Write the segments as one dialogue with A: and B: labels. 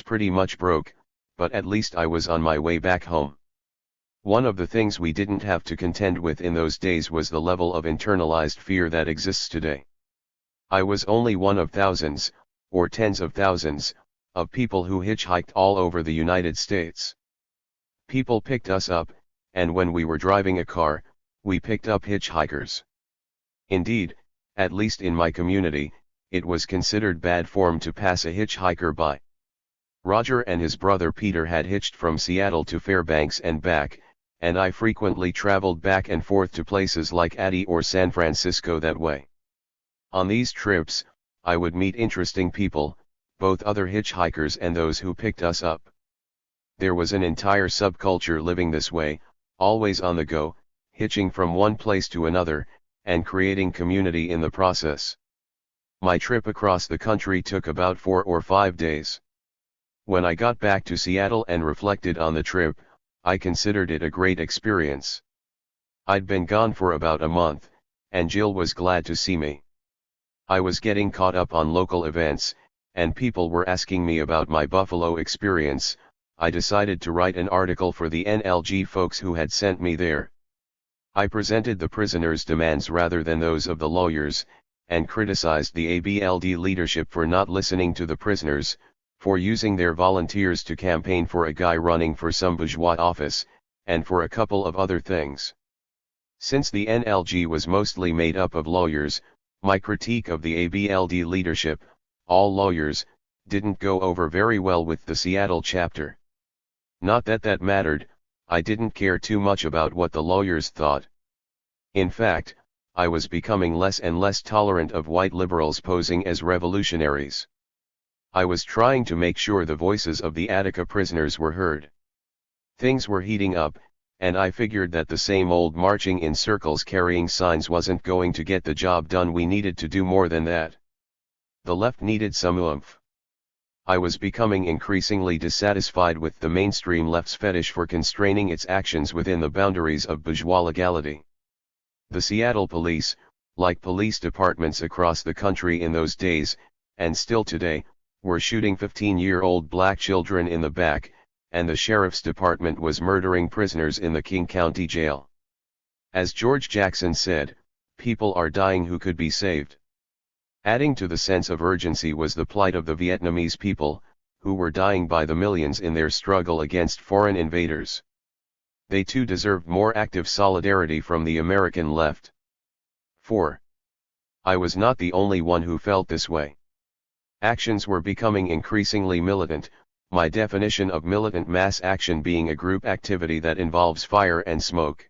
A: pretty much broke, but at least I was on my way back home. One of the things we didn't have to contend with in those days was the level of internalized fear that exists today. I was only one of thousands, or tens of thousands, of people who hitchhiked all over the United States. People picked us up, and when we were driving a car, we picked up hitchhikers. Indeed, at least in my community, it was considered bad form to pass a hitchhiker by. Roger and his brother Peter had hitched from Seattle to Fairbanks and back, and I frequently traveled back and forth to places like Addy or San Francisco that way. On these trips, I would meet interesting people, both other hitchhikers and those who picked us up. There was an entire subculture living this way, always on the go, hitching from one place to another, and creating community in the process. My trip across the country took about 4 or 5 days. When I got back to Seattle and reflected on the trip, I considered it a great experience. I'd been gone for about a month, and Jill was glad to see me. I was getting caught up on local events, and people were asking me about my Buffalo experience. I decided to write an article for the NLG folks who had sent me there. I presented the prisoners' demands rather than those of the lawyers, and criticized the ABLD leadership for not listening to the prisoners, for using their volunteers to campaign for a guy running for some bourgeois office, and for a couple of other things. Since the NLG was mostly made up of lawyers, my critique of the ABLD leadership, all lawyers, didn't go over very well with the Seattle chapter. Not that that mattered, I didn't care too much about what the lawyers thought. In fact, I was becoming less and less tolerant of white liberals posing as revolutionaries. I was trying to make sure the voices of the Attica prisoners were heard. Things were heating up, and I figured that the same old marching in circles carrying signs wasn't going to get the job done. We needed to do more than that. The left needed some oomph. I was becoming increasingly dissatisfied with the mainstream left's fetish for constraining its actions within the boundaries of bourgeois legality. The Seattle police, like police departments across the country in those days, and still today, were shooting 15-year-old black children in the back, and the sheriff's department was murdering prisoners in the King County Jail. As George Jackson said, people are dying who could be saved. Adding to the sense of urgency was the plight of the Vietnamese people, who were dying by the millions in their struggle against foreign invaders. They too deserved more active solidarity from the American left. 4. I was not the only one who felt this way. Actions were becoming increasingly militant, my definition of militant mass action being a group activity that involves fire and smoke.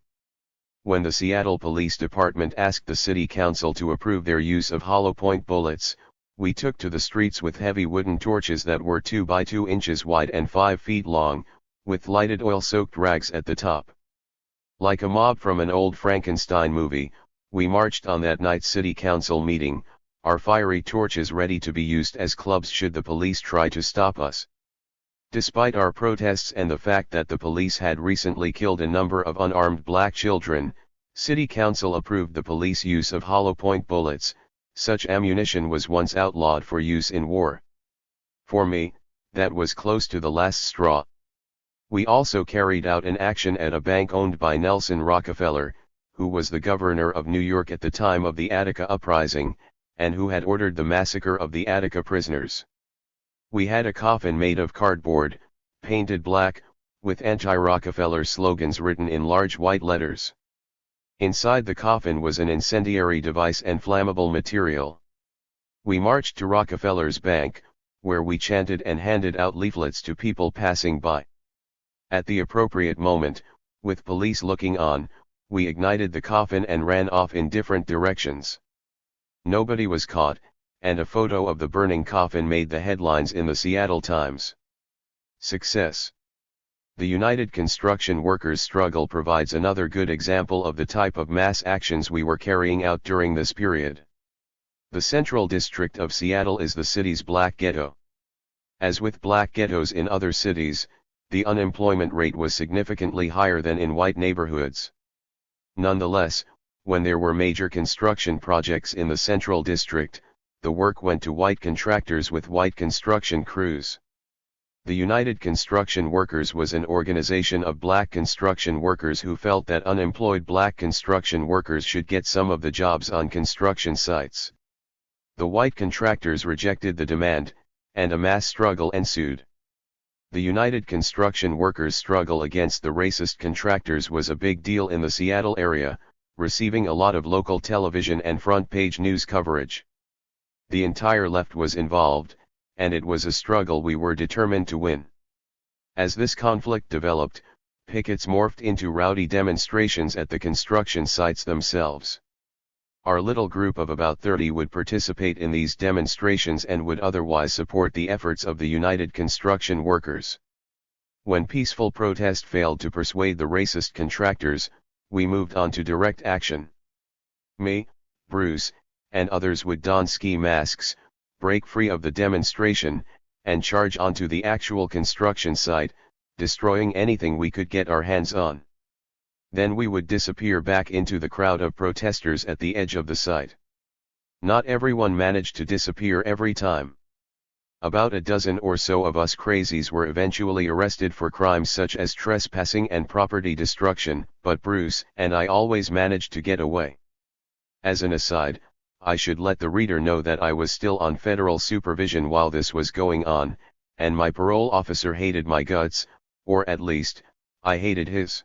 A: When the Seattle Police Department asked the City Council to approve their use of hollow-point bullets, we took to the streets with heavy wooden torches that were 2 by 2 inches wide and 5 feet long, with lighted oil-soaked rags at the top. Like a mob from an old Frankenstein movie, we marched on that night's City Council meeting, our fiery torches ready to be used as clubs should the police try to stop us. Despite our protests and the fact that the police had recently killed a number of unarmed black children, City Council approved the police use of hollow-point bullets. Such ammunition was once outlawed for use in war. For me, that was close to the last straw. We also carried out an action at a bank owned by Nelson Rockefeller, who was the governor of New York at the time of the Attica Uprising, and who had ordered the massacre of the Attica prisoners. We had a coffin made of cardboard, painted black, with anti-Rockefeller slogans written in large white letters. Inside the coffin was an incendiary device and flammable material. We marched to Rockefeller's bank, where we chanted and handed out leaflets to people passing by. At the appropriate moment, with police looking on, we ignited the coffin and ran off in different directions. Nobody was caught, and a photo of the burning coffin made the headlines in the Seattle Times. Success. The United Construction Workers' struggle provides another good example of the type of mass actions we were carrying out during this period. The Central District of Seattle is the city's black ghetto. As with black ghettos in other cities, the unemployment rate was significantly higher than in white neighborhoods. Nonetheless, when there were major construction projects in the Central District, the work went to white contractors with white construction crews. The United Construction Workers was an organization of black construction workers who felt that unemployed black construction workers should get some of the jobs on construction sites. The white contractors rejected the demand, and a mass struggle ensued. The United Construction Workers' struggle against the racist contractors was a big deal in the Seattle area, receiving a lot of local television and front-page news coverage. The entire left was involved, and it was a struggle we were determined to win. As this conflict developed, pickets morphed into rowdy demonstrations at the construction sites themselves. Our little group of about 30 would participate in these demonstrations and would otherwise support the efforts of the United Construction Workers. When peaceful protest failed to persuade the racist contractors, we moved on to direct action. Me, Bruce, and others would don ski masks, break free of the demonstration, and charge onto the actual construction site, destroying anything we could get our hands on. Then we would disappear back into the crowd of protesters at the edge of the site. Not everyone managed to disappear every time. About a dozen or so of us crazies were eventually arrested for crimes such as trespassing and property destruction, but Bruce and I always managed to get away. As an aside, I should let the reader know that I was still on federal supervision while this was going on, and my parole officer hated my guts, or at least, I hated his.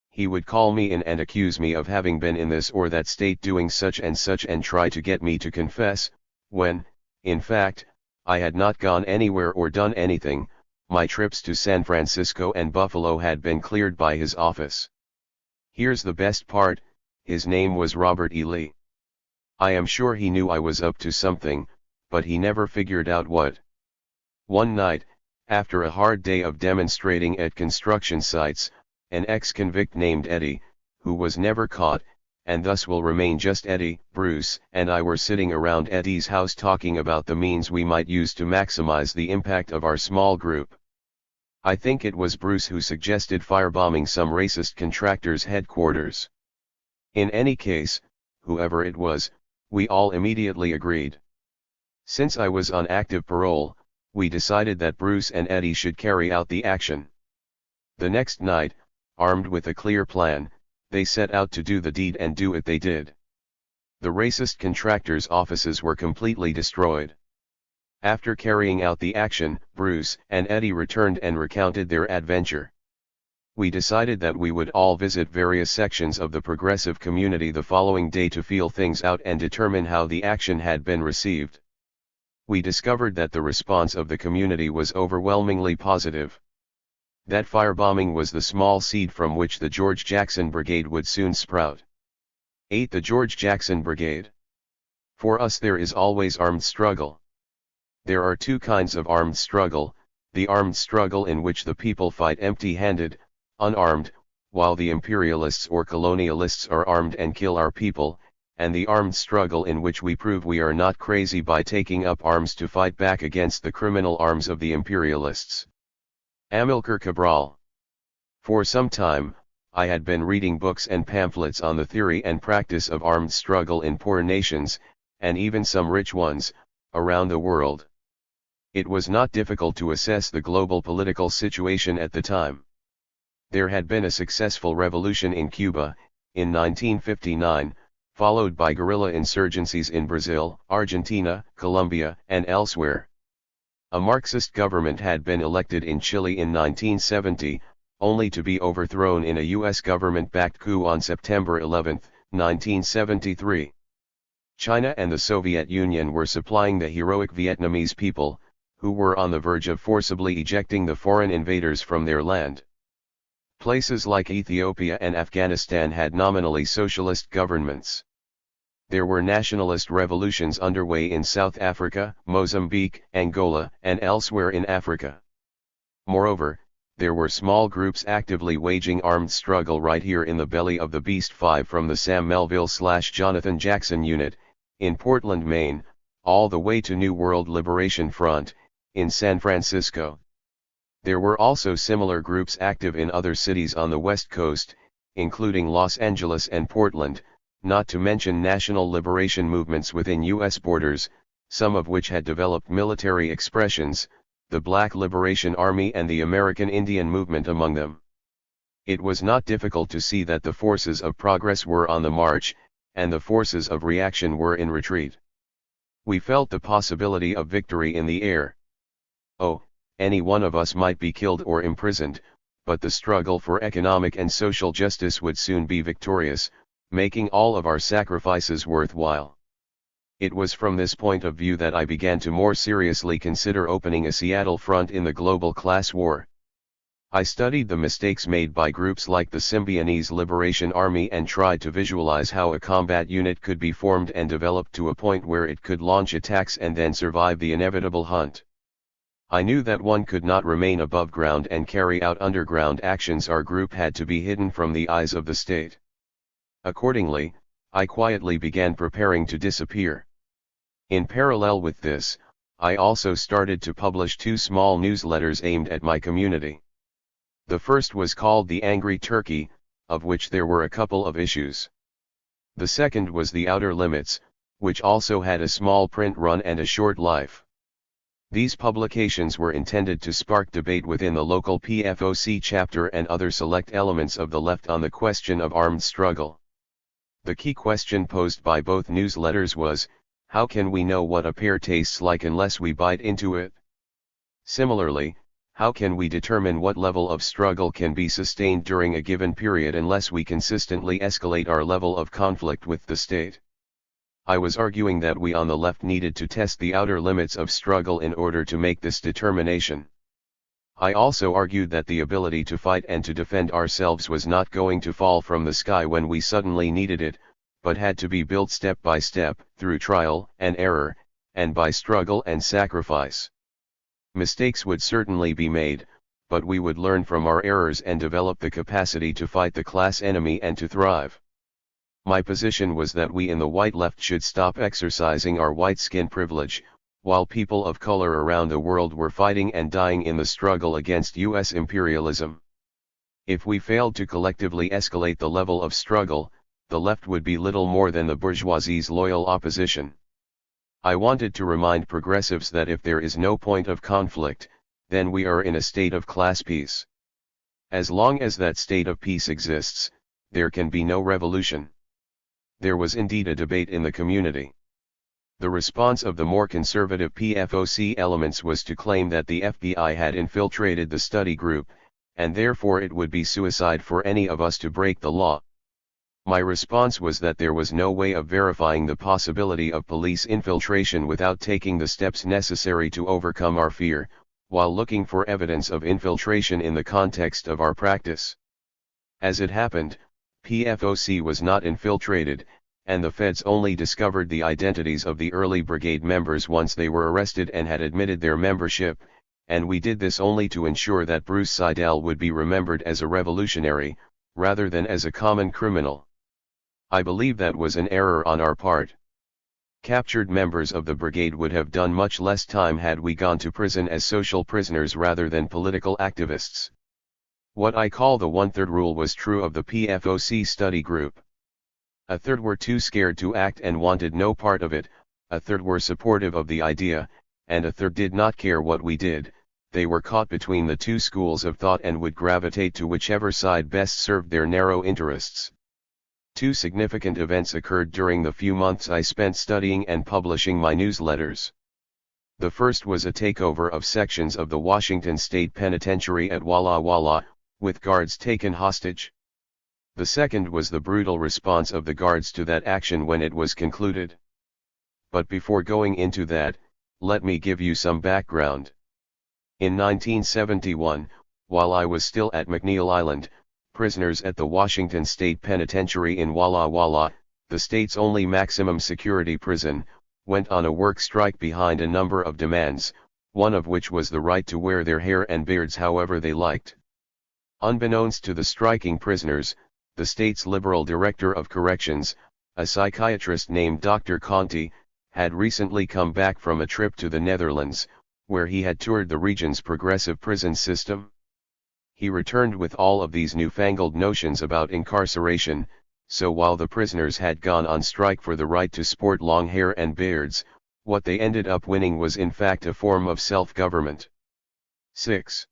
A: He would call me in and accuse me of having been in this or that state doing such and try to get me to confess, when, in fact, I had not gone anywhere or done anything. My trips to San Francisco and Buffalo had been cleared by his office. Here's the best part, his name was Robert E. Lee. I am sure he knew I was up to something, but he never figured out what. One night, after a hard day of demonstrating at construction sites, an ex-convict named Eddie, who was never caught, and thus will remain just Eddie, Bruce, and I were sitting around Eddie's house talking about the means we might use to maximize the impact of our small group. I think it was Bruce who suggested firebombing some racist contractor's headquarters. In any case, whoever it was, we all immediately agreed. Since I was on active parole, we decided that Bruce and Eddie should carry out the action. The next night, armed with a clear plan, they set out to do the deed, and do it they did. The racist contractors' offices were completely destroyed. After carrying out the action, Bruce and Eddie returned and recounted their adventure. We decided that we would all visit various sections of the progressive community the following day to feel things out and determine how the action had been received. We discovered that the response of the community was overwhelmingly positive. That firebombing was the small seed from which the George Jackson Brigade would soon sprout. 8. The George Jackson Brigade. For us there is always armed struggle. There are two kinds of armed struggle: the armed struggle in which the people fight empty-handed, unarmed, while the imperialists or colonialists are armed and kill our people, and the armed struggle in which we prove we are not crazy by taking up arms to fight back against the criminal arms of the imperialists. Amilcar Cabral. For some time, I had been reading books and pamphlets on the theory and practice of armed struggle in poor nations, and even some rich ones, around the world. It was not difficult to assess the global political situation at the time. There had been a successful revolution in Cuba, in 1959, followed by guerrilla insurgencies in Brazil, Argentina, Colombia, and elsewhere. A Marxist government had been elected in Chile in 1970, only to be overthrown in a U.S. government-backed coup on September 11, 1973. China and the Soviet Union were supplying the heroic Vietnamese people, who were on the verge of forcibly ejecting the foreign invaders from their land. Places like Ethiopia and Afghanistan had nominally socialist governments. There were nationalist revolutions underway in South Africa, Mozambique, Angola, and elsewhere in Africa. Moreover, there were small groups actively waging armed struggle right here in the belly of the Beast 5 from the Sam Melville/Jonathan Jackson Unit, in Portland, Maine, all the way to New World Liberation Front, in San Francisco. There were also similar groups active in other cities on the West Coast, including Los Angeles and Portland, not to mention national liberation movements within U.S. borders, some of which had developed military expressions, the Black Liberation Army and the American Indian Movement among them. It was not difficult to see that the forces of progress were on the march, and the forces of reaction were in retreat. We felt the possibility of victory in the air. Oh, any one of us might be killed or imprisoned, but the struggle for economic and social justice would soon be victorious, making all of our sacrifices worthwhile. It was from this point of view that I began to more seriously consider opening a Seattle front in the global class war. I studied the mistakes made by groups like the Symbionese Liberation Army and tried to visualize how a combat unit could be formed and developed to a point where it could launch attacks and then survive the inevitable hunt. I knew that one could not remain above ground and carry out underground actions. Our group had to be hidden from the eyes of the state. Accordingly, I quietly began preparing to disappear. In parallel with this, I also started to publish 2 small newsletters aimed at my community. The first was called The Angry Turkey, of which there were a couple of issues. The second was The Outer Limits, which also had a small print run and a short life. These publications were intended to spark debate within the local PFOC chapter and other select elements of the left on the question of armed struggle. The key question posed by both newsletters was, how can we know what a pear tastes like unless we bite into it? Similarly, how can we determine what level of struggle can be sustained during a given period unless we consistently escalate our level of conflict with the state? I was arguing that we on the left needed to test the outer limits of struggle in order to make this determination. I also argued that the ability to fight and to defend ourselves was not going to fall from the sky when we suddenly needed it, but had to be built step by step, through trial and error, and by struggle and sacrifice. Mistakes would certainly be made, but we would learn from our errors and develop the capacity to fight the class enemy and to thrive. My position was that we in the white left should stop exercising our white skin privilege, while people of color around the world were fighting and dying in the struggle against U.S. imperialism. If we failed to collectively escalate the level of struggle, the left would be little more than the bourgeoisie's loyal opposition. I wanted to remind progressives that if there is no point of conflict, then we are in a state of class peace. As long as that state of peace exists, there can be no revolution. There was indeed a debate in the community. The response of the more conservative PFOC elements was to claim that the FBI had infiltrated the study group, and therefore it would be suicide for any of us to break the law. My response was that there was no way of verifying the possibility of police infiltration without taking the steps necessary to overcome our fear, while looking for evidence of infiltration in the context of our practice. As it happened, PFOC was not infiltrated, and the feds only discovered the identities of the early brigade members once they were arrested and had admitted their membership, and we did this only to ensure that Bruce Seidel would be remembered as a revolutionary, rather than as a common criminal. I believe that was an error on our part. Captured members of the brigade would have done much less time had we gone to prison as social prisoners rather than political activists. What I call the one-third rule was true of the PFOC study group. A third were too scared to act and wanted no part of it, a third were supportive of the idea, and a third did not care what we did. They were caught between the two schools of thought and would gravitate to whichever side best served their narrow interests. 2 significant events occurred during the few months I spent studying and publishing my newsletters. The first was a takeover of sections of the Washington State Penitentiary at Walla Walla, with guards taken hostage. The second was the brutal response of the guards to that action when it was concluded. But before going into that, let me give you some background. In 1971, while I was still at McNeil Island, prisoners at the Washington State Penitentiary in Walla Walla, the state's only maximum security prison, went on a work strike behind a number of demands, one of which was the right to wear their hair and beards however they liked. Unbeknownst to the striking prisoners, the state's liberal director of corrections, a psychiatrist named Dr. Conti, had recently come back from a trip to the Netherlands, where he had toured the region's progressive prison system. He returned with all of these newfangled notions about incarceration, so while the prisoners had gone on strike for the right to sport long hair and beards, what they ended up winning was in fact a form of self-government. 6.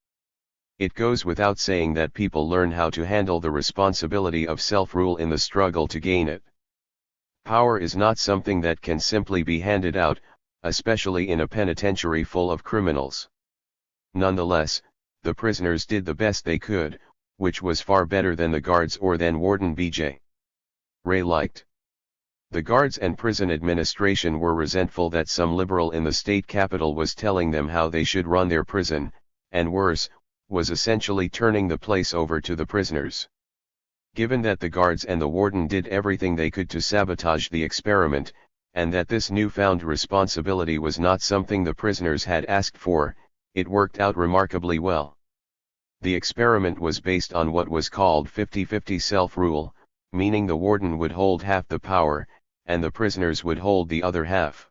A: It goes without saying that people learn how to handle the responsibility of self-rule in the struggle to gain it. Power is not something that can simply be handed out, especially in a penitentiary full of criminals. Nonetheless, the prisoners did the best they could, which was far better than the guards or than Warden B.J. Ray liked. The guards and prison administration were resentful that some liberal in the state capital was telling them how they should run their prison, and worse, was essentially turning the place over to the prisoners. Given that the guards and the warden did everything they could to sabotage the experiment, and that this newfound responsibility was not something the prisoners had asked for, it worked out remarkably well. The experiment was based on what was called 50-50 self-rule, meaning the warden would hold half the power, and the prisoners would hold the other half.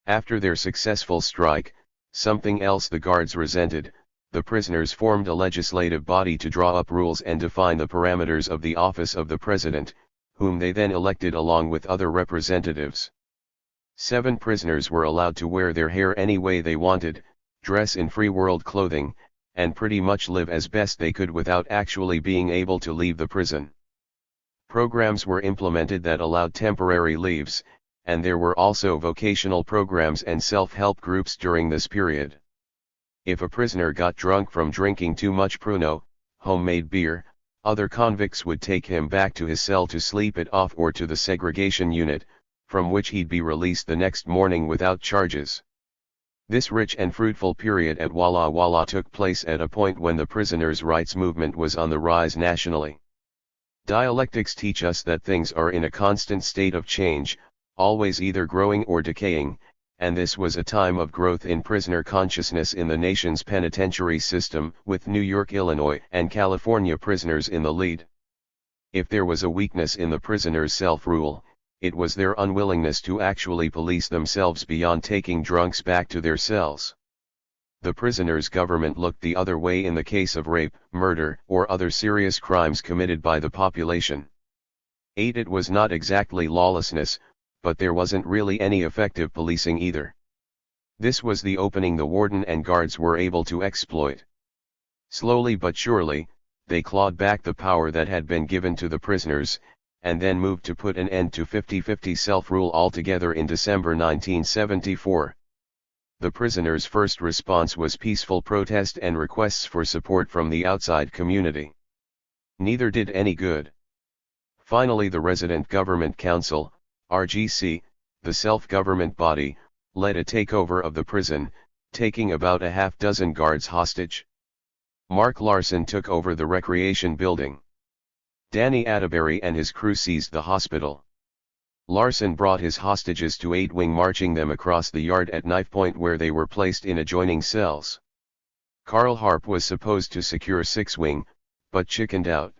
A: After their successful strike, something else the guards resented, the prisoners formed a legislative body to draw up rules and define the parameters of the office of the president, whom they then elected along with other representatives. 7 prisoners were allowed to wear their hair any way they wanted, dress in free world clothing, and pretty much live as best they could without actually being able to leave the prison. Programs were implemented that allowed temporary leaves, and there were also vocational programs and self-help groups during this period. If a prisoner got drunk from drinking too much Pruno, homemade beer, other convicts would take him back to his cell to sleep it off or to the segregation unit, from which he'd be released the next morning without charges. This rich and fruitful period at Walla Walla took place at a point when the prisoners' rights movement was on the rise nationally. Dialectics teach us that things are in a constant state of change, always either growing or decaying, and this was a time of growth in prisoner consciousness in the nation's penitentiary system, with New York, Illinois, and California prisoners in the lead. If there was a weakness in the prisoners' self-rule, it was their unwillingness to actually police themselves beyond taking drunks back to their cells. The prisoners' government looked the other way in the case of rape, murder, or other serious crimes committed by the population. 8. It was not exactly lawlessness, but there wasn't really any effective policing either. This was the opening the warden and guards were able to exploit. Slowly but surely, they clawed back the power that had been given to the prisoners, and then moved to put an end to 50-50 self-rule altogether in December 1974. The prisoners' first response was peaceful protest and requests for support from the outside community. Neither did any good. Finally, the Resident Government Council, RGC, the self-government body, led a takeover of the prison, taking about a half-dozen guards hostage. Mark Larson took over the recreation building. Danny Atterbury and his crew seized the hospital. Larson brought his hostages to 8 Wing, marching them across the yard at knife point where they were placed in adjoining cells. Carl Harp was supposed to secure 6 Wing, but chickened out.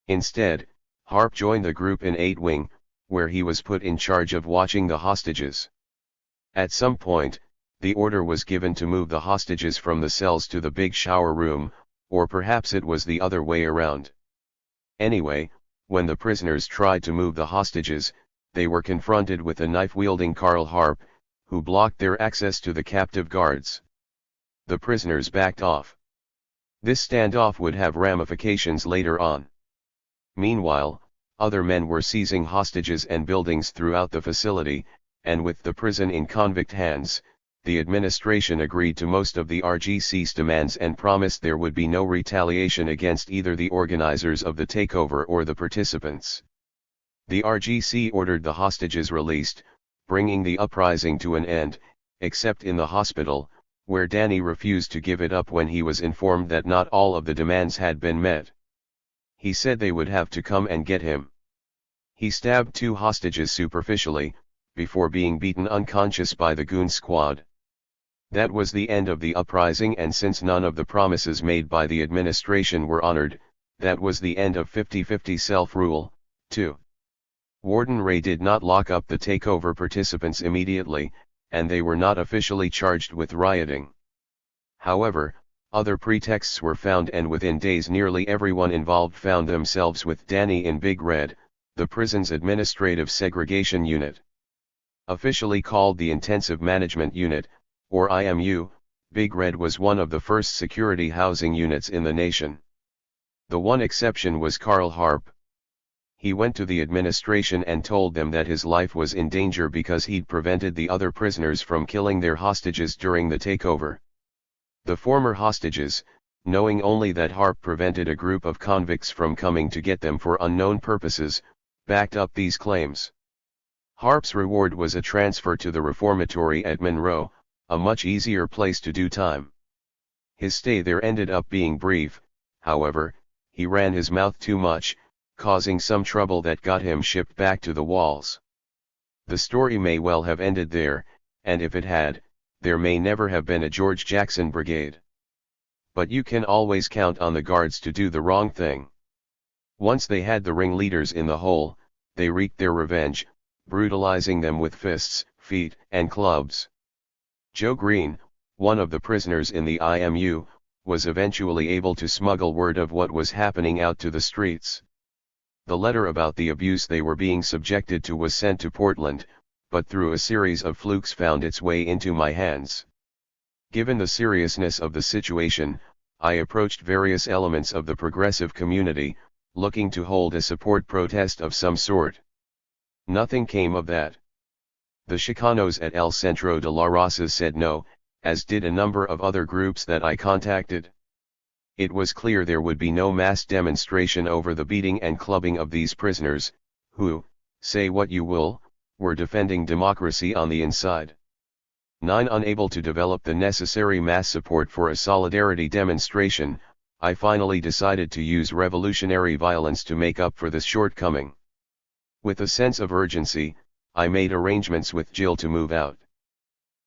A: Instead, Harp joined the group in 8 Wing, where he was put in charge of watching the hostages. At some point, the order was given to move the hostages from the cells to the big shower room, or perhaps it was the other way around. Anyway, when the prisoners tried to move the hostages, they were confronted with a knife-wielding Carl Harp, who blocked their access to the captive guards. The prisoners backed off. This standoff would have ramifications later on. Meanwhile, other men were seizing hostages and buildings throughout the facility, and with the prison in convict hands, the administration agreed to most of the RGC's demands and promised there would be no retaliation against either the organizers of the takeover or the participants. The RGC ordered the hostages released, bringing the uprising to an end, except in the hospital, where Danny refused to give it up when he was informed that not all of the demands had been met. He said they would have to come and get him. He stabbed 2 hostages superficially, before being beaten unconscious by the goon squad. That was the end of the uprising, and since none of the promises made by the administration were honored, that was the end of 50-50 self-rule, too. Warden Ray did not lock up the takeover participants immediately, and they were not officially charged with rioting. However, other pretexts were found, and within days nearly everyone involved found themselves with Danny in Big Red, the prison's administrative segregation unit. Officially called the Intensive Management Unit, or IMU, Big Red was one of the first security housing units in the nation. The one exception was Karl Harp. He went to the administration and told them that his life was in danger because he'd prevented the other prisoners from killing their hostages during the takeover. The former hostages, knowing only that Harp prevented a group of convicts from coming to get them for unknown purposes, backed up these claims. Harp's reward was a transfer to the reformatory at Monroe, a much easier place to do time. His stay there ended up being brief, however. He ran his mouth too much, causing some trouble that got him shipped back to the walls. The story may well have ended there, and if it had, there may never have been a George Jackson Brigade. But you can always count on the guards to do the wrong thing. Once they had the ringleaders in the hole, they wreaked their revenge, brutalizing them with fists, feet, and clubs. Joe Green, one of the prisoners in the IMU, was eventually able to smuggle word of what was happening out to the streets. The letter about the abuse they were being subjected to was sent to Portland, but through a series of flukes found its way into my hands. Given the seriousness of the situation, I approached various elements of the progressive community, looking to hold a support protest of some sort. Nothing came of that. The Chicanos at El Centro de la Raza said no, as did a number of other groups that I contacted. It was clear there would be no mass demonstration over the beating and clubbing of these prisoners, who, say what you will, were defending democracy on the inside. 9. Unable to develop the necessary mass support for a solidarity demonstration, I finally decided to use revolutionary violence to make up for this shortcoming. With a sense of urgency, I made arrangements with Jill to move out.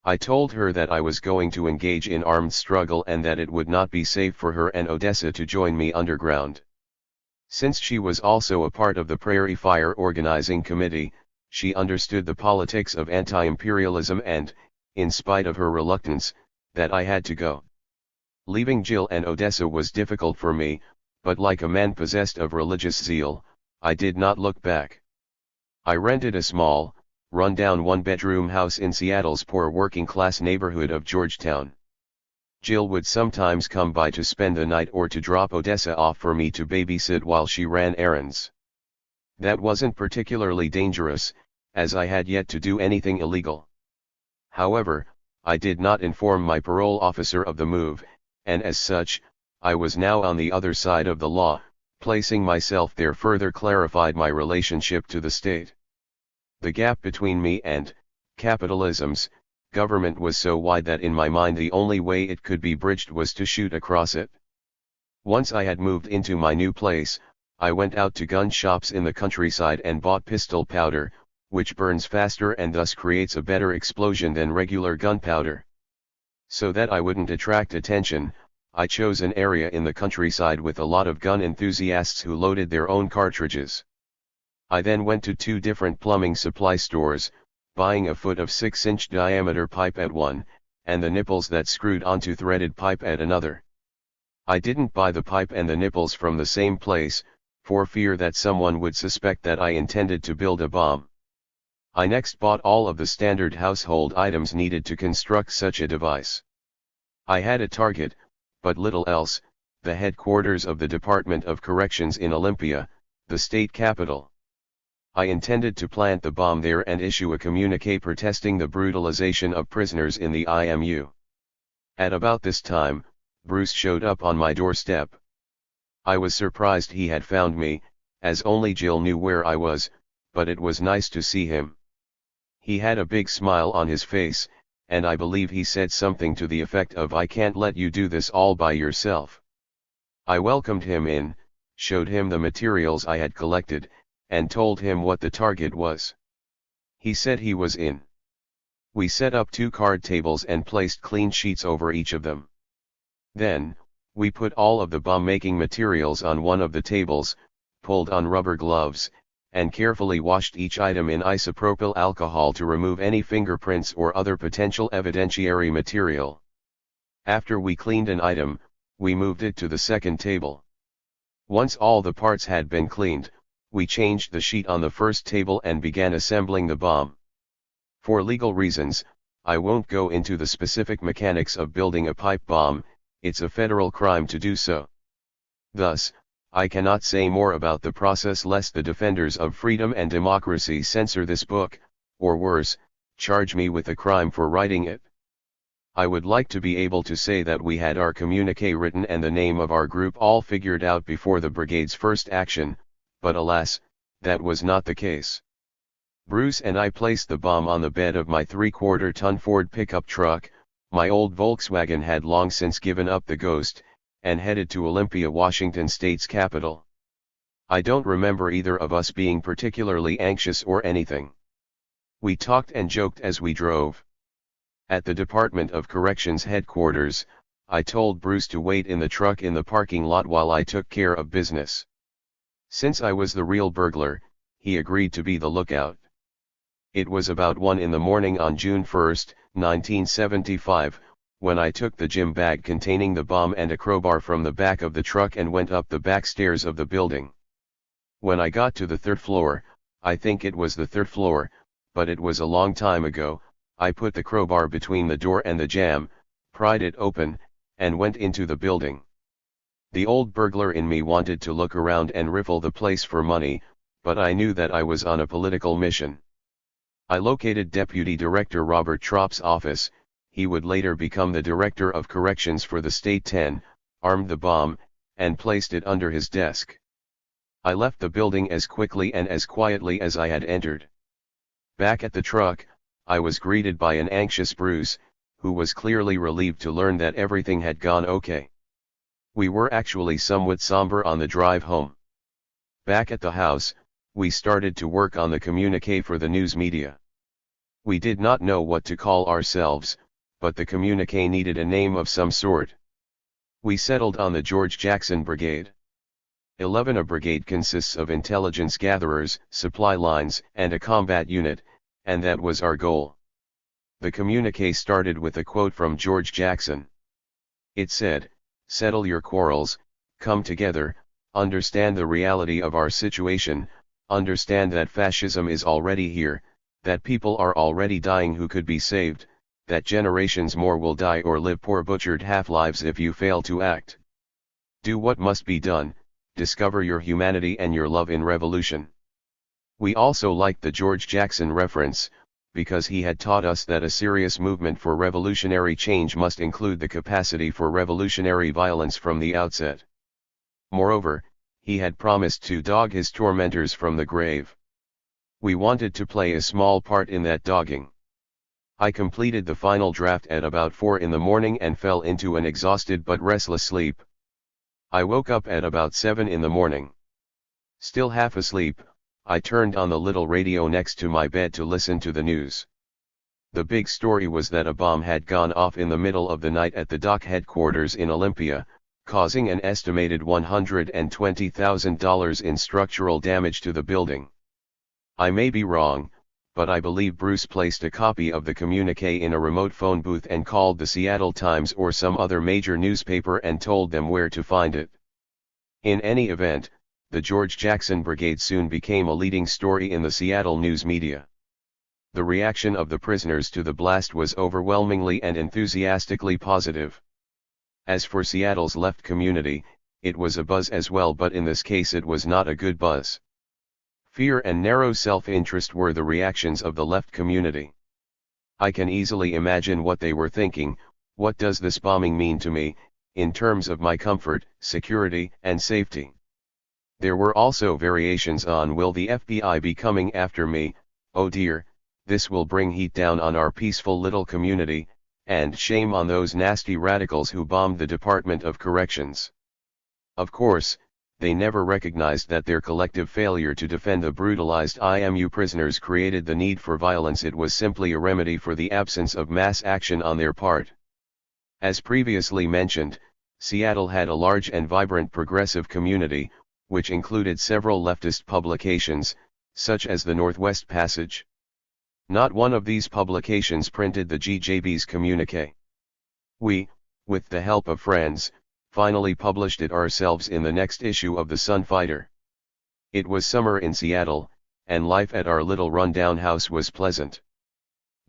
A: I told her that I was going to engage in armed struggle and that it would not be safe for her and Odessa to join me underground. Since she was also a part of the Prairie Fire Organizing Committee, she understood the politics of anti-imperialism and, in spite of her reluctance, that I had to go. Leaving Jill and Odessa was difficult for me, but like a man possessed of religious zeal, I did not look back. I rented a small, run-down one-bedroom house in Seattle's poor working-class neighborhood of Georgetown. Jill would sometimes come by to spend the night or to drop Odessa off for me to babysit while she ran errands. That wasn't particularly dangerous, as I had yet to do anything illegal. However, I did not inform my parole officer of the move, and as such, I was now on the other side of the law. Placing myself there further clarified my relationship to the state. The gap between me and capitalism's government was so wide that in my mind the only way it could be bridged was to shoot across it. Once I had moved into my new place, I went out to gun shops in the countryside and bought pistol powder, which burns faster and thus creates a better explosion than regular gunpowder. So that I wouldn't attract attention, I chose an area in the countryside with a lot of gun enthusiasts who loaded their own cartridges. I then went to 2 different plumbing supply stores, buying a foot of 6-inch diameter pipe at one, and the nipples that screwed onto threaded pipe at another. I didn't buy the pipe and the nipples from the same place, for fear that someone would suspect that I intended to build a bomb. I next bought all of the standard household items needed to construct such a device. I had a target, but little else, the headquarters of the Department of Corrections in Olympia, the state capital. I intended to plant the bomb there and issue a communique protesting the brutalization of prisoners in the IMU. At about this time, Bruce showed up on my doorstep. I was surprised he had found me, as only Jill knew where I was, but it was nice to see him. He had a big smile on his face, and I believe he said something to the effect of "I can't let you do this all by yourself." I welcomed him in, showed him the materials I had collected, and told him what the target was. He said he was in. We set up 2 card tables and placed clean sheets over each of them. Then, we put all of the bomb-making materials on one of the tables, pulled on rubber gloves, and carefully washed each item in isopropyl alcohol to remove any fingerprints or other potential evidentiary material. After we cleaned an item, we moved it to the second table. Once all the parts had been cleaned, we changed the sheet on the first table and began assembling the bomb. For legal reasons, I won't go into the specific mechanics of building a pipe bomb, it's a federal crime to do so. Thus, I cannot say more about the process lest the defenders of freedom and democracy censor this book, or worse, charge me with a crime for writing it. I would like to be able to say that we had our communique written and the name of our group all figured out before the brigade's first action, but alas, that was not the case. Bruce and I placed the bomb on the bed of my 3/4-ton Ford pickup truck. My old Volkswagen had long since given up the ghost, and headed to Olympia, Washington state's capital. I don't remember either of us being particularly anxious or anything. We talked and joked as we drove. At the Department of Corrections headquarters, I told Bruce to wait in the truck in the parking lot while I took care of business. Since I was the real burglar, he agreed to be the lookout. It was about 1 in the morning on June 1, 1975, when I took the gym bag containing the bomb and a crowbar from the back of the truck and went up the back stairs of the building. When I got to the 3rd floor, I think it was the 3rd floor, but it was a long time ago, I put the crowbar between the door and the jamb, pried it open, and went into the building. The old burglar in me wanted to look around and riffle the place for money, but I knew that I was on a political mission. I located Deputy Director Robert Tropp's office, he would later become the Director of Corrections for the State 10, armed the bomb, and placed it under his desk. I left the building as quickly and as quietly as I had entered. Back at the truck, I was greeted by an anxious Bruce, who was clearly relieved to learn that everything had gone okay. We were actually somewhat somber on the drive home. Back at the house, we started to work on the communique for the news media. We did not know what to call ourselves, but the communique needed a name of some sort. We settled on the George Jackson Brigade. 11. A brigade consists of intelligence gatherers, supply lines, and a combat unit, and that was our goal. The communique started with a quote from George Jackson. It said, "Settle your quarrels, come together, understand the reality of our situation, understand that fascism is already here, that people are already dying who could be saved, that generations more will die or live poor butchered half-lives if you fail to act. Do what must be done, discover your humanity and your love in revolution." We also liked the George Jackson reference, because he had taught us that a serious movement for revolutionary change must include the capacity for revolutionary violence from the outset. Moreover, he had promised to dog his tormentors from the grave. We wanted to play a small part in that dogging. I completed the final draft at about 4 in the morning and fell into an exhausted but restless sleep. I woke up at about 7 in the morning. Still half asleep, I turned on the little radio next to my bed to listen to the news. The big story was that a bomb had gone off in the middle of the night at the dock headquarters in Olympia, causing an estimated $120,000 in structural damage to the building. I may be wrong, but I believe Bruce placed a copy of the communique in a remote phone booth and called the Seattle Times or some other major newspaper and told them where to find it. In any event, the George Jackson Brigade soon became a leading story in the Seattle news media. The reaction of the prisoners to the blast was overwhelmingly and enthusiastically positive. As for Seattle's left community, it was a buzz as well, but in this case it was not a good buzz. Fear and narrow self-interest were the reactions of the left community. I can easily imagine what they were thinking. What does this bombing mean to me, in terms of my comfort, security, and safety? There were also variations on, will the FBI be coming after me? Oh dear, this will bring heat down on our peaceful little community, and shame on those nasty radicals who bombed the Department of Corrections. Of course, they never recognized that their collective failure to defend the brutalized IMU prisoners created the need for violence. It was simply a remedy for the absence of mass action on their part. As previously mentioned, Seattle had a large and vibrant progressive community, which included several leftist publications, such as the Northwest Passage. Not one of these publications printed the GJB's communique. We, with the help of friends, finally published it ourselves in the next issue of the Sunfighter. It was summer in Seattle, and life at our little rundown house was pleasant.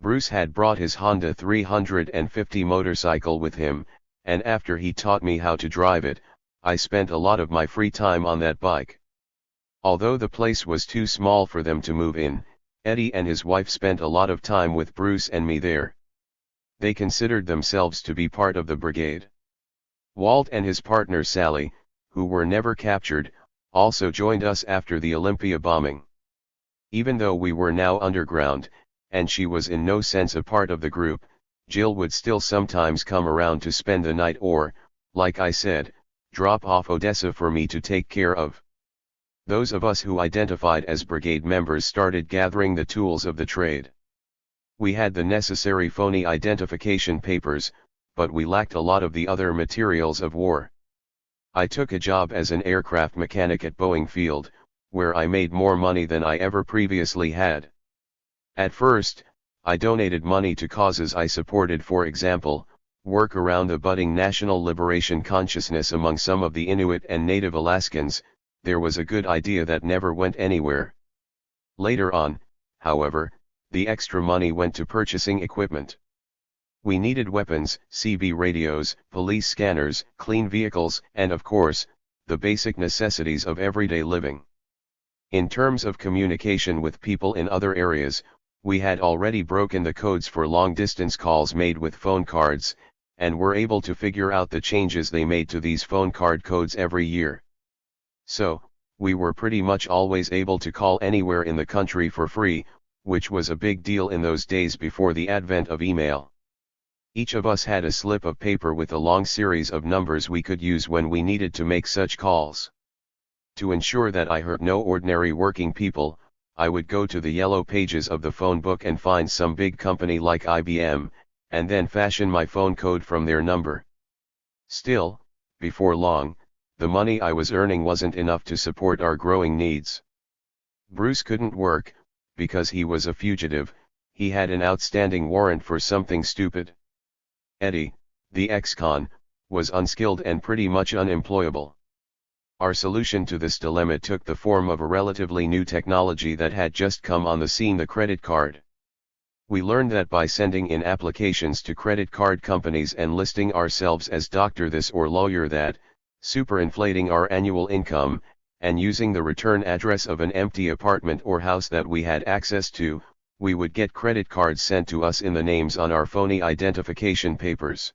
A: Bruce had brought his Honda 350 motorcycle with him, and after he taught me how to drive it, I spent a lot of my free time on that bike. Although the place was too small for them to move in, Eddie and his wife spent a lot of time with Bruce and me there. They considered themselves to be part of the brigade. Walt and his partner Sally, who were never captured, also joined us after the Olympia bombing. Even though we were now underground, and she was in no sense a part of the group, Jill would still sometimes come around to spend the night or, like I said, drop off Odessa for me to take care of. Those of us who identified as brigade members started gathering the tools of the trade. We had the necessary phony identification papers, but we lacked a lot of the other materials of war. I took a job as an aircraft mechanic at Boeing Field, where I made more money than I ever previously had. At first, I donated money to causes I supported, for example, work around the budding national liberation consciousness among some of the Inuit and Native Alaskans. There was a good idea that never went anywhere. Later on, however, the extra money went to purchasing equipment. We needed weapons, CB radios, police scanners, clean vehicles, and of course, the basic necessities of everyday living. In terms of communication with people in other areas, we had already broken the codes for long-distance calls made with phone cards, and were able to figure out the changes they made to these phone card codes every year. So, we were pretty much always able to call anywhere in the country for free, which was a big deal in those days before the advent of email. Each of us had a slip of paper with a long series of numbers we could use when we needed to make such calls. To ensure that I hurt no ordinary working people, I would go to the yellow pages of the phone book and find some big company like IBM, and then fashion my phone code from their number. Still, before long, the money I was earning wasn't enough to support our growing needs. Bruce couldn't work, because he was a fugitive. He had an outstanding warrant for something stupid. Eddie, the ex-con, was unskilled and pretty much unemployable. Our solution to this dilemma took the form of a relatively new technology that had just come on the scene: the credit card. We learned that by sending in applications to credit card companies and listing ourselves as doctor this or lawyer that, superinflating our annual income, and using the return address of an empty apartment or house that we had access to, we would get credit cards sent to us in the names on our phony identification papers.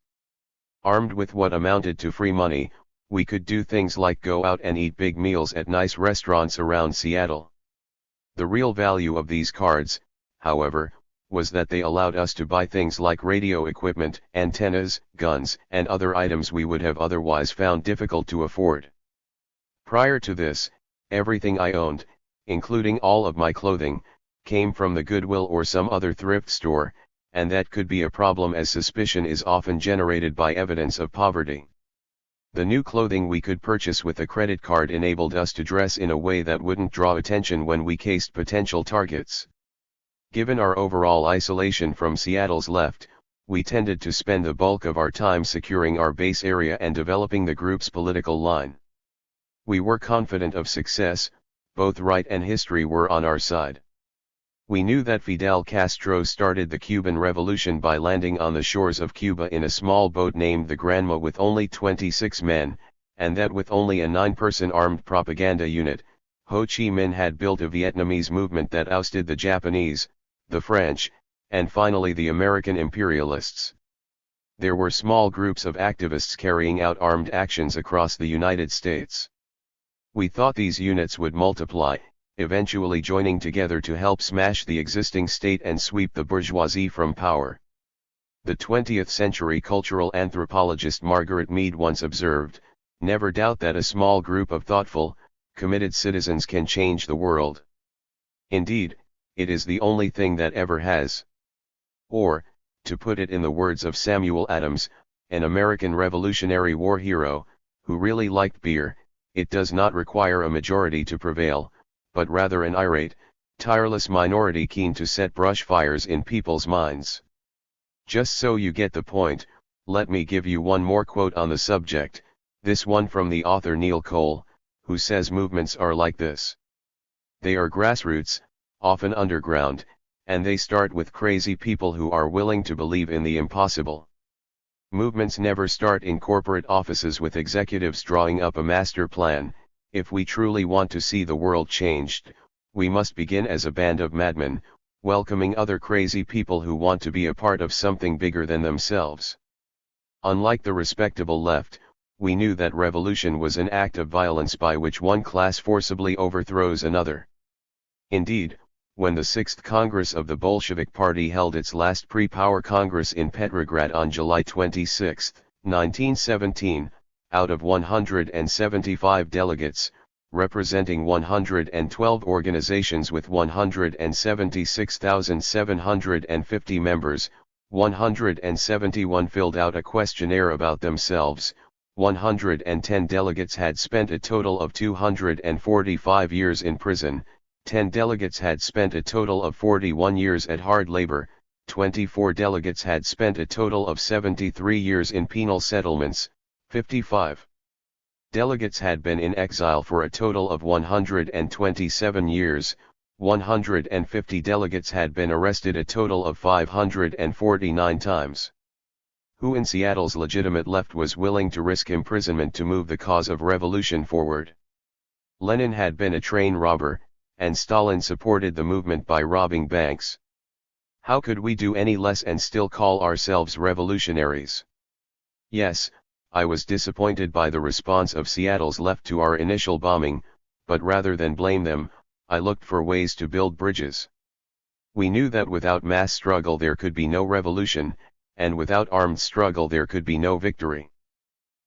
A: Armed with what amounted to free money, we could do things like go out and eat big meals at nice restaurants around Seattle. The real value of these cards, however, was that they allowed us to buy things like radio equipment, antennas, guns, and other items we would have otherwise found difficult to afford. Prior to this, everything I owned, including all of my clothing, came from the Goodwill or some other thrift store, and that could be a problem as suspicion is often generated by evidence of poverty. The new clothing we could purchase with a credit card enabled us to dress in a way that wouldn't draw attention when we cased potential targets. Given our overall isolation from Seattle's left, we tended to spend the bulk of our time securing our base area and developing the group's political line. We were confident of success. Both right and history were on our side. We knew that Fidel Castro started the Cuban Revolution by landing on the shores of Cuba in a small boat named the Granma with only 26 men, and that with only a 9-person armed propaganda unit, Ho Chi Minh had built a Vietnamese movement that ousted the Japanese, the French, and finally the American imperialists. There were small groups of activists carrying out armed actions across the United States. We thought these units would multiply, eventually joining together to help smash the existing state and sweep the bourgeoisie from power. The 20th century cultural anthropologist Margaret Mead once observed, "Never doubt that a small group of thoughtful, committed citizens can change the world. Indeed, it is the only thing that ever has." Or, to put it in the words of Samuel Adams, an American Revolutionary War hero, who really liked beer, it does not require a majority to prevail, but rather an irate, tireless minority keen to set brush fires in people's minds. Just so you get the point, let me give you one more quote on the subject, this one from the author Neil Cole, who says movements are like this. They are grassroots, often underground, And they start with crazy people who are willing to believe in the impossible. Movements never start in corporate offices with executives drawing up a master plan. If we truly want to see the world changed, we must begin as a band of madmen, welcoming other crazy people who want to be a part of something bigger than themselves. Unlike the respectable left, we knew that revolution was an act of violence by which one class forcibly overthrows another. Indeed, when the 6th Congress of the Bolshevik Party held its last pre-power Congress in Petrograd on July 26, 1917, out of 175 delegates, representing 112 organizations with 176,750 members, 171 filled out a questionnaire about themselves. 110 delegates had spent a total of 245 years in prison, 10 delegates had spent a total of 41 years at hard labor, 24 delegates had spent a total of 73 years in penal settlements, 55 delegates had been in exile for a total of 127 years, 150 delegates had been arrested a total of 549 times. Who in Seattle's legitimate left was willing to risk imprisonment to move the cause of revolution forward? Lenin had been a train robber, and Stalin supported the movement by robbing banks. How could we do any less and still call ourselves revolutionaries? Yes, I was disappointed by the response of Seattle's left to our initial bombing, but rather than blame them, I looked for ways to build bridges. We knew that without mass struggle there could be no revolution, and without armed struggle there could be no victory.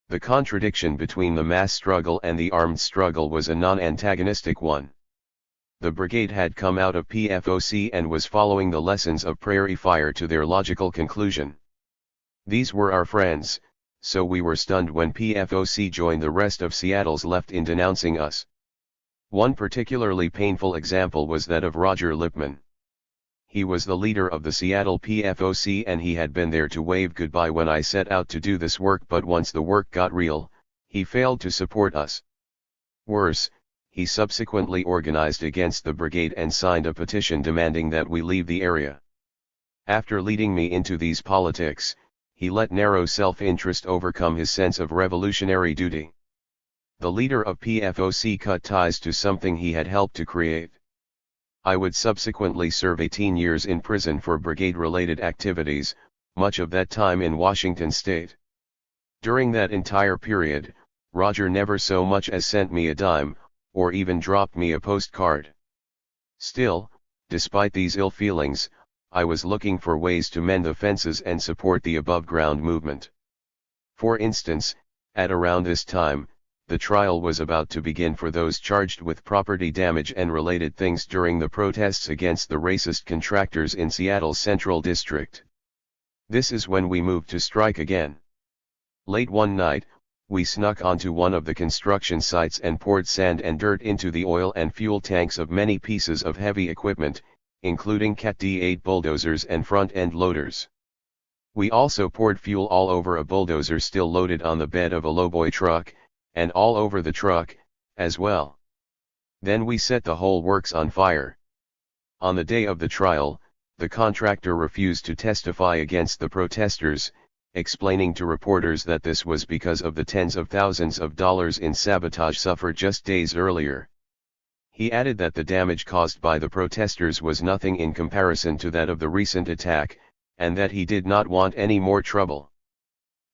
A: The contradiction between the mass struggle and the armed struggle was a non-antagonistic one. The brigade had come out of PFOC and was following the lessons of Prairie Fire to their logical conclusion. These were our friends, so we were stunned when PFOC joined the rest of Seattle's left in denouncing us. One particularly painful example was that of Roger Lippman. He was the leader of the Seattle PFOC and he had been there to wave goodbye when I set out to do this work, but once the work got real, he failed to support us. Worse, he subsequently organized against the brigade and signed a petition demanding that we leave the area. After leading me into these politics, he let narrow self-interest overcome his sense of revolutionary duty. The leader of PFOC cut ties to something he had helped to create. I would subsequently serve 18 years in prison for brigade-related activities, much of that time in Washington state. During that entire period, Roger never so much as sent me a dime, or even dropped me a postcard. Still, despite these ill feelings, I was looking for ways to mend the fences and support the above-ground movement. For instance, at around this time, the trial was about to begin for those charged with property damage and related things during the protests against the racist contractors in Seattle's Central District. This is when we moved to strike again. Late one night, we snuck onto one of the construction sites and poured sand and dirt into the oil and fuel tanks of many pieces of heavy equipment, including Cat D8 bulldozers and front-end loaders. We also poured fuel all over a bulldozer still loaded on the bed of a lowboy truck, and all over the truck, as well. Then we set the whole works on fire. On the day of the trial, the contractor refused to testify against the protesters, explaining to reporters that this was because of the tens of thousands of dollars in sabotage suffered just days earlier. He added that the damage caused by the protesters was nothing in comparison to that of the recent attack, and that he did not want any more trouble.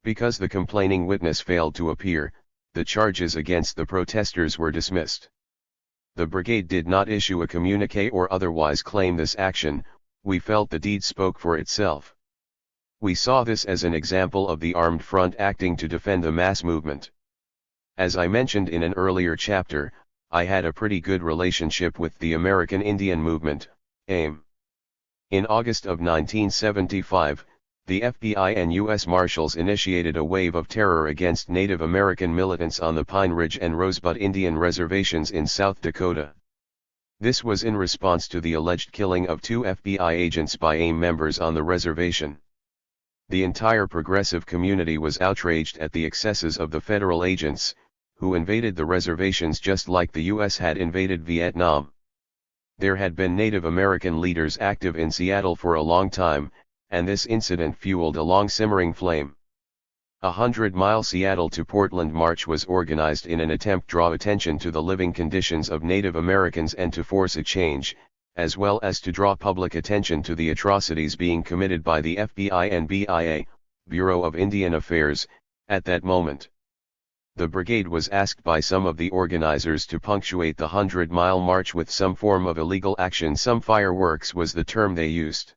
A: Because the complaining witness failed to appear, the charges against the protesters were dismissed. The brigade did not issue a communique or otherwise claim this action. We felt the deed spoke for itself. We saw this as an example of the armed front acting to defend the mass movement. As I mentioned in an earlier chapter, I had a pretty good relationship with the American Indian Movement, AIM. In August of 1975, the FBI and U.S. Marshals initiated a wave of terror against Native American militants on the Pine Ridge and Rosebud Indian reservations in South Dakota. This was in response to the alleged killing of 2 FBI agents by AIM members on the reservation. The entire progressive community was outraged at the excesses of the federal agents, who invaded the reservations just like the U.S. had invaded Vietnam. There had been Native American leaders active in Seattle for a long time, and this incident fueled a long simmering flame. A 100-mile Seattle to Portland march was organized in an attempt to draw attention to the living conditions of Native Americans and to force a change, as well as to draw public attention to the atrocities being committed by the FBI and BIA, Bureau of Indian Affairs, at that moment. The brigade was asked by some of the organizers to punctuate the 100-mile march with some form of illegal action. Some fireworks was the term they used.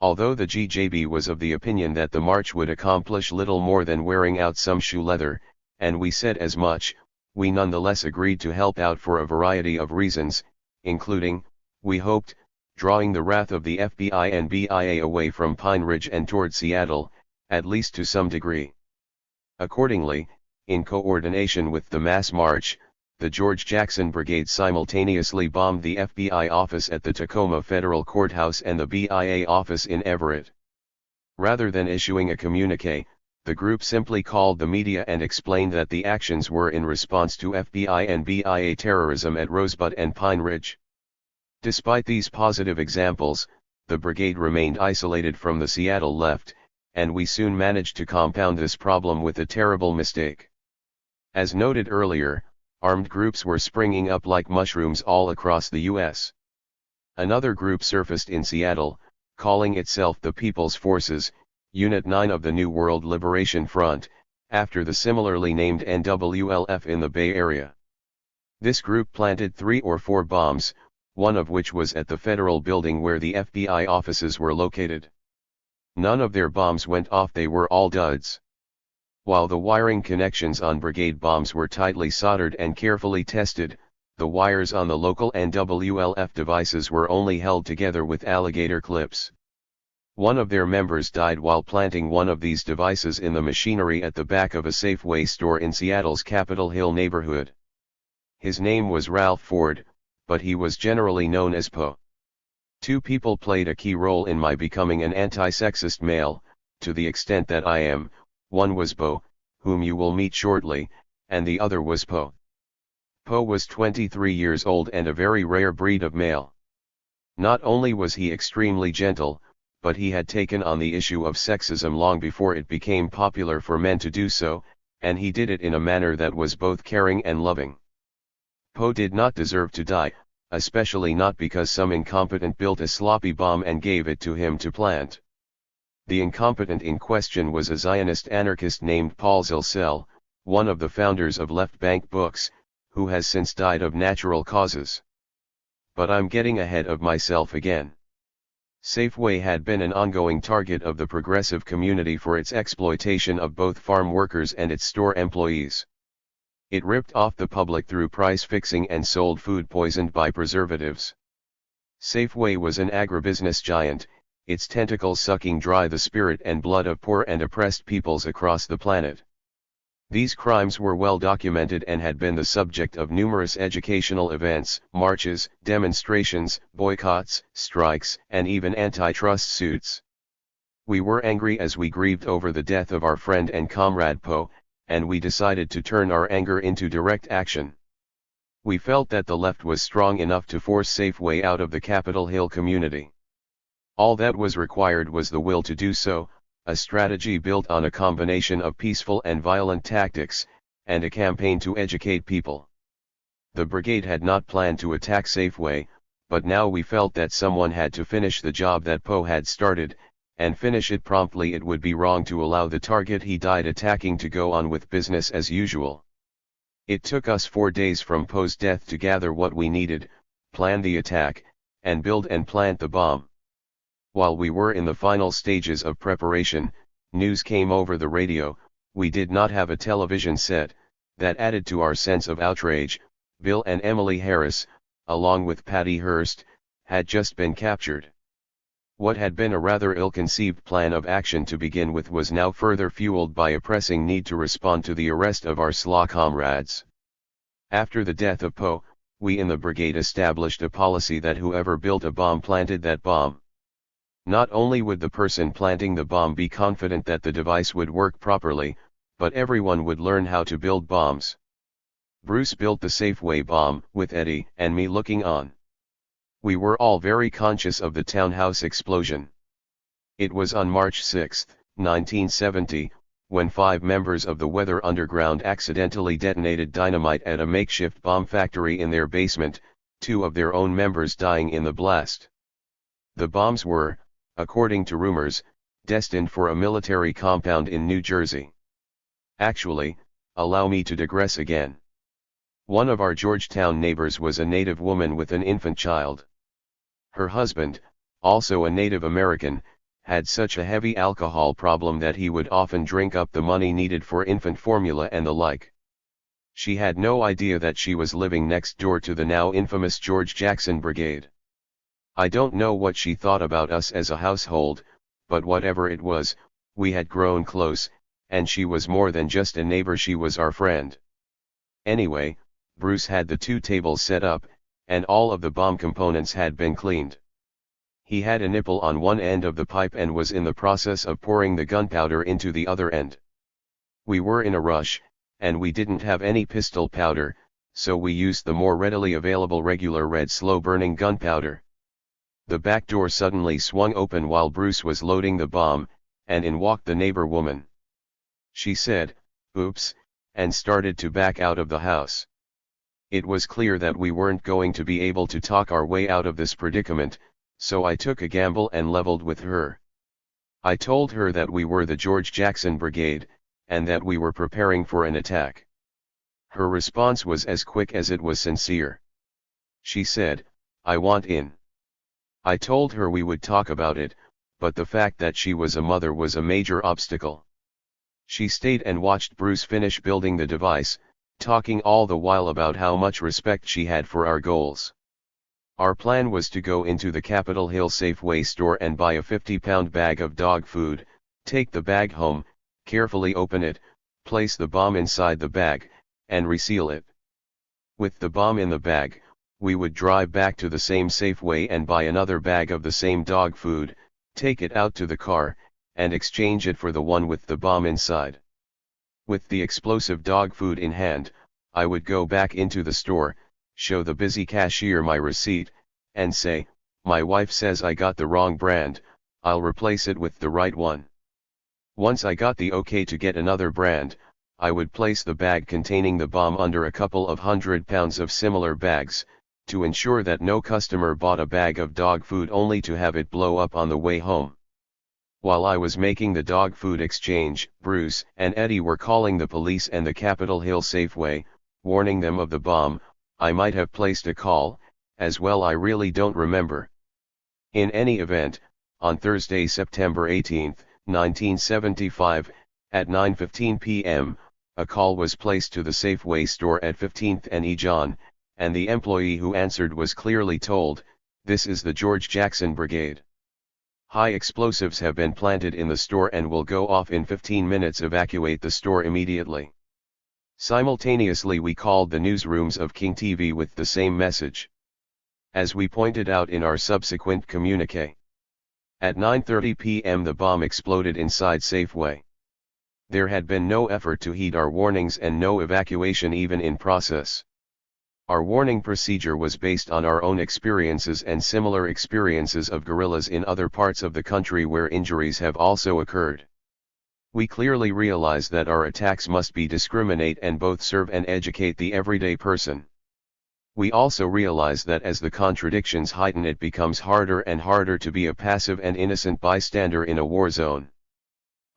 A: Although the GJB was of the opinion that the march would accomplish little more than wearing out some shoe leather, and we said as much, we nonetheless agreed to help out for a variety of reasons, including, we hoped, drawing the wrath of the FBI and BIA away from Pine Ridge and toward Seattle, at least to some degree. Accordingly, in coordination with the mass march, the George Jackson Brigade simultaneously bombed the FBI office at the Tacoma Federal Courthouse and the BIA office in Everett. Rather than issuing a communiqué, the group simply called the media and explained that the actions were in response to FBI and BIA terrorism at Rosebud and Pine Ridge. Despite these positive examples, the brigade remained isolated from the Seattle left, and we soon managed to compound this problem with a terrible mistake. As noted earlier, armed groups were springing up like mushrooms all across the U.S. Another group surfaced in Seattle, calling itself the People's Forces, Unit 9 of the New World Liberation Front, after the similarly named NWLF in the Bay Area. This group planted 3 or 4 bombs, one of which was at the federal building where the FBI offices were located. None of their bombs went off, they were all duds. While the wiring connections on brigade bombs were tightly soldered and carefully tested, the wires on the local NWLF devices were only held together with alligator clips. One of their members died while planting one of these devices in the machinery at the back of a Safeway store in Seattle's Capitol Hill neighborhood. His name was Ralph Ford, but he was generally known as Poe. 2 people played a key role in my becoming an anti-sexist male, to the extent that I am. One was Bo, whom you will meet shortly, and the other was Poe. Poe was 23 years old and a very rare breed of male. Not only was he extremely gentle, but he had taken on the issue of sexism long before it became popular for men to do so, and he did it in a manner that was both caring and loving. Poe did not deserve to die, especially not because some incompetent built a sloppy bomb and gave it to him to plant. The incompetent in question was a Zionist anarchist named Paul Zilsel, one of the founders of Left Bank Books, who has since died of natural causes. But I'm getting ahead of myself again. Safeway had been an ongoing target of the progressive community for its exploitation of both farm workers and its store employees. It ripped off the public through price fixing and sold food poisoned by preservatives. Safeway was an agribusiness giant, its tentacles sucking dry the spirit and blood of poor and oppressed peoples across the planet. These crimes were well documented and had been the subject of numerous educational events, marches, demonstrations, boycotts, strikes, and even antitrust suits. We were angry as we grieved over the death of our friend and comrade Poe, and we decided to turn our anger into direct action. We felt that the left was strong enough to force Safeway out of the Capitol Hill community. All that was required was the will to do so, a strategy built on a combination of peaceful and violent tactics, and a campaign to educate people. The brigade had not planned to attack Safeway, but now we felt that someone had to finish the job that Poe had started, and finish it promptly. It would be wrong to allow the target he died attacking to go on with business as usual. It took us 4 days from Poe's death to gather what we needed, plan the attack, and build and plant the bomb. While we were in the final stages of preparation, news came over the radio. We did not have a television set. That added to our sense of outrage. Bill and Emily Harris, along with Patty Hearst, had just been captured. What had been a rather ill-conceived plan of action to begin with was now further fueled by a pressing need to respond to the arrest of our slaw comrades. After the death of Poe, we in the brigade established a policy that whoever built a bomb planted that bomb. Not only would the person planting the bomb be confident that the device would work properly, but everyone would learn how to build bombs. Bruce built the Safeway bomb, with Eddie and me looking on. We were all very conscious of the townhouse explosion. It was on March 6, 1970, when 5 members of the Weather Underground accidentally detonated dynamite at a makeshift bomb factory in their basement, 2 of their own members dying in the blast. The bombs were, according to rumors, destined for a military compound in New Jersey. Actually, allow me to digress again. One of our Georgetown neighbors was a Native woman with an infant child. Her husband, also a Native American, had such a heavy alcohol problem that he would often drink up the money needed for infant formula and the like. She had no idea that she was living next door to the now infamous George Jackson Brigade. I don't know what she thought about us as a household, but whatever it was, we had grown close, and she was more than just a neighbor, she was our friend. Anyway, Bruce had the 2 tables set up, and all of the bomb components had been cleaned. He had a nipple on one end of the pipe and was in the process of pouring the gunpowder into the other end. We were in a rush, and we didn't have any pistol powder, so we used the more readily available regular red slow-burning gunpowder. The back door suddenly swung open while Bruce was loading the bomb, and in walked the neighbor woman. She said, "Oops," and started to back out of the house. It was clear that we weren't going to be able to talk our way out of this predicament, so I took a gamble and leveled with her. I told her that we were the George Jackson Brigade, and that we were preparing for an attack. Her response was as quick as it was sincere. She said, "I want in." I told her we would talk about it, but the fact that she was a mother was a major obstacle. She stayed and watched Bruce finish building the device, talking all the while about how much respect she had for our goals. Our plan was to go into the Capitol Hill Safeway store and buy a 50-pound bag of dog food, take the bag home, carefully open it, place the bomb inside the bag, and reseal it. With the bomb in the bag, we would drive back to the same Safeway and buy another bag of the same dog food, take it out to the car, and exchange it for the one with the bomb inside. With the explosive dog food in hand, I would go back into the store, show the busy cashier my receipt, and say, "My wife says I got the wrong brand, I'll replace it with the right one." Once I got the okay to get another brand, I would place the bag containing the bomb under a couple of 100 pounds of similar bags, to ensure that no customer bought a bag of dog food only to have it blow up on the way home. While I was making the dog food exchange, Bruce and Eddie were calling the police and the Capitol Hill Safeway, warning them of the bomb. I might have placed a call, as well, I really don't remember. In any event, on Thursday, September 18, 1975, at 9:15 p.m., a call was placed to the Safeway store at 15th and E. John, and the employee who answered was clearly told, "This is the George Jackson Brigade. High explosives have been planted in the store and will go off in 15 minutes. Evacuate the store immediately." Simultaneously we called the newsrooms of King TV with the same message. As we pointed out in our subsequent communique. At 9:30 p.m. the bomb exploded inside Safeway. There had been no effort to heed our warnings and no evacuation even in process. Our warning procedure was based on our own experiences and similar experiences of guerrillas in other parts of the country where injuries have also occurred. We clearly realize that our attacks must be discriminate and both serve and educate the everyday person. We also realize that as the contradictions heighten, it becomes harder and harder to be a passive and innocent bystander in a war zone.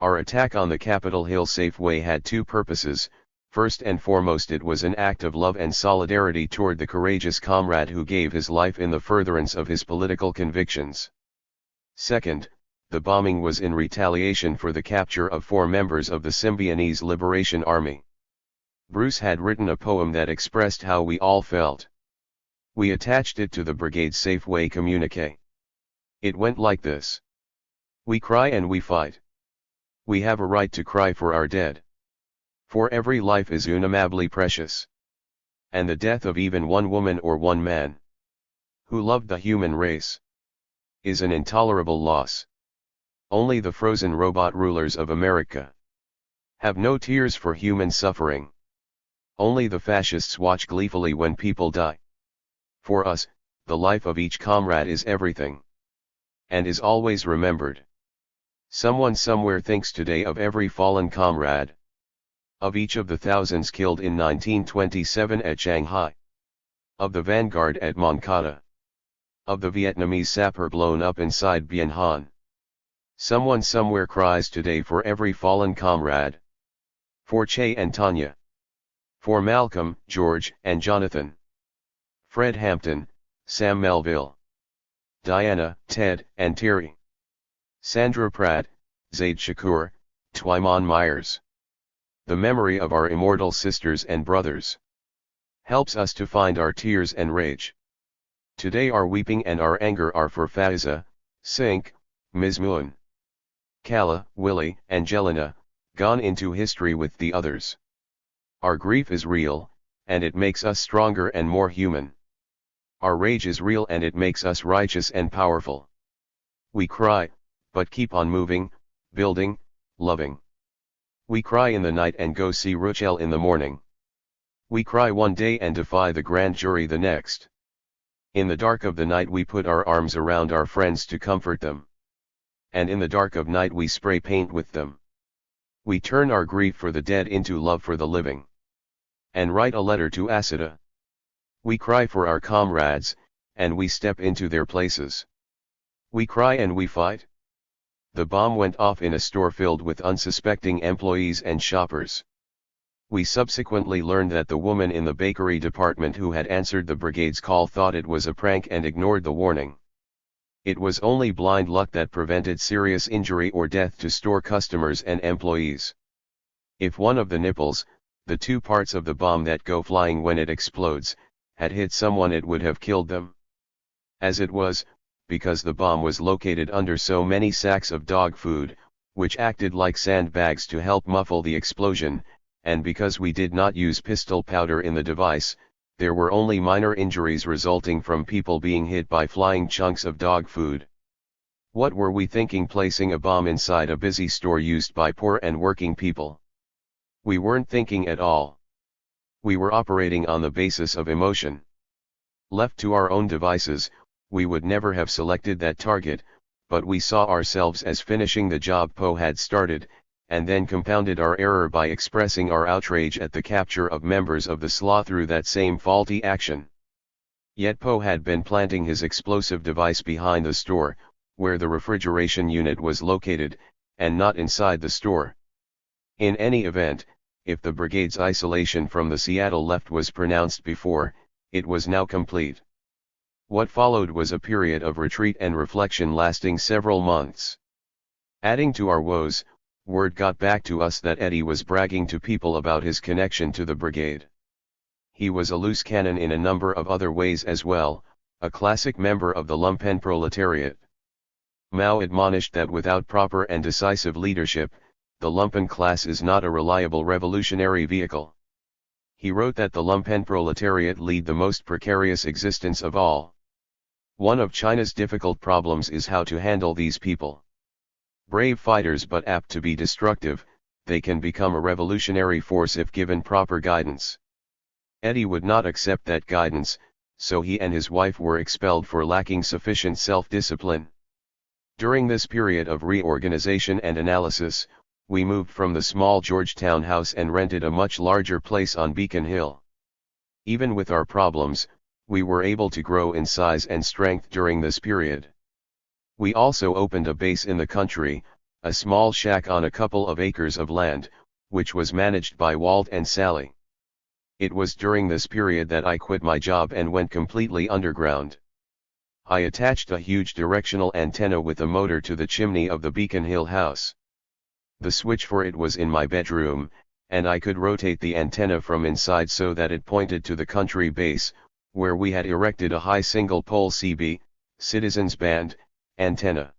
A: Our attack on the Capitol Hill Safeway had 2 purposes. First and foremost, it was an act of love and solidarity toward the courageous comrade who gave his life in the furtherance of his political convictions. Second, the bombing was in retaliation for the capture of 4 members of the Symbionese Liberation Army. Bruce had written a poem that expressed how we all felt. We attached it to the brigade's Safeway communique. It went like this: "We cry and we fight. We have a right to cry for our dead. For every life is unimaginably precious. And the death of even one woman or one man who loved the human race is an intolerable loss. Only the frozen robot rulers of America have no tears for human suffering. Only the fascists watch gleefully when people die. For us, the life of each comrade is everything, and is always remembered. Someone somewhere thinks today of every fallen comrade, of each of the thousands killed in 1927 at Shanghai, of the vanguard at Moncada, of the Vietnamese sapper blown up inside Bien Han. Someone somewhere cries today for every fallen comrade. For Che and Tanya. For Malcolm, George, and Jonathan. Fred Hampton, Sam Melville. Diana, Ted, and Terry. Sandra Pratt, Zaid Shakur, Twyman Myers. The memory of our immortal sisters and brothers helps us to find our tears and rage. Today our weeping and our anger are for Faiza, Sink, Ms. Moon, Kala, Willie, and Jelena, gone into history with the others. Our grief is real, and it makes us stronger and more human. Our rage is real and it makes us righteous and powerful. We cry, but keep on moving, building, loving. We cry in the night and go see Rochelle in the morning. We cry one day and defy the grand jury the next. In the dark of the night we put our arms around our friends to comfort them. And in the dark of night we spray paint with them. We turn our grief for the dead into love for the living. And write a letter to Asada. We cry for our comrades, and we step into their places. We cry and we fight. The bomb went off in a store filled with unsuspecting employees and shoppers. We subsequently learned that the woman in the bakery department who had answered the brigade's call thought it was a prank and ignored the warning. It was only blind luck that prevented serious injury or death to store customers and employees. If one of the nipples, the two parts of the bomb that go flying when it explodes, had hit someone it would have killed them. As it was, because the bomb was located under so many sacks of dog food, which acted like sandbags to help muffle the explosion, and because we did not use pistol powder in the device, there were only minor injuries resulting from people being hit by flying chunks of dog food. What were we thinking placing a bomb inside a busy store used by poor and working people? We weren't thinking at all. We were operating on the basis of emotion. Left to our own devices, we would never have selected that target, but we saw ourselves as finishing the job Poe had started, and then compounded our error by expressing our outrage at the capture of members of the SLA through that same faulty action. Yet Poe had been planting his explosive device behind the store, where the refrigeration unit was located, and not inside the store. In any event, if the brigade's isolation from the Seattle left was pronounced before, it was now complete. What followed was a period of retreat and reflection lasting several months. Adding to our woes, word got back to us that Eddie was bragging to people about his connection to the brigade. He was a loose cannon in a number of other ways as well, a classic member of the lumpen proletariat. Mao admonished that without proper and decisive leadership, the lumpen class is not a reliable revolutionary vehicle. He wrote that the lumpen proletariat lead the most precarious existence of all. One of China's difficult problems is how to handle these people. Brave fighters but apt to be destructive, they can become a revolutionary force if given proper guidance. Eddie would not accept that guidance, so he and his wife were expelled for lacking sufficient self-discipline. During this period of reorganization and analysis, we moved from the small Georgetown house and rented a much larger place on Beacon Hill. Even with our problems, we were able to grow in size and strength during this period. We also opened a base in the country, a small shack on a couple of acres of land, which was managed by Walt and Sally. It was during this period that I quit my job and went completely underground. I attached a huge directional antenna with a motor to the chimney of the Beacon Hill house. The switch for it was in my bedroom, and I could rotate the antenna from inside so that it pointed to the country base, where we had erected a high single-pole CB, Citizens Band, antenna.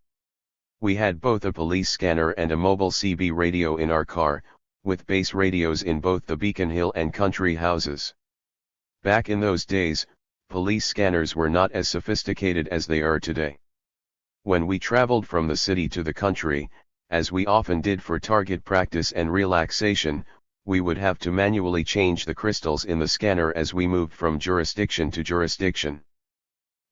A: We had both a police scanner and a mobile CB radio in our car, with base radios in both the Beacon Hill and country houses. Back in those days, police scanners were not as sophisticated as they are today. When we traveled from the city to the country, as we often did for target practice and relaxation, we would have to manually change the crystals in the scanner as we moved from jurisdiction to jurisdiction.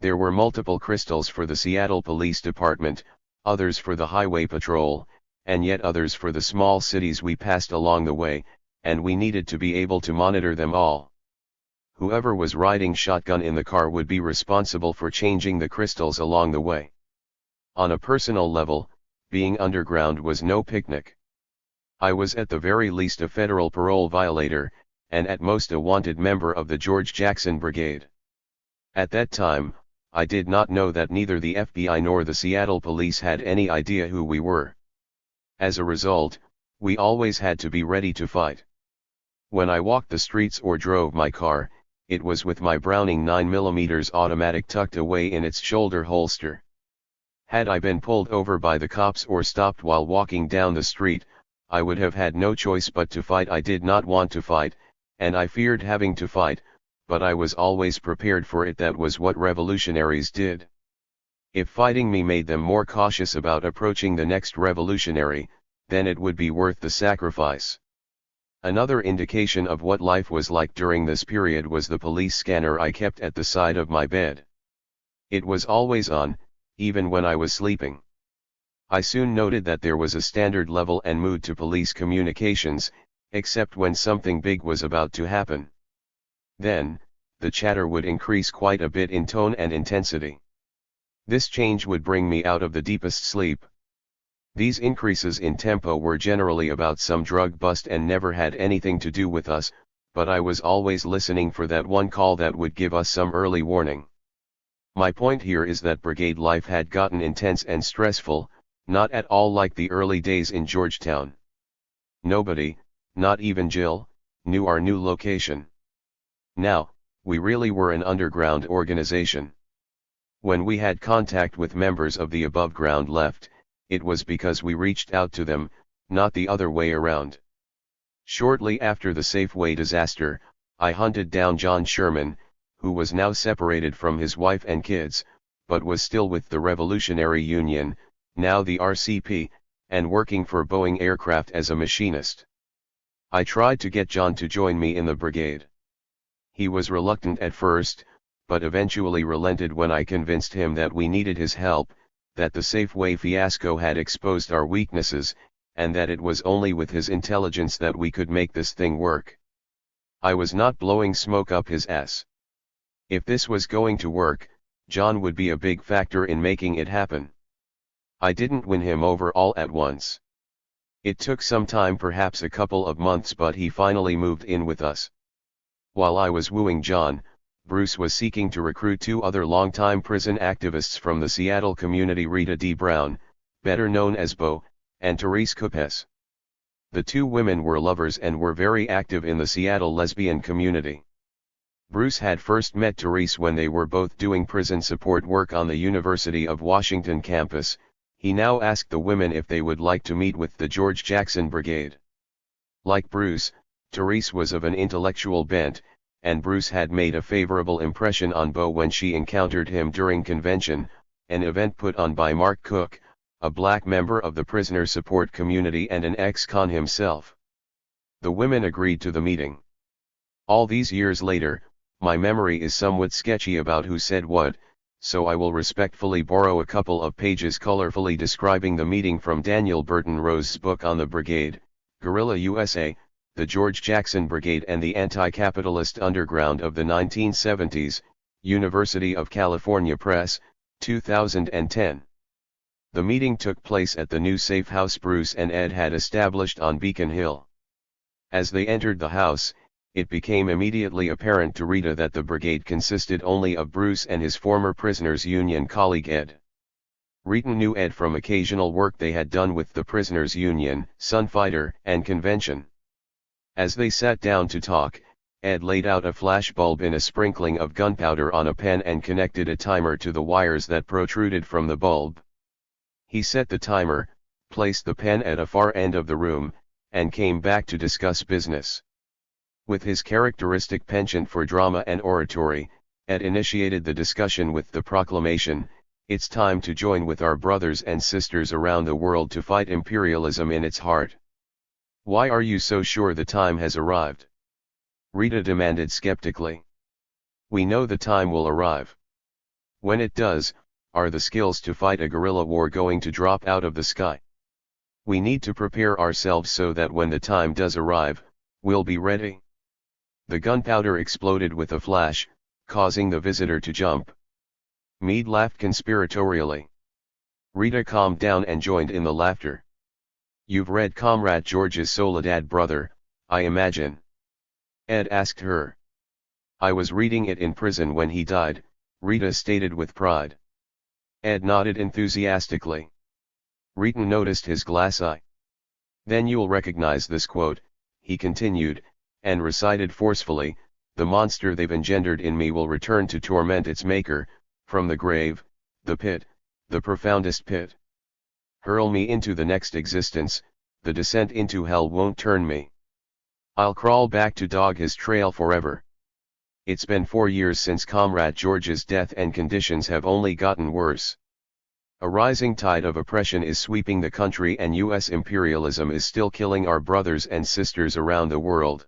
A: There were multiple crystals for the Seattle Police Department, others for the Highway Patrol, and yet others for the small cities we passed along the way, and we needed to be able to monitor them all. Whoever was riding shotgun in the car would be responsible for changing the crystals along the way. On a personal level, being underground was no picnic. I was at the very least a federal parole violator, and at most a wanted member of the George Jackson Brigade. At that time, I did not know that neither the FBI nor the Seattle Police had any idea who we were. As a result, we always had to be ready to fight. When I walked the streets or drove my car, it was with my Browning 9mm automatic tucked away in its shoulder holster. Had I been pulled over by the cops or stopped while walking down the street, I would have had no choice but to fight. I did not want to fight, and I feared having to fight, but I was always prepared for it. That was what revolutionaries did. If fighting me made them more cautious about approaching the next revolutionary, then it would be worth the sacrifice. Another indication of what life was like during this period was the police scanner I kept at the side of my bed. It was always on, even when I was sleeping. I soon noted that there was a standard level and mood to police communications, except when something big was about to happen. Then, the chatter would increase quite a bit in tone and intensity. This change would bring me out of the deepest sleep. These increases in tempo were generally about some drug bust and never had anything to do with us, but I was always listening for that one call that would give us some early warning. My point here is that brigade life had gotten intense and stressful, not at all like the early days in Georgetown. Nobody, not even Jill, knew our new location. Now, we really were an underground organization. When we had contact with members of the above-ground left, it was because we reached out to them, not the other way around. Shortly after the Safeway disaster, I hunted down John Sherman, who was now separated from his wife and kids, but was still with the Revolutionary Union, now the RCP, and working for Boeing Aircraft as a machinist. I tried to get John to join me in the brigade. He was reluctant at first, but eventually relented when I convinced him that we needed his help, that the Safeway fiasco had exposed our weaknesses, and that it was only with his intelligence that we could make this thing work. I was not blowing smoke up his ass. If this was going to work, John would be a big factor in making it happen. I didn't win him over all at once. It took some time, perhaps a couple of months, but he finally moved in with us. While I was wooing John, Bruce was seeking to recruit two other longtime prison activists from the Seattle community, Rita D. Brown, better known as Bo, and Therese Kupes. The two women were lovers and were very active in the Seattle lesbian community. Bruce had first met Therese when they were both doing prison support work on the University of Washington campus. He now asked the women if they would like to meet with the George Jackson Brigade. Like Bruce, Therese was of an intellectual bent, and Bruce had made a favorable impression on Bo when she encountered him during convention, an event put on by Mark Cook, a black member of the prisoner support community and an ex-con himself. The women agreed to the meeting. All these years later, my memory is somewhat sketchy about who said what, so I will respectfully borrow a couple of pages colorfully describing the meeting from Daniel Burton Rose's book on the brigade, Guerrilla USA, the George Jackson Brigade and the Anti-Capitalist Underground of the 1970s, University of California Press, 2010. The meeting took place at the new safe house Bruce and Ed had established on Beacon Hill. As they entered the house, it became immediately apparent to Rita that the brigade consisted only of Bruce and his former prisoners' union colleague Ed. Rita knew Ed from occasional work they had done with the prisoners' union, Sunfighter, and Convention. As they sat down to talk, Ed laid out a flashbulb in a sprinkling of gunpowder on a pen and connected a timer to the wires that protruded from the bulb. He set the timer, placed the pen at a far end of the room, and came back to discuss business. With his characteristic penchant for drama and oratory, Ed initiated the discussion with the proclamation, "It's time to join with our brothers and sisters around the world to fight imperialism in its heart." "Why are you so sure the time has arrived?" Rita demanded skeptically. "We know the time will arrive. When it does, are the skills to fight a guerrilla war going to drop out of the sky? We need to prepare ourselves so that when the time does arrive, we'll be ready. The gunpowder exploded with a flash, causing the visitor to jump. Mead laughed conspiratorially. Rita calmed down and joined in the laughter. You've read Comrade George's Soledad, brother, I imagine? Ed asked her. I was reading it in prison when he died, Rita stated with pride. Ed nodded enthusiastically. Rita noticed his glass eye. Then you'll recognize this quote, he continued, and recited forcefully, the monster they've engendered in me will return to torment its maker, from the grave, the pit, the profoundest pit. Hurl me into the next existence, the descent into hell won't turn me. I'll crawl back to dog his trail forever. It's been 4 years since Comrade George's death and conditions have only gotten worse. A rising tide of oppression is sweeping the country and U.S. imperialism is still killing our brothers and sisters around the world.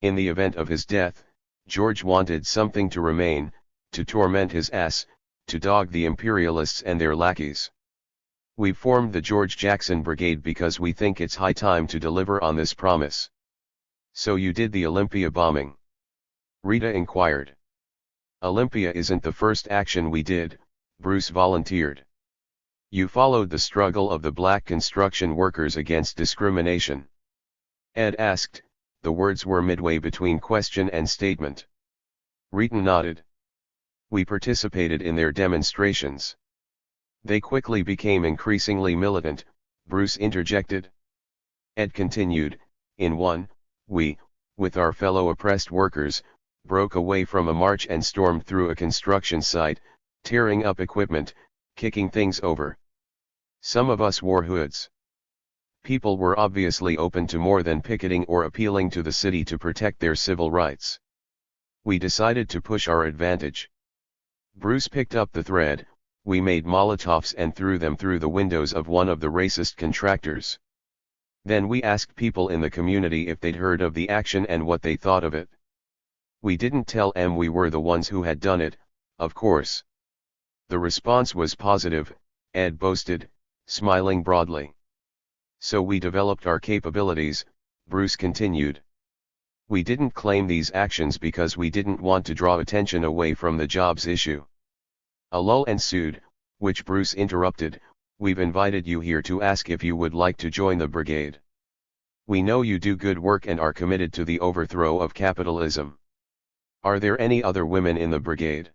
A: In the event of his death, George wanted something to remain, to torment his ass, to dog the imperialists and their lackeys. We've formed the George Jackson Brigade because we think it's high time to deliver on this promise. So you did the Olympia bombing? Rita inquired. Olympia isn't the first action we did, Bruce volunteered. You followed the struggle of the black construction workers against discrimination. Ed asked, the words were midway between question and statement. Rita nodded. We participated in their demonstrations. They quickly became increasingly militant, Bruce interjected. Ed continued, in one, we, with our fellow oppressed workers, broke away from a march and stormed through a construction site, tearing up equipment, kicking things over. Some of us wore hoods. People were obviously open to more than picketing or appealing to the city to protect their civil rights. We decided to push our advantage. Bruce picked up the thread, we made Molotovs and threw them through the windows of one of the racist contractors. Then we asked people in the community if they'd heard of the action and what they thought of it. We didn't tell them we were the ones who had done it, of course. The response was positive, Ed boasted, smiling broadly. So we developed our capabilities, Bruce continued. We didn't claim these actions because we didn't want to draw attention away from the jobs issue. A lull ensued, which Bruce interrupted, we've invited you here to ask if you would like to join the brigade. We know you do good work and are committed to the overthrow of capitalism. Are there any other women in the brigade?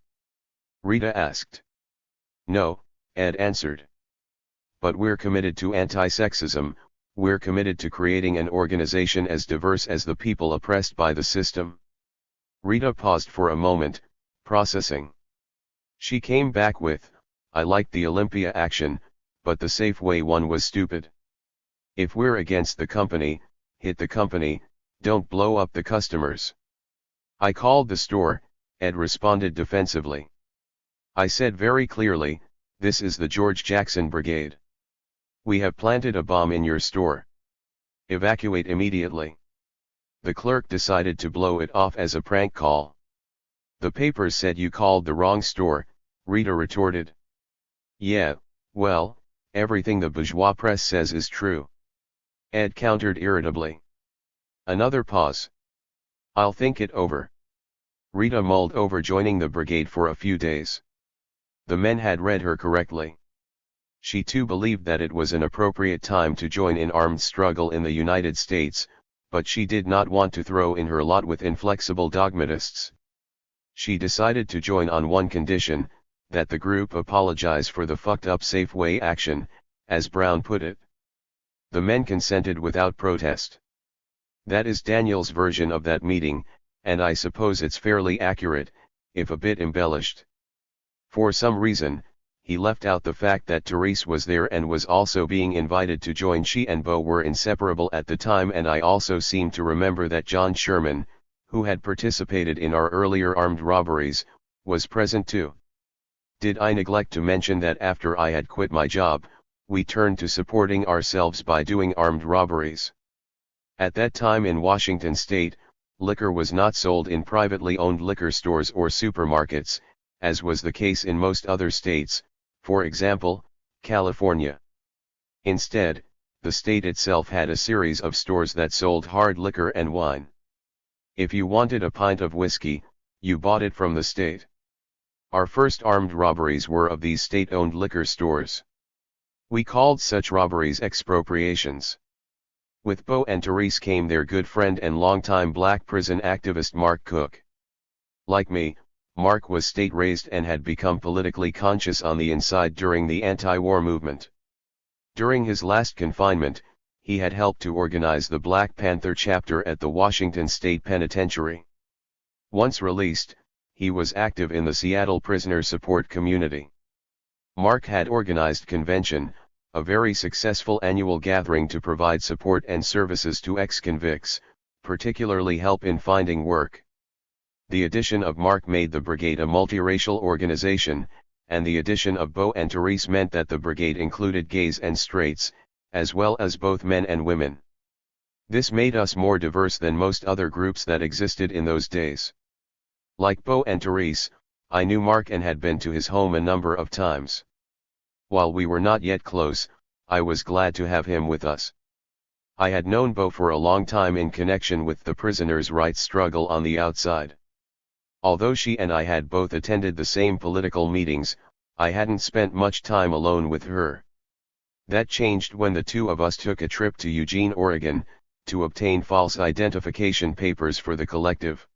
A: Rita asked. No, Ed answered. But we're committed to anti-sexism, we're committed to creating an organization as diverse as the people oppressed by the system. Rita paused for a moment, processing. She came back with, I liked the Olympia action, but the Safeway one was stupid. If we're against the company, hit the company, don't blow up the customers. I called the store, Ed responded defensively. I said very clearly, this is the George Jackson Brigade. We have planted a bomb in your store. Evacuate immediately. The clerk decided to blow it off as a prank call. The papers said you called the wrong store, Rita retorted. Yeah, well, everything the bourgeois press says is true. Ed countered irritably. Another pause. I'll think it over. Rita mulled over joining the brigade for a few days. The men had read her correctly. She too believed that it was an appropriate time to join in armed struggle in the United States, but she did not want to throw in her lot with inflexible dogmatists. She decided to join on one condition, that the group apologize for the fucked up Safeway action, as Brown put it. The men consented without protest. That is Daniel's version of that meeting, and I suppose it's fairly accurate, if a bit embellished. For some reason, he left out the fact that Therese was there and was also being invited to join. She and Bo were inseparable at the time, and I also seem to remember that John Sherman, who had participated in our earlier armed robberies, was present too. Did I neglect to mention that after I had quit my job, we turned to supporting ourselves by doing armed robberies? At that time in Washington state, liquor was not sold in privately owned liquor stores or supermarkets, as was the case in most other states, for example, California. Instead, the state itself had a series of stores that sold hard liquor and wine. If you wanted a pint of whiskey, you bought it from the state. Our first armed robberies were of these state-owned liquor stores. We called such robberies expropriations. With Bo and Therese came their good friend and longtime black prison activist Mark Cook. Like me, Mark was state-raised and had become politically conscious on the inside during the anti-war movement. During his last confinement, he had helped to organize the Black Panther chapter at the Washington State Penitentiary. Once released, he was active in the Seattle prisoner support community. Mark had organized Convention, a very successful annual gathering to provide support and services to ex-convicts, particularly help in finding work. The addition of Mark made the brigade a multiracial organization, and the addition of Bo and Therese meant that the brigade included gays and straights, as well as both men and women. This made us more diverse than most other groups that existed in those days. Like Bo and Therese, I knew Mark and had been to his home a number of times. While we were not yet close, I was glad to have him with us. I had known Bo for a long time in connection with the prisoners' rights struggle on the outside. Although she and I had both attended the same political meetings, I hadn't spent much time alone with her. That changed when the two of us took a trip to Eugene, Oregon, to obtain false identification papers for the collective.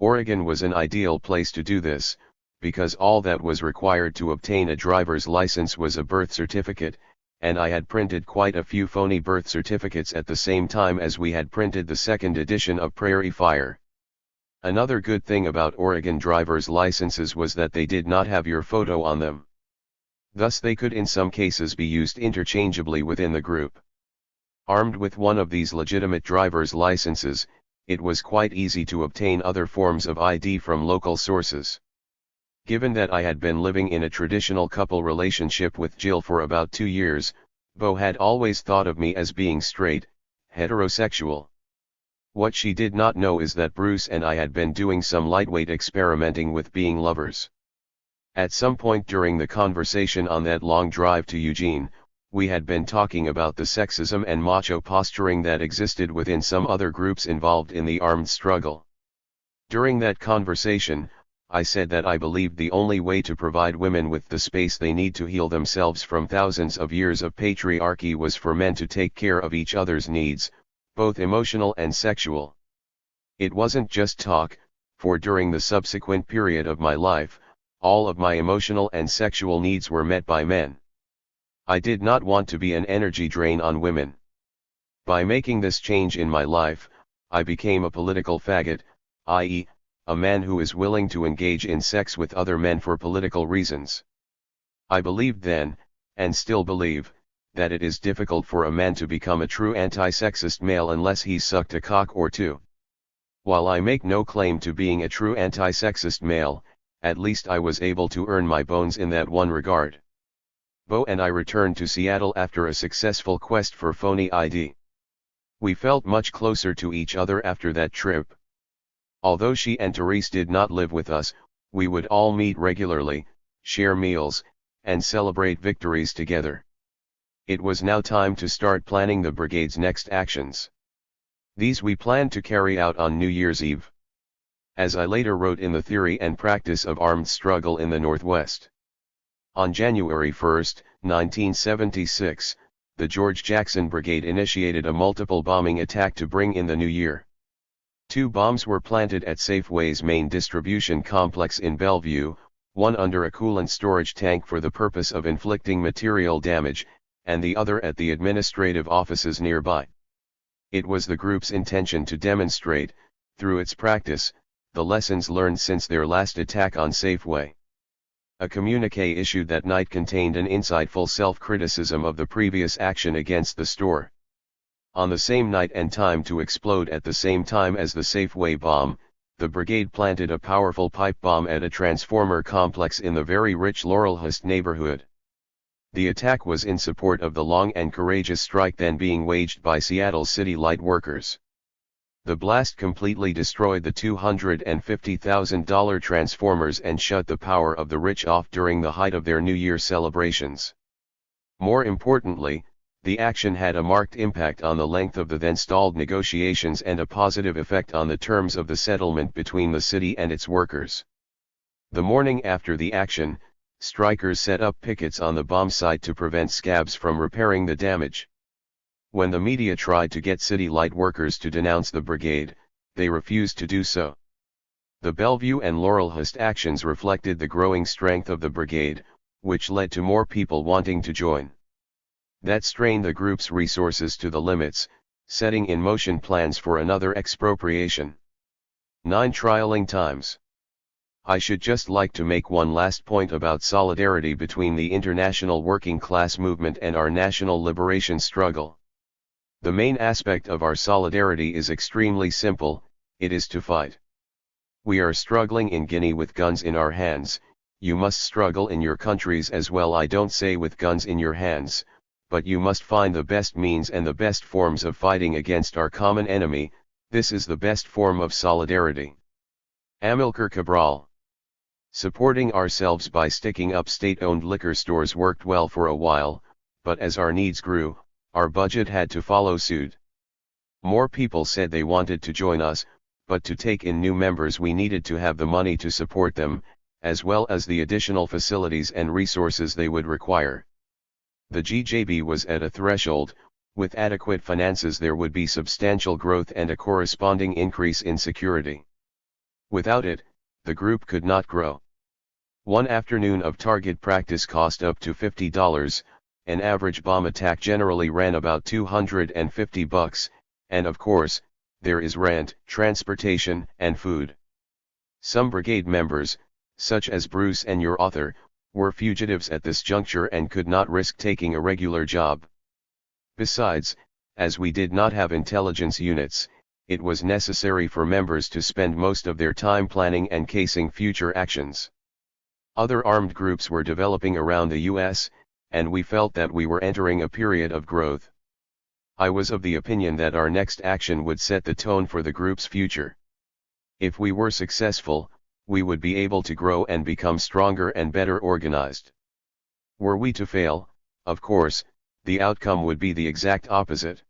A: Oregon was an ideal place to do this, because all that was required to obtain a driver's license was a birth certificate, and I had printed quite a few phony birth certificates at the same time as we had printed the second edition of Prairie Fire. Another good thing about Oregon driver's licenses was that they did not have your photo on them. Thus they could in some cases be used interchangeably within the group. Armed with one of these legitimate driver's licenses, it was quite easy to obtain other forms of ID from local sources. Given that I had been living in a traditional couple relationship with Jill for about 2 years, Bo had always thought of me as being straight, heterosexual. What she did not know is that Bruce and I had been doing some lightweight experimenting with being lovers. At some point during the conversation on that long drive to Eugene, we had been talking about the sexism and macho posturing that existed within some other groups involved in the armed struggle. During that conversation, I said that I believed the only way to provide women with the space they need to heal themselves from thousands of years of patriarchy was for men to take care of each other's needs, both emotional and sexual. It wasn't just talk, for during the subsequent period of my life, all of my emotional and sexual needs were met by men. I did not want to be an energy drain on women. By making this change in my life, I became a political faggot, i.e., a man who is willing to engage in sex with other men for political reasons. I believed then, and still believe, that it is difficult for a man to become a true anti-sexist male unless he's sucked a cock or two. While I make no claim to being a true anti-sexist male, at least I was able to earn my bones in that one regard. Bo and I returned to Seattle after a successful quest for phony ID. We felt much closer to each other after that trip. Although she and Therese did not live with us, we would all meet regularly, share meals, and celebrate victories together. It was now time to start planning the brigade's next actions. These we planned to carry out on New Year's Eve. As I later wrote in The Theory and Practice of Armed Struggle in the Northwest. On January 1, 1976, the George Jackson Brigade initiated a multiple bombing attack to bring in the new year. 2 bombs were planted at Safeway's main distribution complex in Bellevue, one under a coolant storage tank for the purpose of inflicting material damage, and the other at the administrative offices nearby. It was the group's intention to demonstrate, through its practice, the lessons learned since their last attack on Safeway. A communiqué issued that night contained an insightful self-criticism of the previous action against the store. On the same night and time to explode at the same time as the Safeway bomb, the brigade planted a powerful pipe bomb at a transformer complex in the very rich Laurelhurst neighborhood. The attack was in support of the long and courageous strike then being waged by Seattle City light workers. The blast completely destroyed the $250,000 transformers and shut the power of the rich off during the height of their New Year celebrations. More importantly, the action had a marked impact on the length of the then stalled negotiations and a positive effect on the terms of the settlement between the city and its workers. The morning after the action, strikers set up pickets on the bomb site to prevent scabs from repairing the damage. When the media tried to get city light workers to denounce the brigade, they refused to do so. The Bellevue and Laurelhurst actions reflected the growing strength of the brigade, which led to more people wanting to join. That strained the group's resources to the limits, setting in motion plans for another expropriation. 9 trialing times. I should just like to make one last point about solidarity between the international working class movement and our national liberation struggle. The main aspect of our solidarity is extremely simple, it is to fight. We are struggling in Guinea with guns in our hands, you must struggle in your countries as well. I don't say with guns in your hands, but you must find the best means and the best forms of fighting against our common enemy, this is the best form of solidarity. Amilcar Cabral. Supporting ourselves by sticking up state-owned liquor stores worked well for a while, but as our needs grew, our budget had to follow suit. More people said they wanted to join us, but to take in new members we needed to have the money to support them, as well as the additional facilities and resources they would require. The GJB was at a threshold, with adequate finances there would be substantial growth and a corresponding increase in security. Without it, the group could not grow. One afternoon of target practice cost up to $50, an average bomb attack generally ran about $250, and of course, there is rent, transportation, and food. Some brigade members, such as Bruce and your author, were fugitives at this juncture and could not risk taking a regular job. Besides, as we did not have intelligence units, it was necessary for members to spend most of their time planning and casing future actions. Other armed groups were developing around the U.S., and we felt that we were entering a period of growth. I was of the opinion that our next action would set the tone for the group's future. If we were successful, we would be able to grow and become stronger and better organized. Were we to fail, of course, the outcome would be the exact opposite.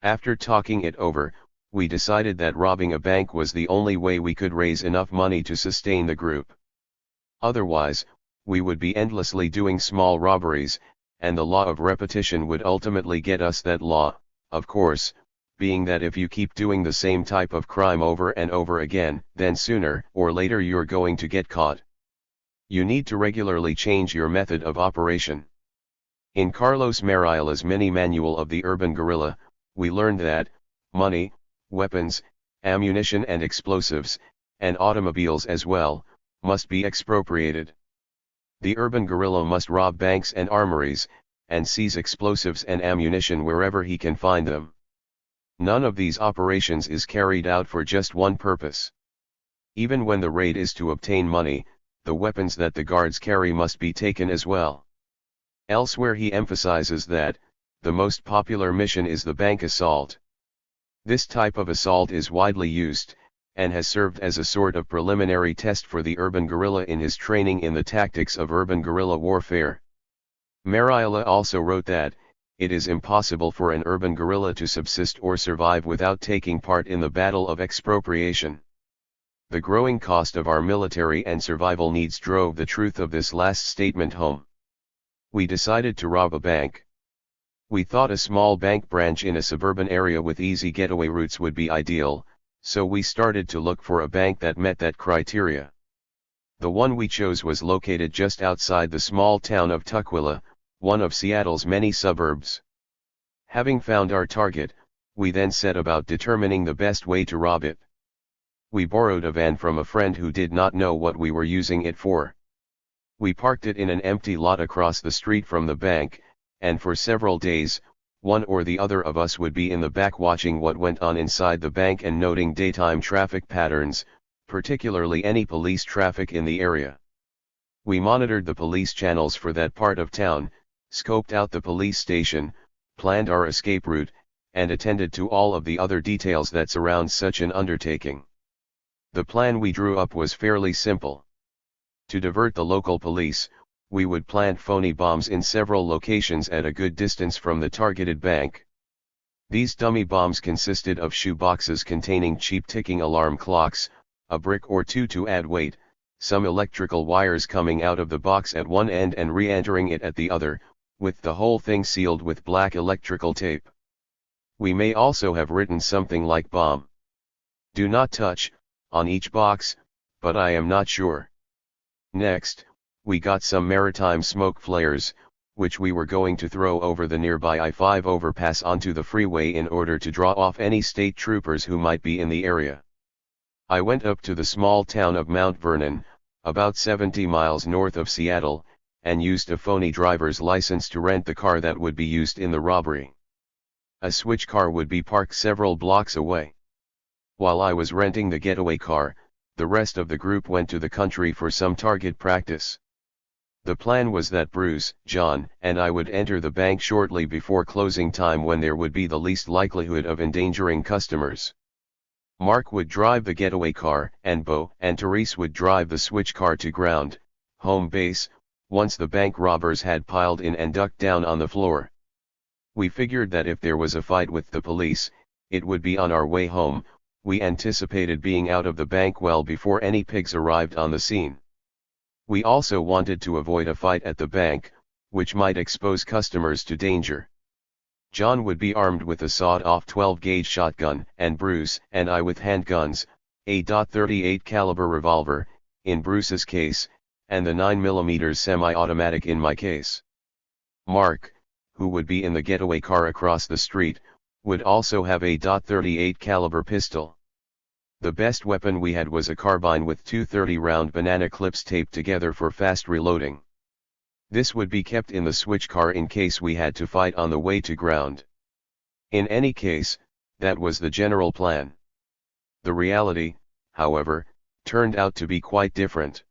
A: After talking it over, we decided that robbing a bank was the only way we could raise enough money to sustain the group. Otherwise, we would be endlessly doing small robberies, and the law of repetition would ultimately get us that law, of course, being that if you keep doing the same type of crime over and over again, then sooner or later you're going to get caught. You need to regularly change your method of operation. In Carlos Mariela's mini manual of the urban guerrilla, we learned that money, weapons, ammunition and explosives, and automobiles as well, must be expropriated. The urban guerrilla must rob banks and armories, and seize explosives and ammunition wherever he can find them. None of these operations is carried out for just one purpose. Even when the raid is to obtain money, the weapons that the guards carry must be taken as well. Elsewhere he emphasizes that, the most popular mission is the bank assault. This type of assault is widely used, and has served as a sort of preliminary test for the urban guerrilla in his training in the tactics of urban guerrilla warfare. Mariela also wrote that, it is impossible for an urban guerrilla to subsist or survive without taking part in the battle of expropriation. The growing cost of our military and survival needs drove the truth of this last statement home. We decided to rob a bank. We thought a small bank branch in a suburban area with easy getaway routes would be ideal, so we started to look for a bank that met that criteria. The one we chose was located just outside the small town of Tukwila, one of Seattle's many suburbs. Having found our target, we then set about determining the best way to rob it. We borrowed a van from a friend who did not know what we were using it for. We parked it in an empty lot across the street from the bank, and for several days, one or the other of us would be in the back watching what went on inside the bank and noting daytime traffic patterns, particularly any police traffic in the area. We monitored the police channels for that part of town, scoped out the police station, planned our escape route, and attended to all of the other details that surround such an undertaking. The plan we drew up was fairly simple. To divert the local police, we would plant phony bombs in several locations at a good distance from the targeted bank. These dummy bombs consisted of shoe boxes containing cheap ticking alarm clocks, a brick or two to add weight, some electrical wires coming out of the box at one end and re-entering it at the other, with the whole thing sealed with black electrical tape. We may also have written something like "bomb. Do not touch," on each box, but I am not sure. Next, we got some maritime smoke flares, which we were going to throw over the nearby I-5 overpass onto the freeway in order to draw off any state troopers who might be in the area. I went up to the small town of Mount Vernon, about 70 miles north of Seattle, and used a phony driver's license to rent the car that would be used in the robbery. A switch car would be parked several blocks away. While I was renting the getaway car, the rest of the group went to the country for some target practice. The plan was that Bruce, John, and I would enter the bank shortly before closing time when there would be the least likelihood of endangering customers. Mark would drive the getaway car, and Bo and Therese would drive the switch car to ground, home base, once the bank robbers had piled in and ducked down on the floor. We figured that if there was a fight with the police, it would be on our way home. We anticipated being out of the bank well before any pigs arrived on the scene. We also wanted to avoid a fight at the bank, which might expose customers to danger. John would be armed with a sawed-off 12-gauge shotgun, and Bruce and I with handguns, a .38 caliber revolver, in Bruce's case, and the 9mm semi-automatic in my case. Mark, who would be in the getaway car across the street, would also have a .38 caliber pistol. The best weapon we had was a carbine with two 30-round banana clips taped together for fast reloading. This would be kept in the switch car in case we had to fight on the way to ground. In any case, that was the general plan. The reality, however, turned out to be quite different.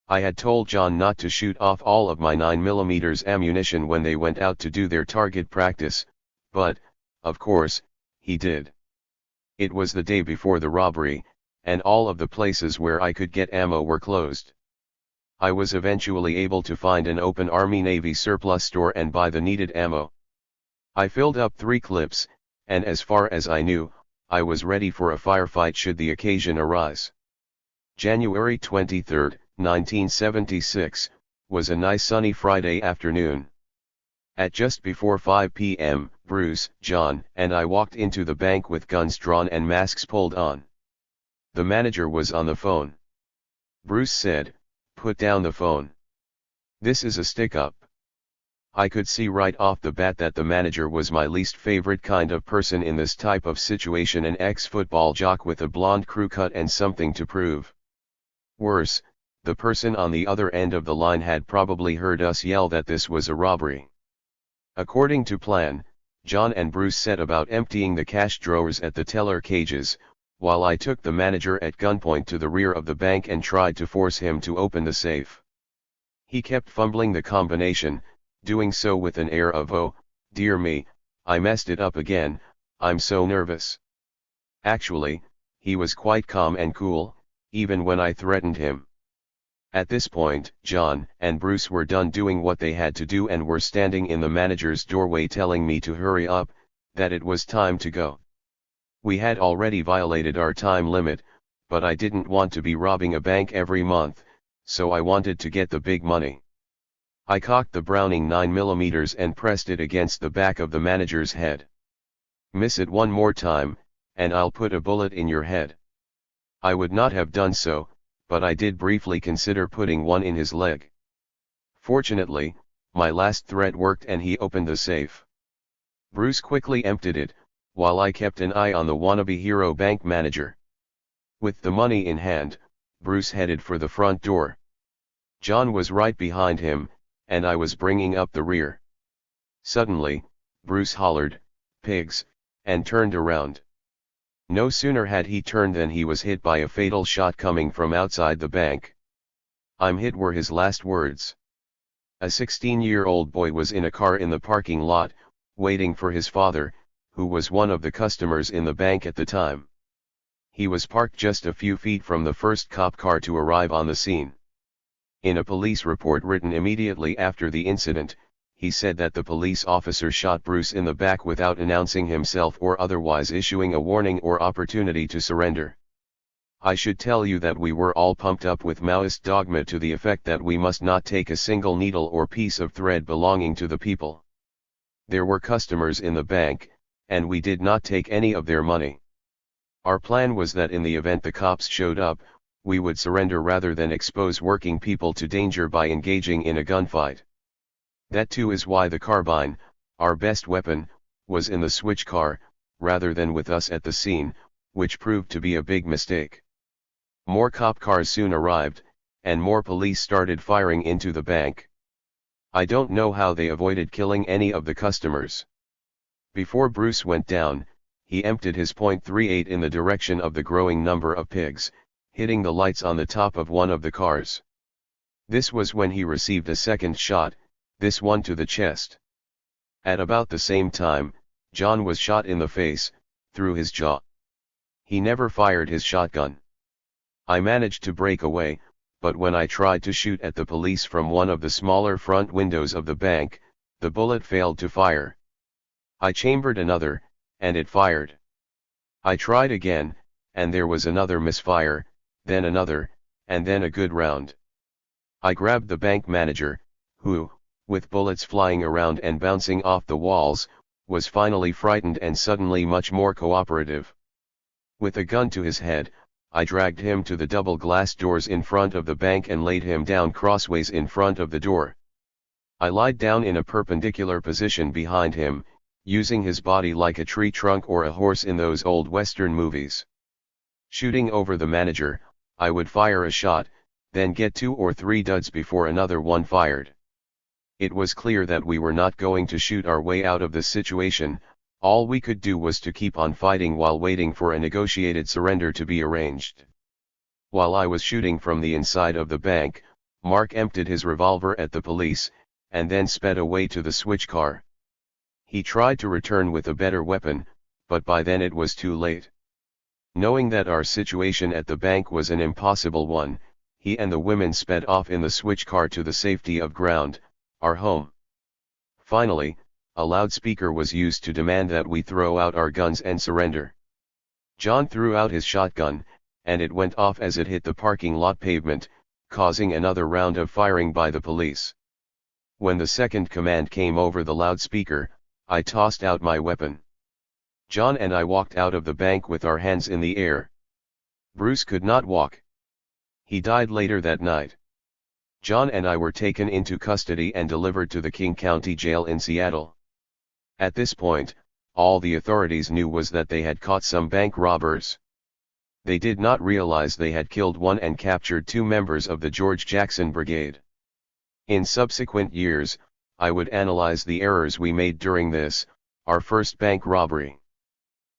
A: I had told John not to shoot off all of my 9mm ammunition when they went out to do their target practice, but, of course, he did. It was the day before the robbery, and all of the places where I could get ammo were closed. I was eventually able to find an open Army-Navy surplus store and buy the needed ammo. I filled up 3 clips, and as far as I knew, I was ready for a firefight should the occasion arise. January 23, 1976, was a nice sunny Friday afternoon. At just before 5 p.m., Bruce, John, and I walked into the bank with guns drawn and masks pulled on. The manager was on the phone. Bruce said, "Put down the phone. This is a stick-up." I could see right off the bat that the manager was my least favorite kind of person in this type of situation, an ex-football jock with a blonde crew cut and something to prove. Worse, the person on the other end of the line had probably heard us yell that this was a robbery. According to plan, John and Bruce set about emptying the cash drawers at the teller cages, while I took the manager at gunpoint to the rear of the bank and tried to force him to open the safe. He kept fumbling the combination, doing so with an air of "Oh, dear me, I messed it up again, I'm so nervous." Actually, he was quite calm and cool, even when I threatened him. At this point, John and Bruce were done doing what they had to do and were standing in the manager's doorway telling me to hurry up, that it was time to go. We had already violated our time limit, but I didn't want to be robbing a bank every month, so I wanted to get the big money. I cocked the Browning 9mm and pressed it against the back of the manager's head. "Miss it one more time, and I'll put a bullet in your head." I would not have done so, but I did briefly consider putting one in his leg. Fortunately, my last threat worked and he opened the safe. Bruce quickly emptied it, while I kept an eye on the wannabe hero bank manager. With the money in hand, Bruce headed for the front door. John was right behind him, and I was bringing up the rear. Suddenly, Bruce hollered, "Pigs," and turned around. No sooner had he turned than he was hit by a fatal shot coming from outside the bank. "I'm hit," were his last words. A 16-year-old boy was in a car in the parking lot, waiting for his father, who was one of the customers in the bank at the time. He was parked just a few feet from the first cop car to arrive on the scene. In a police report written immediately after the incident, he said that the police officer shot Bruce in the back without announcing himself or otherwise issuing a warning or opportunity to surrender. I should tell you that we were all pumped up with Maoist dogma to the effect that we must not take a single needle or piece of thread belonging to the people. There were customers in the bank, and we did not take any of their money. Our plan was that in the event the cops showed up, we would surrender rather than expose working people to danger by engaging in a gunfight. That too is why the carbine, our best weapon, was in the switch car, rather than with us at the scene, which proved to be a big mistake. More cop cars soon arrived, and more police started firing into the bank. I don't know how they avoided killing any of the customers. Before Bruce went down, he emptied his .38 in the direction of the growing number of pigs, hitting the lights on the top of one of the cars. This was when he received a second shot, this one to the chest. At about the same time, John was shot in the face, through his jaw. He never fired his shotgun. I managed to break away, but when I tried to shoot at the police from one of the smaller front windows of the bank, the bullet failed to fire. I chambered another, and it fired. I tried again, and there was another misfire, then another, and then a good round. I grabbed the bank manager, who, with bullets flying around and bouncing off the walls, was finally frightened and suddenly much more cooperative. With a gun to his head, I dragged him to the double glass doors in front of the bank and laid him down crossways in front of the door. I lied down in a perpendicular position behind him, using his body like a tree trunk or a horse in those old Western movies. Shooting over the manager, I would fire a shot, then get 2 or 3 duds before another one fired. It was clear that we were not going to shoot our way out of this situation. All we could do was to keep on fighting while waiting for a negotiated surrender to be arranged. While I was shooting from the inside of the bank, Mark emptied his revolver at the police, and then sped away to the switch car. He tried to return with a better weapon, but by then it was too late. Knowing that our situation at the bank was an impossible one, he and the women sped off in the switch car to the safety of ground, our home. Finally, a loudspeaker was used to demand that we throw out our guns and surrender. John threw out his shotgun, and it went off as it hit the parking lot pavement, causing another round of firing by the police. When the second command came over the loudspeaker, I tossed out my weapon. John and I walked out of the bank with our hands in the air. Bruce could not walk. He died later that night. John and I were taken into custody and delivered to the King County Jail in Seattle. At this point, all the authorities knew was that they had caught some bank robbers. They did not realize they had killed one and captured 2 members of the George Jackson Brigade. In subsequent years, I would analyze the errors we made during this, our first bank robbery.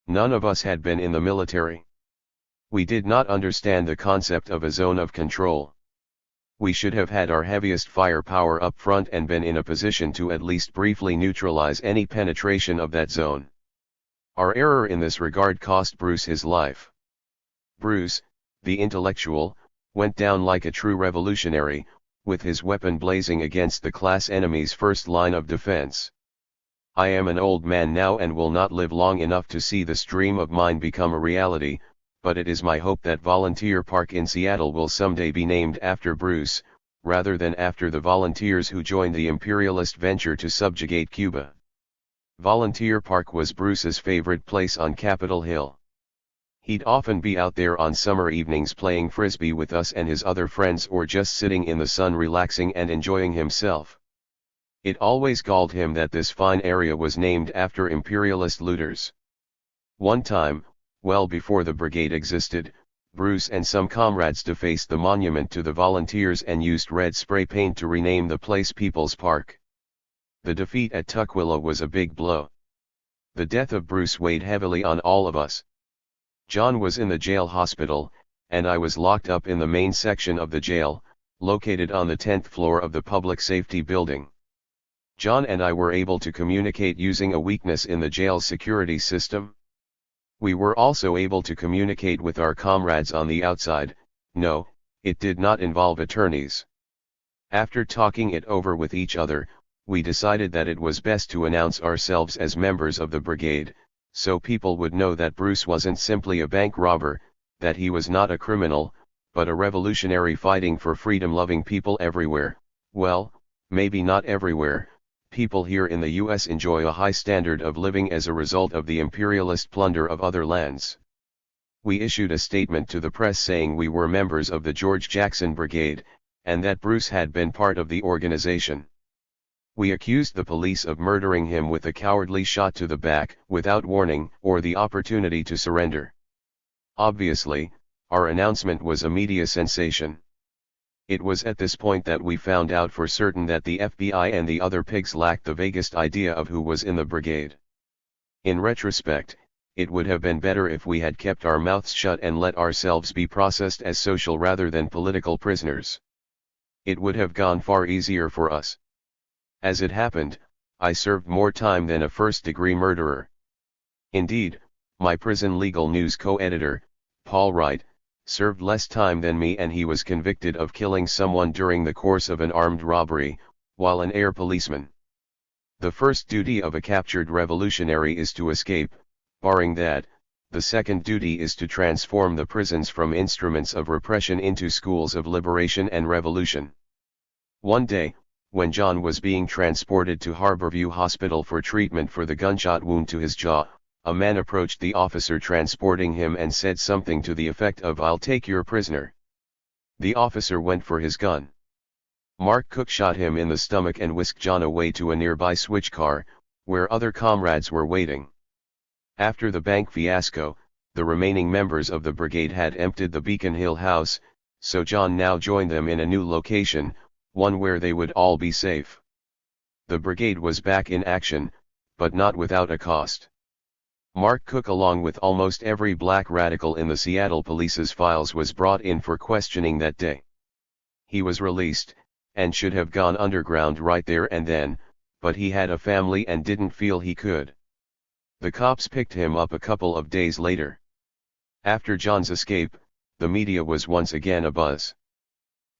A: None of us had been in the military. We did not understand the concept of a zone of control. We should have had our heaviest firepower up front and been in a position to at least briefly neutralize any penetration of that zone. Our error in this regard cost Bruce his life. Bruce, the intellectual, went down like a true revolutionary, with his weapon blazing against the class enemy's first line of defense. I am an old man now and will not live long enough to see this dream of mine become a reality, but it is my hope that Volunteer Park in Seattle will someday be named after Bruce, rather than after the volunteers who joined the imperialist venture to subjugate Cuba. Volunteer Park was Bruce's favorite place on Capitol Hill. He'd often be out there on summer evenings playing frisbee with us and his other friends or just sitting in the sun relaxing and enjoying himself. It always galled him that this fine area was named after imperialist looters. One time, well before the brigade existed, Bruce and some comrades defaced the monument to the volunteers and used red spray paint to rename the place People's Park. The defeat at Tukwila was a big blow. The death of Bruce weighed heavily on all of us. John was in the jail hospital, and I was locked up in the main section of the jail, located on the 10th floor of the public safety building. John and I were able to communicate using a weakness in the jail's security system. We were also able to communicate with our comrades on the outside. No, it did not involve attorneys. After talking it over with each other, we decided that it was best to announce ourselves as members of the brigade, so people would know that Bruce wasn't simply a bank robber, that he was not a criminal, but a revolutionary fighting for freedom-loving people everywhere. Well, maybe not everywhere. People here in the US enjoy a high standard of living as a result of the imperialist plunder of other lands. We issued a statement to the press saying we were members of the George Jackson Brigade, and that Bruce had been part of the organization. We accused the police of murdering him with a cowardly shot to the back, without warning or the opportunity to surrender. Obviously, our announcement was a media sensation. It was at this point that we found out for certain that the FBI and the other pigs lacked the vaguest idea of who was in the brigade. In retrospect, it would have been better if we had kept our mouths shut and let ourselves be processed as social rather than political prisoners. It would have gone far easier for us. As it happened, I served more time than a first-degree murderer. Indeed, my prison legal news co-editor, Paul Wright, served less time than me, and he was convicted of killing someone during the course of an armed robbery, while an air policeman. The first duty of a captured revolutionary is to escape. Barring that, the second duty is to transform the prisons from instruments of repression into schools of liberation and revolution. One day, when John was being transported to Harborview Hospital for treatment for the gunshot wound to his jaw, a man approached the officer transporting him and said something to the effect of, "I'll take your prisoner." The officer went for his gun. Mark Cook shot him in the stomach and whisked John away to a nearby switch car, where other comrades were waiting. After the bank fiasco, the remaining members of the brigade had emptied the Beacon Hill house, so John now joined them in a new location, one where they would all be safe. The brigade was back in action, but not without a cost. Mark Cook, along with almost every black radical in the Seattle police's files, was brought in for questioning that day. He was released, and should have gone underground right there and then, but he had a family and didn't feel he could. The cops picked him up a couple of days later. After John's escape, the media was once again abuzz.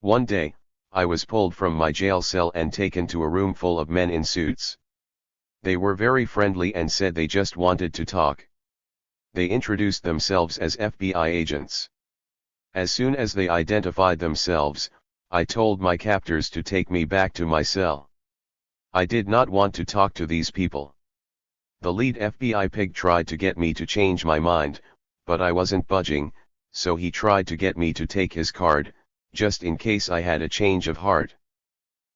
A: One day, I was pulled from my jail cell and taken to a room full of men in suits. They were very friendly and said they just wanted to talk. They introduced themselves as FBI agents. As soon as they identified themselves, I told my captors to take me back to my cell. I did not want to talk to these people. The lead FBI pig tried to get me to change my mind, but I wasn't budging, so he tried to get me to take his card, just in case I had a change of heart.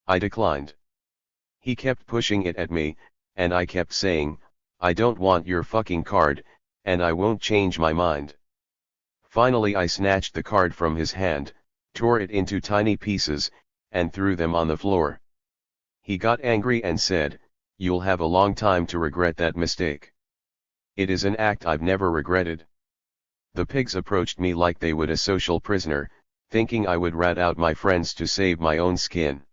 A: I declined. He kept pushing it at me, and I kept saying, "I don't want your fucking card, and I won't change my mind." Finally I snatched the card from his hand, tore it into tiny pieces, and threw them on the floor. He got angry and said, "You'll have a long time to regret that mistake." It is an act I've never regretted. The pigs approached me like they would a social prisoner, thinking I would rat out my friends to save my own skin.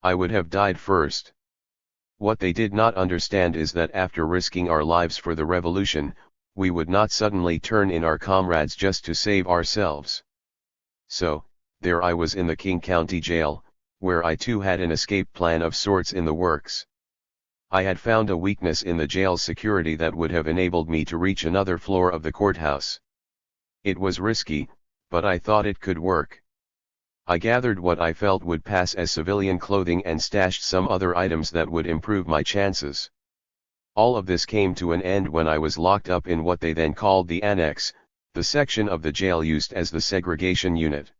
A: I would have died first. What they did not understand is that after risking our lives for the revolution, we would not suddenly turn in our comrades just to save ourselves. So, there I was in the King County Jail, where I too had an escape plan of sorts in the works. I had found a weakness in the jail's security that would have enabled me to reach another floor of the courthouse. It was risky, but I thought it could work. I gathered what I felt would pass as civilian clothing and stashed some other items that would improve my chances. All of this came to an end when I was locked up in what they then called the Annex, the section of the jail used as the segregation unit.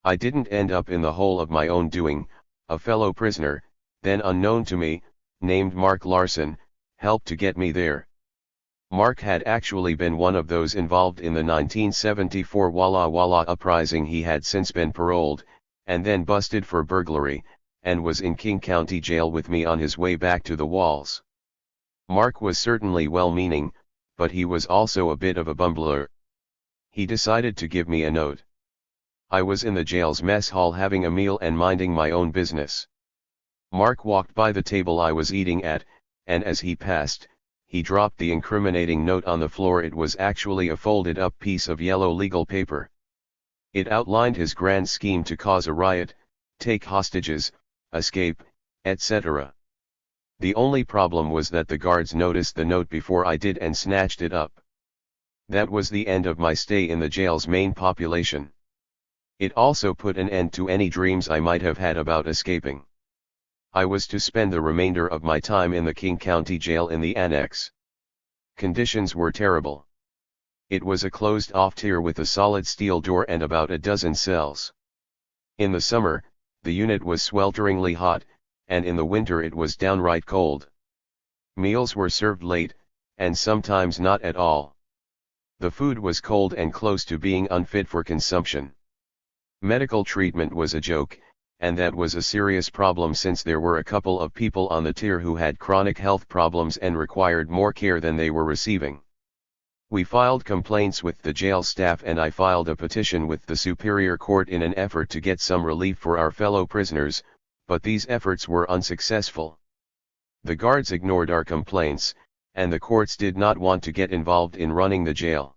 A: I didn't end up in the hole of my own doing. A fellow prisoner, then unknown to me, named Mark Larson, helped to get me there. Mark had actually been one of those involved in the 1974 Walla Walla uprising. He had since been paroled, and then busted for burglary, and was in King County Jail with me on his way back to the walls. Mark was certainly well-meaning, but he was also a bit of a bumbler. He decided to give me a note. I was in the jail's mess hall having a meal and minding my own business. Mark walked by the table I was eating at, and as he passed, he dropped the incriminating note on the floor. It was actually a folded up piece of yellow legal paper. It outlined his grand scheme to cause a riot, take hostages, escape, etc. The only problem was that the guards noticed the note before I did and snatched it up. That was the end of my stay in the jail's main population. It also put an end to any dreams I might have had about escaping. I was to spend the remainder of my time in the King County Jail in the annex. Conditions were terrible. It was a closed-off tier with a solid steel door and about a dozen cells. In the summer, the unit was swelteringly hot, and in the winter it was downright cold. Meals were served late, and sometimes not at all. The food was cold and close to being unfit for consumption. Medical treatment was a joke, and that was a serious problem since there were a couple of people on the tier who had chronic health problems and required more care than they were receiving. We filed complaints with the jail staff and I filed a petition with the Superior Court in an effort to get some relief for our fellow prisoners, but these efforts were unsuccessful. The guards ignored our complaints, and the courts did not want to get involved in running the jail.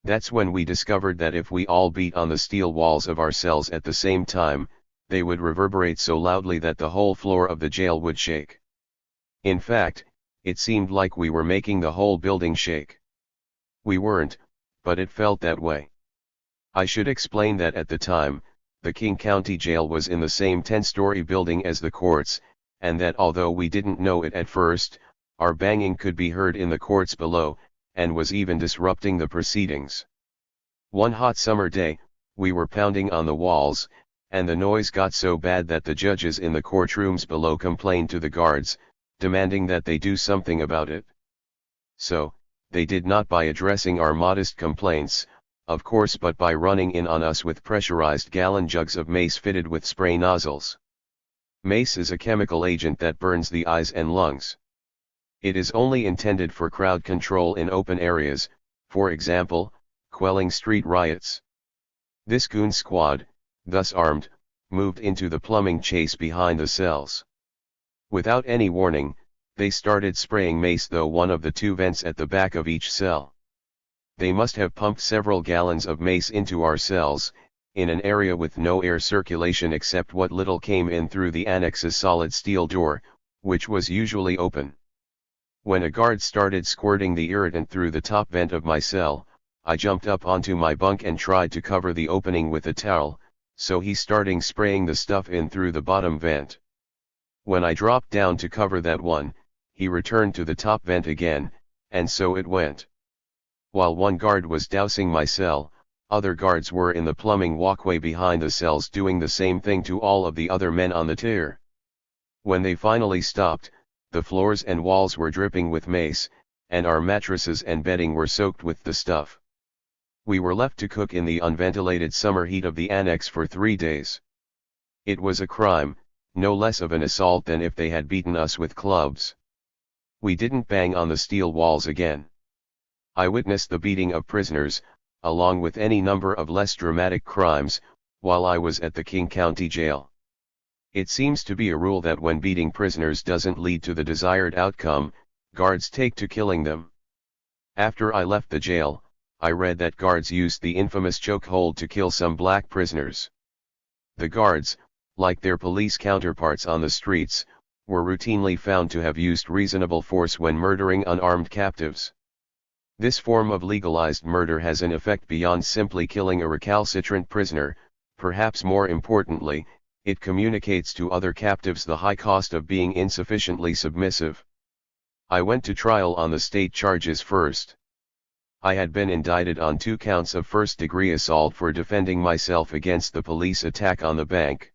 A: That's when we discovered that if we all beat on the steel walls of our cells at the same time, they would reverberate so loudly that the whole floor of the jail would shake. In fact, it seemed like we were making the whole building shake. We weren't, but it felt that way. I should explain that at the time, the King County Jail was in the same 10-story building as the courts, and that although we didn't know it at first, our banging could be heard in the courts below, and was even disrupting the proceedings. One hot summer day, we were pounding on the walls, and the noise got so bad that the judges in the courtrooms below complained to the guards, demanding that they do something about it. So, they did not by addressing our modest complaints, of course, but by running in on us with pressurized gallon jugs of mace fitted with spray nozzles. Mace is a chemical agent that burns the eyes and lungs. It is only intended for crowd control in open areas, for example, quelling street riots. This goon squad, thus armed, moved into the plumbing chase behind the cells. Without any warning, they started spraying mace through one of the two vents at the back of each cell. They must have pumped several gallons of mace into our cells, in an area with no air circulation except what little came in through the annex's solid steel door, which was usually open. When a guard started squirting the irritant through the top vent of my cell, I jumped up onto my bunk and tried to cover the opening with a towel, so he started spraying the stuff in through the bottom vent. When I dropped down to cover that one, he returned to the top vent again, and so it went. While one guard was dousing my cell, other guards were in the plumbing walkway behind the cells doing the same thing to all of the other men on the tier. When they finally stopped, the floors and walls were dripping with mace, and our mattresses and bedding were soaked with the stuff. We were left to cook in the unventilated summer heat of the annex for 3 days. It was a crime, no less of an assault than if they had beaten us with clubs. We didn't bang on the steel walls again. I witnessed the beating of prisoners, along with any number of less dramatic crimes, while I was at the King County Jail. It seems to be a rule that when beating prisoners doesn't lead to the desired outcome, guards take to killing them. After I left the jail, I read that guards used the infamous chokehold to kill some black prisoners. The guards, like their police counterparts on the streets, were routinely found to have used reasonable force when murdering unarmed captives. This form of legalized murder has an effect beyond simply killing a recalcitrant prisoner. Perhaps more importantly, it communicates to other captives the high cost of being insufficiently submissive. I went to trial on the state charges first. I had been indicted on 2 counts of first-degree assault for defending myself against the police attack on the bank.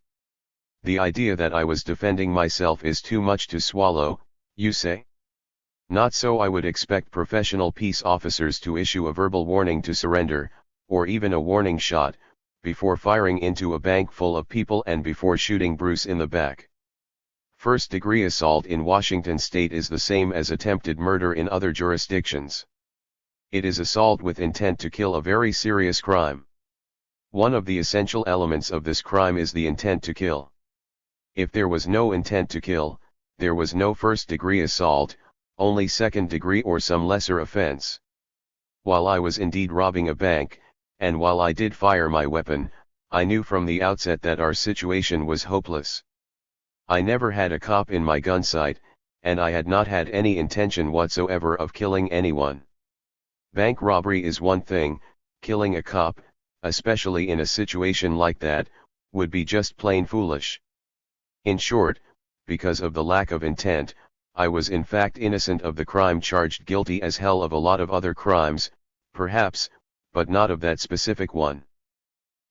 A: The idea that I was defending myself is too much to swallow, you say? Not so. I would expect professional peace officers to issue a verbal warning to surrender, or even a warning shot, before firing into a bank full of people and before shooting Bruce in the back. First-degree assault in Washington state is the same as attempted murder in other jurisdictions. It is assault with intent to kill, a very serious crime. One of the essential elements of this crime is the intent to kill. If there was no intent to kill, there was no first-degree assault, only second-degree or some lesser offense. While I was indeed robbing a bank, and while I did fire my weapon, I knew from the outset that our situation was hopeless. I never had a cop in my gun sight, and I had not had any intention whatsoever of killing anyone. Bank robbery is one thing, killing a cop, especially in a situation like that, would be just plain foolish. In short, because of the lack of intent, I was in fact innocent of the crime, charged guilty as hell of a lot of other crimes, perhaps, but not of that specific one.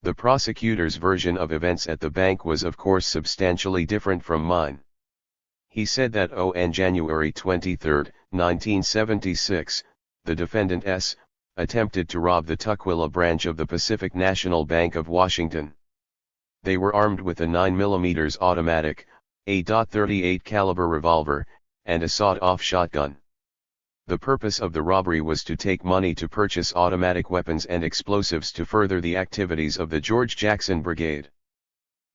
A: The prosecutor's version of events at the bank was of course substantially different from mine. He said that on January 23, 1976, the defendant S. attempted to rob the Tukwila branch of the Pacific National Bank of Washington. They were armed with a 9mm automatic, a .38 caliber revolver, and a sawed-off shotgun. The purpose of the robbery was to take money to purchase automatic weapons and explosives to further the activities of the George Jackson Brigade.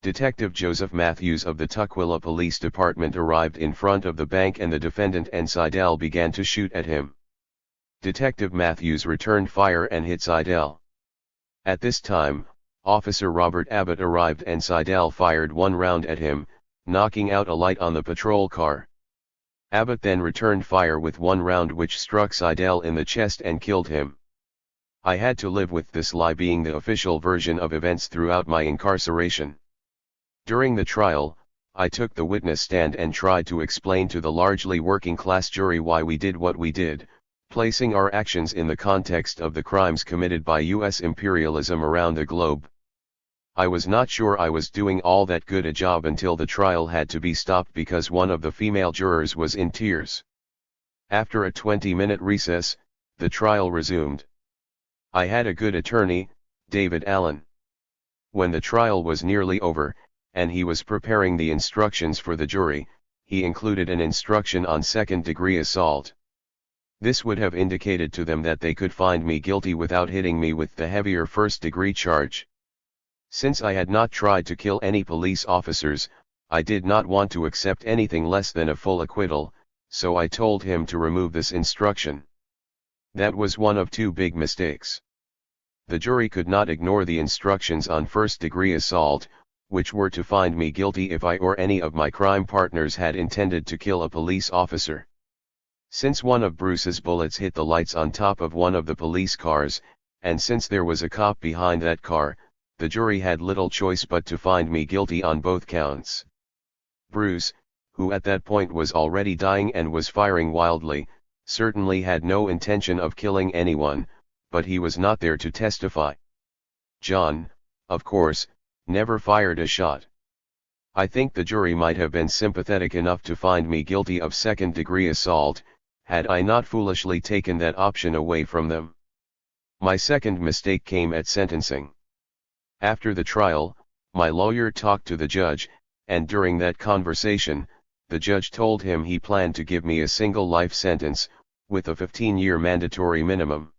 A: Detective Joseph Matthews of the Tukwila Police Department arrived in front of the bank and the defendant and Seidel began to shoot at him. Detective Matthews returned fire and hit Seidel. At this time, Officer Robert Abbott arrived and Seidel fired one round at him, knocking out a light on the patrol car. Abbott then returned fire with one round which struck Seidel in the chest and killed him. I had to live with this lie being the official version of events throughout my incarceration. During the trial, I took the witness stand and tried to explain to the largely working-class jury why we did what we did, placing our actions in the context of the crimes committed by U.S. imperialism around the globe. I was not sure I was doing all that good a job until the trial had to be stopped because one of the female jurors was in tears. After a 20-minute recess, the trial resumed. I had a good attorney, David Allen. When the trial was nearly over, and he was preparing the instructions for the jury, he included an instruction on second-degree assault. This would have indicated to them that they could find me guilty without hitting me with the heavier first-degree charge. Since I had not tried to kill any police officers, I did not want to accept anything less than a full acquittal, so I told him to remove this instruction. That was one of two big mistakes. The jury could not ignore the instructions on first-degree assault, which were to find me guilty if I or any of my crime partners had intended to kill a police officer. Since one of Bruce's bullets hit the lights on top of one of the police cars, and since there was a cop behind that car, the jury had little choice but to find me guilty on both counts. Bruce, who at that point was already dying and was firing wildly, certainly had no intention of killing anyone, but he was not there to testify. John, of course, never fired a shot. I think the jury might have been sympathetic enough to find me guilty of second-degree assault, had I not foolishly taken that option away from them. My second mistake came at sentencing. After the trial, my lawyer talked to the judge, and during that conversation, the judge told him he planned to give me a single life sentence, with a 15-year mandatory minimum.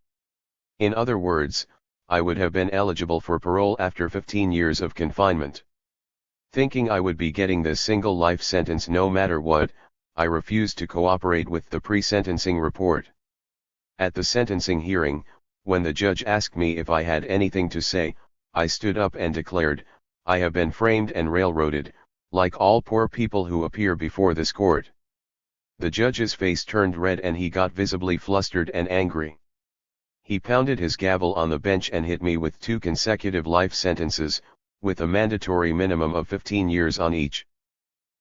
A: In other words, I would have been eligible for parole after 15 years of confinement. Thinking I would be getting this single life sentence no matter what, I refused to cooperate with the pre-sentencing report. At the sentencing hearing, when the judge asked me if I had anything to say, I stood up and declared, "I have been framed and railroaded, like all poor people who appear before this court." The judge's face turned red and he got visibly flustered and angry. He pounded his gavel on the bench and hit me with 2 consecutive life sentences, with a mandatory minimum of 15 years on each.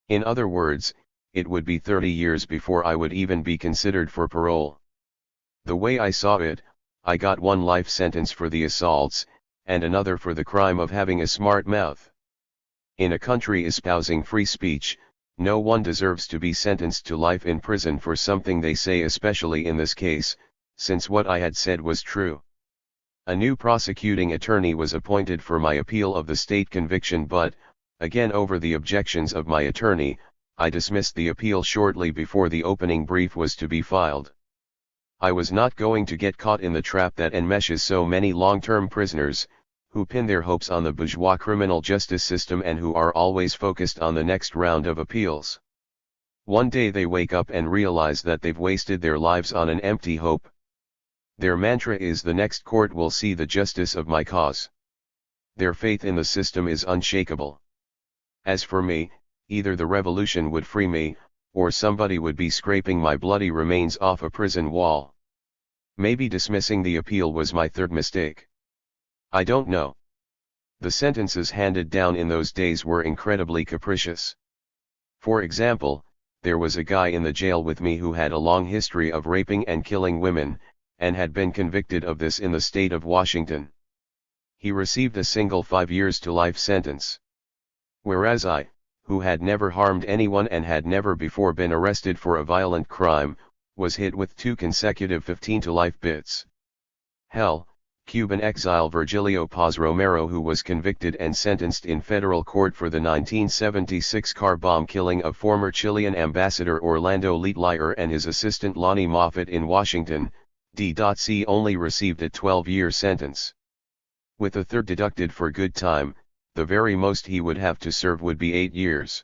A: In other words, it would be 30 years before I would even be considered for parole. The way I saw it, I got 1 life sentence for the assaults, and another for the crime of having a smart mouth. In a country espousing free speech, no one deserves to be sentenced to life in prison for something they say, especially in this case, since what I had said was true. A new prosecuting attorney was appointed for my appeal of the state conviction, but, again over the objections of my attorney, I dismissed the appeal shortly before the opening brief was to be filed. I was not going to get caught in the trap that enmeshes so many long-term prisoners, who pin their hopes on the bourgeois criminal justice system and who are always focused on the next round of appeals. One day they wake up and realize that they've wasted their lives on an empty hope. Their mantra is the next court will see the justice of my cause. Their faith in the system is unshakable. As for me, either the revolution would free me, or somebody would be scraping my bloody remains off a prison wall. Maybe dismissing the appeal was my third mistake. I don't know. The sentences handed down in those days were incredibly capricious. For example, there was a guy in the jail with me who had a long history of raping and killing women, and had been convicted of this in the state of Washington. He received a single 5 years to life sentence. Whereas I, who had never harmed anyone and had never before been arrested for a violent crime, was hit with 2 consecutive 15 to life bits. Hell, Cuban exile Virgilio Paz Romero, who was convicted and sentenced in federal court for the 1976 car bomb killing of former Chilean ambassador Orlando Letelier and his assistant Lonnie Moffett in Washington, D.C. only received a 12-year sentence. With a third deducted for good time, the very most he would have to serve would be 8 years.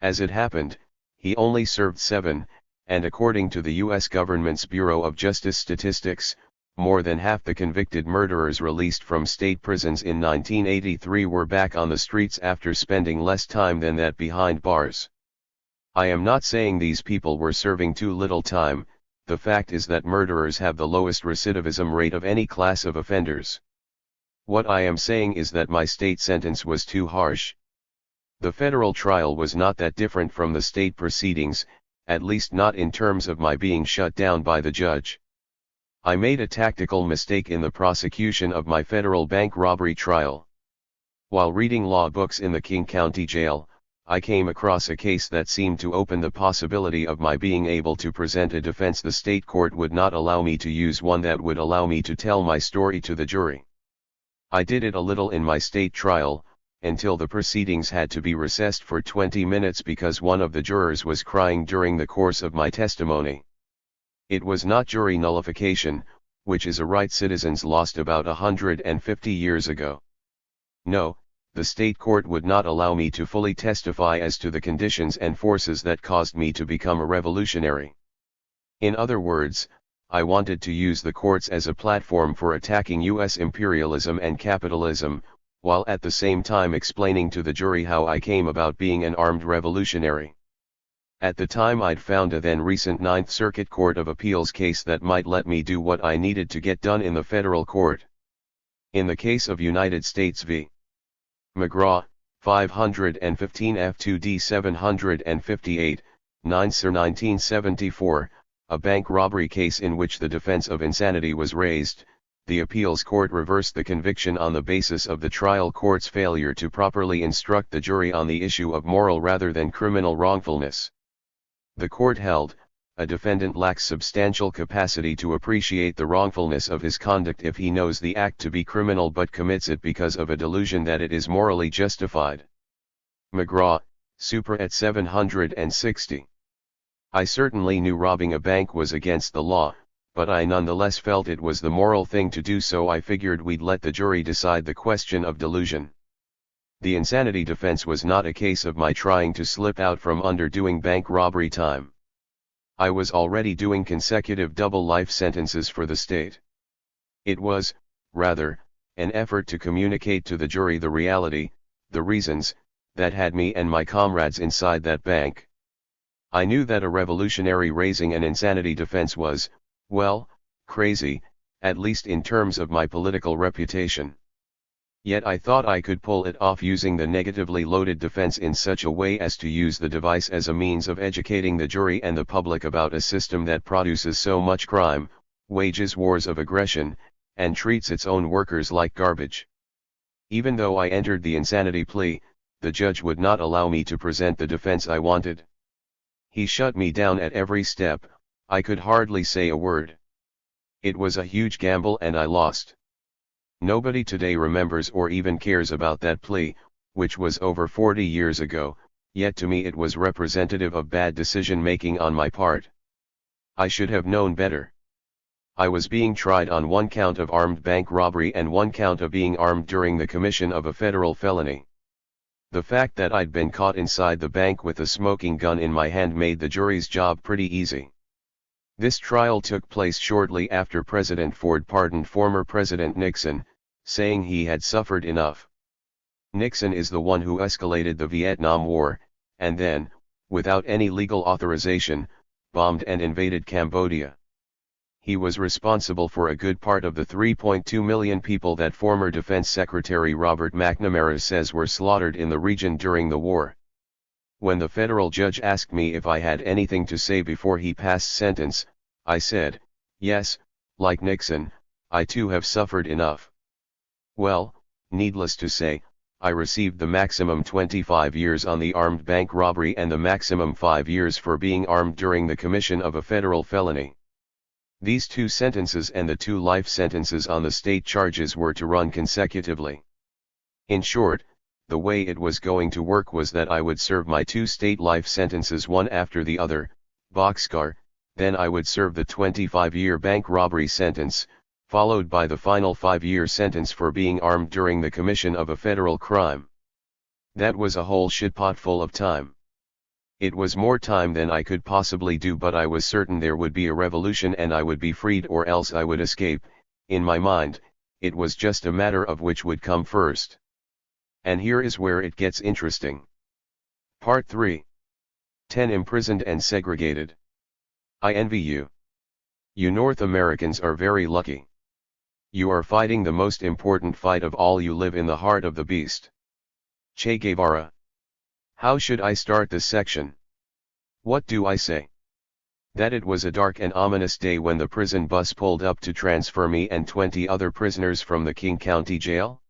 A: As it happened, he only served 7, and according to the U.S. government's Bureau of Justice Statistics, more than half the convicted murderers released from state prisons in 1983 were back on the streets after spending less time than that behind bars. I am not saying these people were serving too little time, the fact is that murderers have the lowest recidivism rate of any class of offenders. What I am saying is that my state sentence was too harsh. The federal trial was not that different from the state proceedings, at least not in terms of my being shut down by the judge. I made a tactical mistake in the prosecution of my federal bank robbery trial. While reading law books in the King County Jail, I came across a case that seemed to open the possibility of my being able to present a defense the state court would not allow me to use, one that would allow me to tell my story to the jury. I did it a little in my state trial, until the proceedings had to be recessed for 20 minutes because one of the jurors was crying during the course of my testimony. It was not jury nullification, which is a right citizens lost about 150 years ago. No, the state court would not allow me to fully testify as to the conditions and forces that caused me to become a revolutionary. In other words, I wanted to use the courts as a platform for attacking U.S. imperialism and capitalism, while at the same time explaining to the jury how I came about being an armed revolutionary. At the time I'd found a then recent Ninth Circuit Court of Appeals case that might let me do what I needed to get done in the federal court. In the case of United States v. McGraw, 515 F2D 758, 9 Sir 1974, a bank robbery case in which the defense of insanity was raised, the appeals court reversed the conviction on the basis of the trial court's failure to properly instruct the jury on the issue of moral rather than criminal wrongfulness. The court held, a defendant lacks substantial capacity to appreciate the wrongfulness of his conduct if he knows the act to be criminal but commits it because of a delusion that it is morally justified. McGraw, Super at 760. I certainly knew robbing a bank was against the law, but I nonetheless felt it was the moral thing to do, so I figured we'd let the jury decide the question of delusion. The insanity defense was not a case of my trying to slip out from under doing bank robbery time. I was already doing consecutive double life sentences for the state. It was, rather, an effort to communicate to the jury the reality, the reasons, that had me and my comrades inside that bank. I knew that a revolutionary raising an insanity defense was, well, crazy, at least in terms of my political reputation. Yet I thought I could pull it off using the negatively loaded defense in such a way as to use the device as a means of educating the jury and the public about a system that produces so much crime, wages wars of aggression, and treats its own workers like garbage. Even though I entered the insanity plea, the judge would not allow me to present the defense I wanted. He shut me down at every step. I could hardly say a word. It was a huge gamble and I lost. Nobody today remembers or even cares about that plea, which was over 40 years ago, yet to me it was representative of bad decision-making on my part. I should have known better. I was being tried on one count of armed bank robbery and one count of being armed during the commission of a federal felony. The fact that I'd been caught inside the bank with a smoking gun in my hand made the jury's job pretty easy. This trial took place shortly after President Ford pardoned former President Nixon, saying he had suffered enough. Nixon is the one who escalated the Vietnam War, and then, without any legal authorization, bombed and invaded Cambodia. He was responsible for a good part of the 3.2 million people that former Defense Secretary Robert McNamara says were slaughtered in the region during the war. When the federal judge asked me if I had anything to say before he passed sentence, I said, yes, like Nixon, I too have suffered enough. Well, needless to say, I received the maximum 25 years on the armed bank robbery and the maximum 5 years for being armed during the commission of a federal felony. These two sentences and the 2 life sentences on the state charges were to run consecutively. In short, the way it was going to work was that I would serve my 2 state life sentences one after the other, boxcar, then I would serve the 25-year bank robbery sentence, followed by the final 5-year sentence for being armed during the commission of a federal crime. That was a whole shitpot full of time. It was more time than I could possibly do, but I was certain there would be a revolution and I would be freed or else I would escape. In my mind, it was just a matter of which would come first. And here is where it gets interesting. Part 3. 10 Imprisoned and Segregated. I envy you. You North Americans are very lucky. You are fighting the most important fight of all. You live in the heart of the beast. Che Guevara. How should I start this section? What do I say? That it was a dark and ominous day when the prison bus pulled up to transfer me and 20 other prisoners from the King County Jail?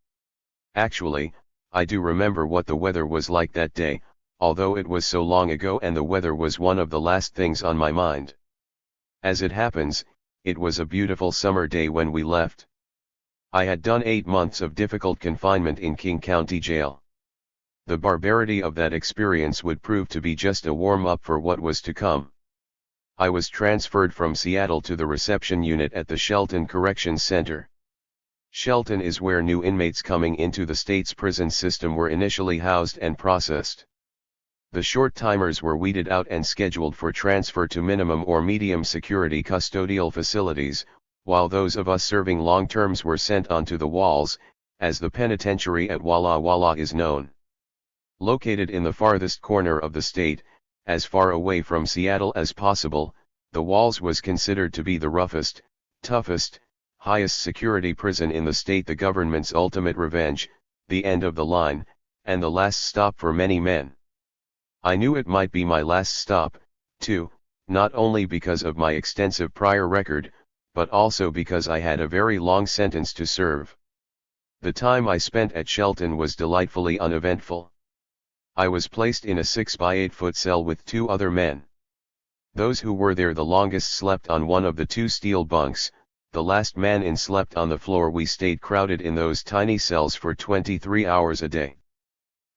A: Actually, I do remember what the weather was like that day, although it was so long ago and the weather was one of the last things on my mind. As it happens, it was a beautiful summer day when we left. I had done 8 months of difficult confinement in King County Jail. The barbarity of that experience would prove to be just a warm-up for what was to come. I was transferred from Seattle to the reception unit at the Shelton Corrections Center. Shelton is where new inmates coming into the state's prison system were initially housed and processed. The short-timers were weeded out and scheduled for transfer to minimum or medium security custodial facilities, while those of us serving long terms were sent onto the walls, as the penitentiary at Walla Walla is known. Located in the farthest corner of the state, as far away from Seattle as possible, the walls was considered to be the roughest, toughest, highest security prison in the state, the government's ultimate revenge, the end of the line, and the last stop for many men. I knew it might be my last stop, too, not only because of my extensive prior record, but also because I had a very long sentence to serve. The time I spent at Shelton was delightfully uneventful. I was placed in a 6-by-8-foot cell with 2 other men. Those who were there the longest slept on one of the 2 steel bunks, the last man in slept on the floor. We stayed crowded in those tiny cells for 23 hours a day.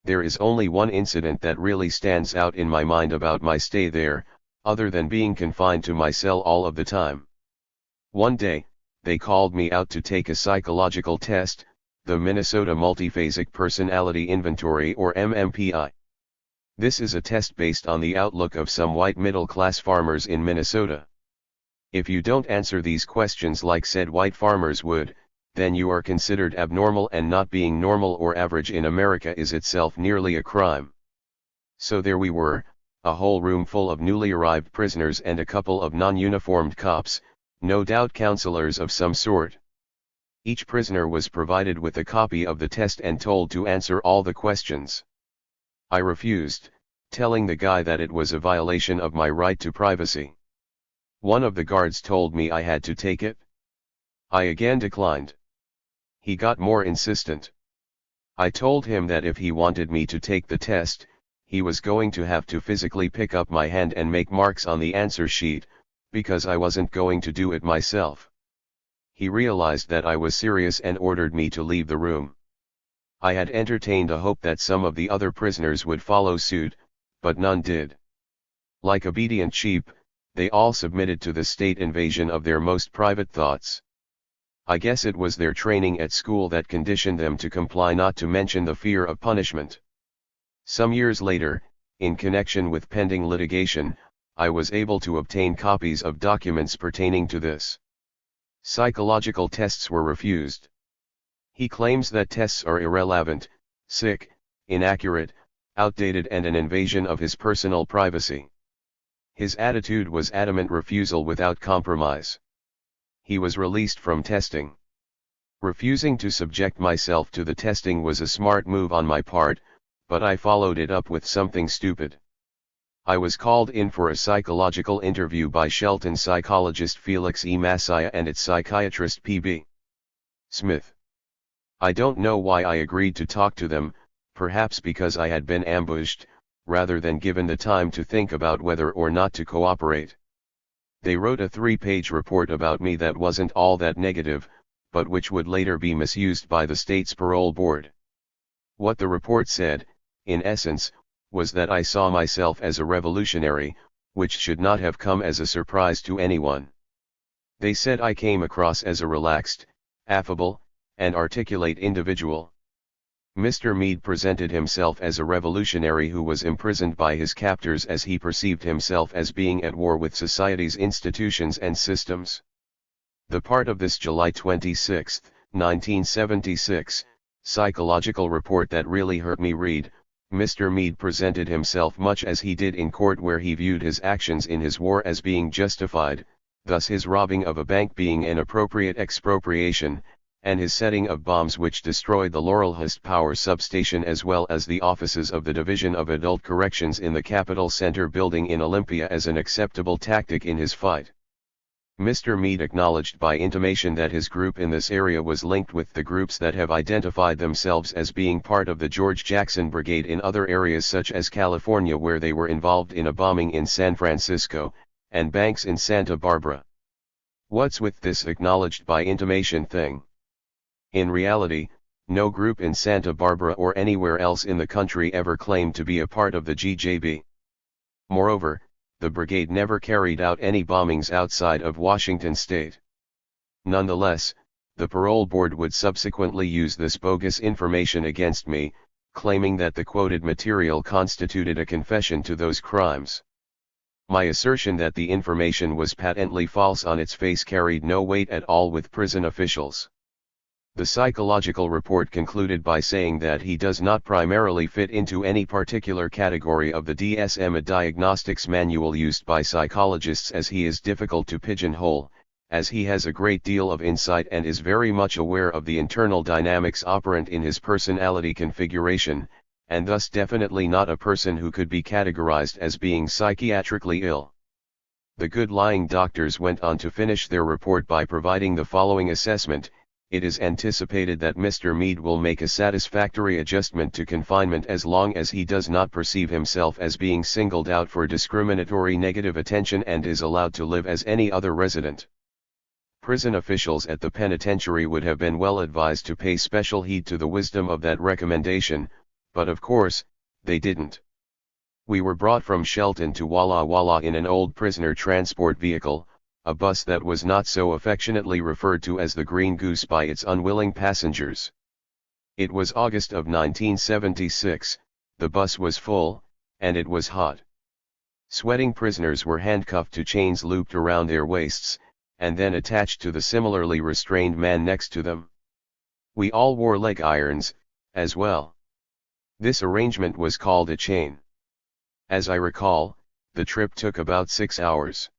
A: There is only one incident that really stands out in my mind about my stay there, other than being confined to my cell all of the time. One day, they called me out to take a psychological test, the Minnesota Multiphasic Personality Inventory or MMPI. This is a test based on the outlook of some white middle-class farmers in Minnesota. If you don't answer these questions like said white farmers would, then you are considered abnormal, and not being normal or average in America is itself nearly a crime. So there we were, a whole room full of newly arrived prisoners and a couple of non-uniformed cops, no doubt counselors of some sort. Each prisoner was provided with a copy of the test and told to answer all the questions. I refused, telling the guy that it was a violation of my right to privacy. One of the guards told me I had to take it. I again declined. He got more insistent. I told him that if he wanted me to take the test, he was going to have to physically pick up my hand and make marks on the answer sheet, because I wasn't going to do it myself. He realized that I was serious and ordered me to leave the room. I had entertained a hope that some of the other prisoners would follow suit, but none did. Like obedient sheep, they all submitted to the state invasion of their most private thoughts. I guess it was their training at school that conditioned them to comply, not to mention the fear of punishment. Some years later, in connection with pending litigation, I was able to obtain copies of documents pertaining to this. Psychological tests were refused. He claims that tests are irrelevant, sick, inaccurate, outdated, and an invasion of his personal privacy. His attitude was adamant refusal without compromise. He was released from testing. Refusing to subject myself to the testing was a smart move on my part, but I followed it up with something stupid. I was called in for a psychological interview by Shelton psychologist Felix E. Masaya and its psychiatrist P.B. Smith. I don't know why I agreed to talk to them, perhaps because I had been ambushed, rather than given the time to think about whether or not to cooperate. They wrote a 3-page report about me that wasn't all that negative, but which would later be misused by the state's parole board. What the report said, in essence, was that I saw myself as a revolutionary, which should not have come as a surprise to anyone. They said I came across as a relaxed, affable, and articulate individual. Mr. Mead presented himself as a revolutionary who was imprisoned by his captors, as he perceived himself as being at war with society's institutions and systems. The part of this July 26, 1976, psychological report that really hurt me read, Mr. Mead presented himself much as he did in court, where he viewed his actions in his war as being justified, thus his robbing of a bank being an appropriate expropriation, and his setting of bombs which destroyed the Laurelhurst Power Substation as well as the offices of the Division of Adult Corrections in the Capitol Center building in Olympia as an acceptable tactic in his fight. Mr. Mead acknowledged by intimation that his group in this area was linked with the groups that have identified themselves as being part of the George Jackson Brigade in other areas such as California, where they were involved in a bombing in San Francisco, and banks in Santa Barbara. What's with this acknowledged by intimation thing? In reality, no group in Santa Barbara or anywhere else in the country ever claimed to be a part of the GJB. Moreover, the brigade never carried out any bombings outside of Washington state. Nonetheless, the parole board would subsequently use this bogus information against me, claiming that the quoted material constituted a confession to those crimes. My assertion that the information was patently false on its face carried no weight at all with prison officials. The psychological report concluded by saying that he does not primarily fit into any particular category of the DSM, a diagnostics manual used by psychologists, as he is difficult to pigeonhole, as he has a great deal of insight and is very much aware of the internal dynamics operant in his personality configuration, and thus definitely not a person who could be categorized as being psychiatrically ill. The good lying doctors went on to finish their report by providing the following assessment: it is anticipated that Mr. Mead will make a satisfactory adjustment to confinement as long as he does not perceive himself as being singled out for discriminatory negative attention and is allowed to live as any other resident. Prison officials at the penitentiary would have been well advised to pay special heed to the wisdom of that recommendation, but of course, they didn't. We were brought from Shelton to Walla Walla in an old prisoner transport vehicle, a bus that was not so affectionately referred to as the Green Goose by its unwilling passengers. It was August of 1976, the bus was full, and it was hot. Sweating prisoners were handcuffed to chains looped around their waists, and then attached to the similarly restrained man next to them. We all wore leg irons, as well. This arrangement was called a chain. As I recall, the trip took about 6 hours.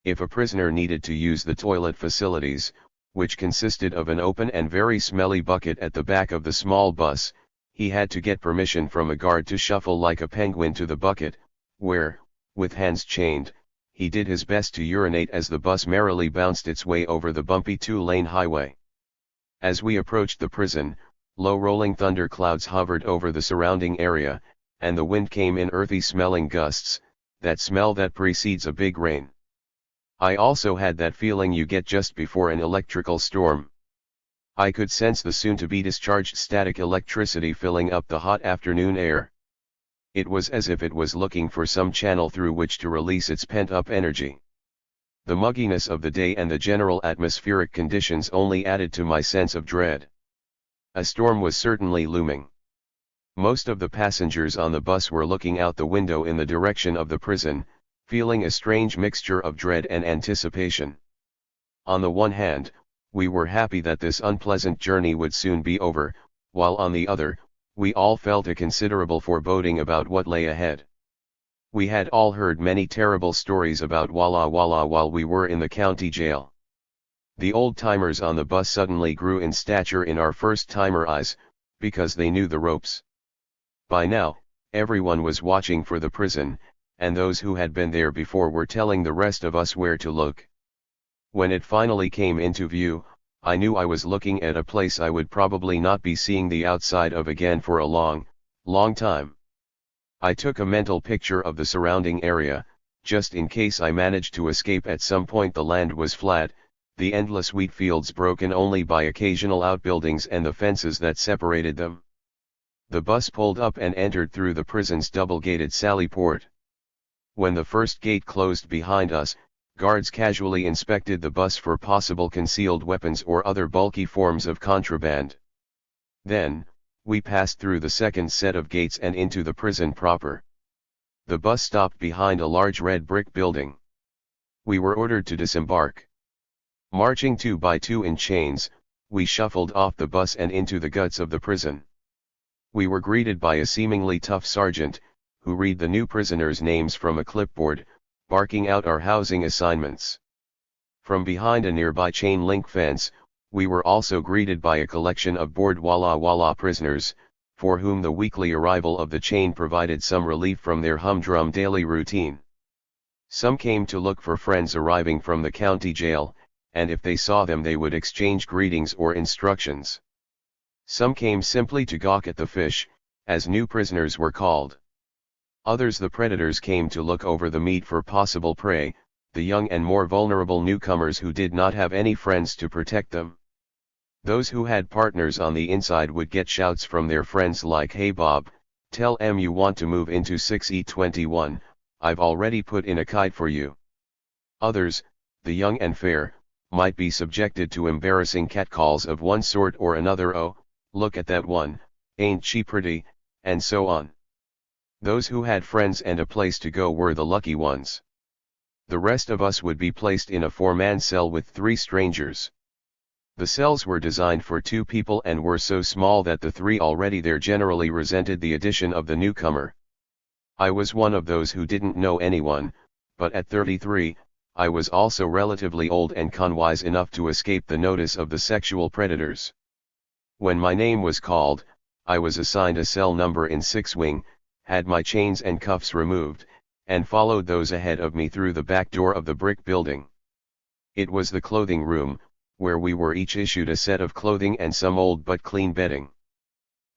A: If a prisoner needed to use the toilet facilities, which consisted of an open and very smelly bucket at the back of the small bus, he had to get permission from a guard to shuffle like a penguin to the bucket, where, with hands chained, he did his best to urinate as the bus merrily bounced its way over the bumpy 2-lane highway. As we approached the prison, low rolling thunder clouds hovered over the surrounding area, and the wind came in earthy smelling gusts, that smell that precedes a big rain. I also had that feeling you get just before an electrical storm. I could sense the soon-to-be-discharged static electricity filling up the hot afternoon air. It was as if it was looking for some channel through which to release its pent-up energy. The mugginess of the day and the general atmospheric conditions only added to my sense of dread. A storm was certainly looming. Most of the passengers on the bus were looking out the window in the direction of the prison, feeling a strange mixture of dread and anticipation. On the one hand, we were happy that this unpleasant journey would soon be over, while on the other, we all felt a considerable foreboding about what lay ahead. We had all heard many terrible stories about Walla Walla while we were in the county jail. The old-timers on the bus suddenly grew in stature in our first-timer eyes, because they knew the ropes. By now, everyone was watching for the prison, and those who had been there before were telling the rest of us where to look. When it finally came into view, I knew I was looking at a place I would probably not be seeing the outside of again for a long, long time. I took a mental picture of the surrounding area, just in case I managed to escape at some point. The land was flat, the endless wheat fields broken only by occasional outbuildings and the fences that separated them. The bus pulled up and entered through the prison's double-gated sally port. When the first gate closed behind us, guards casually inspected the bus for possible concealed weapons or other bulky forms of contraband. Then, we passed through the second set of gates and into the prison proper. The bus stopped behind a large red brick building. We were ordered to disembark. Marching 2 by 2 in chains, we shuffled off the bus and into the guts of the prison. We were greeted by a seemingly tough sergeant, who read the new prisoners' names from a clipboard, barking out our housing assignments. From behind a nearby chain-link fence, we were also greeted by a collection of bored Walla Walla prisoners, for whom the weekly arrival of the chain provided some relief from their humdrum daily routine. Some came to look for friends arriving from the county jail, and if they saw them they would exchange greetings or instructions. Some came simply to gawk at the fish, as new prisoners were called. Others, the predators, came to look over the meat for possible prey, the young and more vulnerable newcomers who did not have any friends to protect them. Those who had partners on the inside would get shouts from their friends like, "Hey Bob, tell em you want to move into 6E21, I've already put in a kite for you." Others, the young and fair, might be subjected to embarrassing catcalls of one sort or another. "Oh, look at that one, ain't she pretty," and so on. Those who had friends and a place to go were the lucky ones. The rest of us would be placed in a 4-man cell with 3 strangers. The cells were designed for 2 people and were so small that the 3 already there generally resented the addition of the newcomer. I was one of those who didn't know anyone, but at 33, I was also relatively old and con-wise enough to escape the notice of the sexual predators. When my name was called, I was assigned a cell number in 6 wing, had my chains and cuffs removed, and followed those ahead of me through the back door of the brick building. It was the clothing room, where we were each issued a set of clothing and some old but clean bedding.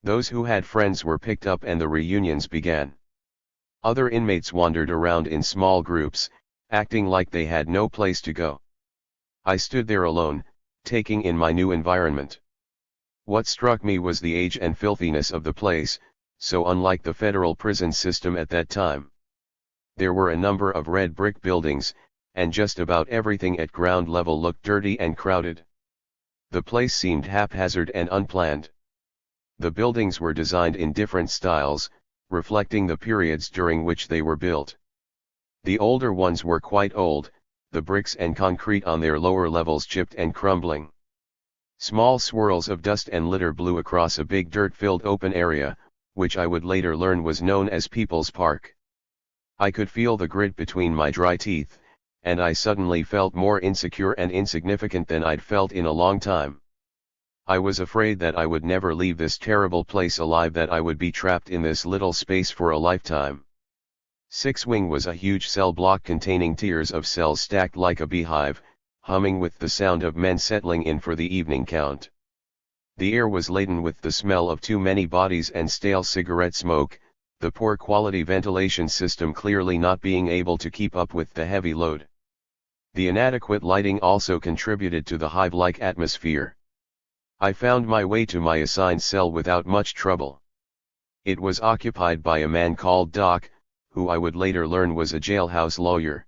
A: Those who had friends were picked up and the reunions began. Other inmates wandered around in small groups, acting like they had no place to go. I stood there alone, taking in my new environment. What struck me was the age and filthiness of the place, so unlike the federal prison system at that time. There were a number of red brick buildings, and just about everything at ground level looked dirty and crowded. The place seemed haphazard and unplanned. The buildings were designed in different styles, reflecting the periods during which they were built. The older ones were quite old, the bricks and concrete on their lower levels chipped and crumbling. Small swirls of dust and litter blew across a big dirt-filled open area, which I would later learn was known as People's Park. I could feel the grit between my dry teeth, and I suddenly felt more insecure and insignificant than I'd felt in a long time. I was afraid that I would never leave this terrible place alive, that I would be trapped in this little space for a lifetime. 6 wing was a huge cell block containing tiers of cells stacked like a beehive, humming with the sound of men settling in for the evening count. The air was laden with the smell of too many bodies and stale cigarette smoke, the poor quality ventilation system clearly not being able to keep up with the heavy load. The inadequate lighting also contributed to the hive-like atmosphere. I found my way to my assigned cell without much trouble. It was occupied by a man called Doc, who I would later learn was a jailhouse lawyer.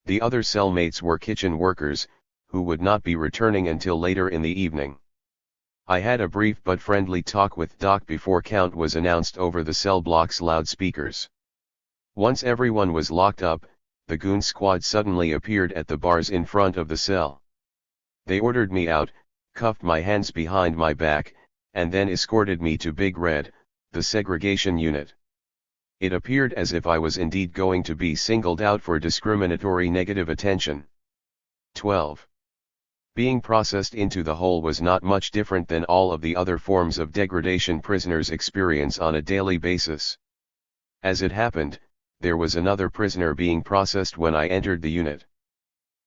A: The other cellmates were kitchen workers, who would not be returning until later in the evening. I had a brief but friendly talk with Doc before count was announced over the cell block's loudspeakers. Once everyone was locked up, the goon squad suddenly appeared at the bars in front of the cell. They ordered me out, cuffed my hands behind my back, and then escorted me to Big Red, the segregation unit. It appeared as if I was indeed going to be singled out for discriminatory negative attention. 12. Being processed into the hole was not much different than all of the other forms of degradation prisoners experience on a daily basis. As it happened, there was another prisoner being processed when I entered the unit.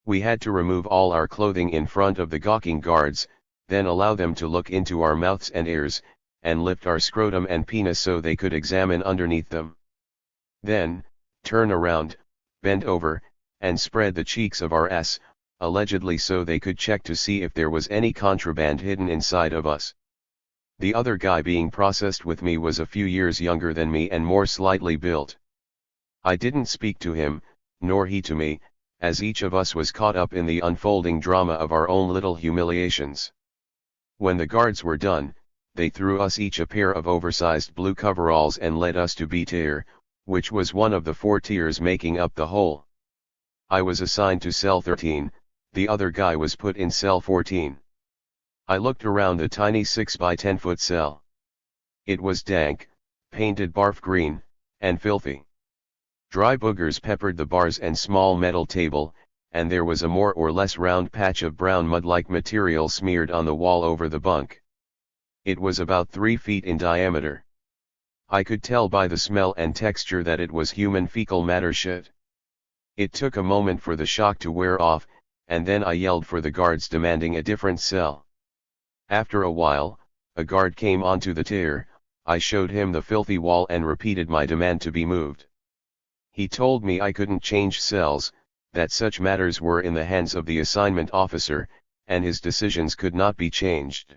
A: We had to remove all our clothing in front of the gawking guards, then allow them to look into our mouths and ears, and lift our scrotum and penis so they could examine underneath them. Then, turn around, bend over, and spread the cheeks of our ass, allegedly so they could check to see if there was any contraband hidden inside of us. The other guy being processed with me was a few years younger than me and more slightly built. I didn't speak to him, nor he to me, as each of us was caught up in the unfolding drama of our own little humiliations. When the guards were done, they threw us each a pair of oversized blue coveralls and led us to B tier, which was one of the 4 tiers making up the whole. I was assigned to cell 13, the other guy was put in cell 14. I looked around the tiny 6 by 10 foot cell. It was dank, painted barf green, and filthy. Dry boogers peppered the bars and small metal table, and there was a more or less round patch of brown mud-like material smeared on the wall over the bunk. It was about 3 feet in diameter. I could tell by the smell and texture that it was human fecal matter shit. It took a moment for the shock to wear off, and then I yelled for the guards demanding a different cell. After a while, a guard came onto the tier, I showed him the filthy wall and repeated my demand to be moved. He told me I couldn't change cells, that such matters were in the hands of the assignment officer, and his decisions could not be changed.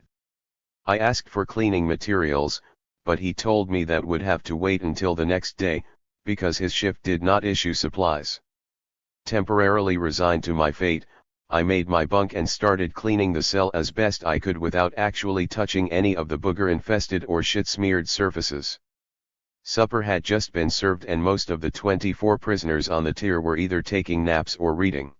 A: I asked for cleaning materials, but he told me that would have to wait until the next day, because his shift did not issue supplies. Temporarily resigned to my fate, I made my bunk and started cleaning the cell as best I could without actually touching any of the booger-infested or shit-smeared surfaces. Supper had just been served and most of the 24 prisoners on the tier were either taking naps or reading.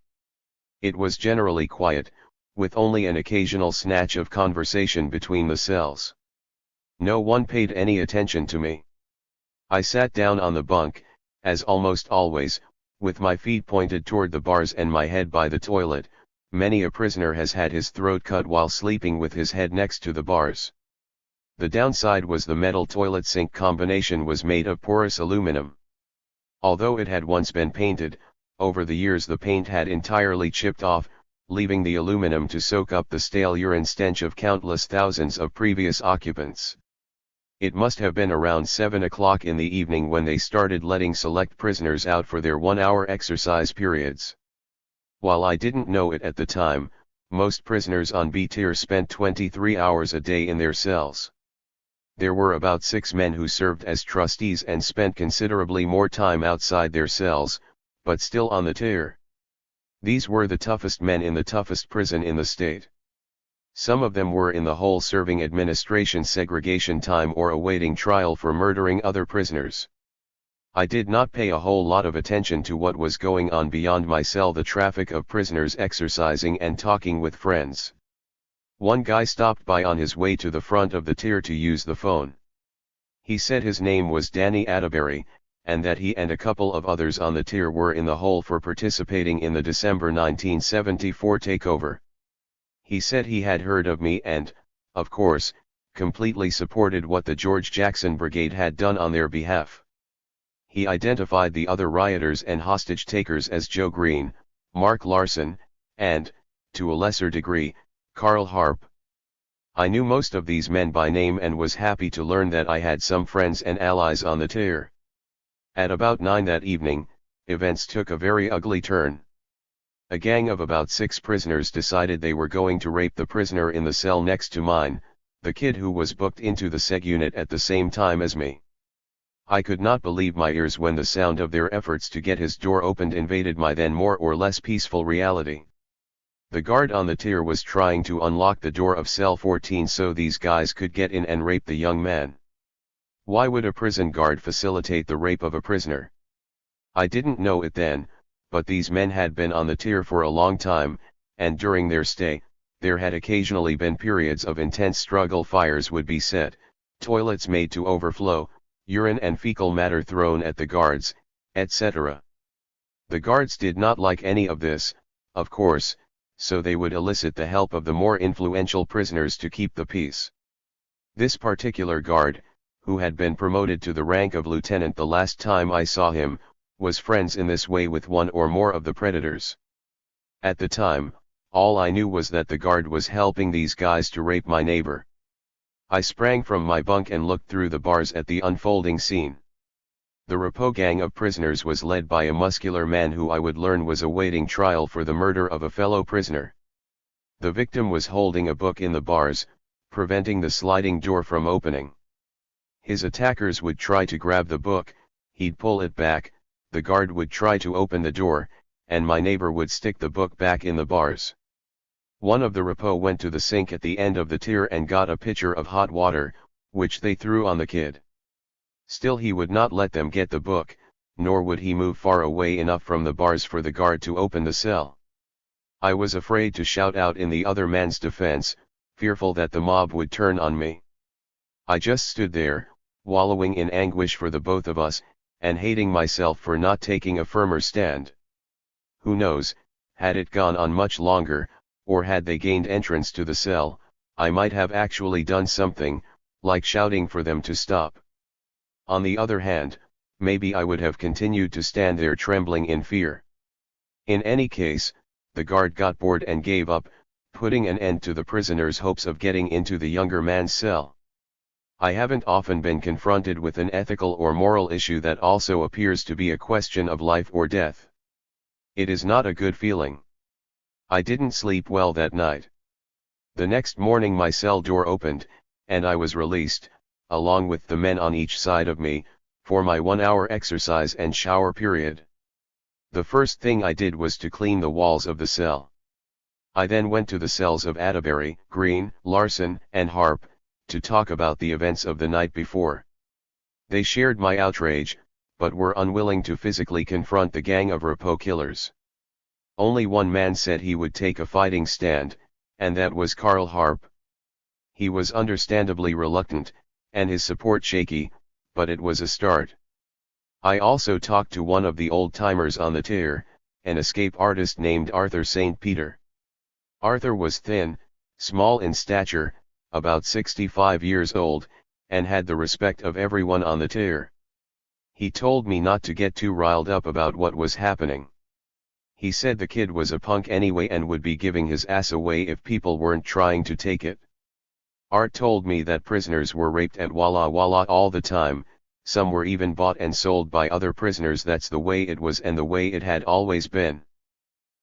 A: It was generally quiet, with only an occasional snatch of conversation between the cells. No one paid any attention to me. I sat down on the bunk, as almost always, with my feet pointed toward the bars and my head by the toilet. Many a prisoner has had his throat cut while sleeping with his head next to the bars. The downside was the metal toilet sink combination was made of porous aluminum. Although it had once been painted, over the years the paint had entirely chipped off, leaving the aluminum to soak up the stale urine stench of countless thousands of previous occupants. It must have been around 7 o'clock in the evening when they started letting select prisoners out for their 1-hour exercise periods. While I didn't know it at the time, most prisoners on B tier spent 23 hours a day in their cells. There were about 6 men who served as trustees and spent considerably more time outside their cells, but still on the tier. These were the toughest men in the toughest prison in the state. Some of them were in the hole serving administration segregation time or awaiting trial for murdering other prisoners. I did not pay a whole lot of attention to what was going on beyond my cell, the traffic of prisoners exercising and talking with friends. One guy stopped by on his way to the front of the tier to use the phone. He said his name was Danny Atterbury, and that he and a couple of others on the tier were in the hole for participating in the December 1974 takeover. He said he had heard of me and, of course, completely supported what the George Jackson Brigade had done on their behalf. He identified the other rioters and hostage takers as Joe Green, Mark Larson, and, to a lesser degree, Carl Harp. I knew most of these men by name and was happy to learn that I had some friends and allies on the tier. At about 9 that evening, events took a very ugly turn. A gang of about 6 prisoners decided they were going to rape the prisoner in the cell next to mine, the kid who was booked into the seg unit at the same time as me. I could not believe my ears when the sound of their efforts to get his door opened invaded my then more or less peaceful reality. The guard on the tier was trying to unlock the door of cell 14 so these guys could get in and rape the young man. Why would a prison guard facilitate the rape of a prisoner? I didn't know it then, but these men had been on the tier for a long time, and during their stay, there had occasionally been periods of intense struggle. Fires would be set, toilets made to overflow, urine and fecal matter thrown at the guards, etc. The guards did not like any of this, of course, so they would elicit the help of the more influential prisoners to keep the peace. This particular guard, who had been promoted to the rank of lieutenant the last time I saw him, was friends in this way with one or more of the predators. At the time, all I knew was that the guard was helping these guys to rape my neighbor. I sprang from my bunk and looked through the bars at the unfolding scene. The Repo gang of prisoners was led by a muscular man who I would learn was awaiting trial for the murder of a fellow prisoner. The victim was holding a book in the bars, preventing the sliding door from opening. His attackers would try to grab the book, he'd pull it back, the guard would try to open the door, and my neighbor would stick the book back in the bars. One of the Repo went to the sink at the end of the tier and got a pitcher of hot water, which they threw on the kid. Still he would not let them get the book, nor would he move far away enough from the bars for the guard to open the cell. I was afraid to shout out in the other man's defense, fearful that the mob would turn on me. I just stood there, wallowing in anguish for the both of us, and hating myself for not taking a firmer stand. Who knows, had it gone on much longer, or had they gained entrance to the cell, I might have actually done something, like shouting for them to stop. On the other hand, maybe I would have continued to stand there trembling in fear. In any case, the guard got bored and gave up, putting an end to the prisoner's hopes of getting into the younger man's cell. I haven't often been confronted with an ethical or moral issue that also appears to be a question of life or death. It is not a good feeling. I didn't sleep well that night. The next morning my cell door opened, and I was released, along with the men on each side of me, for my 1-hour exercise and shower period. The first thing I did was to clean the walls of the cell. I then went to the cells of Atterbury, Green, Larson, and Harp, to talk about the events of the night before. They shared my outrage, but were unwilling to physically confront the gang of Repo killers. Only one man said he would take a fighting stand, and that was Carl Harp. He was understandably reluctant, and his support shaky, but it was a start. I also talked to one of the old-timers on the tier, an escape artist named Arthur St. Peter. Arthur was thin, small in stature, about 65 years old, and had the respect of everyone on the tier. He told me not to get too riled up about what was happening. He said the kid was a punk anyway and would be giving his ass away if people weren't trying to take it. Art told me that prisoners were raped at Walla Walla all the time, some were even bought and sold by other prisoners. That's the way it was and the way it had always been.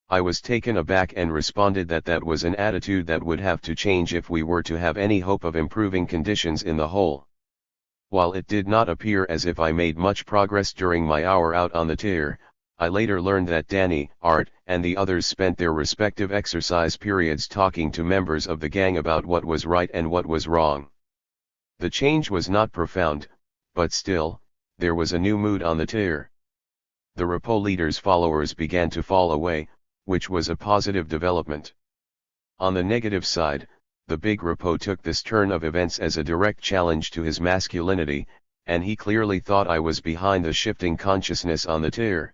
A: I was taken aback and responded that that was an attitude that would have to change if we were to have any hope of improving conditions in the whole. While it did not appear as if I made much progress during my hour out on the tier, I later learned that Danny, Art, and the others spent their respective exercise periods talking to members of the gang about what was right and what was wrong. The change was not profound, but still, there was a new mood on the tier. The Repo leader's followers began to fall away, which was a positive development. On the negative side, the big Repo took this turn of events as a direct challenge to his masculinity, and he clearly thought I was behind the shifting consciousness on the tier.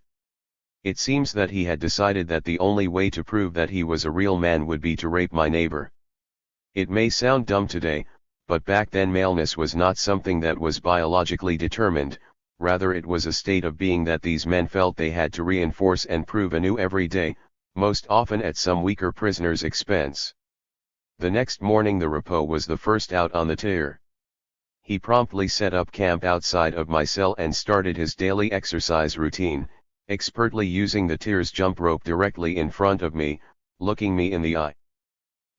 A: It seems that he had decided that the only way to prove that he was a real man would be to rape my neighbor. It may sound dumb today, but back then maleness was not something that was biologically determined, rather it was a state of being that these men felt they had to reinforce and prove anew every day, most often at some weaker prisoner's expense. The next morning the Repo was the first out on the tier. He promptly set up camp outside of my cell and started his daily exercise routine, expertly using the tier's jump rope directly in front of me, looking me in the eye.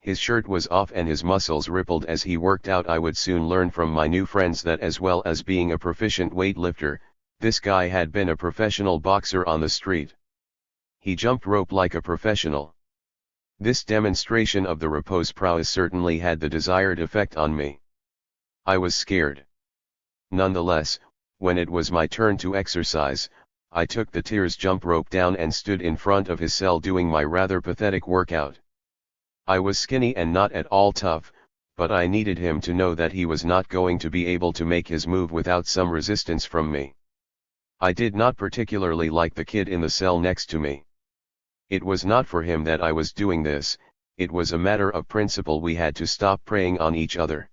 A: His shirt was off and his muscles rippled as he worked out. I would soon learn from my new friends that as well as being a proficient weightlifter, this guy had been a professional boxer on the street. He jumped rope like a professional. This demonstration of the Rapo's prowess certainly had the desired effect on me. I was scared. Nonetheless, when it was my turn to exercise, I took the tiers jump rope down and stood in front of his cell doing my rather pathetic workout. I was skinny and not at all tough, but I needed him to know that he was not going to be able to make his move without some resistance from me. I did not particularly like the kid in the cell next to me. It was not for him that I was doing this, it was a matter of principle. We had to stop preying on each other.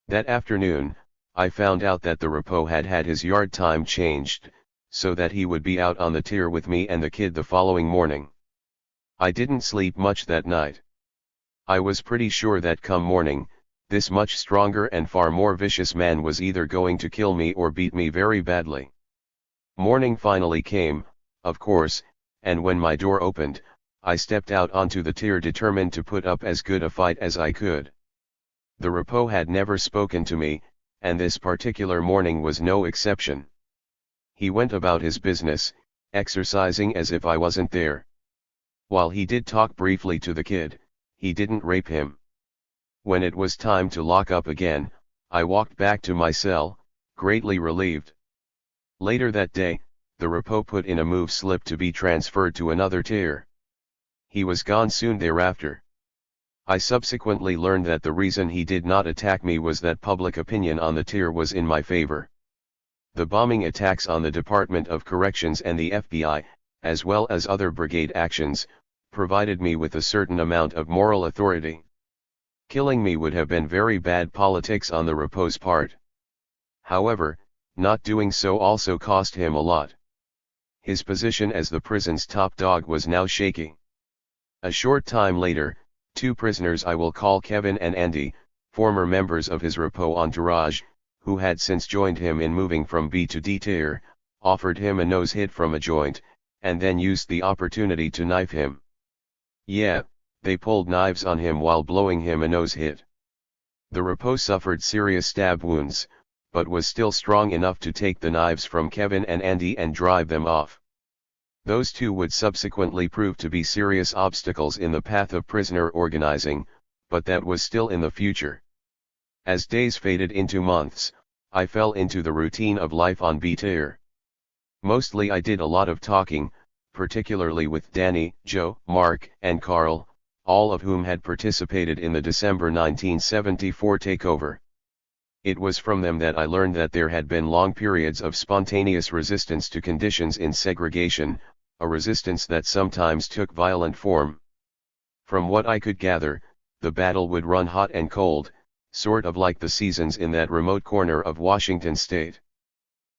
A: That afternoon, I found out that the Rapo had had his yard time changed, so that he would be out on the tier with me and the kid the following morning. I didn't sleep much that night. I was pretty sure that come morning, this much stronger and far more vicious man was either going to kill me or beat me very badly. Morning finally came, of course, and when my door opened, I stepped out onto the tier determined to put up as good a fight as I could. The Rapo had never spoken to me, and this particular morning was no exception. He went about his business, exercising as if I wasn't there. While he did talk briefly to the kid, he didn't rape him. When it was time to lock up again, I walked back to my cell, greatly relieved. Later that day, the Rapo put in a move slip to be transferred to another tier. He was gone soon thereafter. I subsequently learned that the reason he did not attack me was that public opinion on the tier was in my favor. The bombing attacks on the Department of Corrections and the FBI, as well as other brigade actions, provided me with a certain amount of moral authority. Killing me would have been very bad politics on the Rapo's part. However, not doing so also cost him a lot. His position as the prison's top dog was now shaky. A short time later, two prisoners I will call Kevin and Andy, former members of his Rapo entourage, who had since joined him in moving from B to D tier, offered him a nose hit from a joint, and then used the opportunity to knife him. Yeah, they pulled knives on him while blowing him a nose hit. The Rapo suffered serious stab wounds, but was still strong enough to take the knives from Kevin and Andy and drive them off. Those two would subsequently prove to be serious obstacles in the path of prisoner organizing, but that was still in the future. As days faded into months, I fell into the routine of life on B tier. Mostly I did a lot of talking, particularly with Danny, Joe, Mark, and Carl, all of whom had participated in the December 1974 takeover. It was from them that I learned that there had been long periods of spontaneous resistance to conditions in segregation, a resistance that sometimes took violent form. From what I could gather, the battle would run hot and cold, sort of like the seasons in that remote corner of Washington state.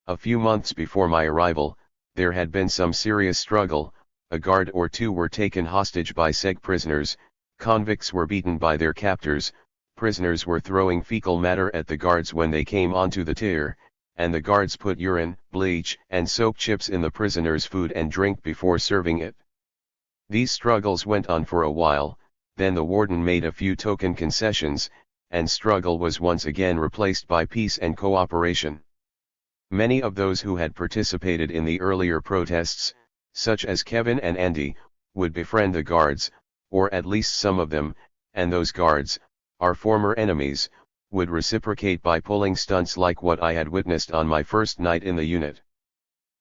A: A few months before my arrival, there had been some serious struggle, a guard or two were taken hostage by seg prisoners, convicts were beaten by their captors, prisoners were throwing fecal matter at the guards when they came onto the tier, and the guards put urine, bleach, and soap chips in the prisoners' food and drink before serving it. These struggles went on for a while, then the warden made a few token concessions, and struggle was once again replaced by peace and cooperation. Many of those who had participated in the earlier protests, such as Kevin and Andy, would befriend the guards, or at least some of them, and those guards, our former enemies, would reciprocate by pulling stunts like what I had witnessed on my first night in the unit.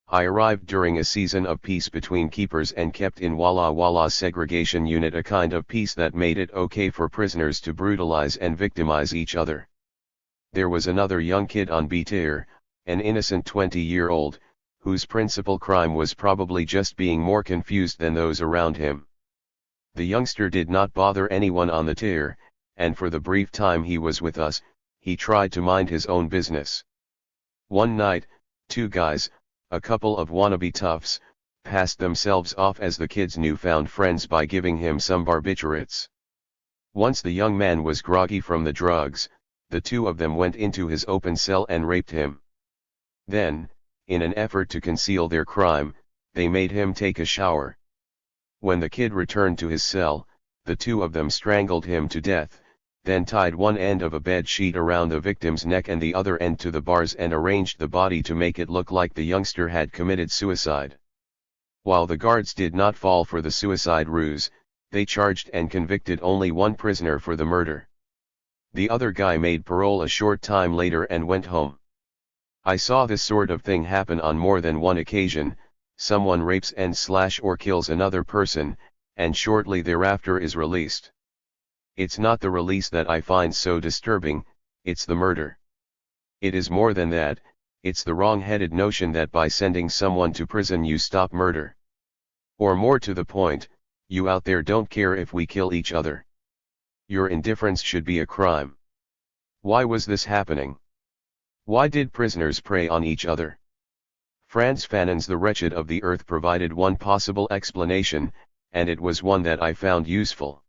A: I arrived during a season of peace between keepers and kept in Walla Walla segregation unit, a kind of peace that made it okay for prisoners to brutalize and victimize each other. There was another young kid on B tier, an innocent 20-year-old, whose principal crime was probably just being more confused than those around him. The youngster did not bother anyone on the tier, and for the brief time he was with us, he tried to mind his own business. One night, two guys, a couple of wannabe toughs, passed themselves off as the kid's newfound friends by giving him some barbiturates. Once the young man was groggy from the drugs, the two of them went into his open cell and raped him. Then, in an effort to conceal their crime, they made him take a shower. When the kid returned to his cell, the two of them strangled him to death, then tied one end of a bed sheet around the victim's neck and the other end to the bars and arranged the body to make it look like the youngster had committed suicide. While the guards did not fall for the suicide ruse, they charged and convicted only one prisoner for the murder. The other guy made parole a short time later and went home. I saw this sort of thing happen on more than one occasion. Someone rapes and or kills another person, and shortly thereafter is released. It's not the release that I find so disturbing, it's the murder. It is more than that, it's the wrong-headed notion that by sending someone to prison you stop murder. Or more to the point, you out there don't care if we kill each other. Your indifference should be a crime. Why was this happening? Why did prisoners prey on each other? Frantz Fanon's The Wretched of the Earth provided one possible explanation, and it was one that I found useful.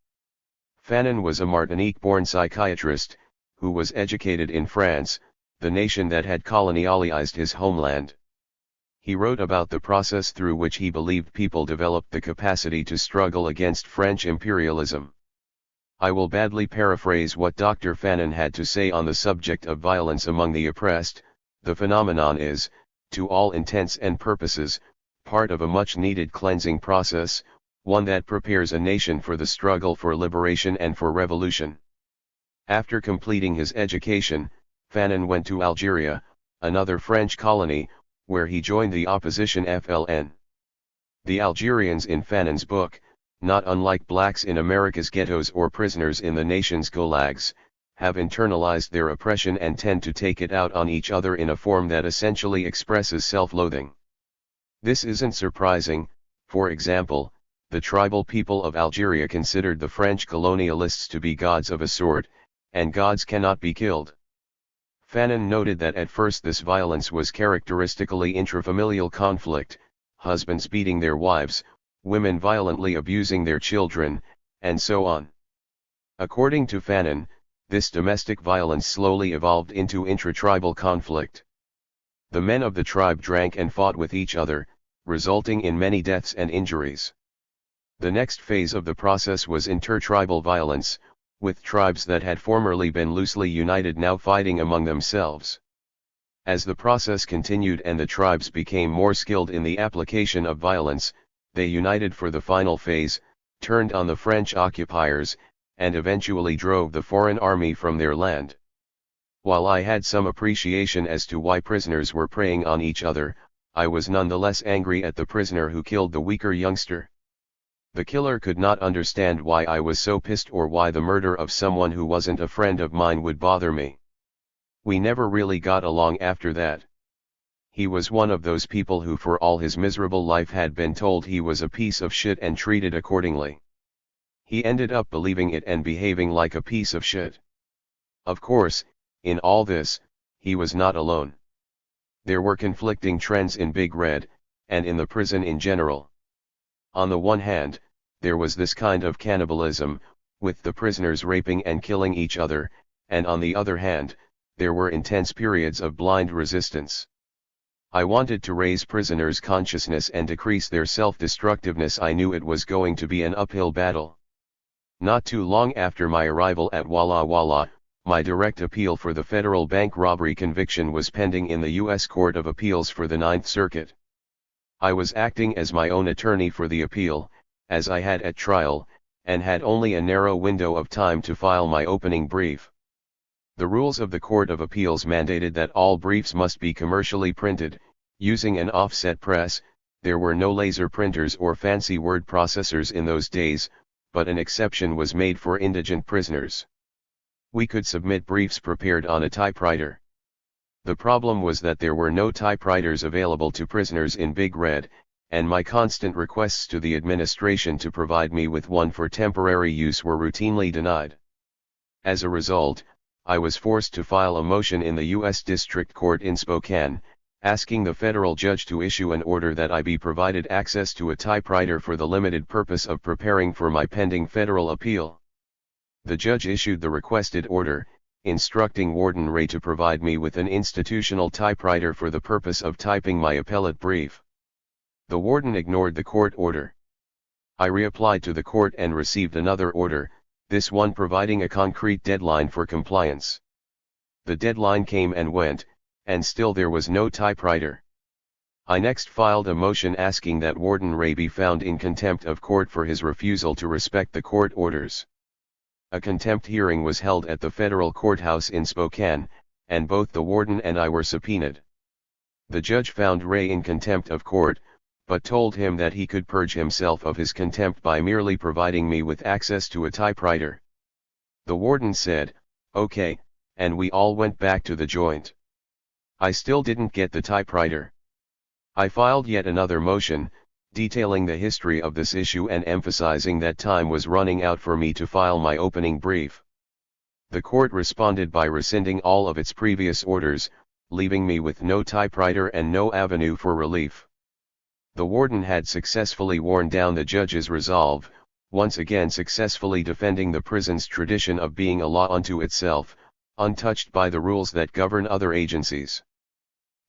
A: Fanon was a Martinique-born psychiatrist, who was educated in France, the nation that had colonialized his homeland. He wrote about the process through which he believed people developed the capacity to struggle against French imperialism. I will badly paraphrase what Dr. Fanon had to say on the subject of violence among the oppressed. The phenomenon is, to all intents and purposes, part of a much-needed cleansing process, one that prepares a nation for the struggle for liberation and for revolution. After completing his education, Fanon went to Algeria, another French colony, where he joined the opposition FLN. The Algerians in Fanon's book, not unlike blacks in America's ghettos or prisoners in the nation's gulags, have internalized their oppression and tend to take it out on each other in a form that essentially expresses self-loathing. This isn't surprising. For example, the tribal people of Algeria considered the French colonialists to be gods of a sort, and gods cannot be killed. Fanon noted that at first this violence was characteristically intrafamilial conflict, husbands beating their wives, women violently abusing their children, and so on. According to Fanon, this domestic violence slowly evolved into intratribal conflict. The men of the tribe drank and fought with each other, resulting in many deaths and injuries. The next phase of the process was intertribal violence, with tribes that had formerly been loosely united now fighting among themselves. As the process continued and the tribes became more skilled in the application of violence, they united for the final phase, turned on the French occupiers, and eventually drove the foreign army from their land. While I had some appreciation as to why prisoners were preying on each other, I was nonetheless angry at the prisoner who killed the weaker youngster. The killer could not understand why I was so pissed or why the murder of someone who wasn't a friend of mine would bother me. We never really got along after that. He was one of those people who for all his miserable life had been told he was a piece of shit and treated accordingly. He ended up believing it and behaving like a piece of shit. Of course, in all this, he was not alone. There were conflicting trends in Big Red, and in the prison in general. On the one hand, there was this kind of cannibalism, with the prisoners raping and killing each other, and on the other hand, there were intense periods of blind resistance. I wanted to raise prisoners' consciousness and decrease their self-destructiveness. I knew it was going to be an uphill battle. Not too long after my arrival at Walla Walla, my direct appeal for the federal bank robbery conviction was pending in the U.S. Court of Appeals for the Ninth Circuit. I was acting as my own attorney for the appeal, as I had at trial, and had only a narrow window of time to file my opening brief. The rules of the Court of Appeals mandated that all briefs must be commercially printed, using an offset press. There were no laser printers or fancy word processors in those days, but an exception was made for indigent prisoners. We could submit briefs prepared on a typewriter. The problem was that there were no typewriters available to prisoners in Big Red, and my constant requests to the administration to provide me with one for temporary use were routinely denied. As a result, I was forced to file a motion in the U.S. District Court in Spokane, asking the federal judge to issue an order that I be provided access to a typewriter for the limited purpose of preparing for my pending federal appeal. The judge issued the requested order, instructing Warden Ray to provide me with an institutional typewriter for the purpose of typing my appellate brief. The warden ignored the court order. I reapplied to the court and received another order, this one providing a concrete deadline for compliance. The deadline came and went, and still there was no typewriter. I next filed a motion asking that Warden Ray be found in contempt of court for his refusal to respect the court orders. A contempt hearing was held at the federal courthouse in Spokane, and both the warden and I were subpoenaed. The judge found Ray in contempt of court, but told him that he could purge himself of his contempt by merely providing me with access to a typewriter. The warden said, "Okay," and we all went back to the joint. I still didn't get the typewriter. I filed yet another motion, detailing the history of this issue and emphasizing that time was running out for me to file my opening brief. The court responded by rescinding all of its previous orders, leaving me with no typewriter and no avenue for relief. The warden had successfully worn down the judge's resolve, once again successfully defending the prison's tradition of being a law unto itself, untouched by the rules that govern other agencies.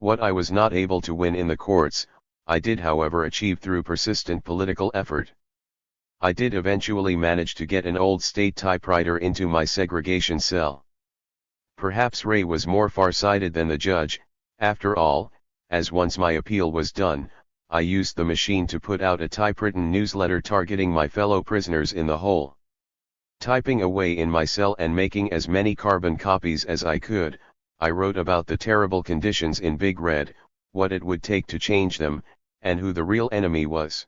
A: What I was not able to win in the courts, I did however achieve through persistent political effort. I did eventually manage to get an old state typewriter into my segregation cell. Perhaps Ray was more far-sighted than the judge, after all, as once my appeal was done, I used the machine to put out a typewritten newsletter targeting my fellow prisoners in the hole. Typing away in my cell and making as many carbon copies as I could, I wrote about the terrible conditions in Big Red, what it would take to change them, and who the real enemy was.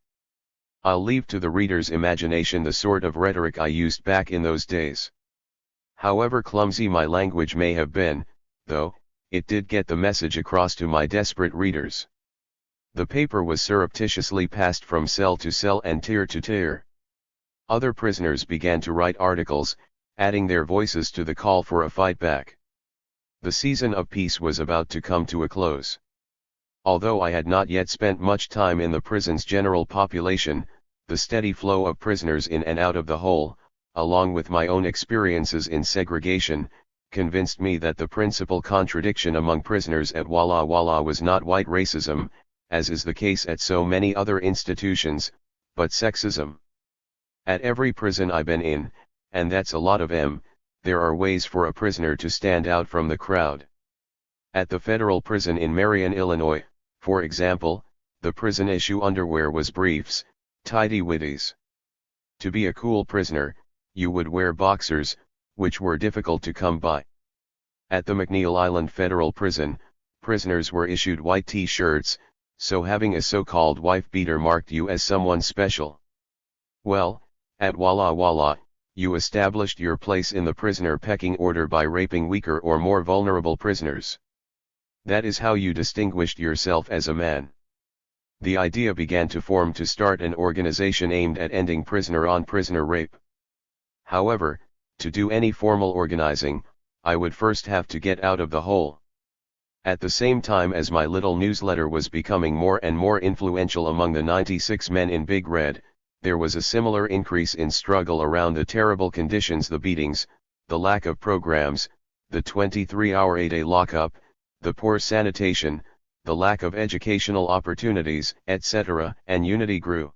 A: I'll leave to the reader's imagination the sort of rhetoric I used back in those days. However clumsy my language may have been, though, it did get the message across to my desperate readers. The paper was surreptitiously passed from cell to cell and tier to tier. Other prisoners began to write articles, adding their voices to the call for a fight back. The season of peace was about to come to a close. Although I had not yet spent much time in the prison's general population, the steady flow of prisoners in and out of the hole, along with my own experiences in segregation, convinced me that the principal contradiction among prisoners at Walla Walla was not white racism, as is the case at so many other institutions, but sexism. At every prison I've been in, and that's a lot of 'em, there are ways for a prisoner to stand out from the crowd. At the federal prison in Marion, Illinois, for example, the prison issue underwear was briefs, tidy-whities. To be a cool prisoner, you would wear boxers, which were difficult to come by. At the McNeil Island Federal Prison, prisoners were issued white t-shirts, so having a so-called wife beater marked you as someone special. Well, at Walla Walla, you established your place in the prisoner pecking order by raping weaker or more vulnerable prisoners. That is how you distinguished yourself as a man. The idea began to form to start an organization aimed at ending prisoner-on-prisoner rape. However, to do any formal organizing, I would first have to get out of the hole. At the same time as my little newsletter was becoming more and more influential among the 96 men in Big Red, there was a similar increase in struggle around the terrible conditions, the beatings, the lack of programs, the 23-hour 8-day lockup, the poor sanitation, the lack of educational opportunities, etc., and unity grew.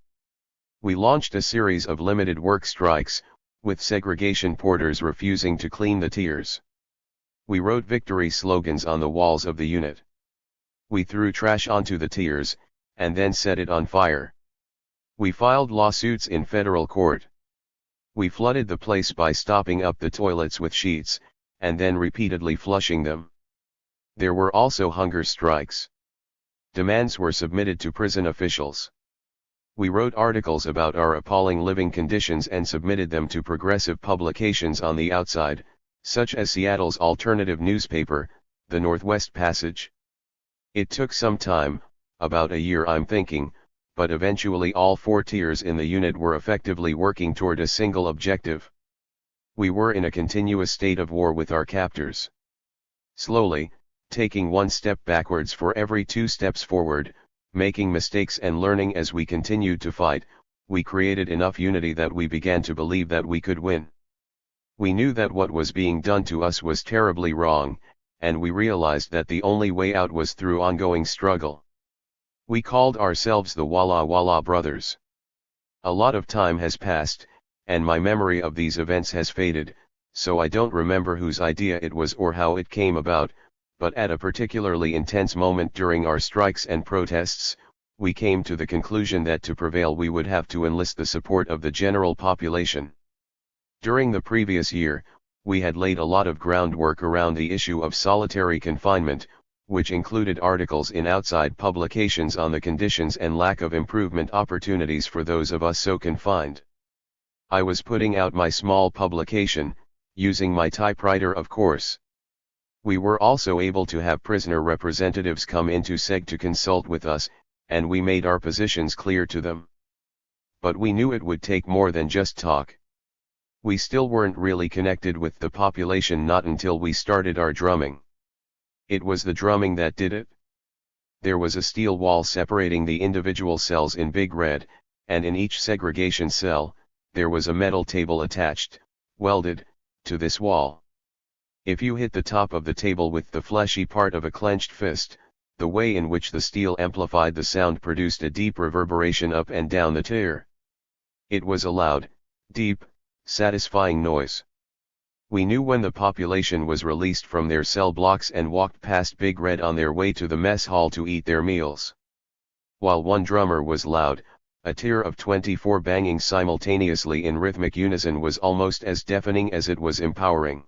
A: We launched a series of limited work strikes, with segregation porters refusing to clean the tiers. We wrote victory slogans on the walls of the unit. We threw trash onto the tiers, and then set it on fire. We filed lawsuits in federal court. We flooded the place by stopping up the toilets with sheets, and then repeatedly flushing them. There were also hunger strikes. Demands were submitted to prison officials. We wrote articles about our appalling living conditions and submitted them to progressive publications on the outside, such as Seattle's alternative newspaper, the Northwest Passage. It took some time, about a year I'm thinking, but eventually all 4 tiers in the unit were effectively working toward a single objective. We were in a continuous state of war with our captors. Slowly, taking 1 step backwards for every 2 steps forward, making mistakes and learning as we continued to fight, we created enough unity that we began to believe that we could win. We knew that what was being done to us was terribly wrong, and we realized that the only way out was through ongoing struggle. We called ourselves the Walla Walla Brothers. A lot of time has passed, and my memory of these events has faded, so I don't remember whose idea it was or how it came about, but at a particularly intense moment during our strikes and protests, we came to the conclusion that to prevail we would have to enlist the support of the general population. During the previous year, we had laid a lot of groundwork around the issue of solitary confinement, which included articles in outside publications on the conditions and lack of improvement opportunities for those of us so confined. I was putting out my small publication, using my typewriter of course. We were also able to have prisoner representatives come into SEG to consult with us, and we made our positions clear to them. But we knew it would take more than just talk. We still weren't really connected with the population not until we started our drumming. It was the drumming that did it. There was a steel wall separating the individual cells in Big Red, and in each segregation cell, there was a metal table attached, welded, to this wall. If you hit the top of the table with the fleshy part of a clenched fist, the way in which the steel amplified the sound produced a deep reverberation up and down the tier. It was a loud, deep, satisfying noise. We knew when the population was released from their cell blocks and walked past Big Red on their way to the mess hall to eat their meals. While one drummer was loud, a tier of 24 banging simultaneously in rhythmic unison was almost as deafening as it was empowering.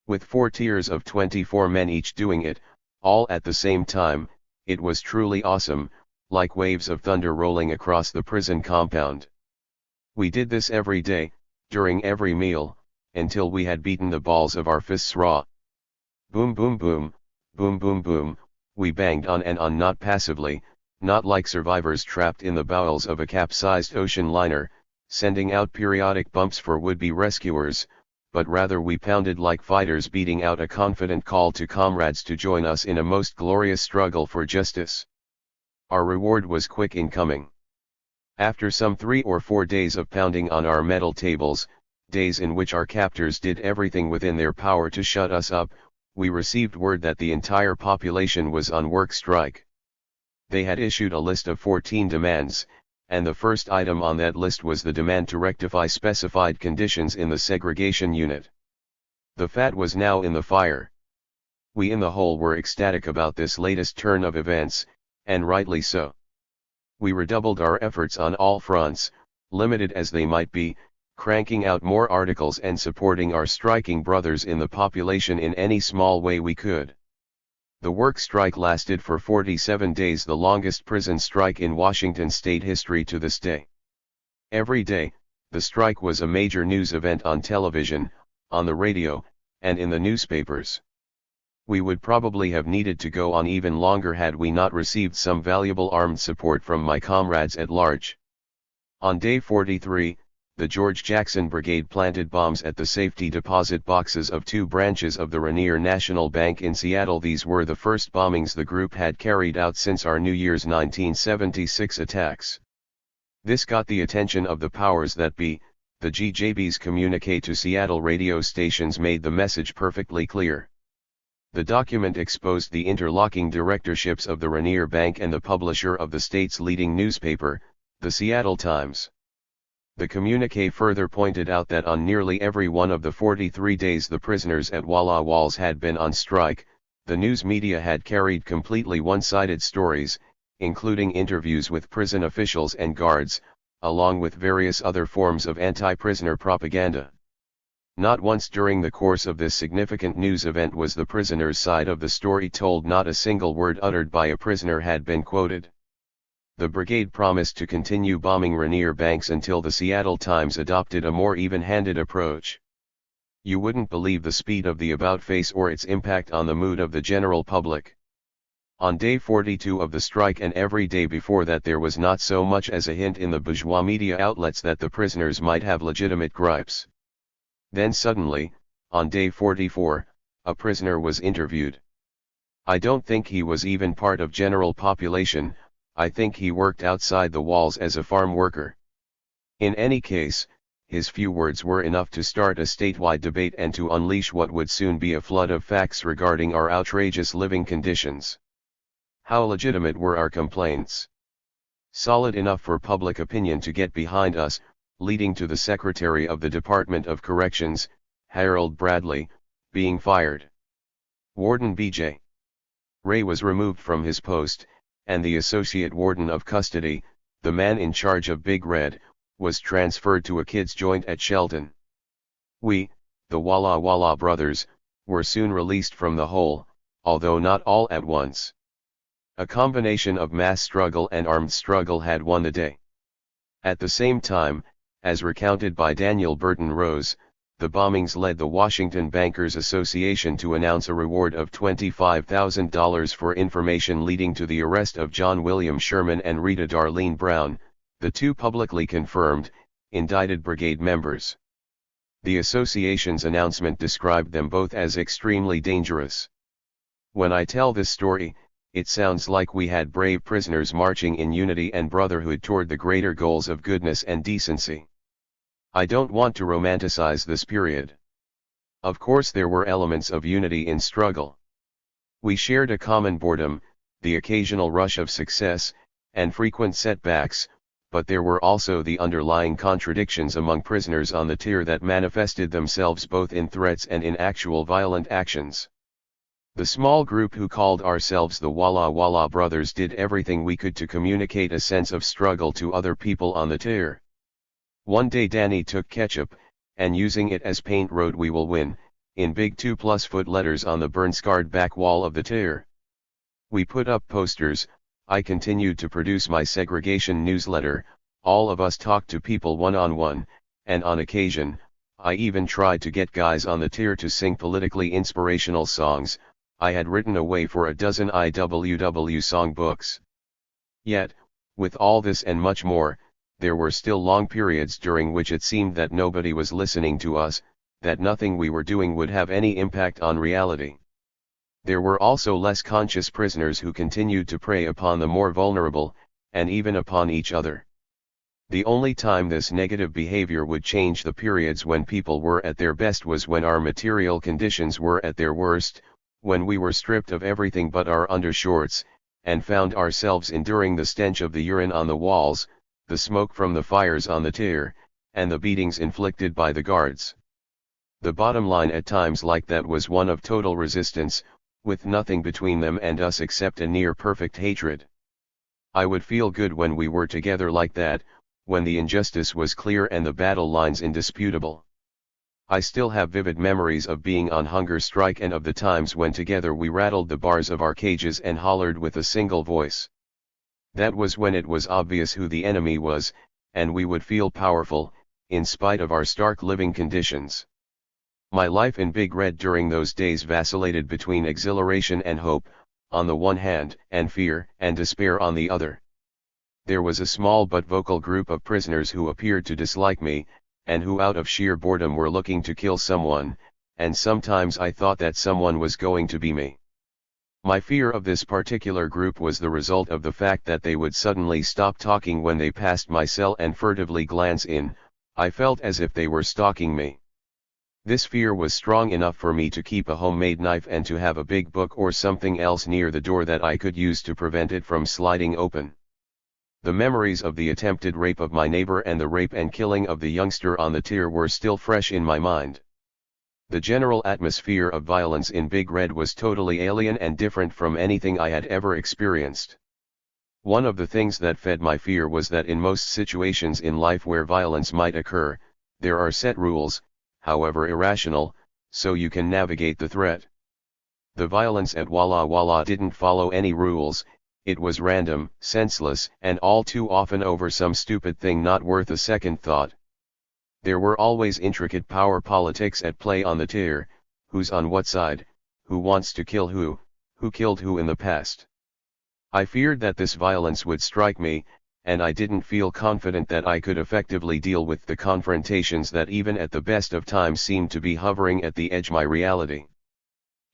A: With 4 tiers of 24 men each doing it, all at the same time, it was truly awesome, like waves of thunder rolling across the prison compound. We did this every day, during every meal, until we had beaten the balls of our fists raw. Boom boom boom, boom boom boom, we banged on and on, not passively, not like survivors trapped in the bowels of a capsized ocean liner, sending out periodic bumps for would-be rescuers, but rather we pounded like fighters beating out a confident call to comrades to join us in a most glorious struggle for justice. Our reward was quick in coming. After some 3 or 4 days of pounding on our metal tables, days in which our captors did everything within their power to shut us up, we received word that the entire population was on work strike. They had issued a list of 14 demands, and the first item on that list was the demand to rectify specified conditions in the segregation unit. The fat was now in the fire. We in the whole were ecstatic about this latest turn of events, and rightly so. We redoubled our efforts on all fronts, limited as they might be, cranking out more articles and supporting our striking brothers in the population in any small way we could. The work strike lasted for 47 days, the longest prison strike in Washington state history to this day. Every day, the strike was a major news event on television, on the radio, and in the newspapers. We would probably have needed to go on even longer had we not received some valuable armed support from my comrades at large. On day 43, the George Jackson Brigade planted bombs at the safety deposit boxes of 2 branches of the Rainier National Bank in Seattle. These were the first bombings the group had carried out since our New Year's 1976 attacks. This got the attention of the powers that be. The GJB's communique to Seattle radio stations made the message perfectly clear. The document exposed the interlocking directorships of the Rainier Bank and the publisher of the state's leading newspaper, the Seattle Times. The communique further pointed out that on nearly every one of the 43 days the prisoners at Walla Walls had been on strike, the news media had carried completely one-sided stories, including interviews with prison officials and guards, along with various other forms of anti-prisoner propaganda. Not once during the course of this significant news event was the prisoner's side of the story told. Not a single word uttered by a prisoner had been quoted. The brigade promised to continue bombing Rainier banks until the Seattle Times adopted a more even-handed approach. You wouldn't believe the speed of the about-face or its impact on the mood of the general public. On day 42 of the strike and every day before that, there was not so much as a hint in the bourgeois media outlets that the prisoners might have legitimate gripes. Then suddenly, on day 44, a prisoner was interviewed. I don't think he was even part of general population. I think he worked outside the walls as a farm worker. In any case, his few words were enough to start a statewide debate and to unleash what would soon be a flood of facts regarding our outrageous living conditions. How legitimate were our complaints? Solid enough for public opinion to get behind us, leading to the Secretary of the Department of Corrections, Harold Bradley, being fired. Warden B.J. Ray was removed from his post, and the Associate Warden of Custody, the man in charge of Big Red, was transferred to a kids' joint at Shelton. We, the Walla Walla brothers, were soon released from the hole, although not all at once. A combination of mass struggle and armed struggle had won the day. At the same time, as recounted by Daniel Burton Rose, the bombings led the Washington Bankers Association to announce a reward of $25,000 for information leading to the arrest of John William Sherman and Rita Darlene Brown, the two publicly confirmed, indicted brigade members. The association's announcement described them both as extremely dangerous. When I tell this story, it sounds like we had brave prisoners marching in unity and brotherhood toward the greater goals of goodness and decency. I don't want to romanticize this period. Of course there were elements of unity in struggle. We shared a common boredom, the occasional rush of success, and frequent setbacks, but there were also the underlying contradictions among prisoners on the tier that manifested themselves both in threats and in actual violent actions. The small group who called ourselves the Walla Walla Brothers did everything we could to communicate a sense of struggle to other people on the tier. One day Danny took ketchup, and using it as paint wrote "We will win," in big 2+ foot letters on the burn-scarred back wall of the tier. We put up posters, I continued to produce my segregation newsletter, all of us talked to people one-on-one, and on occasion, I even tried to get guys on the tier to sing politically inspirational songs. I had written away for a dozen IWW songbooks. Yet, with all this and much more, there were still long periods during which it seemed that nobody was listening to us, that nothing we were doing would have any impact on reality. There were also less conscious prisoners who continued to prey upon the more vulnerable, and even upon each other. The only time this negative behavior would change the periods when people were at their best was when our material conditions were at their worst, when we were stripped of everything but our undershorts, and found ourselves enduring the stench of the urine on the walls, the smoke from the fires on the tier, and the beatings inflicted by the guards. The bottom line at times like that was one of total resistance, with nothing between them and us except a near-perfect hatred. I would feel good when we were together like that, when the injustice was clear and the battle lines indisputable. I still have vivid memories of being on hunger strike and of the times when together we rattled the bars of our cages and hollered with a single voice. That was when it was obvious who the enemy was, and we would feel powerful, in spite of our stark living conditions. My life in Big Red during those days vacillated between exhilaration and hope, on the one hand, and fear and despair on the other. There was a small but vocal group of prisoners who appeared to dislike me, and who out of sheer boredom were looking to kill someone, and sometimes I thought that someone was going to be me. My fear of this particular group was the result of the fact that they would suddenly stop talking when they passed my cell and furtively glance in. I felt as if they were stalking me. This fear was strong enough for me to keep a homemade knife and to have a big book or something else near the door that I could use to prevent it from sliding open. The memories of the attempted rape of my neighbor and the rape and killing of the youngster on the tier were still fresh in my mind. The general atmosphere of violence in Big Red was totally alien and different from anything I had ever experienced. One of the things that fed my fear was that in most situations in life where violence might occur, there are set rules, however irrational, so you can navigate the threat. The violence at Walla Walla didn't follow any rules. It was random, senseless, and all too often over some stupid thing not worth a second thought. There were always intricate power politics at play on the tier, who's on what side, who wants to kill who killed who in the past. I feared that this violence would strike me, and I didn't feel confident that I could effectively deal with the confrontations that even at the best of times seemed to be hovering at the edge of my reality.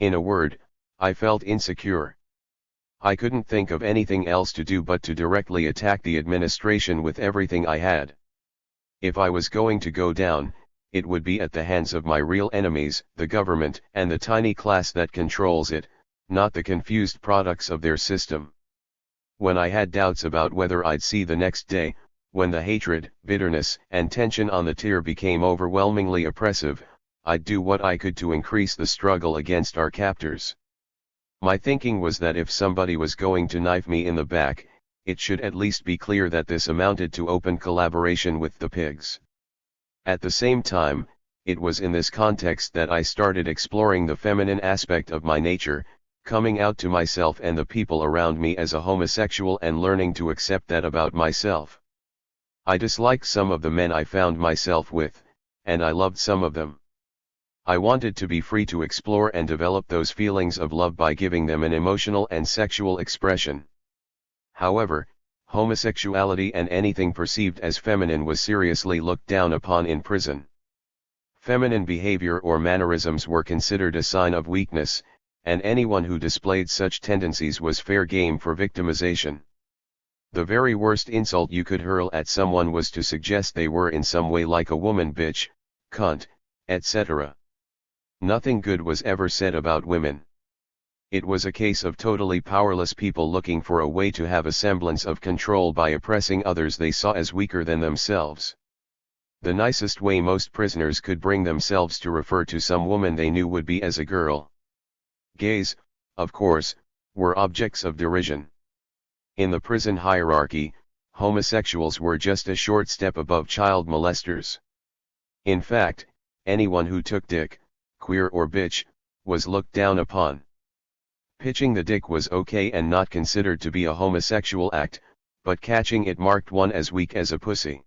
A: In a word, I felt insecure. I couldn't think of anything else to do but to directly attack the administration with everything I had. If I was going to go down, it would be at the hands of my real enemies, the government and the tiny class that controls it, not the confused products of their system. When I had doubts about whether I'd see the next day, when the hatred, bitterness, and tension on the tier became overwhelmingly oppressive, I'd do what I could to increase the struggle against our captors. My thinking was that if somebody was going to knife me in the back, it should at least be clear that this amounted to open collaboration with the pigs. At the same time, it was in this context that I started exploring the feminine aspect of my nature, coming out to myself and the people around me as a homosexual and learning to accept that about myself. I disliked some of the men I found myself with, and I loved some of them. I wanted to be free to explore and develop those feelings of love by giving them an emotional and sexual expression. However, homosexuality and anything perceived as feminine was seriously looked down upon in prison. Feminine behavior or mannerisms were considered a sign of weakness, and anyone who displayed such tendencies was fair game for victimization. The very worst insult you could hurl at someone was to suggest they were in some way like a woman, bitch, cunt, etc. Nothing good was ever said about women. It was a case of totally powerless people looking for a way to have a semblance of control by oppressing others they saw as weaker than themselves. The nicest way most prisoners could bring themselves to refer to some woman they knew would be as a girl. Gays, of course, were objects of derision. In the prison hierarchy, homosexuals were just a short step above child molesters. In fact, anyone who took dick, queer or bitch, was looked down upon. Pitching the dick was okay and not considered to be a homosexual act, but catching it marked one as weak as a pussy.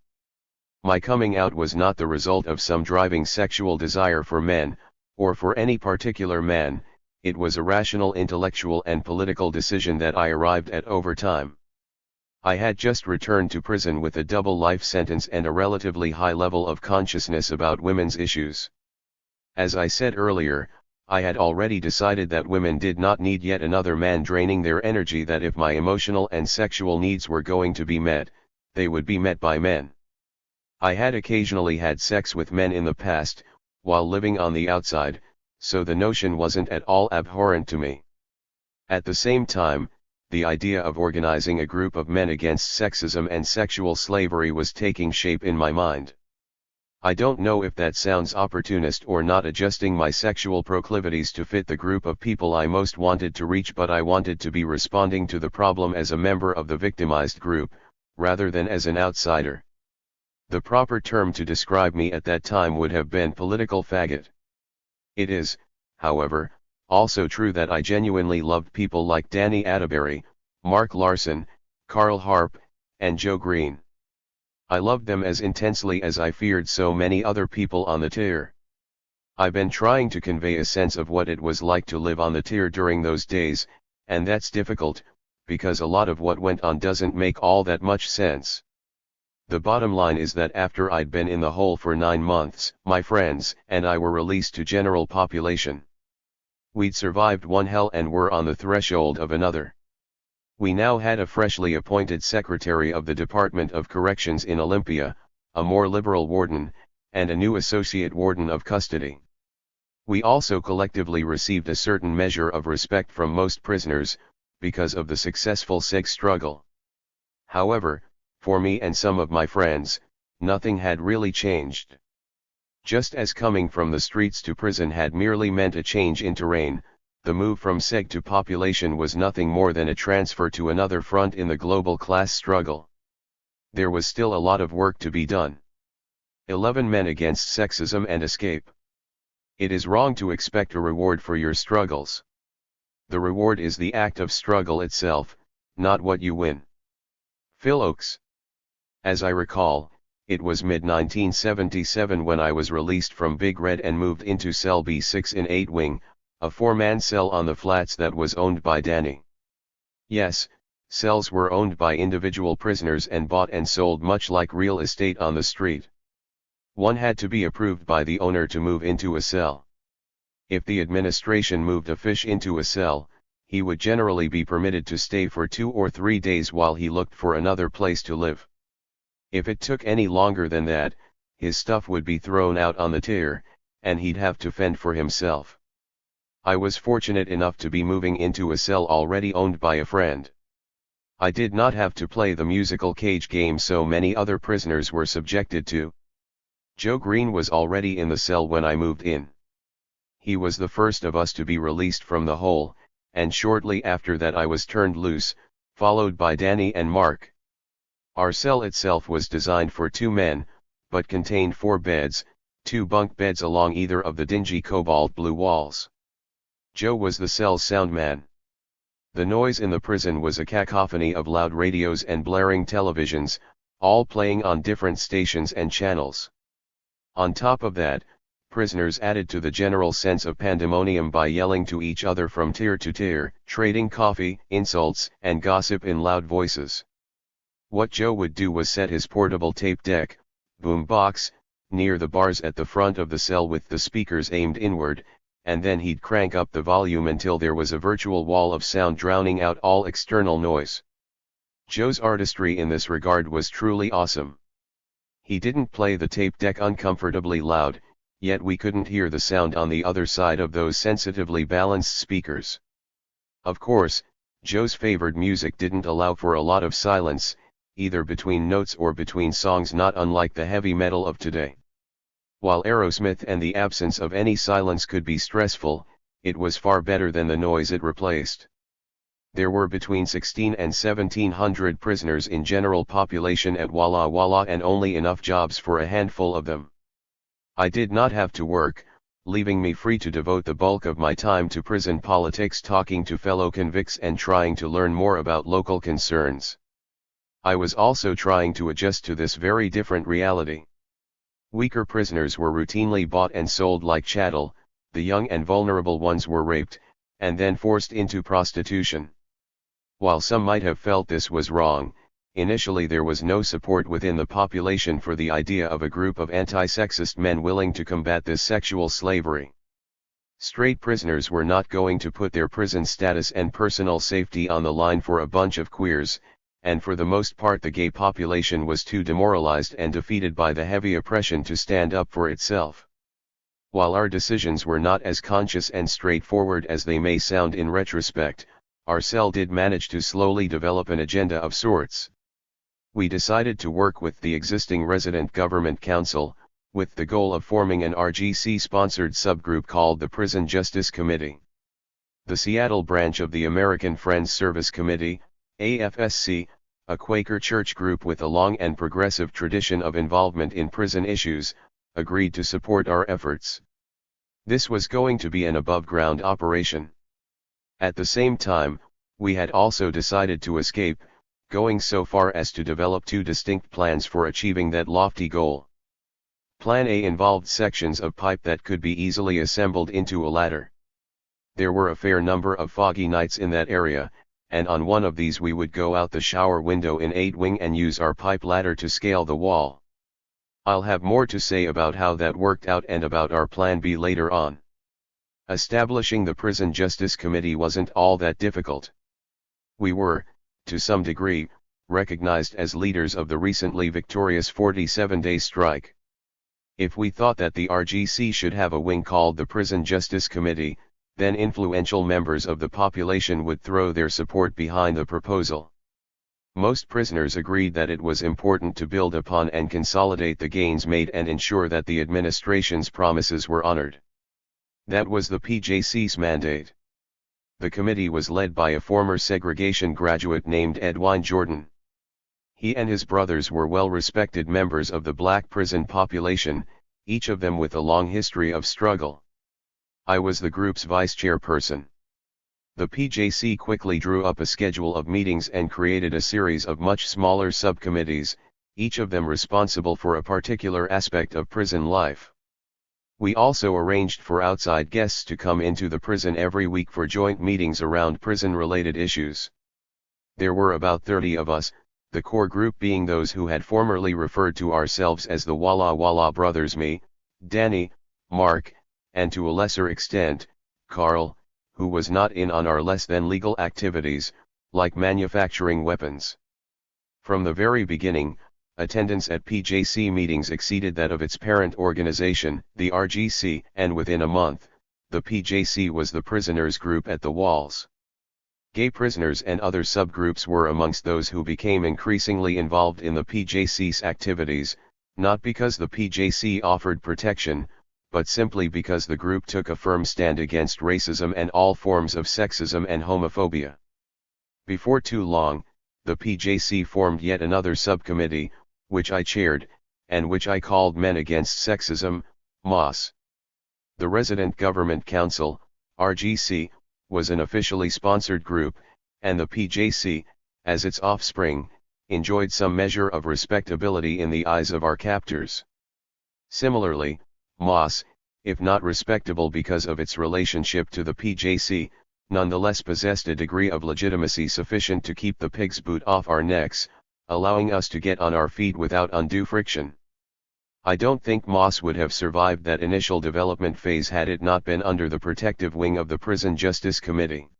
A: My coming out was not the result of some driving sexual desire for men, or for any particular man. It was a rational intellectual and political decision that I arrived at over time. I had just returned to prison with a double life sentence and a relatively high level of consciousness about women's issues. As I said earlier, I had already decided that women did not need yet another man draining their energy, that if my emotional and sexual needs were going to be met, they would be met by men. I had occasionally had sex with men in the past, while living on the outside, so the notion wasn't at all abhorrent to me. At the same time, the idea of organizing a group of men against sexism and sexual slavery was taking shape in my mind. I don't know if that sounds opportunist or not, adjusting my sexual proclivities to fit the group of people I most wanted to reach, but I wanted to be responding to the problem as a member of the victimized group, rather than as an outsider. The proper term to describe me at that time would have been political faggot. It is, however, also true that I genuinely loved people like Danny Atterbury, Mark Larson, Carl Harp, and Joe Green. I loved them as intensely as I feared so many other people on the tier. I've been trying to convey a sense of what it was like to live on the tier during those days, and that's difficult, because a lot of what went on doesn't make all that much sense. The bottom line is that after I'd been in the hole for 9 months, my friends and I were released to general population. We'd survived one hell and were on the threshold of another. We now had a freshly appointed secretary of the Department of Corrections in Olympia, a more liberal warden, and a new associate warden of custody. We also collectively received a certain measure of respect from most prisoners, because of the successful sex struggle. However, for me and some of my friends, nothing had really changed. Just as coming from the streets to prison had merely meant a change in terrain, the move from seg to population was nothing more than a transfer to another front in the global class struggle. There was still a lot of work to be done. 11 Men Against Sexism and Escape. It is wrong to expect a reward for your struggles. The reward is the act of struggle itself, not what you win. Phil Oakes. As I recall, it was mid-1977 when I was released from Big Red and moved into cell B6 in 8 Wing, a 4-man cell on the flats that was owned by Danny. Yes, cells were owned by individual prisoners and bought and sold much like real estate on the street. One had to be approved by the owner to move into a cell. If the administration moved a fish into a cell, he would generally be permitted to stay for 2 or 3 days while he looked for another place to live. If it took any longer than that, his stuff would be thrown out on the tier, and he'd have to fend for himself. I was fortunate enough to be moving into a cell already owned by a friend. I did not have to play the musical cage game so many other prisoners were subjected to. Joe Green was already in the cell when I moved in. He was the first of us to be released from the hole, and shortly after that I was turned loose, followed by Danny and Mark. Our cell itself was designed for 2 men, but contained 4 beds, 2 bunk beds along either of the dingy cobalt blue walls. Joe was the cell's sound man. The noise in the prison was a cacophony of loud radios and blaring televisions, all playing on different stations and channels. On top of that, prisoners added to the general sense of pandemonium by yelling to each other from tier to tier, trading coffee, insults, and gossip in loud voices. What Joe would do was set his portable tape deck, boom box, near the bars at the front of the cell with the speakers aimed inward, and then he'd crank up the volume until there was a virtual wall of sound drowning out all external noise. Joe's artistry in this regard was truly awesome. He didn't play the tape deck uncomfortably loud, yet we couldn't hear the sound on the other side of those sensitively balanced speakers. Of course, Joe's favored music didn't allow for a lot of silence, either between notes or between songs, not unlike the heavy metal of today. While Aerosmith and the absence of any silence could be stressful, it was far better than the noise it replaced. There were between 16 and 1700 prisoners in general population at Walla Walla and only enough jobs for a handful of them. I did not have to work, leaving me free to devote the bulk of my time to prison politics, talking to fellow convicts and trying to learn more about local concerns. I was also trying to adjust to this very different reality. Weaker prisoners were routinely bought and sold like chattel, the young and vulnerable ones were raped, and then forced into prostitution. While some might have felt this was wrong, initially there was no support within the population for the idea of a group of anti-sexist men willing to combat this sexual slavery. Straight prisoners were not going to put their prison status and personal safety on the line for a bunch of queers, and for the most part the gay population was too demoralized and defeated by the heavy oppression to stand up for itself. While our decisions were not as conscious and straightforward as they may sound in retrospect, our cell did manage to slowly develop an agenda of sorts. We decided to work with the existing resident government council, with the goal of forming an RGC-sponsored subgroup called the Prison Justice Committee. The Seattle branch of the American Friends Service Committee, AFSC, a Quaker church group with a long and progressive tradition of involvement in prison issues, agreed to support our efforts. This was going to be an above-ground operation. At the same time, we had also decided to escape, going so far as to develop 2 distinct plans for achieving that lofty goal. Plan A involved sections of pipe that could be easily assembled into a ladder. There were a fair number of foggy nights in that area, and on one of these we would go out the shower window in 8 wing and use our pipe ladder to scale the wall. I'll have more to say about how that worked out and about our plan B later on. Establishing the Prison Justice Committee wasn't all that difficult. We were, to some degree, recognized as leaders of the recently victorious 47-day strike. If we thought that the RGC should have a wing called the Prison Justice Committee, then influential members of the population would throw their support behind the proposal. Most prisoners agreed that it was important to build upon and consolidate the gains made and ensure that the administration's promises were honored. That was the PJC's mandate. The committee was led by a former segregation graduate named Edwin Jordan. He and his brothers were well-respected members of the black prison population, each of them with a long history of struggle. I was the group's vice chairperson. The PJC quickly drew up a schedule of meetings and created a series of much smaller subcommittees, each of them responsible for a particular aspect of prison life. We also arranged for outside guests to come into the prison every week for joint meetings around prison-related issues. There were about 30 of us, the core group being those who had formerly referred to ourselves as the Walla Walla Brothers, me, Danny, Mark, and to a lesser extent, Carl, who was not in on our less-than-legal activities, like manufacturing weapons. From the very beginning, attendance at PJC meetings exceeded that of its parent organization, the RGC, and within a month, the PJC was the prisoners' group at the walls. Gay prisoners and other subgroups were amongst those who became increasingly involved in the PJC's activities, not because the PJC offered protection, but simply because the group took a firm stand against racism and all forms of sexism and homophobia. Before too long, the PJC formed yet another subcommittee, which I chaired, and which I called Men Against Sexism, MOS. The Resident Government Council, RGC, was an officially sponsored group, and the PJC, as its offspring, enjoyed some measure of respectability in the eyes of our captors. Similarly, MOS, if not respectable because of its relationship to the PJC, nonetheless possessed a degree of legitimacy sufficient to keep the pig's boot off our necks, allowing us to get on our feet without undue friction. I don't think MOS would have survived that initial development phase had it not been under the protective wing of the Prison Justice Committee.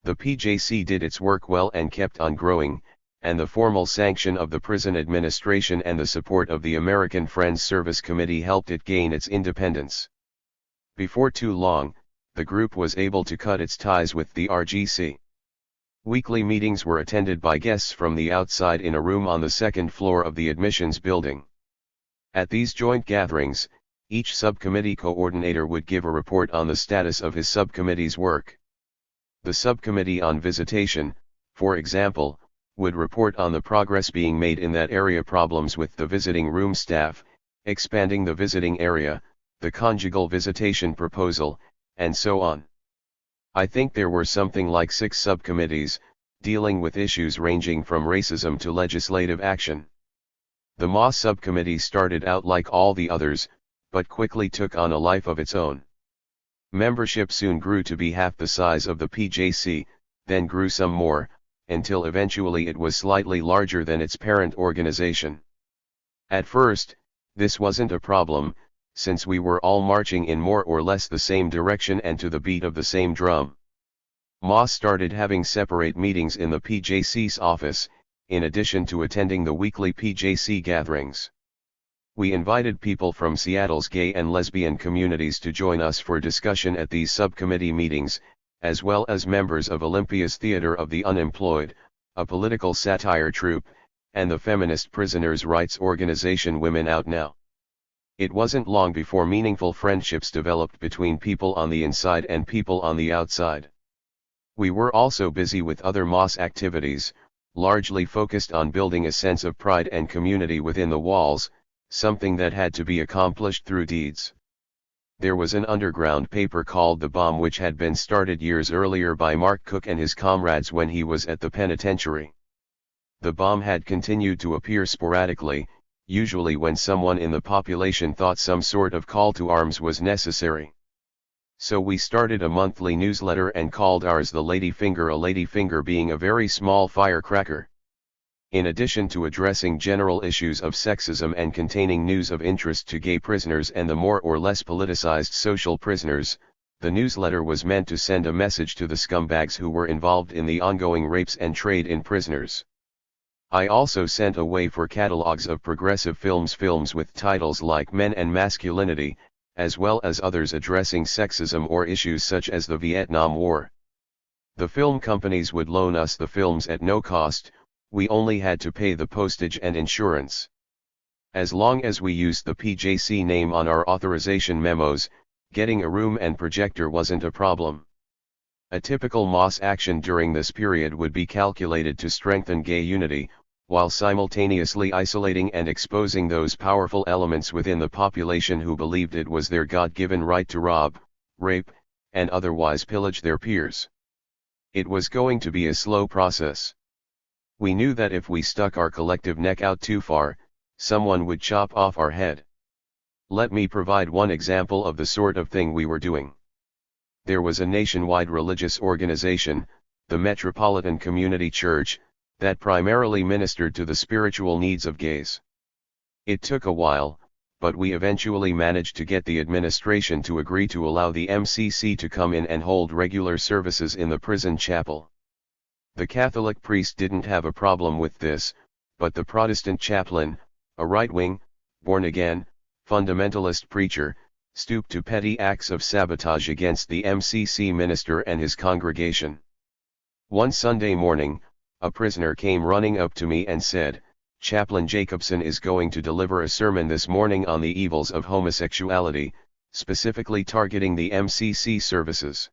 A: The PJC did its work well and kept on growing, and the formal sanction of the prison administration and the support of the American Friends Service Committee helped it gain its independence. Before too long, the group was able to cut its ties with the RGC. Weekly meetings were attended by guests from the outside in a room on the second floor of the admissions building. At these joint gatherings, each subcommittee coordinator would give a report on the status of his subcommittee's work. The subcommittee on visitation, for example, would report on the progress being made in that area, problems with the visiting room staff, expanding the visiting area, the conjugal visitation proposal, and so on. I think there were something like 6 subcommittees, dealing with issues ranging from racism to legislative action. The MOS subcommittee started out like all the others, but quickly took on a life of its own. Membership soon grew to be half the size of the PJC, then grew some more, until eventually it was slightly larger than its parent organization. At first, this wasn't a problem, since we were all marching in more or less the same direction and to the beat of the same drum. MOS started having separate meetings in the PJC's office, in addition to attending the weekly PJC gatherings. We invited people from Seattle's gay and lesbian communities to join us for discussion at these subcommittee meetings, as well as members of Olympia's Theater of the Unemployed, a political satire troupe, and the feminist prisoners' rights organization Women Out Now. It wasn't long before meaningful friendships developed between people on the inside and people on the outside. We were also busy with other MOS activities, largely focused on building a sense of pride and community within the walls, something that had to be accomplished through deeds. There was an underground paper called The Bomb, which had been started years earlier by Mark Cook and his comrades when he was at the penitentiary. The Bomb had continued to appear sporadically, usually when someone in the population thought some sort of call to arms was necessary. So we started a monthly newsletter and called ours the Lady Finger, a lady finger being a very small firecracker. In addition to addressing general issues of sexism and containing news of interest to gay prisoners and the more or less politicized social prisoners, the newsletter was meant to send a message to the scumbags who were involved in the ongoing rapes and trade in prisoners. I also sent away for catalogs of progressive films with titles like Men and Masculinity, as well as others addressing sexism or issues such as the Vietnam War. The film companies would loan us the films at no cost, we only had to pay the postage and insurance. As long as we used the PJC name on our authorization memos, getting a room and projector wasn't a problem. A typical MOS action during this period would be calculated to strengthen gay unity, while simultaneously isolating and exposing those powerful elements within the population who believed it was their God-given right to rob, rape, and otherwise pillage their peers. It was going to be a slow process. We knew that if we stuck our collective neck out too far, someone would chop off our head. Let me provide one example of the sort of thing we were doing. There was a nationwide religious organization, the Metropolitan Community Church, that primarily ministered to the spiritual needs of gays. It took a while, but we eventually managed to get the administration to agree to allow the MCC to come in and hold regular services in the prison chapel. The Catholic priest didn't have a problem with this, but the Protestant chaplain, a right-wing, born-again, fundamentalist preacher, stooped to petty acts of sabotage against the MCC minister and his congregation. One Sunday morning, a prisoner came running up to me and said, "Chaplain Jacobson is going to deliver a sermon this morning on the evils of homosexuality, specifically targeting the MCC services."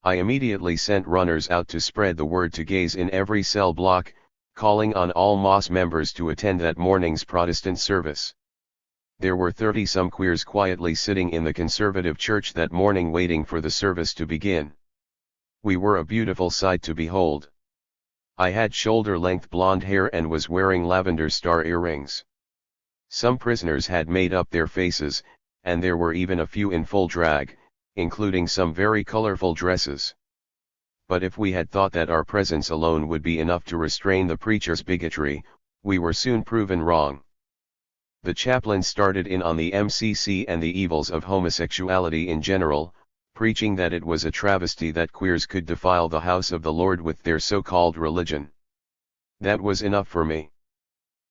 A: I immediately sent runners out to spread the word to gays in every cell block, calling on all MOS members to attend that morning's Protestant service. There were 30-some queers quietly sitting in the conservative church that morning waiting for the service to begin. We were a beautiful sight to behold. I had shoulder-length blonde hair and was wearing lavender star earrings. Some prisoners had made up their faces, and there were even a few in full drag, including some very colorful dresses. But if we had thought that our presence alone would be enough to restrain the preacher's bigotry, we were soon proven wrong. The chaplain started in on the MCC and the evils of homosexuality in general, preaching that it was a travesty that queers could defile the house of the Lord with their so-called religion. That was enough for me.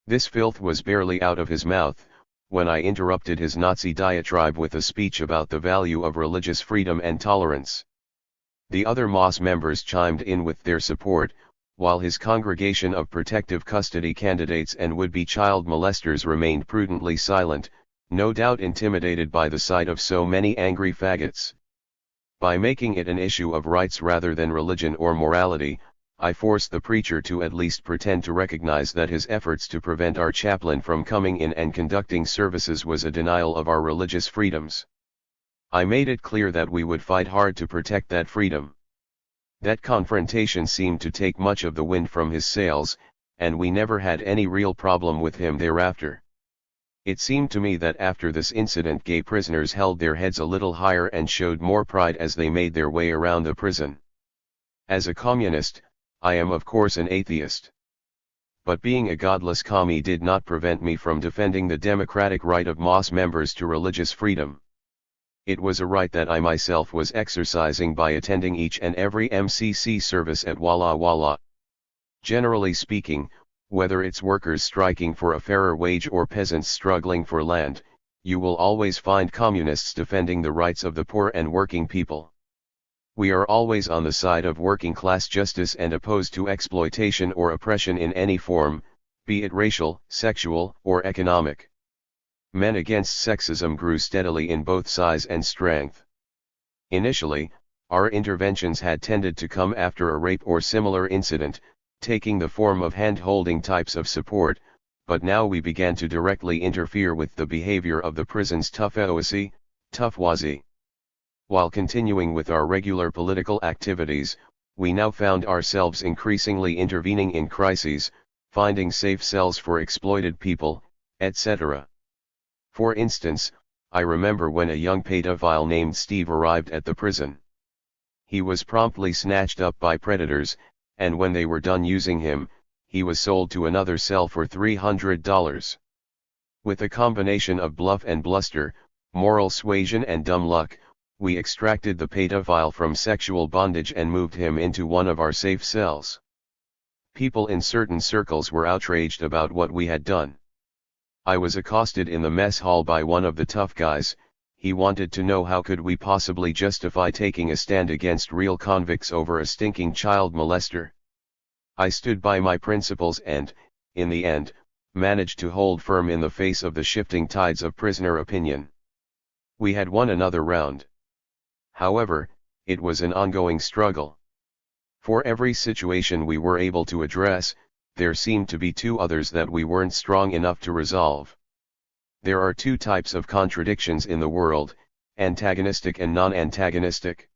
A: This filth was barely out of his mouth, when I interrupted his Nazi diatribe with a speech about the value of religious freedom and tolerance. The other MOS members chimed in with their support, while his congregation of protective custody candidates and would-be child molesters remained prudently silent, no doubt intimidated by the sight of so many angry faggots. By making it an issue of rights rather than religion or morality, I forced the preacher to at least pretend to recognize that his efforts to prevent our chaplain from coming in and conducting services was a denial of our religious freedoms. I made it clear that we would fight hard to protect that freedom. That confrontation seemed to take much of the wind from his sails, and we never had any real problem with him thereafter. It seemed to me that after this incident gay prisoners held their heads a little higher and showed more pride as they made their way around the prison. As a communist, I am of course an atheist. But being a godless commie did not prevent me from defending the democratic right of MOS members to religious freedom. It was a right that I myself was exercising by attending each and every MCC service at Walla Walla. Generally speaking, whether it's workers striking for a fairer wage or peasants struggling for land, you will always find communists defending the rights of the poor and working people. We are always on the side of working-class justice and opposed to exploitation or oppression in any form, be it racial, sexual, or economic. Men against sexism grew steadily in both size and strength. Initially, our interventions had tended to come after a rape or similar incident, taking the form of hand-holding types of support, but now we began to directly interfere with the behavior of the prison's tough-oasy, tough-wazi. While continuing with our regular political activities, we now found ourselves increasingly intervening in crises, finding safe cells for exploited people, etc. For instance, I remember when a young pedophile named Steve arrived at the prison. He was promptly snatched up by predators, and when they were done using him, he was sold to another cell for $300. With a combination of bluff and bluster, moral suasion and dumb luck, we extracted the pedophile from sexual bondage and moved him into one of our safe cells. People in certain circles were outraged about what we had done. I was accosted in the mess hall by one of the tough guys. He wanted to know how could we possibly justify taking a stand against real convicts over a stinking child molester. I stood by my principles and, in the end, managed to hold firm in the face of the shifting tides of prisoner opinion. We had won another round. However, it was an ongoing struggle. For every situation we were able to address, there seemed to be two others that we weren't strong enough to resolve. There are two types of contradictions in the world, antagonistic and non-antagonistic.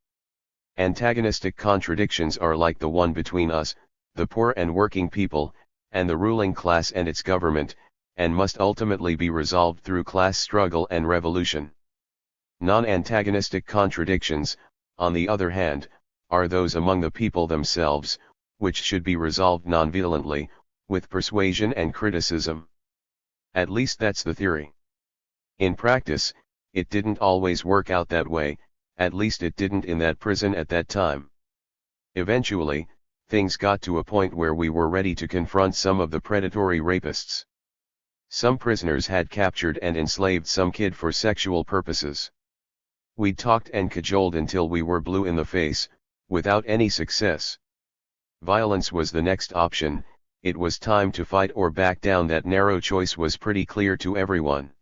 A: Antagonistic contradictions are like the one between us, the poor and working people, and the ruling class and its government, and must ultimately be resolved through class struggle and revolution. Non-antagonistic contradictions, on the other hand, are those among the people themselves, which should be resolved non-violently, with persuasion and criticism. At least that's the theory. In practice, it didn't always work out that way, at least it didn't in that prison at that time. Eventually, things got to a point where we were ready to confront some of the predatory rapists. Some prisoners had captured and enslaved some kid for sexual purposes. We'd talked and cajoled until we were blue in the face, without any success. Violence was the next option. It was time to fight or back down. That narrow choice was pretty clear to everyone.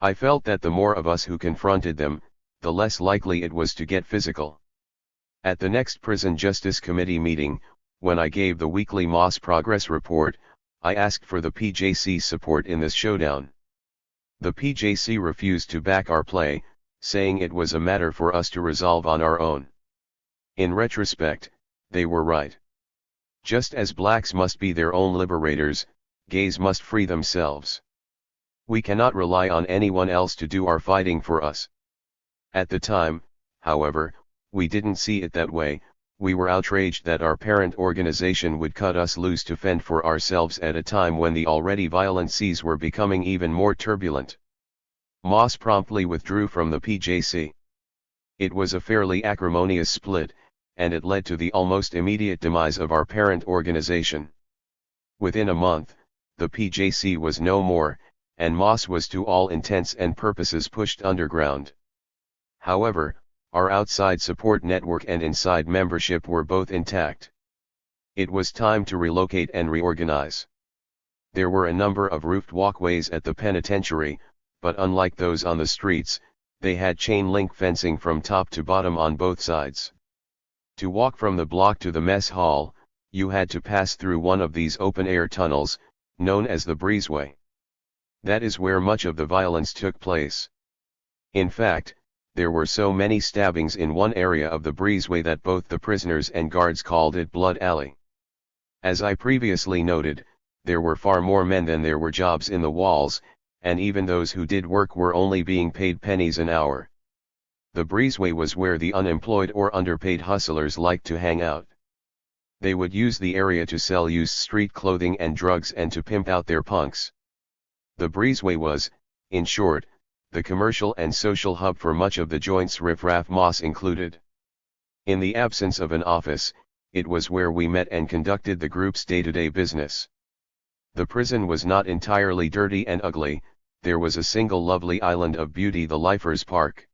A: I felt that the more of us who confronted them, the less likely it was to get physical. At the next Prison Justice Committee meeting, when I gave the weekly Moss progress report, I asked for the PJC's support in this showdown. The PJC refused to back our play, saying it was a matter for us to resolve on our own. In retrospect, they were right. Just as blacks must be their own liberators, gays must free themselves. We cannot rely on anyone else to do our fighting for us. At the time, however, we didn't see it that way. We were outraged that our parent organization would cut us loose to fend for ourselves at a time when the already violent seas were becoming even more turbulent. Moss promptly withdrew from the PJC. It was a fairly acrimonious split, and it led to the almost immediate demise of our parent organization. Within a month, the PJC was no more, and Moss was to all intents and purposes pushed underground. However, our outside support network and inside membership were both intact. It was time to relocate and reorganize. There were a number of roofed walkways at the penitentiary, but unlike those on the streets, they had chain link fencing from top to bottom on both sides. To walk from the block to the mess hall, you had to pass through one of these open-air tunnels, known as the breezeway. That is where much of the violence took place. In fact, there were so many stabbings in one area of the breezeway that both the prisoners and guards called it Blood Alley. As I previously noted, there were far more men than there were jobs in the walls, and even those who did work were only being paid pennies an hour. The breezeway was where the unemployed or underpaid hustlers liked to hang out. They would use the area to sell used street clothing and drugs and to pimp out their punks. The breezeway was, in short, the commercial and social hub for much of the joint's riffraff, Moss included. In the absence of an office, it was where we met and conducted the group's day-to-day business. The prison was not entirely dirty and ugly. There was a single lovely island of beauty, the Lifers Park.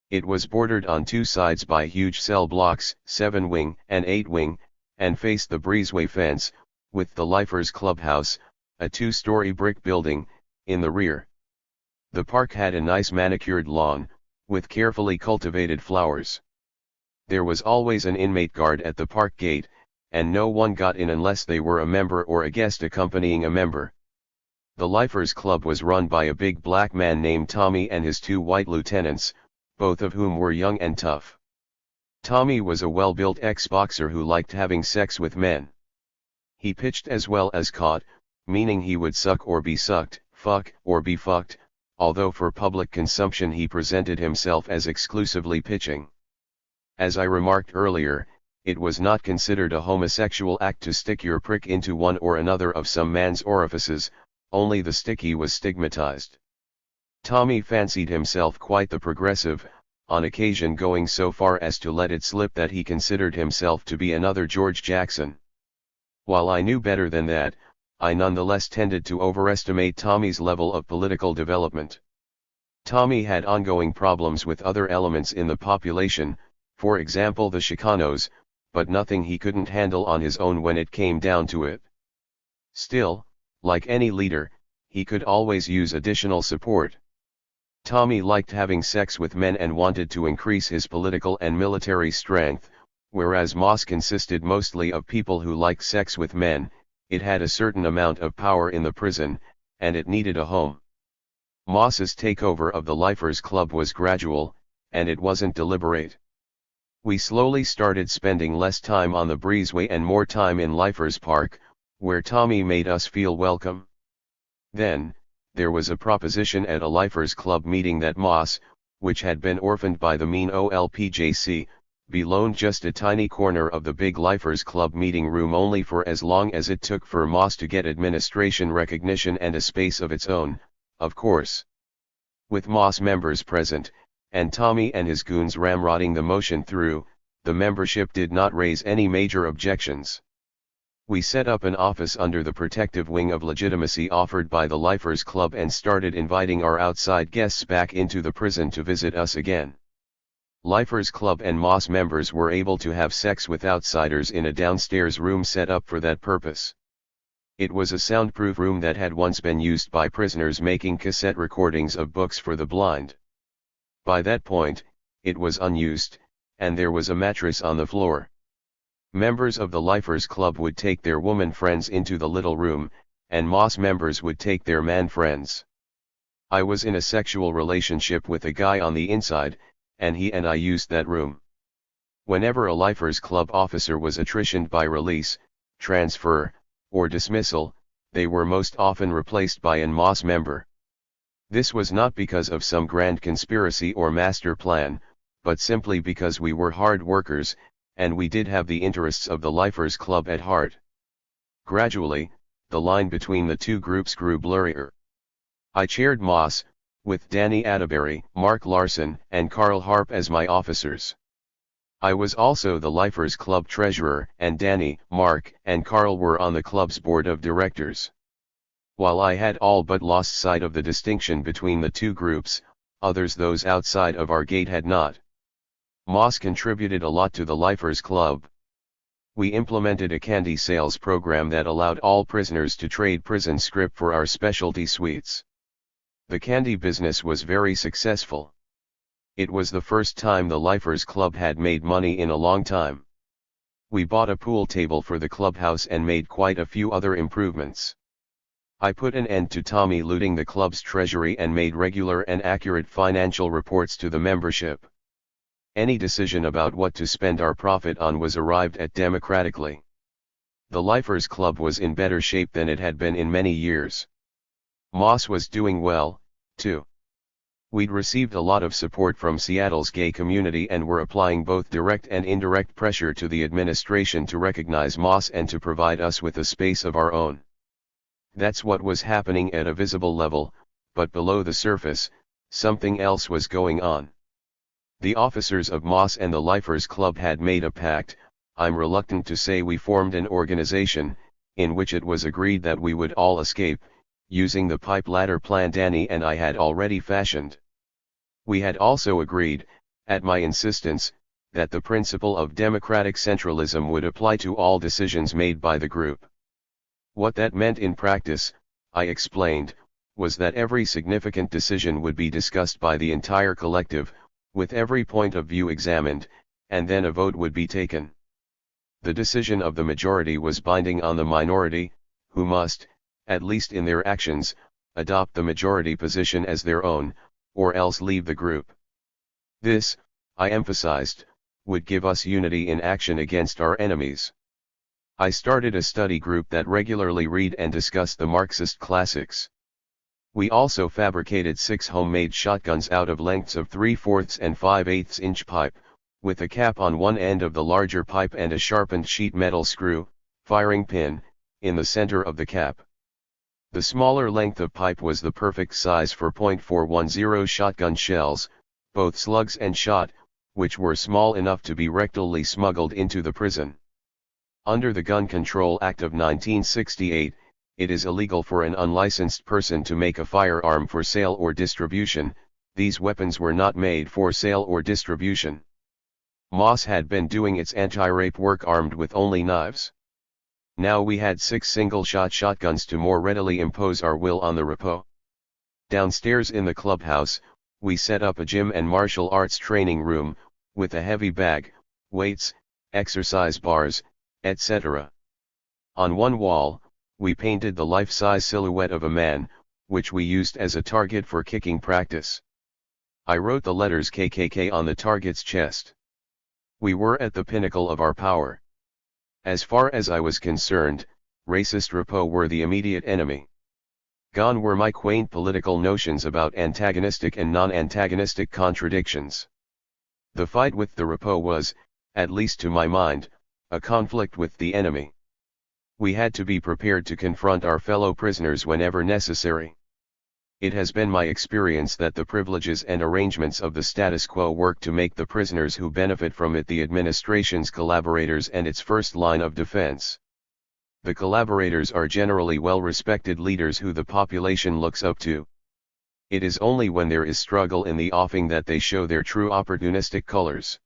A: It was bordered on two sides by huge cell blocks, 7-wing and 8-wing, and faced the breezeway fence, with the Lifers Clubhouse, a 2-story brick building, in the rear. The park had a nice manicured lawn, with carefully cultivated flowers. There was always an inmate guard at the park gate, and no one got in unless they were a member or a guest accompanying a member. The Lifers Club was run by a big black man named Tommy and his 2 white lieutenants, both of whom were young and tough. Tommy was a well-built ex-boxer who liked having sex with men. He pitched as well as caught, meaning he would suck or be sucked, fuck or be fucked, although for public consumption he presented himself as exclusively pitching. As I remarked earlier, it was not considered a homosexual act to stick your prick into one or another of some man's orifices, only the sticky was stigmatized. Tommy fancied himself quite the progressive, on occasion going so far as to let it slip that he considered himself to be another George Jackson. While I knew better than that, I nonetheless tended to overestimate Tommy's level of political development. Tommy had ongoing problems with other elements in the population, for example the Chicanos, but nothing he couldn't handle on his own when it came down to it. Still, like any leader, he could always use additional support. Tommy liked having sex with men and wanted to increase his political and military strength, whereas Moss consisted mostly of people who liked sex with men. It had a certain amount of power in the prison, and it needed a home. Moss's takeover of the Lifers Club was gradual, and it wasn't deliberate. We slowly started spending less time on the breezeway and more time in Lifers Park, where Tommy made us feel welcome. Then, there was a proposition at a Lifers Club meeting that Moss, which had been orphaned by the mean OLPJC, be loaned just a tiny corner of the big Lifers Club meeting room only for as long as it took for Moss to get administration recognition and a space of its own, of course. With Moss members present, and Tommy and his goons ramrodding the motion through, the membership did not raise any major objections. We set up an office under the protective wing of legitimacy offered by the Lifers Club and started inviting our outside guests back into the prison to visit us again. Lifers Club and Moss members were able to have sex with outsiders in a downstairs room set up for that purpose. It was a soundproof room that had once been used by prisoners making cassette recordings of books for the blind. By that point, it was unused, and there was a mattress on the floor. Members of the Lifers Club would take their woman friends into the little room, and Moss members would take their man friends. I was in a sexual relationship with a guy on the inside, and he and I used that room. Whenever a Lifers Club officer was attritioned by release, transfer, or dismissal, they were most often replaced by an Moss member. This was not because of some grand conspiracy or master plan, but simply because we were hard workers, and we did have the interests of the Lifers Club at heart. Gradually, the line between the two groups grew blurrier. I chaired Moss, with Danny Atterbury, Mark Larson, and Carl Harp as my officers. I was also the Lifers Club treasurer, and Danny, Mark, and Carl were on the club's board of directors. While I had all but lost sight of the distinction between the two groups, others, those outside of our gate, had not. Moss contributed a lot to the Lifers Club. We implemented a candy sales program that allowed all prisoners to trade prison scrip for our specialty sweets. The candy business was very successful. It was the first time the Lifers Club had made money in a long time. We bought a pool table for the clubhouse and made quite a few other improvements. I put an end to Tommy looting the club's treasury and made regular and accurate financial reports to the membership. Any decision about what to spend our profit on was arrived at democratically. The Lifers Club was in better shape than it had been in many years. Moss was doing well, too. We'd received a lot of support from Seattle's gay community and were applying both direct and indirect pressure to the administration to recognize Moss and to provide us with a space of our own. That's what was happening at a visible level, but below the surface, something else was going on. The officers of Moss and the Lifers Club had made a pact. I'm reluctant to say we formed an organization, in which it was agreed that we would all escape, using the pipe ladder plan Danny and I had already fashioned. We had also agreed, at my insistence, that the principle of democratic centralism would apply to all decisions made by the group. What that meant in practice, I explained, was that every significant decision would be discussed by the entire collective, with every point of view examined, and then a vote would be taken. The decision of the majority was binding on the minority, who must, at least in their actions, adopt the majority position as their own, or else leave the group. This, I emphasized, would give us unity in action against our enemies. I started a study group that regularly read and discuss the Marxist classics. We also fabricated 6 homemade shotguns out of lengths of 3/4 and 5/8 inch pipe, with a cap on one end of the larger pipe and a sharpened sheet metal screw, firing pin, in the center of the cap. The smaller length of pipe was the perfect size for .410 shotgun shells, both slugs and shot, which were small enough to be rectally smuggled into the prison. Under the Gun Control Act of 1968, it is illegal for an unlicensed person to make a firearm for sale or distribution. These weapons were not made for sale or distribution. Moss had been doing its anti-rape work armed with only knives. Now we had 6 single-shot shotguns to more readily impose our will on the repo. Downstairs in the clubhouse, we set up a gym and martial arts training room, with a heavy bag, weights, exercise bars, etc. On one wall, we painted the life-size silhouette of a man, which we used as a target for kicking practice. I wrote the letters KKK on the target's chest. We were at the pinnacle of our power. As far as I was concerned, racist repo were the immediate enemy. Gone were my quaint political notions about antagonistic and non-antagonistic contradictions. The fight with the repo was, at least to my mind, a conflict with the enemy. We had to be prepared to confront our fellow prisoners whenever necessary. It has been my experience that the privileges and arrangements of the status quo work to make the prisoners who benefit from it the administration's collaborators and its first line of defense. The collaborators are generally well-respected leaders who the population looks up to. It is only when there is struggle in the offing that they show their true opportunistic colors.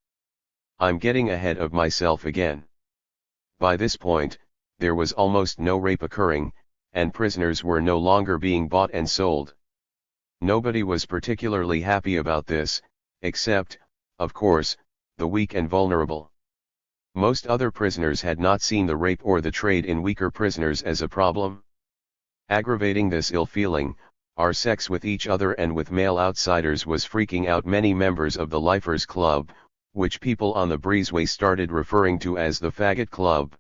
A: I'm getting ahead of myself again. By this point, there was almost no rape occurring, and prisoners were no longer being bought and sold. Nobody was particularly happy about this, except, of course, the weak and vulnerable. Most other prisoners had not seen the rape or the trade in weaker prisoners as a problem. Aggravating this ill feeling, our sex with each other and with male outsiders was freaking out many members of the Lifers Club, which people on the breezeway started referring to as the Faggot Club.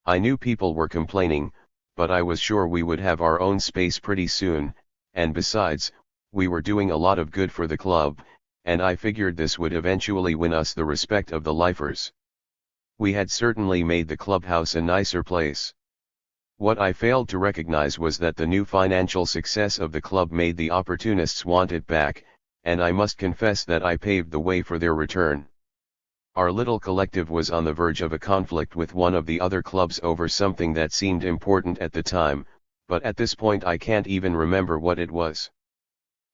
A: I knew people were complaining, but I was sure we would have our own space pretty soon, and besides, we were doing a lot of good for the club, and I figured this would eventually win us the respect of the Lifers. We had certainly made the clubhouse a nicer place. What I failed to recognize was that the new financial success of the club made the opportunists want it back, and I must confess that I paved the way for their return. Our little collective was on the verge of a conflict with one of the other clubs over something that seemed important at the time, but at this point I can't even remember what it was.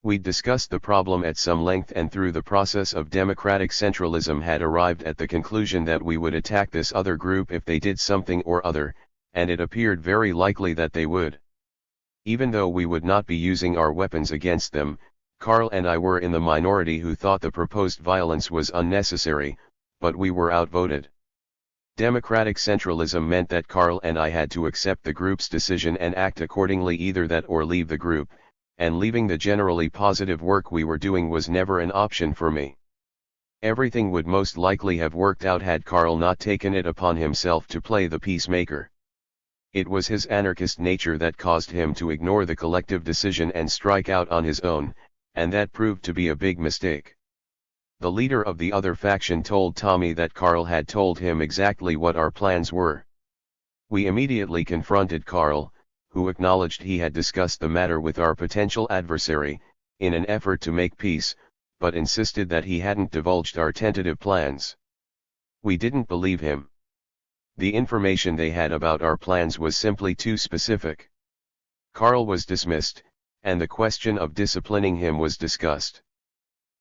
A: We'd discussed the problem at some length and through the process of democratic centralism had arrived at the conclusion that we would attack this other group if they did something or other, and it appeared very likely that they would. Even though we would not be using our weapons against them, Carl and I were in the minority who thought the proposed violence was unnecessary, but we were outvoted. Democratic centralism meant that Carl and I had to accept the group's decision and act accordingly, either that or leave the group, and leaving the generally positive work we were doing was never an option for me. Everything would most likely have worked out had Carl not taken it upon himself to play the peacemaker. It was his anarchist nature that caused him to ignore the collective decision and strike out on his own, and that proved to be a big mistake. The leader of the other faction told Tommy that Carl had told him exactly what our plans were. We immediately confronted Carl, who acknowledged he had discussed the matter with our potential adversary, in an effort to make peace, but insisted that he hadn't divulged our tentative plans. We didn't believe him. The information they had about our plans was simply too specific. Carl was dismissed, and the question of disciplining him was discussed.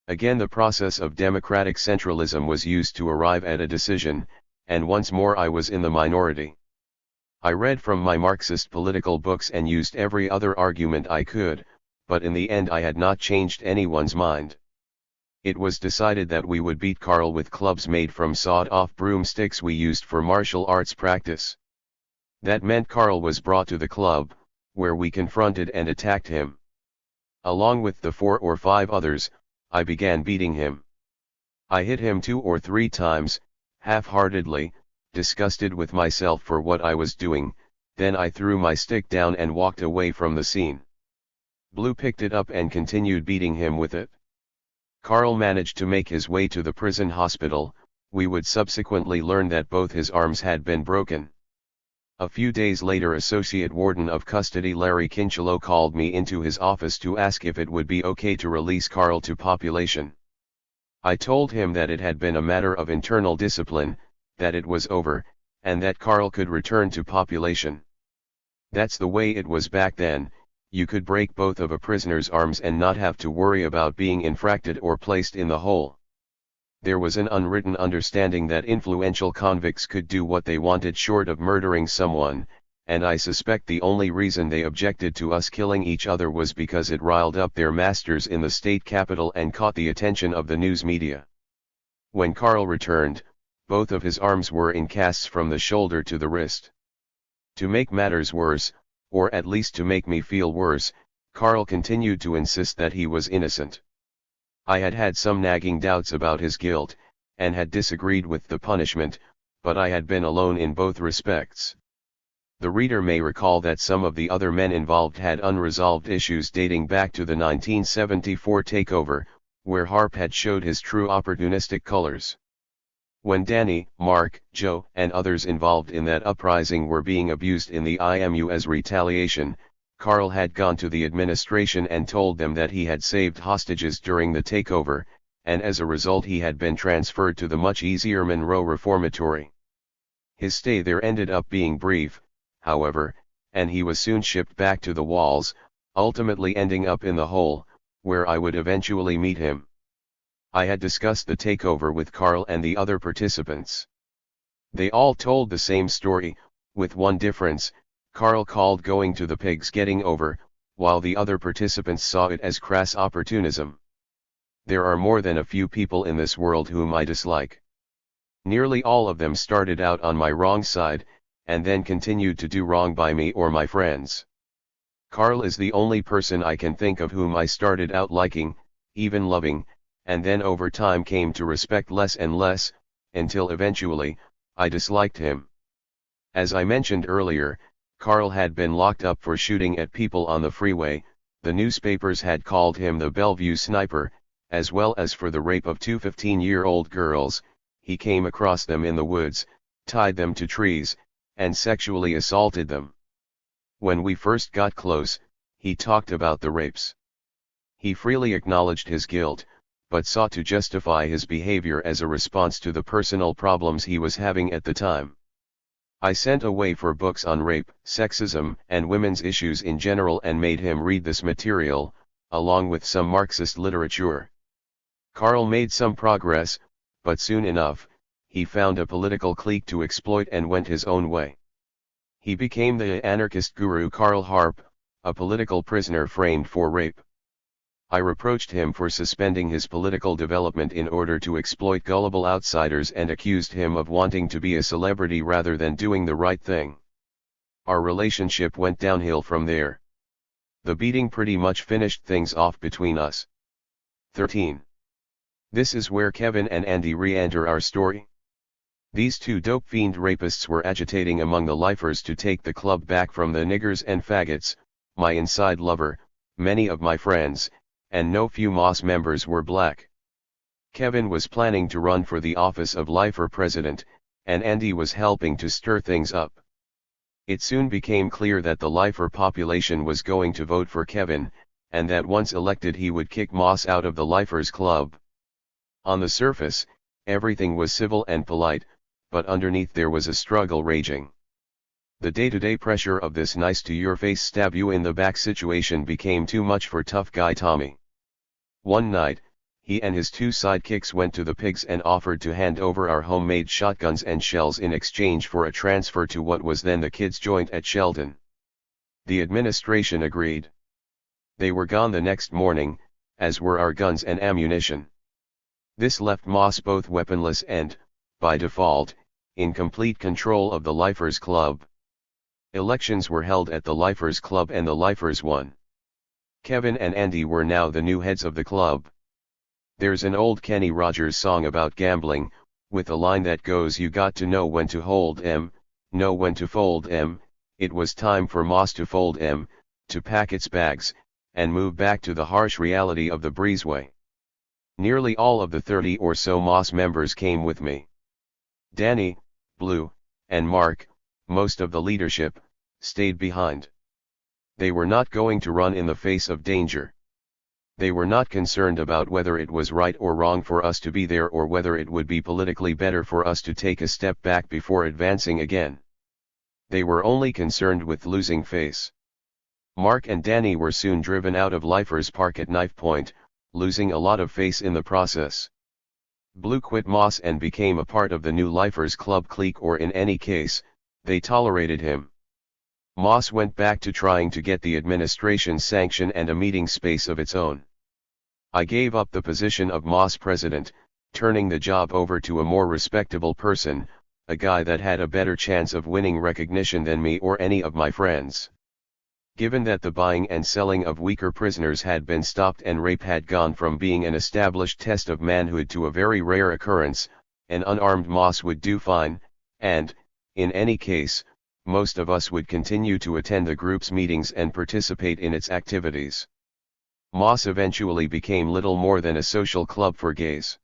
A: Again, the process of democratic centralism was used to arrive at a decision, and once more I was in the minority. I read from my Marxist political books and used every other argument I could, but in the end I had not changed anyone's mind. It was decided that we would beat Carl with clubs made from sawed-off broomsticks we used for martial arts practice. That meant Carl was brought to the club, where we confronted and attacked him. Along with the 4 or 5 others, I began beating him. I hit him 2 or 3 times, half-heartedly, disgusted with myself for what I was doing, then I threw my stick down and walked away from the scene. Blue picked it up and continued beating him with it. Carl managed to make his way to the prison hospital. We would subsequently learn that both his arms had been broken. A few days later, Associate Warden of Custody Larry Kinchelow called me into his office to ask if it would be okay to release Carl to population. I told him that it had been a matter of internal discipline, that it was over, and that Carl could return to population. That's the way it was back then. You could break both of a prisoner's arms and not have to worry about being infracted or placed in the hole. There was an unwritten understanding that influential convicts could do what they wanted short of murdering someone, and I suspect the only reason they objected to us killing each other was because it riled up their masters in the state capitol and caught the attention of the news media. When Carl returned, both of his arms were in casts from the shoulder to the wrist. To make matters worse, or at least to make me feel worse, Carl continued to insist that he was innocent. I had had some nagging doubts about his guilt, and had disagreed with the punishment, but I had been alone in both respects. The reader may recall that some of the other men involved had unresolved issues dating back to the 1974 takeover, where Harp had showed his true opportunistic colors. When Danny, Mark, Joe, and others involved in that uprising were being abused in the IMU as retaliation, Carl had gone to the administration and told them that he had saved hostages during the takeover, and as a result he had been transferred to the much easier Monroe Reformatory. His stay there ended up being brief, however, and he was soon shipped back to the walls, ultimately ending up in the hole, where I would eventually meet him. I had discussed the takeover with Carl and the other participants. They all told the same story, with one difference: Carl called going to the pigs getting over, while the other participants saw it as crass opportunism. There are more than a few people in this world whom I dislike. Nearly all of them started out on my wrong side, and then continued to do wrong by me or my friends. Carl is the only person I can think of whom I started out liking, even loving, and then over time came to respect less and less, until eventually, I disliked him. As I mentioned earlier, Carl had been locked up for shooting at people on the freeway. The newspapers had called him the Bellevue Sniper, as well as for the rape of two 15-year-old girls. He came across them in the woods, tied them to trees, and sexually assaulted them. When we first got close, he talked about the rapes. He freely acknowledged his guilt, but sought to justify his behavior as a response to the personal problems he was having at the time. I sent away for books on rape, sexism, and women's issues in general and made him read this material, along with some Marxist literature. Carl made some progress, but soon enough, he found a political clique to exploit and went his own way. He became the anarchist guru Karl Harp, a political prisoner framed for rape. I reproached him for suspending his political development in order to exploit gullible outsiders and accused him of wanting to be a celebrity rather than doing the right thing. Our relationship went downhill from there. The beating pretty much finished things off between us. 13. This is where Kevin and Andy re-enter our story. These two dope fiend rapists were agitating among the lifers to take the club back from the niggers and faggots, my inside lover, many of my friends, and no few Moss members were black. Kevin was planning to run for the office of lifer president, and Andy was helping to stir things up. It soon became clear that the lifer population was going to vote for Kevin, and that once elected he would kick Moss out of the lifers club. On the surface, everything was civil and polite, but underneath there was a struggle raging. The day-to-day pressure of this nice-to-your-face stab-you-in-the-back situation became too much for tough guy Tommy. One night, he and his two sidekicks went to the pigs and offered to hand over our homemade shotguns and shells in exchange for a transfer to what was then the kids' joint at Sheldon. The administration agreed. They were gone the next morning, as were our guns and ammunition. This left Moss both weaponless and, by default, in complete control of the Lifers Club. Elections were held at the Lifers Club and the Lifers won. Kevin and Andy were now the new heads of the club. There's an old Kenny Rogers song about gambling, with a line that goes, "You got to know when to hold 'em, know when to fold 'em." It was time for Moss to fold 'em, to pack its bags, and move back to the harsh reality of the breezeway. Nearly all of the 30 or so Moss members came with me. Danny, Blue, and Mark, most of the leadership, stayed behind. They were not going to run in the face of danger. They were not concerned about whether it was right or wrong for us to be there or whether it would be politically better for us to take a step back before advancing again. They were only concerned with losing face. Mark and Danny were soon driven out of Lifers Park at knife point, losing a lot of face in the process. Blue quit Moss and became a part of the new Lifers Club clique, or in any case, they tolerated him. Moss went back to trying to get the administration's sanction and a meeting space of its own. I gave up the position of Moss president, turning the job over to a more respectable person, a guy that had a better chance of winning recognition than me or any of my friends. Given that the buying and selling of weaker prisoners had been stopped and rape had gone from being an established test of manhood to a very rare occurrence, an unarmed Moss would do fine, and, in any case, most of us would continue to attend the group's meetings and participate in its activities. Moss eventually became little more than a social club for gays.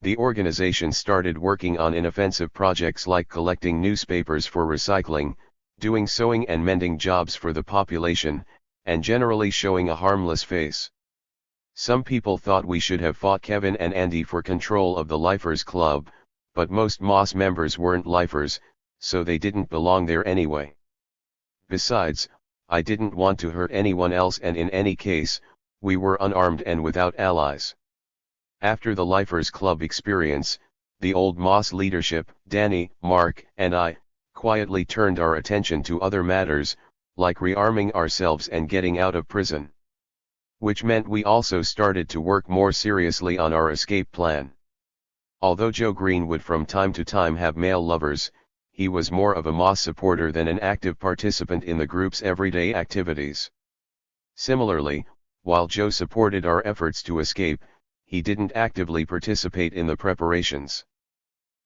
A: The organization started working on inoffensive projects like collecting newspapers for recycling, doing sewing and mending jobs for the population, and generally showing a harmless face. Some people thought we should have fought Kevin and Andy for control of the Lifers Club, but most Moss members weren't lifers, so they didn't belong there anyway. Besides, I didn't want to hurt anyone else, and in any case, We were unarmed and without allies. After the Lifers Club experience, the old Moss leadership, Danny, Mark, and I, quietly turned our attention to other matters, like rearming ourselves and getting out of prison. Which meant we also started to work more seriously on our escape plan. Although Joe Green would from time to time have male lovers, he was more of a Moss supporter than an active participant in the group's everyday activities. Similarly, while Joe supported our efforts to escape, he didn't actively participate in the preparations.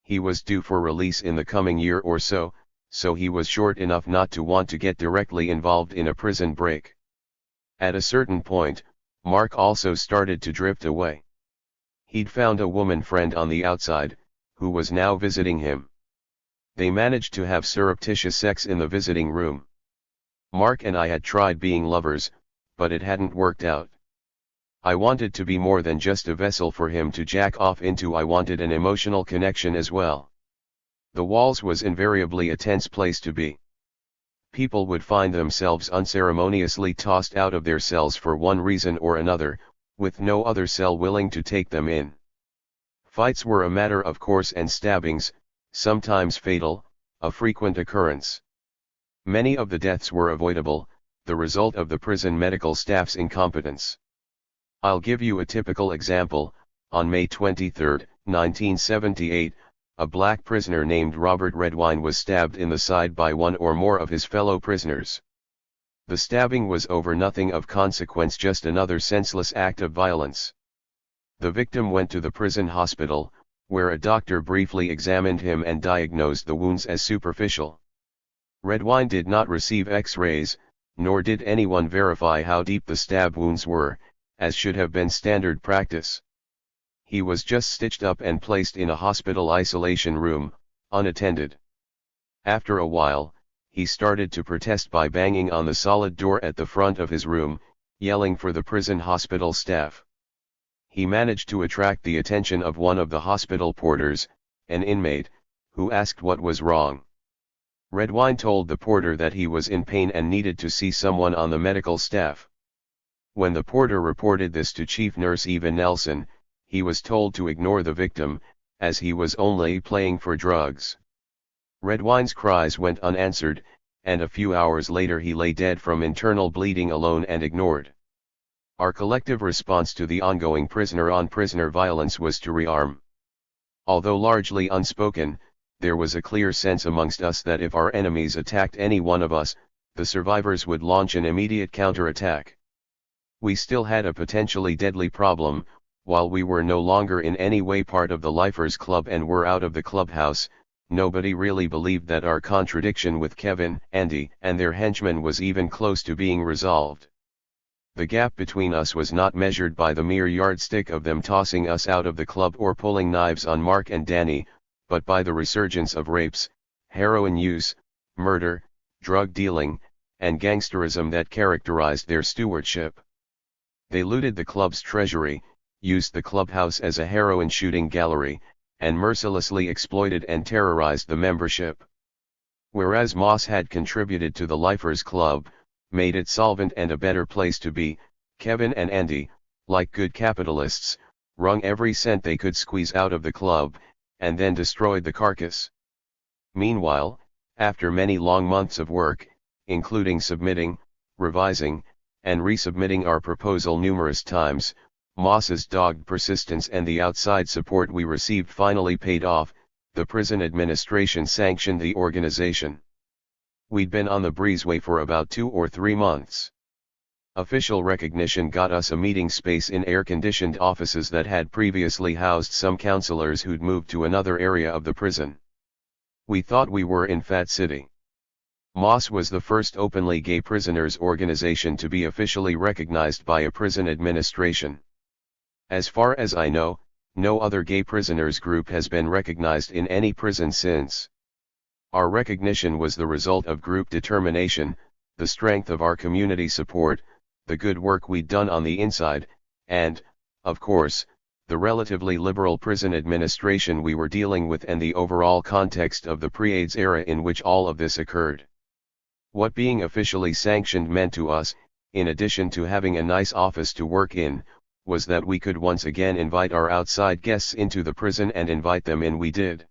A: He was due for release in the coming year or so, so he was short enough not to want to get directly involved in a prison break. At a certain point, Mark also started to drift away. He'd found a woman friend on the outside, who was now visiting him. They managed to have surreptitious sex in the visiting room. Mark and I had tried being lovers, but it hadn't worked out. I wanted to be more than just a vessel for him to jack off into. I wanted an emotional connection as well. The walls was invariably a tense place to be. People would find themselves unceremoniously tossed out of their cells for one reason or another, with no other cell willing to take them in. Fights were a matter of course, and stabbings, sometimes fatal, a frequent occurrence. Many of the deaths were avoidable, the result of the prison medical staff's incompetence. I'll give you a typical example. On May 23, 1978, a black prisoner named Robert Redwine was stabbed in the side by one or more of his fellow prisoners. The stabbing was over nothing of consequence, just another senseless act of violence. The victim went to the prison hospital, where a doctor briefly examined him and diagnosed the wounds as superficial. Redwine did not receive X-rays, nor did anyone verify how deep the stab wounds were, as should have been standard practice. He was just stitched up and placed in a hospital isolation room, unattended. After a while, he started to protest by banging on the solid door at the front of his room, yelling for the prison hospital staff. He managed to attract the attention of one of the hospital porters, an inmate, who asked what was wrong. Redwine told the porter that he was in pain and needed to see someone on the medical staff. When the porter reported this to Chief Nurse Eva Nelson, he was told to ignore the victim, as he was only playing for drugs. Redwine's cries went unanswered, and a few hours later he lay dead from internal bleeding alone and ignored. Our collective response to the ongoing prisoner-on-prisoner violence was to rearm. Although largely unspoken, there was a clear sense amongst us that if our enemies attacked any one of us, the survivors would launch an immediate counterattack. We still had a potentially deadly problem. While we were no longer in any way part of the Lifers Club and were out of the clubhouse, nobody really believed that our contradiction with Kevin, Andy, and their henchmen was even close to being resolved. The gap between us was not measured by the mere yardstick of them tossing us out of the club or pulling knives on Mark and Danny, but by the resurgence of rapes, heroin use, murder, drug dealing, and gangsterism that characterized their stewardship. They looted the club's treasury, used the clubhouse as a heroin shooting gallery, and mercilessly exploited and terrorized the membership. Whereas Moss had contributed to the Lifers Club, made it solvent and a better place to be, Kevin and Andy, like good capitalists, wrung every cent they could squeeze out of the club, and then destroyed the carcass. Meanwhile, after many long months of work, including submitting, revising, and resubmitting our proposal numerous times, Moss's dogged persistence and the outside support we received finally paid off. The prison administration sanctioned the organization. We'd been on the breezeway for about 2 or 3 months. Official recognition got us a meeting space in air-conditioned offices that had previously housed some counselors who'd moved to another area of the prison. We thought we were in Fat City. Moss was the first openly gay prisoners organization to be officially recognized by a prison administration. As far as I know, no other gay prisoners group has been recognized in any prison since. Our recognition was the result of group determination, the strength of our community support, the good work we'd done on the inside, and, of course, the relatively liberal prison administration we were dealing with and the overall context of the pre-AIDS era in which all of this occurred. What being officially sanctioned meant to us, in addition to having a nice office to work in, was that we could once again invite our outside guests into the prison, and invite them in we did.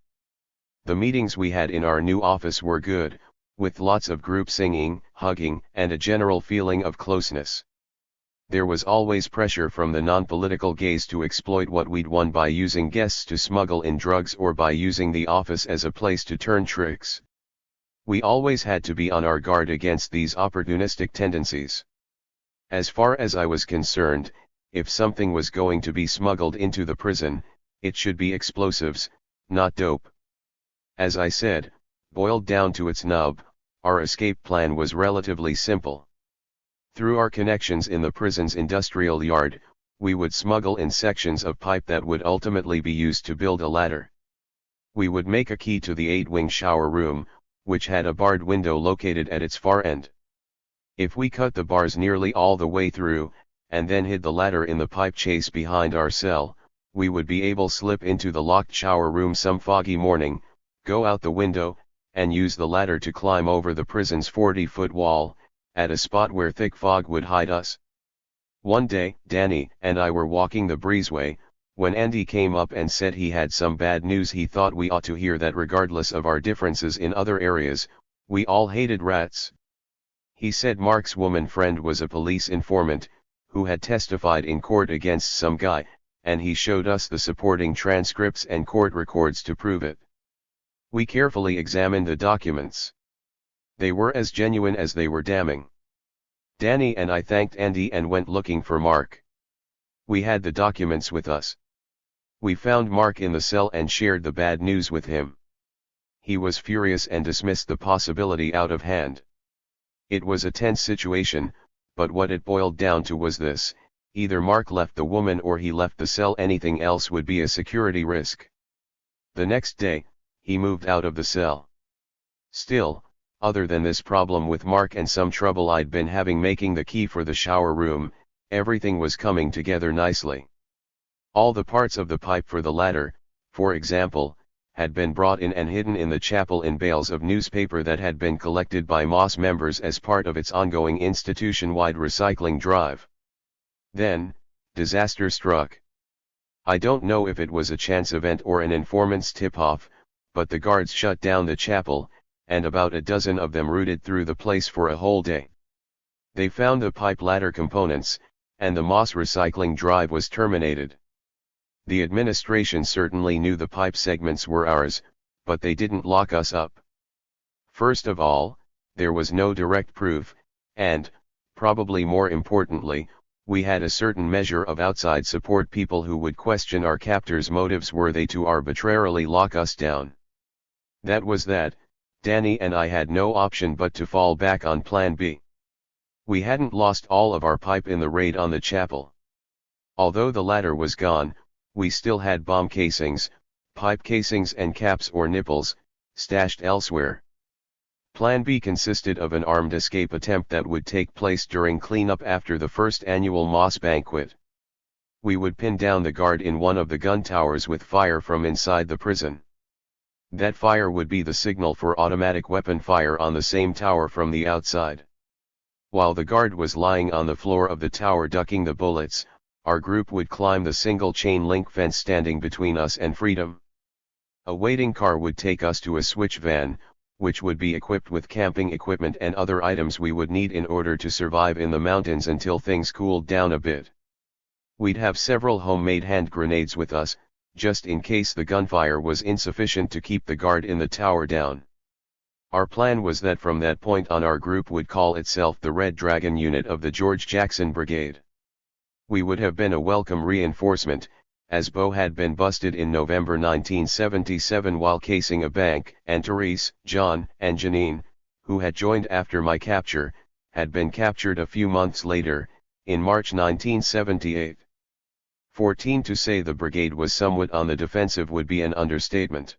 A: The meetings we had in our new office were good, with lots of group singing, hugging, and a general feeling of closeness. There was always pressure from the non-political gays to exploit what we'd won by using guests to smuggle in drugs or by using the office as a place to turn tricks. We always had to be on our guard against these opportunistic tendencies. As far as I was concerned, if something was going to be smuggled into the prison, it should be explosives, not dope. As I said, boiled down to its nub, our escape plan was relatively simple. Through our connections in the prison's industrial yard, we would smuggle in sections of pipe that would ultimately be used to build a ladder. We would make a key to the 8-wing shower room, which had a barred window located at its far end. If we cut the bars nearly all the way through, and then hid the ladder in the pipe chase behind our cell, we would be able to slip into the locked shower room some foggy morning, go out the window, and use the ladder to climb over the prison's 40-foot wall, at a spot where thick fog would hide us. One day, Danny and I were walking the breezeway, when Andy came up and said he had some bad news. He thought we ought to hear that regardless of our differences in other areas, we all hated rats. He said Mark's woman friend was a police informant, who had testified in court against some guy, and he showed us the supporting transcripts and court records to prove it. We carefully examined the documents. They were as genuine as they were damning. Danny and I thanked Andy and went looking for Mark. We had the documents with us. We found Mark in the cell and shared the bad news with him. He was furious and dismissed the possibility out of hand. It was a tense situation, but what it boiled down to was this: either Mark left the woman or he left the cell. Anything else would be a security risk. The next day, he moved out of the cell. Still, other than this problem with Mark and some trouble I'd been having making the key for the shower room, everything was coming together nicely. All the parts of the pipe for the ladder, for example, had been brought in and hidden in the chapel in bales of newspaper that had been collected by Moss members as part of its ongoing institution-wide recycling drive. Then, disaster struck. I don't know if it was a chance event or an informant's tip-off, but the guards shut down the chapel, and about a dozen of them rooted through the place for a whole day. They found the pipe ladder components, and the Moss recycling drive was terminated. The administration certainly knew the pipe segments were ours, but they didn't lock us up. First of all, there was no direct proof, and, probably more importantly, we had a certain measure of outside support, people who would question our captors' motives were they to arbitrarily lock us down. That was that. Danny and I had no option but to fall back on Plan B. We hadn't lost all of our pipe in the raid on the chapel. Although the ladder was gone, we still had bomb casings, pipe casings and caps or nipples, stashed elsewhere. Plan B consisted of an armed escape attempt that would take place during cleanup after the first annual Moss banquet. We would pin down the guard in one of the gun towers with fire from inside the prison. That fire would be the signal for automatic weapon fire on the same tower from the outside. While the guard was lying on the floor of the tower ducking the bullets, our group would climb the single chain link fence standing between us and freedom. A waiting car would take us to a switch van, which would be equipped with camping equipment and other items we would need in order to survive in the mountains until things cooled down a bit. We'd have several homemade hand grenades with us, just in case the gunfire was insufficient to keep the guard in the tower down. Our plan was that from that point on our group would call itself the Red Dragon Unit of the George Jackson Brigade. We would have been a welcome reinforcement, as Bo had been busted in November 1977 while casing a bank, and Therese, John, and Janine, who had joined after my capture, had been captured a few months later, in March 1978. 14 To say the brigade was somewhat on the defensive would be an understatement.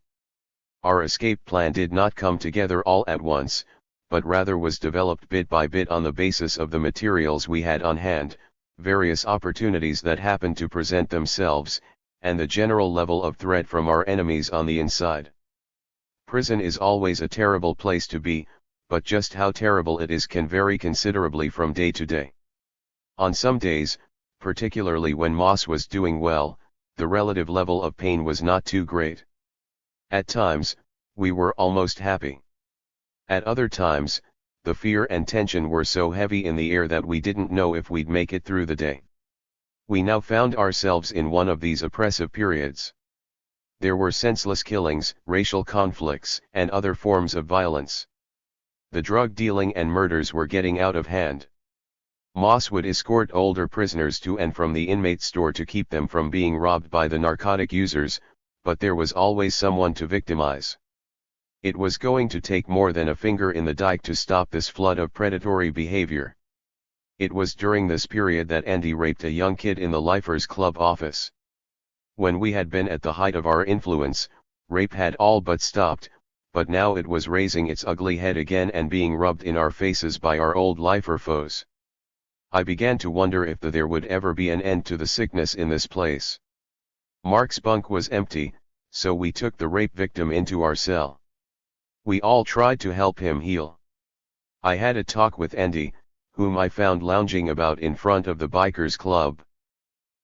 A: Our escape plan did not come together all at once, but rather was developed bit by bit on the basis of the materials we had on hand, various opportunities that happened to present themselves, and the general level of threat from our enemies on the inside. Prison is always a terrible place to be, but just how terrible it is can vary considerably from day to day. On some days, particularly when Moss was doing well, the relative level of pain was not too great. At times, we were almost happy. At other times, the fear and tension were so heavy in the air that we didn't know if we'd make it through the day. We now found ourselves in one of these oppressive periods. There were senseless killings, racial conflicts, and other forms of violence. The drug dealing and murders were getting out of hand. Moss would escort older prisoners to and from the inmate store to keep them from being robbed by the narcotic users, but there was always someone to victimize. It was going to take more than a finger in the dike to stop this flood of predatory behavior. It was during this period that Andy raped a young kid in the Lifers Club office. When we had been at the height of our influence, rape had all but stopped, but now it was raising its ugly head again and being rubbed in our faces by our old lifer foes. I began to wonder if there would ever be an end to the sickness in this place. Mark's bunk was empty, so we took the rape victim into our cell. We all tried to help him heal. I had a talk with Andy, whom I found lounging about in front of the bikers club.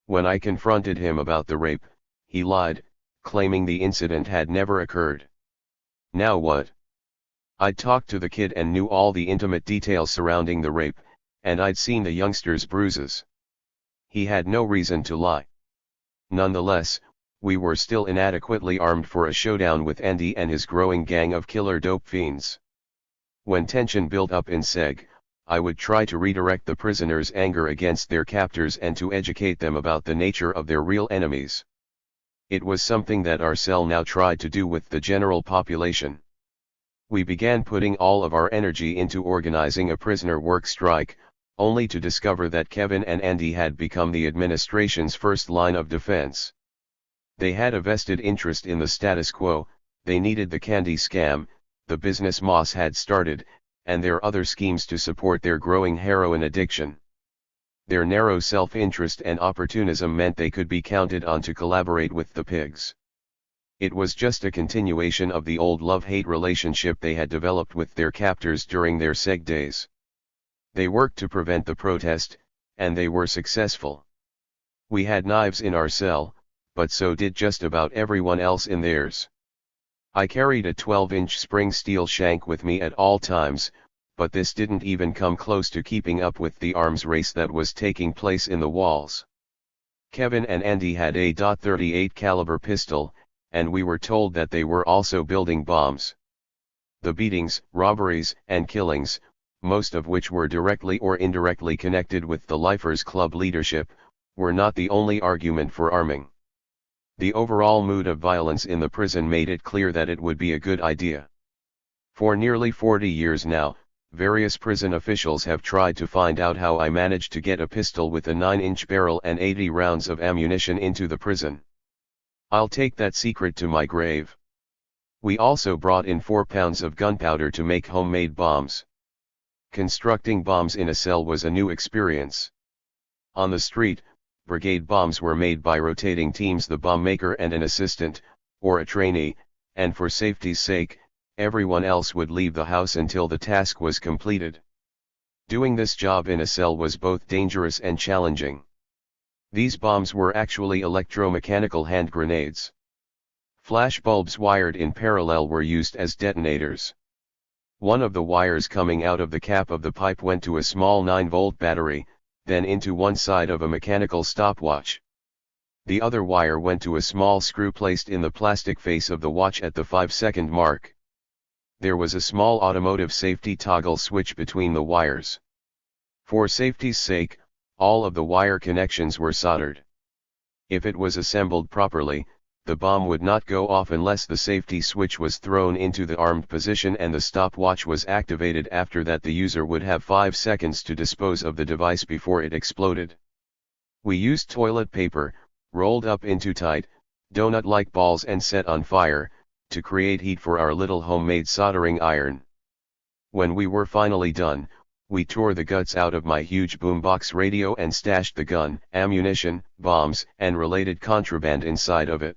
A: When I confronted him about the rape, he lied, claiming the incident had never occurred. Now what? I'd talked to the kid and knew all the intimate details surrounding the rape, and I'd seen the youngster's bruises. He had no reason to lie. Nonetheless, we were still inadequately armed for a showdown with Andy and his growing gang of killer dope fiends. When tension built up in Seg, I would try to redirect the prisoners' anger against their captors and to educate them about the nature of their real enemies. It was something that our cell now tried to do with the general population. We began putting all of our energy into organizing a prisoner work strike, only to discover that Kevin and Andy had become the administration's first line of defense. They had a vested interest in the status quo, they needed the candy scam, the business Moss had started, and their other schemes to support their growing heroin addiction. Their narrow self-interest and opportunism meant they could be counted on to collaborate with the pigs. It was just a continuation of the old love-hate relationship they had developed with their captors during their Seg days. They worked to prevent the protest, and they were successful. We had knives in our cell, but so did just about everyone else in theirs. I carried a 12-inch spring steel shank with me at all times, but this didn't even come close to keeping up with the arms race that was taking place in the walls. Kevin and Andy had a .38 caliber pistol, and we were told that they were also building bombs. The beatings, robberies, and killings, most of which were directly or indirectly connected with the Lifers Club leadership, were not the only argument for arming. The overall mood of violence in the prison made it clear that it would be a good idea. For nearly 40 years now, various prison officials have tried to find out how I managed to get a pistol with a 9-inch barrel and 80 rounds of ammunition into the prison. I'll take that secret to my grave. We also brought in 4 pounds of gunpowder to make homemade bombs. Constructing bombs in a cell was a new experience. On the street, brigade bombs were made by rotating teams, the bomb maker and an assistant, or a trainee, and for safety's sake, everyone else would leave the house until the task was completed. Doing this job in a cell was both dangerous and challenging. These bombs were actually electromechanical hand grenades. Flash bulbs wired in parallel were used as detonators. One of the wires coming out of the cap of the pipe went to a small 9-volt battery, then into one side of a mechanical stopwatch. The other wire went to a small screw placed in the plastic face of the watch at the 5-second mark. There was a small automotive safety toggle switch between the wires. For safety's sake, all of the wire connections were soldered. If it was assembled properly, the bomb would not go off unless the safety switch was thrown into the armed position and the stopwatch was activated. After that, the user would have 5 seconds to dispose of the device before it exploded. We used toilet paper, rolled up into tight, donut-like balls and set on fire, to create heat for our little homemade soldering iron. When we were finally done, we tore the guts out of my huge boombox radio and stashed the gun, ammunition, bombs, and related contraband inside of it.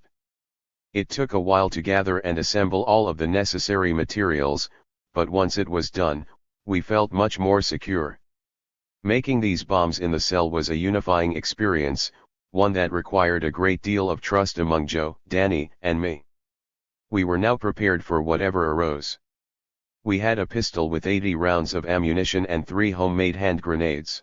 A: It took a while to gather and assemble all of the necessary materials, but once it was done, we felt much more secure. Making these bombs in the cell was a unifying experience, one that required a great deal of trust among Joe, Danny, and me. We were now prepared for whatever arose. We had a pistol with 80 rounds of ammunition and 3 homemade hand grenades.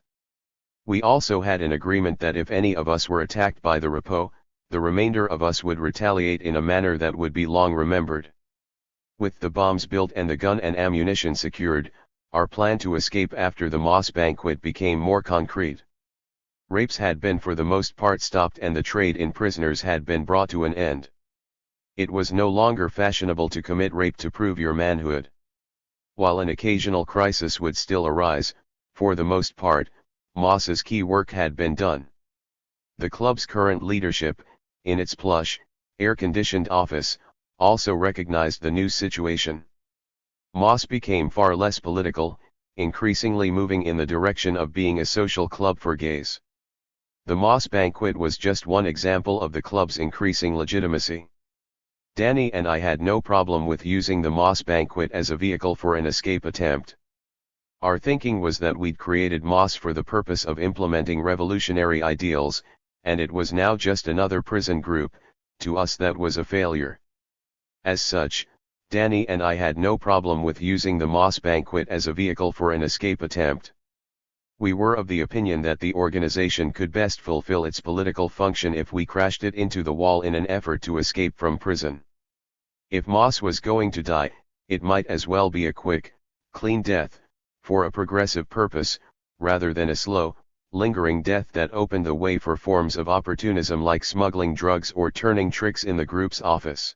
A: We also had an agreement that if any of us were attacked by the Repo, the remainder of us would retaliate in a manner that would be long remembered. With the bombs built and the gun and ammunition secured, our plan to escape after the Moss banquet became more concrete. Rapes had been for the most part stopped and the trade in prisoners had been brought to an end. It was no longer fashionable to commit rape to prove your manhood. While an occasional crisis would still arise, for the most part, Moss's key work had been done. The club's current leadership, in its plush, air-conditioned office, also recognized the new situation. Moss became far less political, increasingly moving in the direction of being a social club for gays. The Moss banquet was just one example of the club's increasing legitimacy. Danny and I had no problem with using the Moss banquet as a vehicle for an escape attempt. Our thinking was that we'd created Moss for the purpose of implementing revolutionary ideals, and it was now just another prison group. To us that was a failure. As such, Danny and I had no problem with using the Moss banquet as a vehicle for an escape attempt. We were of the opinion that the organization could best fulfill its political function if we crashed it into the wall in an effort to escape from prison. If Moss was going to die, it might as well be a quick, clean death, for a progressive purpose, rather than a slow, lingering death that opened the way for forms of opportunism like smuggling drugs or turning tricks in the group's office.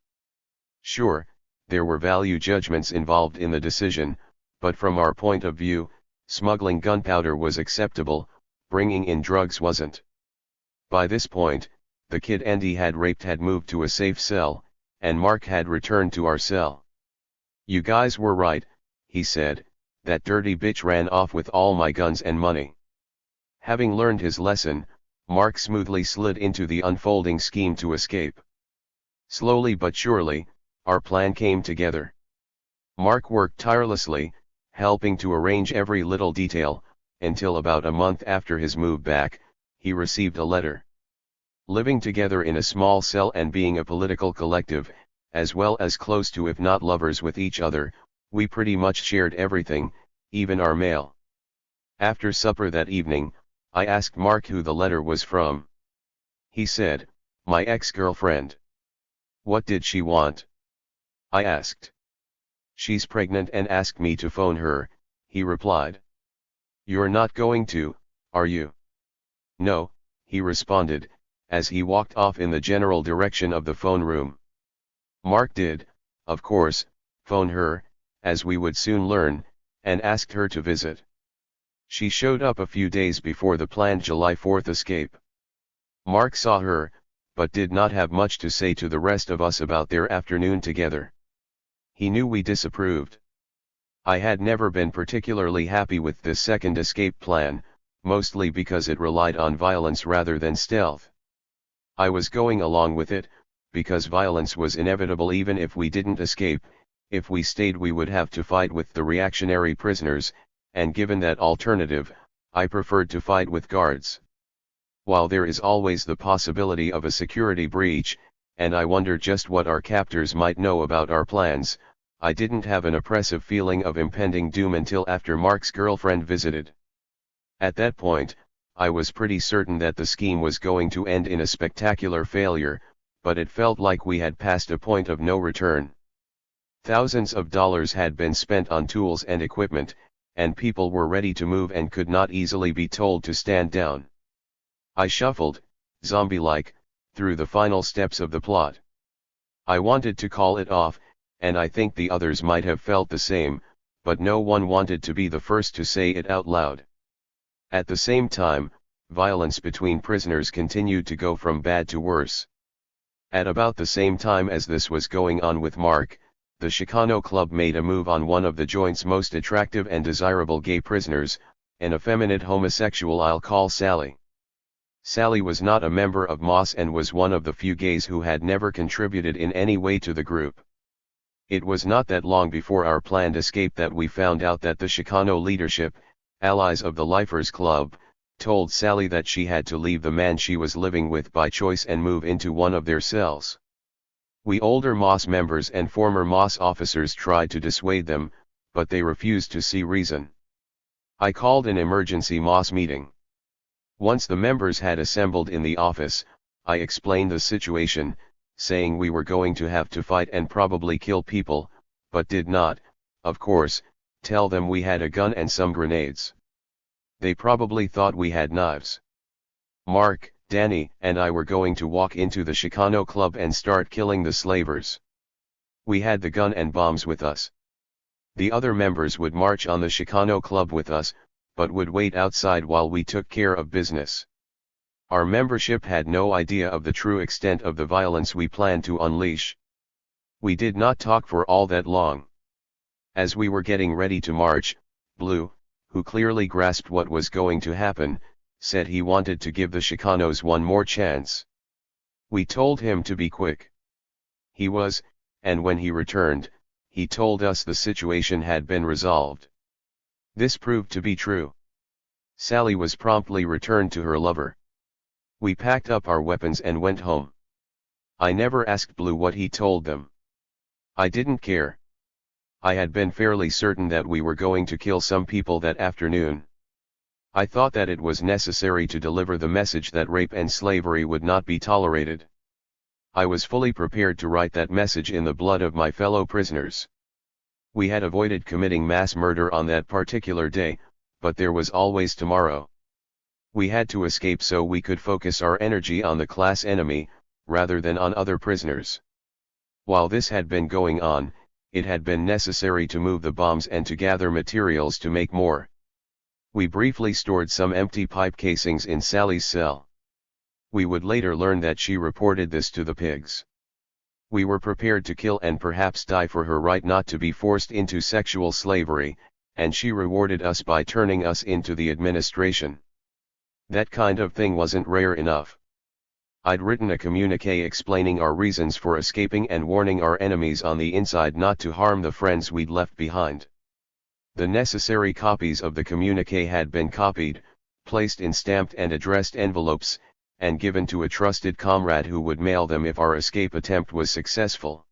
A: Sure, there were value judgments involved in the decision, but from our point of view, smuggling gunpowder was acceptable, bringing in drugs wasn't. By this point, the kid Andy had raped had moved to a safe cell, and Mark had returned to our cell. "You guys were right," he said, "that dirty bitch ran off with all my guns and money." Having learned his lesson, Mark smoothly slid into the unfolding scheme to escape. Slowly but surely, our plan came together. Mark worked tirelessly, helping to arrange every little detail, until about a month after his move back, he received a letter. Living together in a small cell and being a political collective, as well as close to if not lovers with each other, we pretty much shared everything, even our mail. After supper that evening, I asked Mark who the letter was from. He said, "My ex-girlfriend." "What did she want?" I asked. "She's pregnant and asked me to phone her," he replied. "You're not going to, are you?" "No," he responded, as he walked off in the general direction of the phone room. Mark did, of course, phone her, as we would soon learn, and asked her to visit. She showed up a few days before the planned July 4th escape. Mark saw her, but did not have much to say to the rest of us about their afternoon together. He knew we disapproved. I had never been particularly happy with this second escape plan, mostly because it relied on violence rather than stealth. I was going along with it, because violence was inevitable even if we didn't escape. If we stayed we would have to fight with the reactionary prisoners, and given that alternative, I preferred to fight with guards. While there is always the possibility of a security breach, and I wonder just what our captors might know about our plans, I didn't have an oppressive feeling of impending doom until after Mark's girlfriend visited. At that point, I was pretty certain that the scheme was going to end in a spectacular failure, but it felt like we had passed a point of no return. Thousands of dollars had been spent on tools and equipment, and people were ready to move and could not easily be told to stand down. I shuffled, zombie-like, through the final steps of the plot. I wanted to call it off, and I think the others might have felt the same, but no one wanted to be the first to say it out loud. At the same time, violence between prisoners continued to go from bad to worse. At about the same time as this was going on with Mark, the Chicano Club made a move on one of the joint's most attractive and desirable gay prisoners, an effeminate homosexual I'll call Sally. Sally was not a member of Moss and was one of the few gays who had never contributed in any way to the group. It was not that long before our planned escape that we found out that the Chicano leadership, allies of the Lifers Club, told Sally that she had to leave the man she was living with by choice and move into one of their cells. We older MOS members and former MOS officers tried to dissuade them, but they refused to see reason. I called an emergency MOS meeting. Once the members had assembled in the office, I explained the situation, saying we were going to have to fight and probably kill people, but did not, of course, tell them we had a gun and some grenades. They probably thought we had knives. Mark, Danny, and I were going to walk into the Chicano Club and start killing the slavers. We had the gun and bombs with us. The other members would march on the Chicano Club with us, but would wait outside while we took care of business. Our membership had no idea of the true extent of the violence we planned to unleash. We did not talk for all that long. As we were getting ready to march, Blue, who clearly grasped what was going to happen, said he wanted to give the Chicanos one more chance. We told him to be quick. He was, and when he returned, he told us the situation had been resolved. This proved to be true. Sally was promptly returned to her lover. We packed up our weapons and went home. I never asked Blue what he told them. I didn't care. I had been fairly certain that we were going to kill some people that afternoon. I thought that it was necessary to deliver the message that rape and slavery would not be tolerated. I was fully prepared to write that message in the blood of my fellow prisoners. We had avoided committing mass murder on that particular day, but there was always tomorrow. We had to escape so we could focus our energy on the class enemy, rather than on other prisoners. While this had been going on, it had been necessary to move the bombs and to gather materials to make more. We briefly stored some empty pipe casings in Sally's cell. We would later learn that she reported this to the pigs. We were prepared to kill and perhaps die for her right not to be forced into sexual slavery, and she rewarded us by turning us into the administration. That kind of thing wasn't rare enough. I'd written a communique explaining our reasons for escaping and warning our enemies on the inside not to harm the friends we'd left behind. The necessary copies of the communique had been copied, placed in stamped and addressed envelopes, and given to a trusted comrade who would mail them if our escape attempt was successful.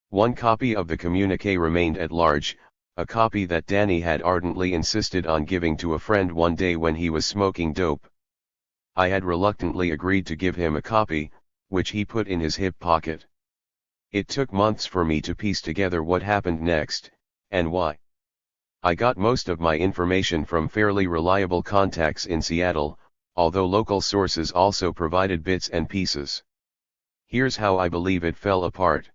A: One copy of the communique remained at large, a copy that Danny had ardently insisted on giving to a friend one day when he was smoking dope. I had reluctantly agreed to give him a copy, which he put in his hip pocket. It took months for me to piece together what happened next, and why. I got most of my information from fairly reliable contacts in Seattle, although local sources also provided bits and pieces. Here's how I believe it fell apart.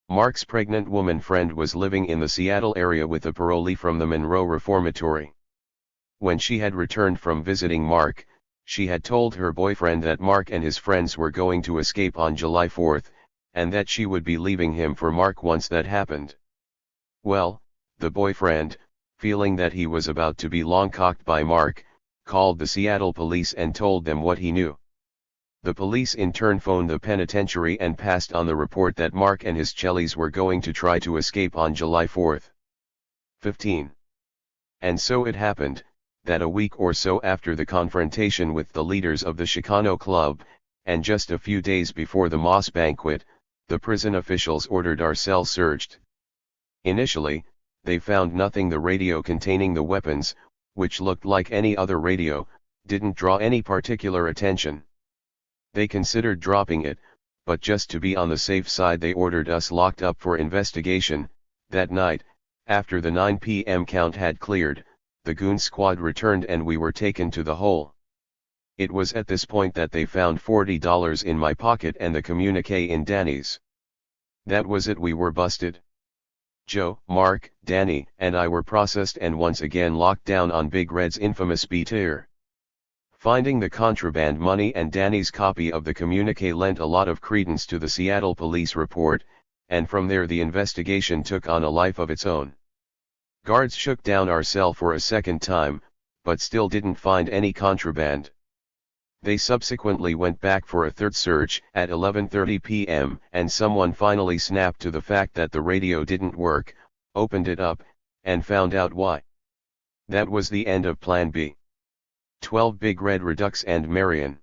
A: Mark's pregnant woman friend was living in the Seattle area with a parolee from the Monroe Reformatory. When she had returned from visiting Mark, she had told her boyfriend that Mark and his friends were going to escape on July 4th, and that she would be leaving him for Mark once that happened. Well, the boyfriend, feeling that he was about to be long-cocked by Mark, called the Seattle police and told them what he knew. The police in turn phoned the penitentiary and passed on the report that Mark and his chellies were going to try to escape on July 4th. 15. And so it happened, that a week or so after the confrontation with the leaders of the Chicano Club, and just a few days before the Moss banquet, the prison officials ordered our cell searched. Initially, they found nothing. The radio containing the weapons, which looked like any other radio, didn't draw any particular attention. They considered dropping it, but just to be on the safe side they ordered us locked up for investigation. That night, after the 9 p.m. count had cleared, the goon squad returned and we were taken to the hole. It was at this point that they found $40 in my pocket and the communique in Danny's. That was it, we were busted. Joe, Mark, Danny, and I were processed and once again locked down on Big Red's infamous beat-er. Finding the contraband money and Danny's copy of the communique lent a lot of credence to the Seattle police report, and from there the investigation took on a life of its own. Guards shook down our cell for a second time, but still didn't find any contraband. They subsequently went back for a third search at 11:30 p.m. and someone finally snapped to the fact that the radio didn't work, opened it up, and found out why. That was the end of Plan B. 12 Big Red Redux and Marion.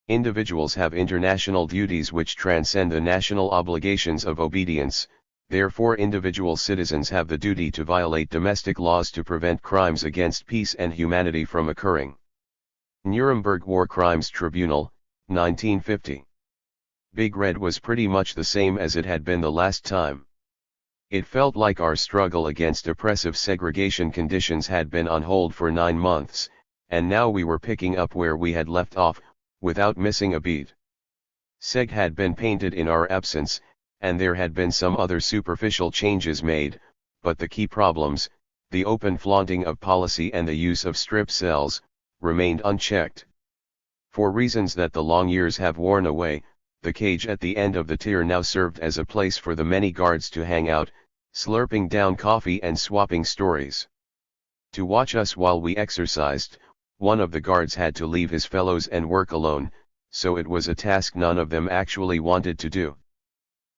A: Individuals have international duties which transcend the national obligations of obedience, therefore individual citizens have the duty to violate domestic laws to prevent crimes against peace and humanity from occurring. Nuremberg War Crimes Tribunal, 1950. Big Red was pretty much the same as it had been the last time. It felt like our struggle against oppressive segregation conditions had been on hold for 9 months, and now we were picking up where we had left off, without missing a beat. Seg had been painted in our absence, and there had been some other superficial changes made, but the key problems, the open flaunting of policy and the use of strip cells, remained unchecked. For reasons that the long years have worn away, the cage at the end of the tier now served as a place for the many guards to hang out, slurping down coffee and swapping stories. To watch us while we exercised, one of the guards had to leave his fellows and work alone, so it was a task none of them actually wanted to do.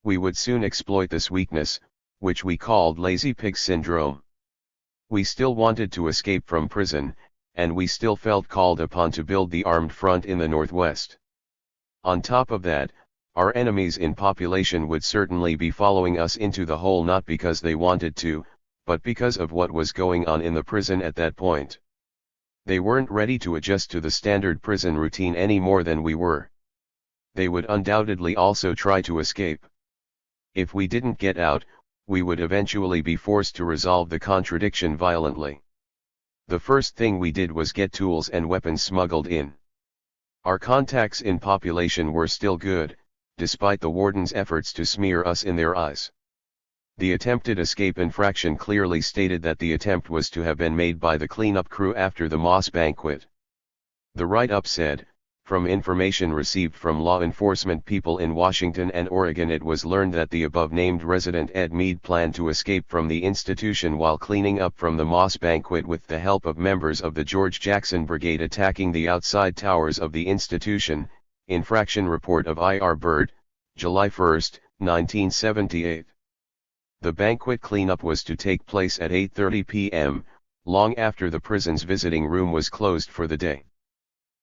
A: We would soon exploit this weakness, which we called lazy pig syndrome. We still wanted to escape from prison, and we still felt called upon to build the armed front in the Northwest. On top of that, our enemies in population would certainly be following us into the hole not because they wanted to, but because of what was going on in the prison at that point. They weren't ready to adjust to the standard prison routine any more than we were. They would undoubtedly also try to escape. If we didn't get out, we would eventually be forced to resolve the contradiction violently. The first thing we did was get tools and weapons smuggled in. Our contacts in population were still good, despite the warden's efforts to smear us in their eyes. The attempted escape infraction clearly stated that the attempt was to have been made by the cleanup crew after the Moss banquet. The write-up said, from information received from law enforcement people in Washington and Oregon, it was learned that the above-named resident Ed Mead planned to escape from the institution while cleaning up from the Moss banquet with the help of members of the George Jackson Brigade attacking the outside towers of the institution. Infraction report of I.R. Bird, July 1, 1978. The banquet cleanup was to take place at 8:30 p.m., long after the prison's visiting room was closed for the day.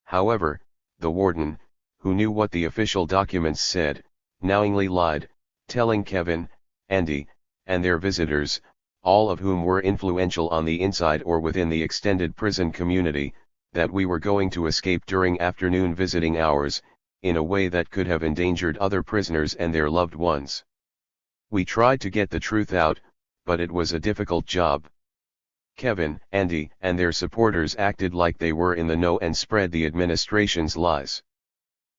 A: However, the warden, who knew what the official documents said, knowingly lied, telling Kevin, Andy, and their visitors, all of whom were influential on the inside or within the extended prison community, that we were going to escape during afternoon visiting hours, in a way that could have endangered other prisoners and their loved ones. We tried to get the truth out, but it was a difficult job. Kevin, Andy, and their supporters acted like they were in the know and spread the administration's lies.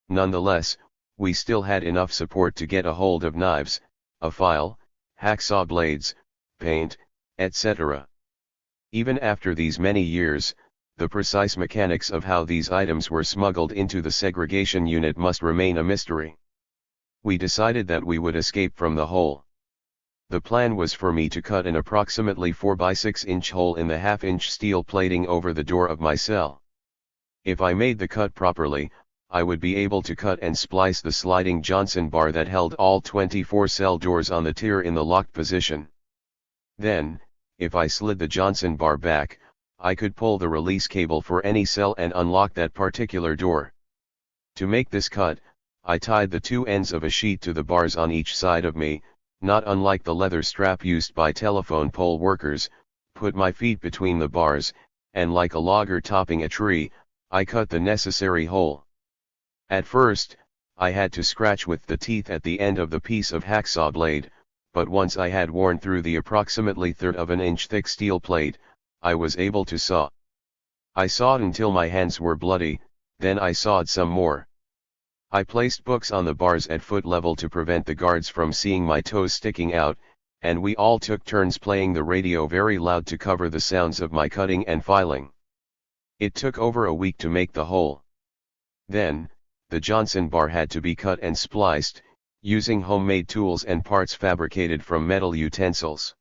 A: Nonetheless, we still had enough support to get a hold of knives, a file, hacksaw blades, paint, etc. Even after these many years, the precise mechanics of how these items were smuggled into the segregation unit must remain a mystery. We decided that we would escape from the hole. The plan was for me to cut an approximately 4 by 6 inch hole in the half-inch steel plating over the door of my cell. If I made the cut properly, I would be able to cut and splice the sliding Johnson bar that held all 24 cell doors on the tier in the locked position. Then, if I slid the Johnson bar back, I could pull the release cable for any cell and unlock that particular door. To make this cut, I tied the two ends of a sheet to the bars on each side of me, not unlike the leather strap used by telephone pole workers, put my feet between the bars, and like a logger topping a tree, I cut the necessary hole. At first, I had to scratch with the teeth at the end of the piece of hacksaw blade, but once I had worn through the approximately 1/3 of an inch thick steel plate, I was able to saw. I sawed until my hands were bloody, then I sawed some more. I placed books on the bars at foot level to prevent the guards from seeing my toes sticking out, and we all took turns playing the radio very loud to cover the sounds of my cutting and filing. It took over a week to make the hole. Then, the Johnson bar had to be cut and spliced, using homemade tools and parts fabricated from metal utensils.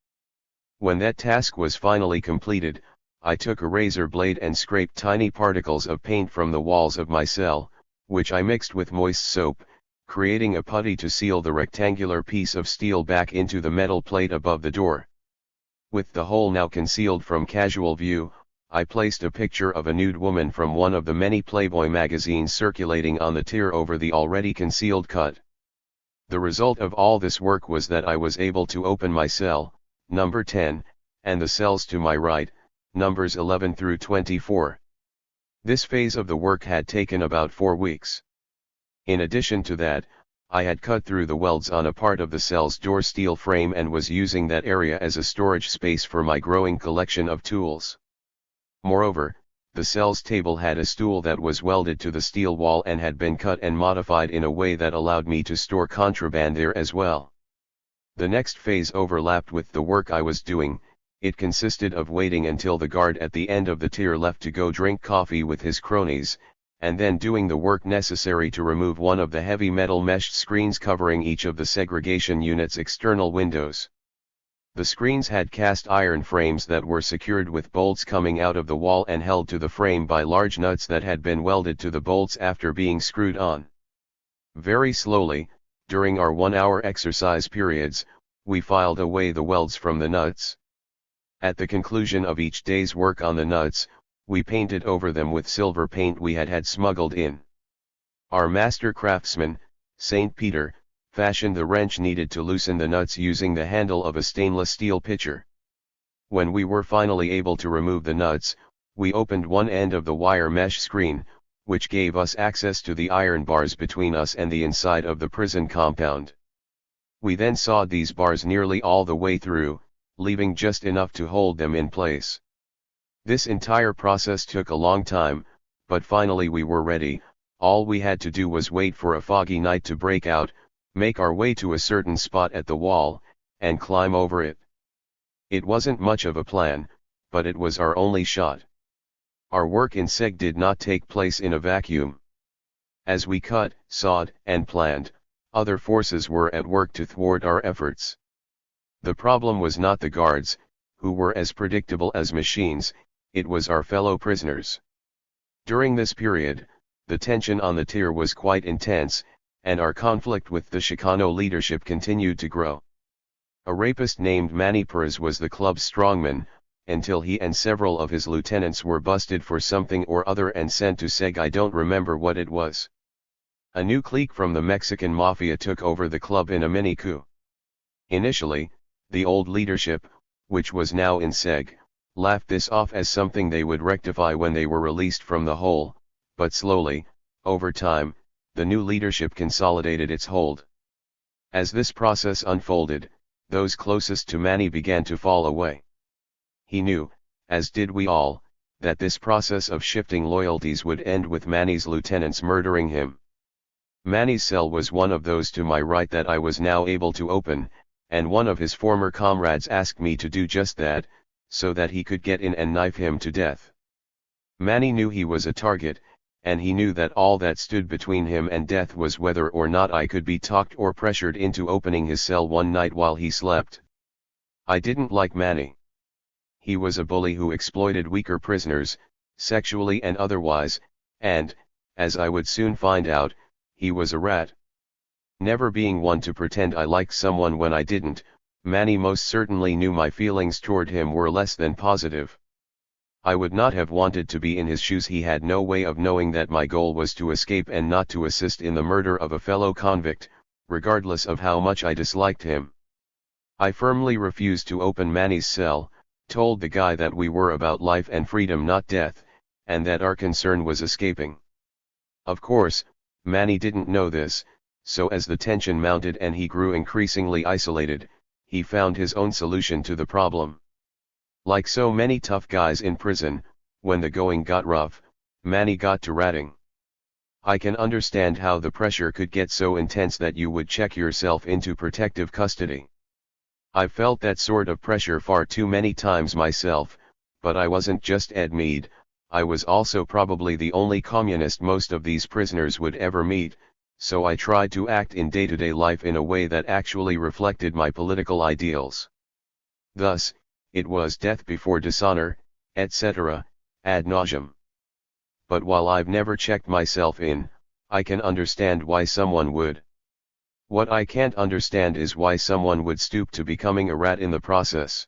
A: When that task was finally completed, I took a razor blade and scraped tiny particles of paint from the walls of my cell, which I mixed with moist soap, creating a putty to seal the rectangular piece of steel back into the metal plate above the door. With the hole now concealed from casual view, I placed a picture of a nude woman from one of the many Playboy magazines circulating on the tier over the already concealed cut. The result of all this work was that I was able to open my cell, number 10, and the cells to my right, numbers 11 through 24. This phase of the work had taken about 4 weeks. In addition to that, I had cut through the welds on a part of the cell's door steel frame and was using that area as a storage space for my growing collection of tools. Moreover, the cell's table had a stool that was welded to the steel wall and had been cut and modified in a way that allowed me to store contraband there as well. The next phase overlapped with the work I was doing. It consisted of waiting until the guard at the end of the tier left to go drink coffee with his cronies, and then doing the work necessary to remove one of the heavy metal meshed screens covering each of the segregation unit's external windows. The screens had cast iron frames that were secured with bolts coming out of the wall and held to the frame by large nuts that had been welded to the bolts after being screwed on. Very slowly, during our 1-hour exercise periods, we filed away the welds from the nuts. At the conclusion of each day's work on the nuts, we painted over them with silver paint we had smuggled in. Our master craftsman, St. Peter, fashioned the wrench needed to loosen the nuts using the handle of a stainless steel pitcher. When we were finally able to remove the nuts, we opened one end of the wire mesh screen, which gave us access to the iron bars between us and the inside of the prison compound. We then sawed these bars nearly all the way through, leaving just enough to hold them in place. This entire process took a long time, but finally we were ready. All we had to do was wait for a foggy night to break out, make our way to a certain spot at the wall, and climb over it. It wasn't much of a plan, but it was our only shot. Our work in SEG did not take place in a vacuum. As we cut, sawed, and planned, other forces were at work to thwart our efforts. The problem was not the guards, who were as predictable as machines, it was our fellow prisoners. During this period, the tension on the tier was quite intense, and our conflict with the Chicano leadership continued to grow. A rapist named Manny Perez was the club's strongman, until he and several of his lieutenants were busted for something or other and sent to SEG. I don't remember what it was. A new clique from the Mexican mafia took over the club in a mini-coup. Initially, the old leadership, which was now in SEG, laughed this off as something they would rectify when they were released from the hole, but slowly, over time, the new leadership consolidated its hold. As this process unfolded, those closest to Manny began to fall away. He knew, as did we all, that this process of shifting loyalties would end with Manny's lieutenants murdering him. Manny's cell was one of those to my right that I was now able to open, and one of his former comrades asked me to do just that, so that he could get in and knife him to death. Manny knew he was a target, and he knew that all that stood between him and death was whether or not I could be talked or pressured into opening his cell one night while he slept. I didn't like Manny. He was a bully who exploited weaker prisoners, sexually and otherwise, and, as I would soon find out, he was a rat. Never being one to pretend I liked someone when I didn't, Manny most certainly knew my feelings toward him were less than positive. I would not have wanted to be in his shoes. He had no way of knowing that my goal was to escape and not to assist in the murder of a fellow convict, regardless of how much I disliked him. I firmly refused to open Manny's cell, told the guy that we were about life and freedom not death, and that our concern was escaping. Of course, Manny didn't know this, so as the tension mounted and he grew increasingly isolated, he found his own solution to the problem. Like so many tough guys in prison, when the going got rough, Manny got to ratting. I can understand how the pressure could get so intense that you would check yourself into protective custody. I've felt that sort of pressure far too many times myself, but I wasn't just Ed Mead, I was also probably the only communist most of these prisoners would ever meet, so I tried to act in day-to-day life in a way that actually reflected my political ideals. Thus, it was death before dishonor, etc., ad nauseam. But while I've never checked myself in, I can understand why someone would. What I can't understand is why someone would stoop to becoming a rat in the process.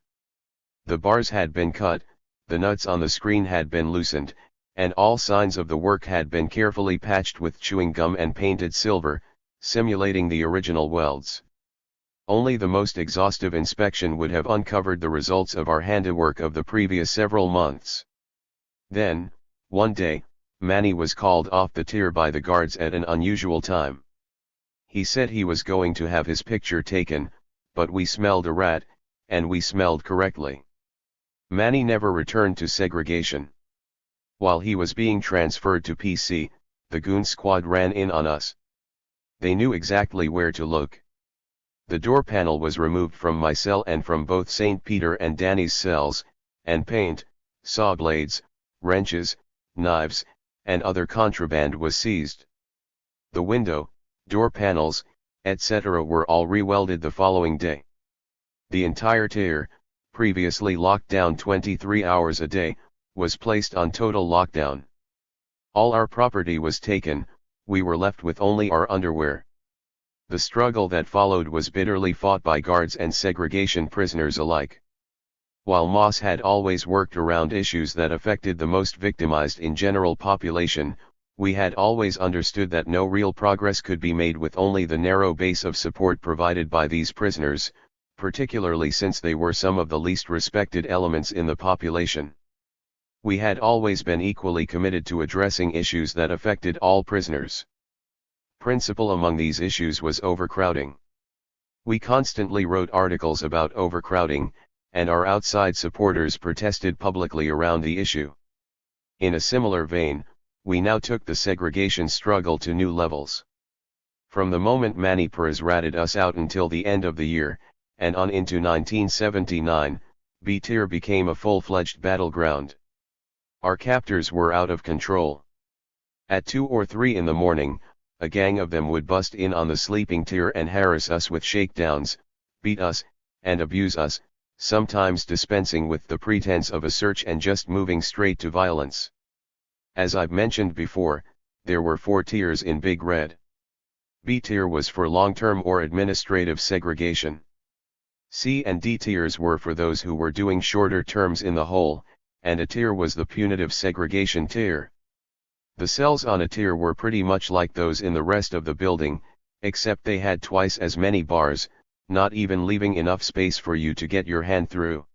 A: The bars had been cut, the nuts on the screen had been loosened, and all signs of the work had been carefully patched with chewing gum and painted silver, simulating the original welds. Only the most exhaustive inspection would have uncovered the results of our handiwork of the previous several months. Then, one day, Manny was called off the tier by the guards at an unusual time. He said he was going to have his picture taken, but we smelled a rat, and we smelled correctly. Manny never returned to segregation. While he was being transferred to PC, the goon squad ran in on us. They knew exactly where to look. The door panel was removed from my cell and from both St. Peter and Danny's cells, and paint, saw blades, wrenches, knives, and other contraband was seized. The window, door panels, etc. were all rewelded the following day. The entire tier, previously locked down 23 hours a day, was placed on total lockdown. All our property was taken, we were left with only our underwear. The struggle that followed was bitterly fought by guards and segregation prisoners alike. While Moss had always worked around issues that affected the most victimized in general population, we had always understood that no real progress could be made with only the narrow base of support provided by these prisoners, particularly since they were some of the least respected elements in the population. We had always been equally committed to addressing issues that affected all prisoners. Principal among these issues was overcrowding. We constantly wrote articles about overcrowding, and our outside supporters protested publicly around the issue. In a similar vein, we now took the segregation struggle to new levels. From the moment Manny Perez ratted us out until the end of the year, and on into 1979, B-Tier became a full-fledged battleground. Our captors were out of control. At 2 or 3 in the morning, a gang of them would bust in on the sleeping tier and harass us with shakedowns, beat us, and abuse us, sometimes dispensing with the pretense of a search and just moving straight to violence. As I've mentioned before, there were 4 tiers in Big Red. B tier was for long-term or administrative segregation. C and D tiers were for those who were doing shorter terms in the hole, and a tier was the punitive segregation tier. The cells on a tier were pretty much like those in the rest of the building, except they had twice as many bars, not even leaving enough space for you to get your hand through.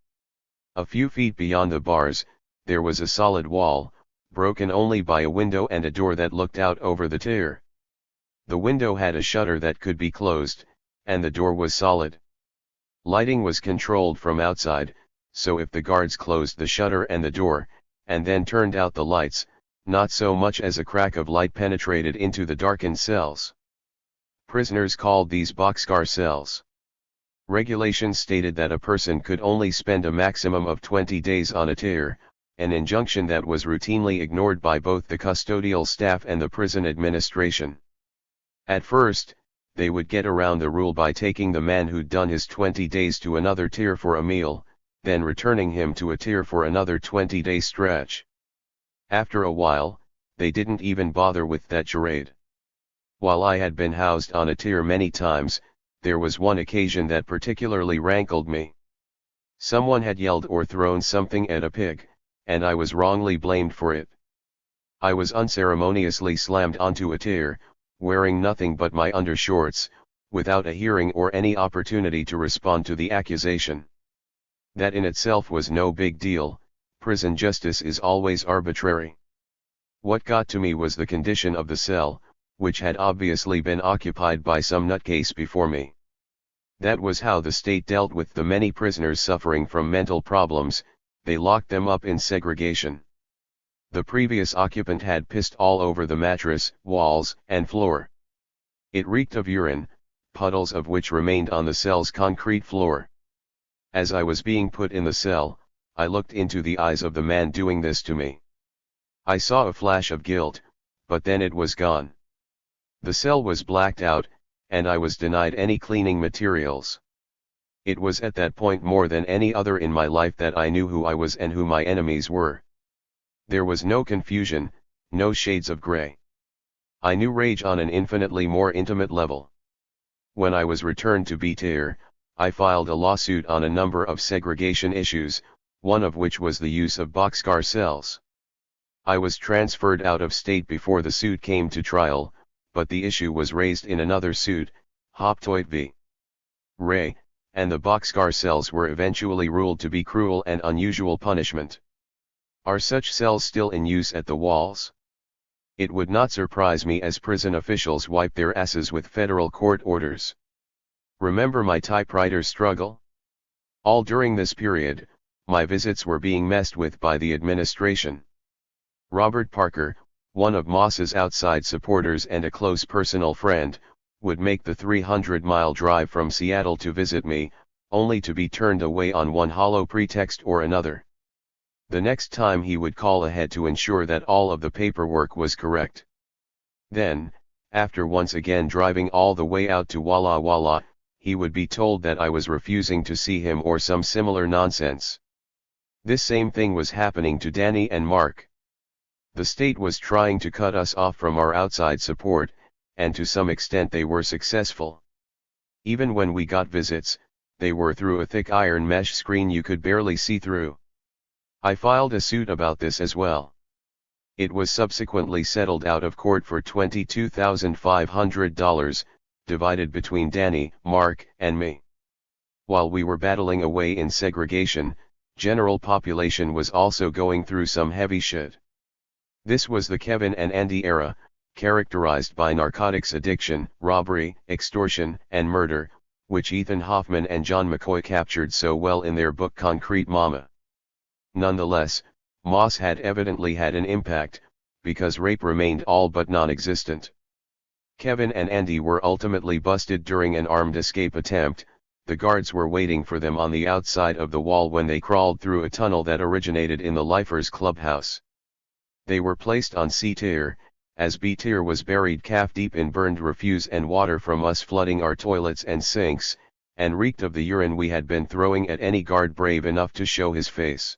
A: A few feet beyond the bars, there was a solid wall, broken only by a window and a door that looked out over the tier. The window had a shutter that could be closed, and the door was solid. Lighting was controlled from outside, so if the guards closed the shutter and the door, and then turned out the lights, not so much as a crack of light penetrated into the darkened cells. Prisoners called these boxcar cells. Regulations stated that a person could only spend a maximum of 20 days on a tier, an injunction that was routinely ignored by both the custodial staff and the prison administration. At first, they would get around the rule by taking the man who'd done his 20 days to another tier for a meal, then returning him to a tier for another 20-day stretch. After a while, they didn't even bother with that charade. While I had been housed on a tier many times, there was one occasion that particularly rankled me. Someone had yelled or thrown something at a pig, and I was wrongly blamed for it. I was unceremoniously slammed onto a tier, wearing nothing but my undershorts, without a hearing or any opportunity to respond to the accusation. That in itself was no big deal. Prison justice is always arbitrary. What got to me was the condition of the cell, which had obviously been occupied by some nutcase before me. That was how the state dealt with the many prisoners suffering from mental problems. They locked them up in segregation. The previous occupant had pissed all over the mattress, walls, and floor. It reeked of urine, puddles of which remained on the cell's concrete floor. As I was being put in the cell, I looked into the eyes of the man doing this to me. I saw a flash of guilt, but then it was gone. The cell was blacked out, and I was denied any cleaning materials. It was at that point more than any other in my life that I knew who I was and who my enemies were. There was no confusion, no shades of gray. I knew rage on an infinitely more intimate level. When I was returned to B tier, I filed a lawsuit on a number of segregation issues, one of which was the use of boxcar cells. I was transferred out of state before the suit came to trial, but the issue was raised in another suit, Hoptoit v. Ray, and the boxcar cells were eventually ruled to be cruel and unusual punishment. Are such cells still in use at the walls? It would not surprise me as prison officials wipe their asses with federal court orders. Remember my typewriter struggle? All during this period, my visits were being messed with by the administration. Robert Parker, one of Moss's outside supporters and a close personal friend, would make the 300-mile drive from Seattle to visit me, only to be turned away on one hollow pretext or another. The next time he would call ahead to ensure that all of the paperwork was correct. Then, after once again driving all the way out to Walla Walla, he would be told that I was refusing to see him or some similar nonsense. This same thing was happening to Danny and Mark. The state was trying to cut us off from our outside support, and to some extent they were successful. Even when we got visits, they were through a thick iron mesh screen you could barely see through. I filed a suit about this as well. It was subsequently settled out of court for $22,500, divided between Danny, Mark, and me. While we were battling away in segregation, general population was also going through some heavy shit. This was the Kevin and Andy era, characterized by narcotics addiction, robbery, extortion, and murder, which Ethan Hoffman and John McCoy captured so well in their book Concrete Mama. Nonetheless, Moss had evidently had an impact, because rape remained all but non-existent. Kevin and Andy were ultimately busted during an armed escape attempt. The guards were waiting for them on the outside of the wall when they crawled through a tunnel that originated in the Lifers Clubhouse. They were placed on C tier, as B tier was buried calf-deep in burned refuse and water from us flooding our toilets and sinks, and reeked of the urine we had been throwing at any guard brave enough to show his face.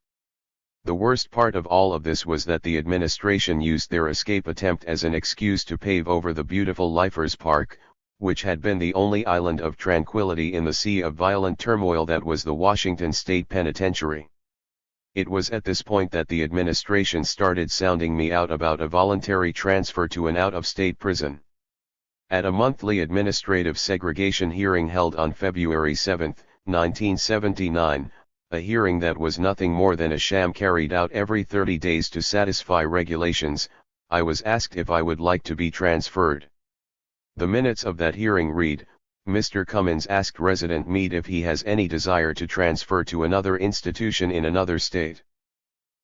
A: The worst part of all of this was that the administration used their escape attempt as an excuse to pave over the beautiful Lifers Park, which had been the only island of tranquility in the sea of violent turmoil that was the Washington State Penitentiary. It was at this point that the administration started sounding me out about a voluntary transfer to an out-of-state prison. At a monthly administrative segregation hearing held on February 7, 1979, a hearing that was nothing more than a sham carried out every 30 days to satisfy regulations, I was asked if I would like to be transferred. The minutes of that hearing read, Mr. Cummins asked resident Mead if he has any desire to transfer to another institution in another state.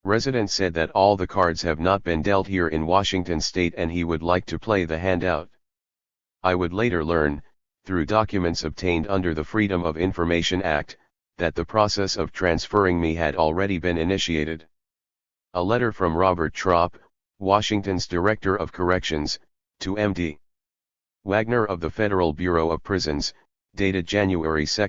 A: Resident said that all the cards have not been dealt here in Washington state and he would like to play the hand out. I would later learn, through documents obtained under the Freedom of Information Act, that the process of transferring me had already been initiated. A letter from Robert Tropp, Washington's Director of Corrections, to M.D. Wagner of the Federal Bureau of Prisons, dated January 2,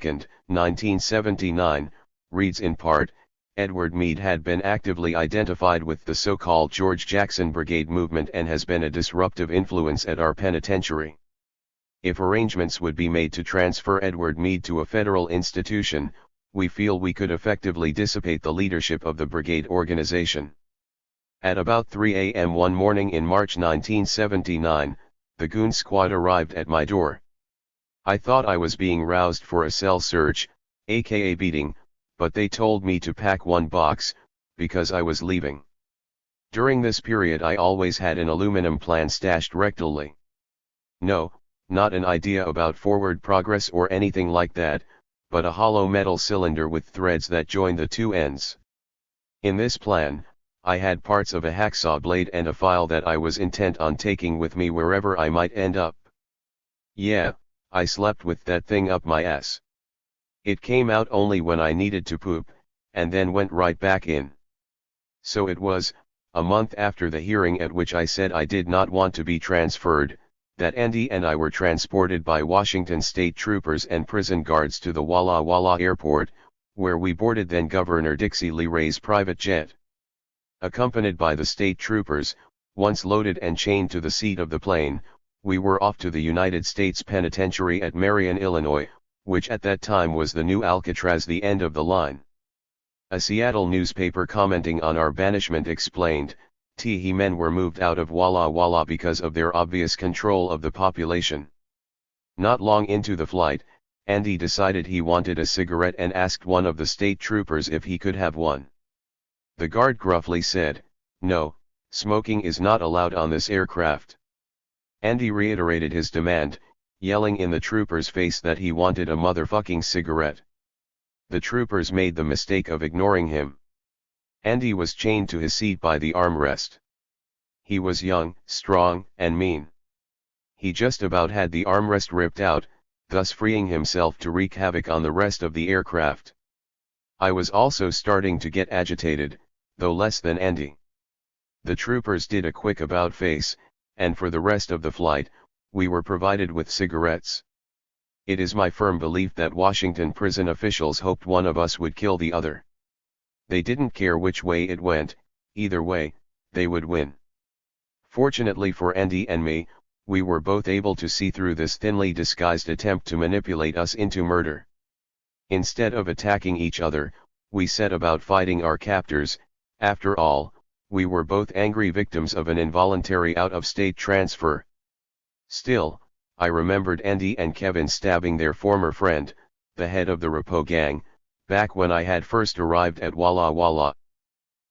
A: 1979, reads in part, Edward Mead had been actively identified with the so-called George Jackson Brigade movement and has been a disruptive influence at our penitentiary. If arrangements would be made to transfer Edward Mead to a federal institution, we feel we could effectively dissipate the leadership of the brigade organization. At about 3 a.m. one morning in March 1979, the goon squad arrived at my door. I thought I was being roused for a cell search, aka beating, but they told me to pack one box, because I was leaving. During this period I always had an aluminum plan stashed rectally. No, not an idea about forward progress or anything like that, but a hollow metal cylinder with threads that join the two ends. In this plan, I had parts of a hacksaw blade and a file that I was intent on taking with me wherever I might end up. Yeah, I slept with that thing up my ass. It came out only when I needed to poop, and then went right back in. So it was, a month after the hearing at which I said I did not want to be transferred, that Andy and I were transported by Washington state troopers and prison guards to the Walla Walla airport, where we boarded then Governor Dixie Lee Ray's private jet. Accompanied by the state troopers, once loaded and chained to the seat of the plane, we were off to the United States Penitentiary at Marion, Illinois, which at that time was the new Alcatraz, the end of the line. A Seattle newspaper commenting on our banishment explained, "He men were moved out of Walla Walla because of their obvious control of the population." Not long into the flight, Andy decided he wanted a cigarette and asked one of the state troopers if he could have one. The guard gruffly said, "No, smoking is not allowed on this aircraft." Andy reiterated his demand, yelling in the trooper's face that he wanted a motherfucking cigarette. The troopers made the mistake of ignoring him. Andy was chained to his seat by the armrest. He was young, strong, and mean. He just about had the armrest ripped out, thus freeing himself to wreak havoc on the rest of the aircraft. I was also starting to get agitated, though less than Andy. The troopers did a quick about face, and for the rest of the flight, we were provided with cigarettes. It is my firm belief that Washington prison officials hoped one of us would kill the other. They didn't care which way it went, either way, they would win. Fortunately for Andy and me, we were both able to see through this thinly disguised attempt to manipulate us into murder. Instead of attacking each other, we set about fighting our captors. After all, we were both angry victims of an involuntary out-of-state transfer. Still, I remembered Andy and Kevin stabbing their former friend, the head of the Repo gang, back when I had first arrived at Walla Walla.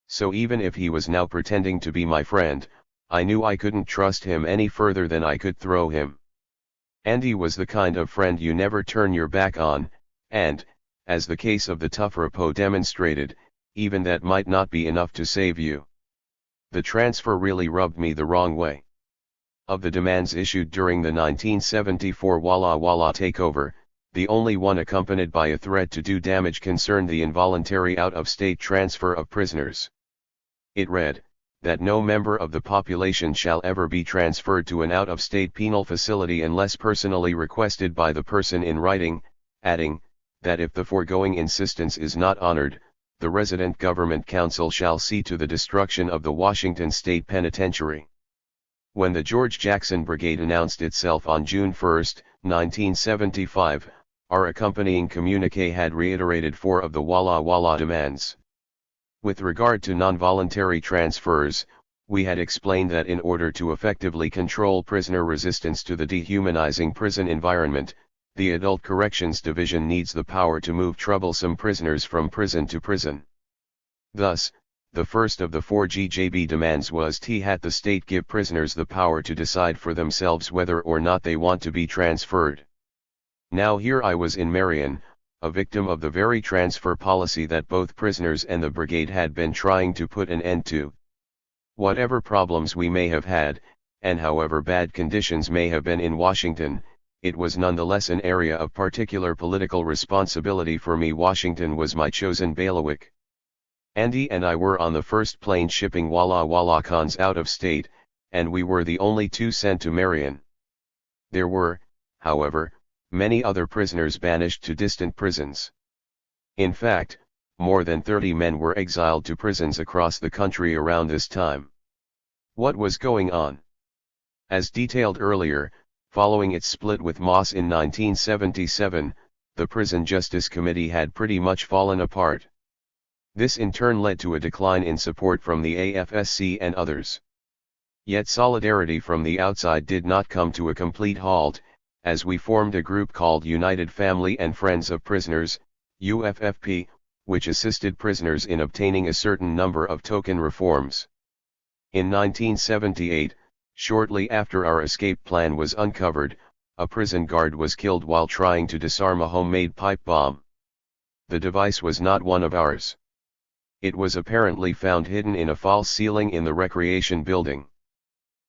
A: So even if he was now pretending to be my friend, I knew I couldn't trust him any further than I could throw him. Andy was the kind of friend you never turn your back on, and, as the case of the tough Repo demonstrated, even that might not be enough to save you. The transfer really rubbed me the wrong way. Of the demands issued during the 1974 Walla Walla takeover, the only one accompanied by a threat to do damage concerned the involuntary out-of-state transfer of prisoners. It read, that no member of the population shall ever be transferred to an out-of-state penal facility unless personally requested by the person in writing, adding, that if the foregoing insistence is not honored, the resident government council shall see to the destruction of the Washington State Penitentiary. When the George Jackson Brigade announced itself on June 1, 1975, our accompanying communique had reiterated 4 of the Walla Walla demands. With regard to non-voluntary transfers, we had explained that in order to effectively control prisoner resistance to the dehumanizing prison environment, the Adult Corrections Division needs the power to move troublesome prisoners from prison to prison. Thus, the first of the 4 GJB demands was that the state give prisoners the power to decide for themselves whether or not they want to be transferred. Now here I was in Marion, a victim of the very transfer policy that both prisoners and the brigade had been trying to put an end to. Whatever problems we may have had, and however bad conditions may have been in Washington, it was nonetheless an area of particular political responsibility for me. Washington was my chosen bailiwick. Andy and I were on the first plane shipping Walla Walla cons out of state, and we were the only 2 sent to Marion. There were, however, many other prisoners banished to distant prisons. In fact, more than 30 men were exiled to prisons across the country around this time. What was going on? As detailed earlier, following its split with Moss in 1977, the Prison Justice Committee had pretty much fallen apart. This in turn led to a decline in support from the AFSC and others. Yet solidarity from the outside did not come to a complete halt, as we formed a group called United Family and Friends of Prisoners, UFFP, which assisted prisoners in obtaining a certain number of token reforms. In 1978, shortly after our escape plan was uncovered, a prison guard was killed while trying to disarm a homemade pipe bomb. The device was not one of ours. It was apparently found hidden in a false ceiling in the recreation building.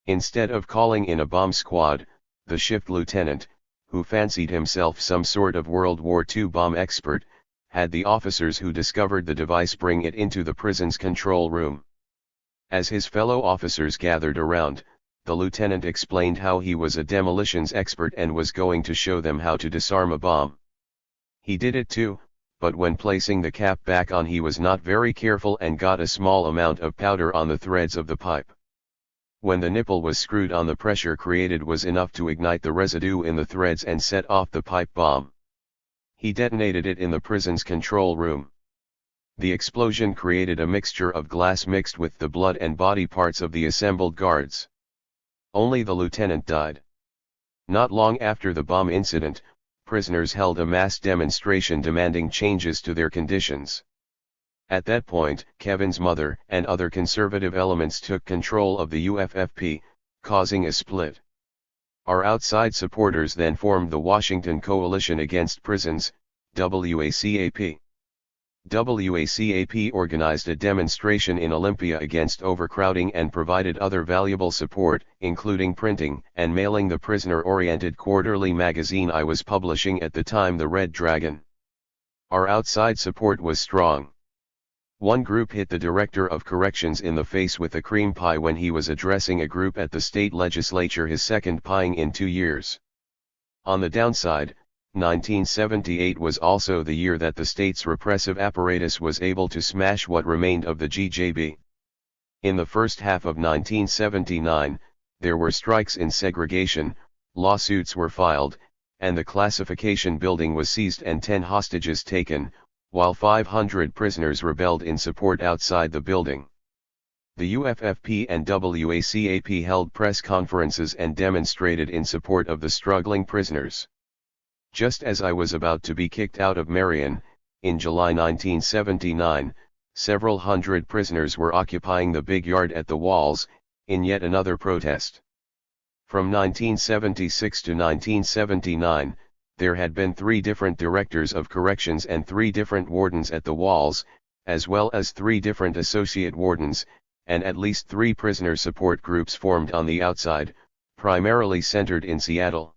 A: Instead of calling in a bomb squad, the shift lieutenant, who fancied himself some sort of World War II bomb expert, had the officers who discovered the device bring it into the prison's control room. As his fellow officers gathered around, the lieutenant explained how he was a demolitions expert and was going to show them how to disarm a bomb. He did it too, but when placing the cap back on he was not very careful and got a small amount of powder on the threads of the pipe. When the nipple was screwed on, the pressure created was enough to ignite the residue in the threads and set off the pipe bomb. He detonated it in the prison's control room. The explosion created a mixture of glass mixed with the blood and body parts of the assembled guards. Only the lieutenant died. Not long after the bomb incident, prisoners held a mass demonstration demanding changes to their conditions. At that point, Kevin's mother and other conservative elements took control of the UFFP, causing a split. Our outside supporters then formed the Washington Coalition Against Prisons, WACAP. WACAP organized a demonstration in Olympia against overcrowding and provided other valuable support, including printing and mailing the prisoner-oriented quarterly magazine I was publishing at the time, The Red Dragon. Our outside support was strong. One group hit the Director of Corrections in the face with a cream pie when he was addressing a group at the state legislature, his second pieing in 2 years. On the downside, 1978 was also the year that the state's repressive apparatus was able to smash what remained of the GJB. In the first half of 1979, there were strikes in segregation, lawsuits were filed, and the classification building was seized and 10 hostages taken, while 500 prisoners rebelled in support outside the building. The UFFP and WACAP held press conferences and demonstrated in support of the struggling prisoners. Just as I was about to be kicked out of Marion, in July 1979, several hundred prisoners were occupying the big yard at the walls, in yet another protest. From 1976 to 1979, there had been 3 different directors of corrections and 3 different wardens at the walls, as well as 3 different associate wardens, and at least 3 prisoner support groups formed on the outside, primarily centered in Seattle.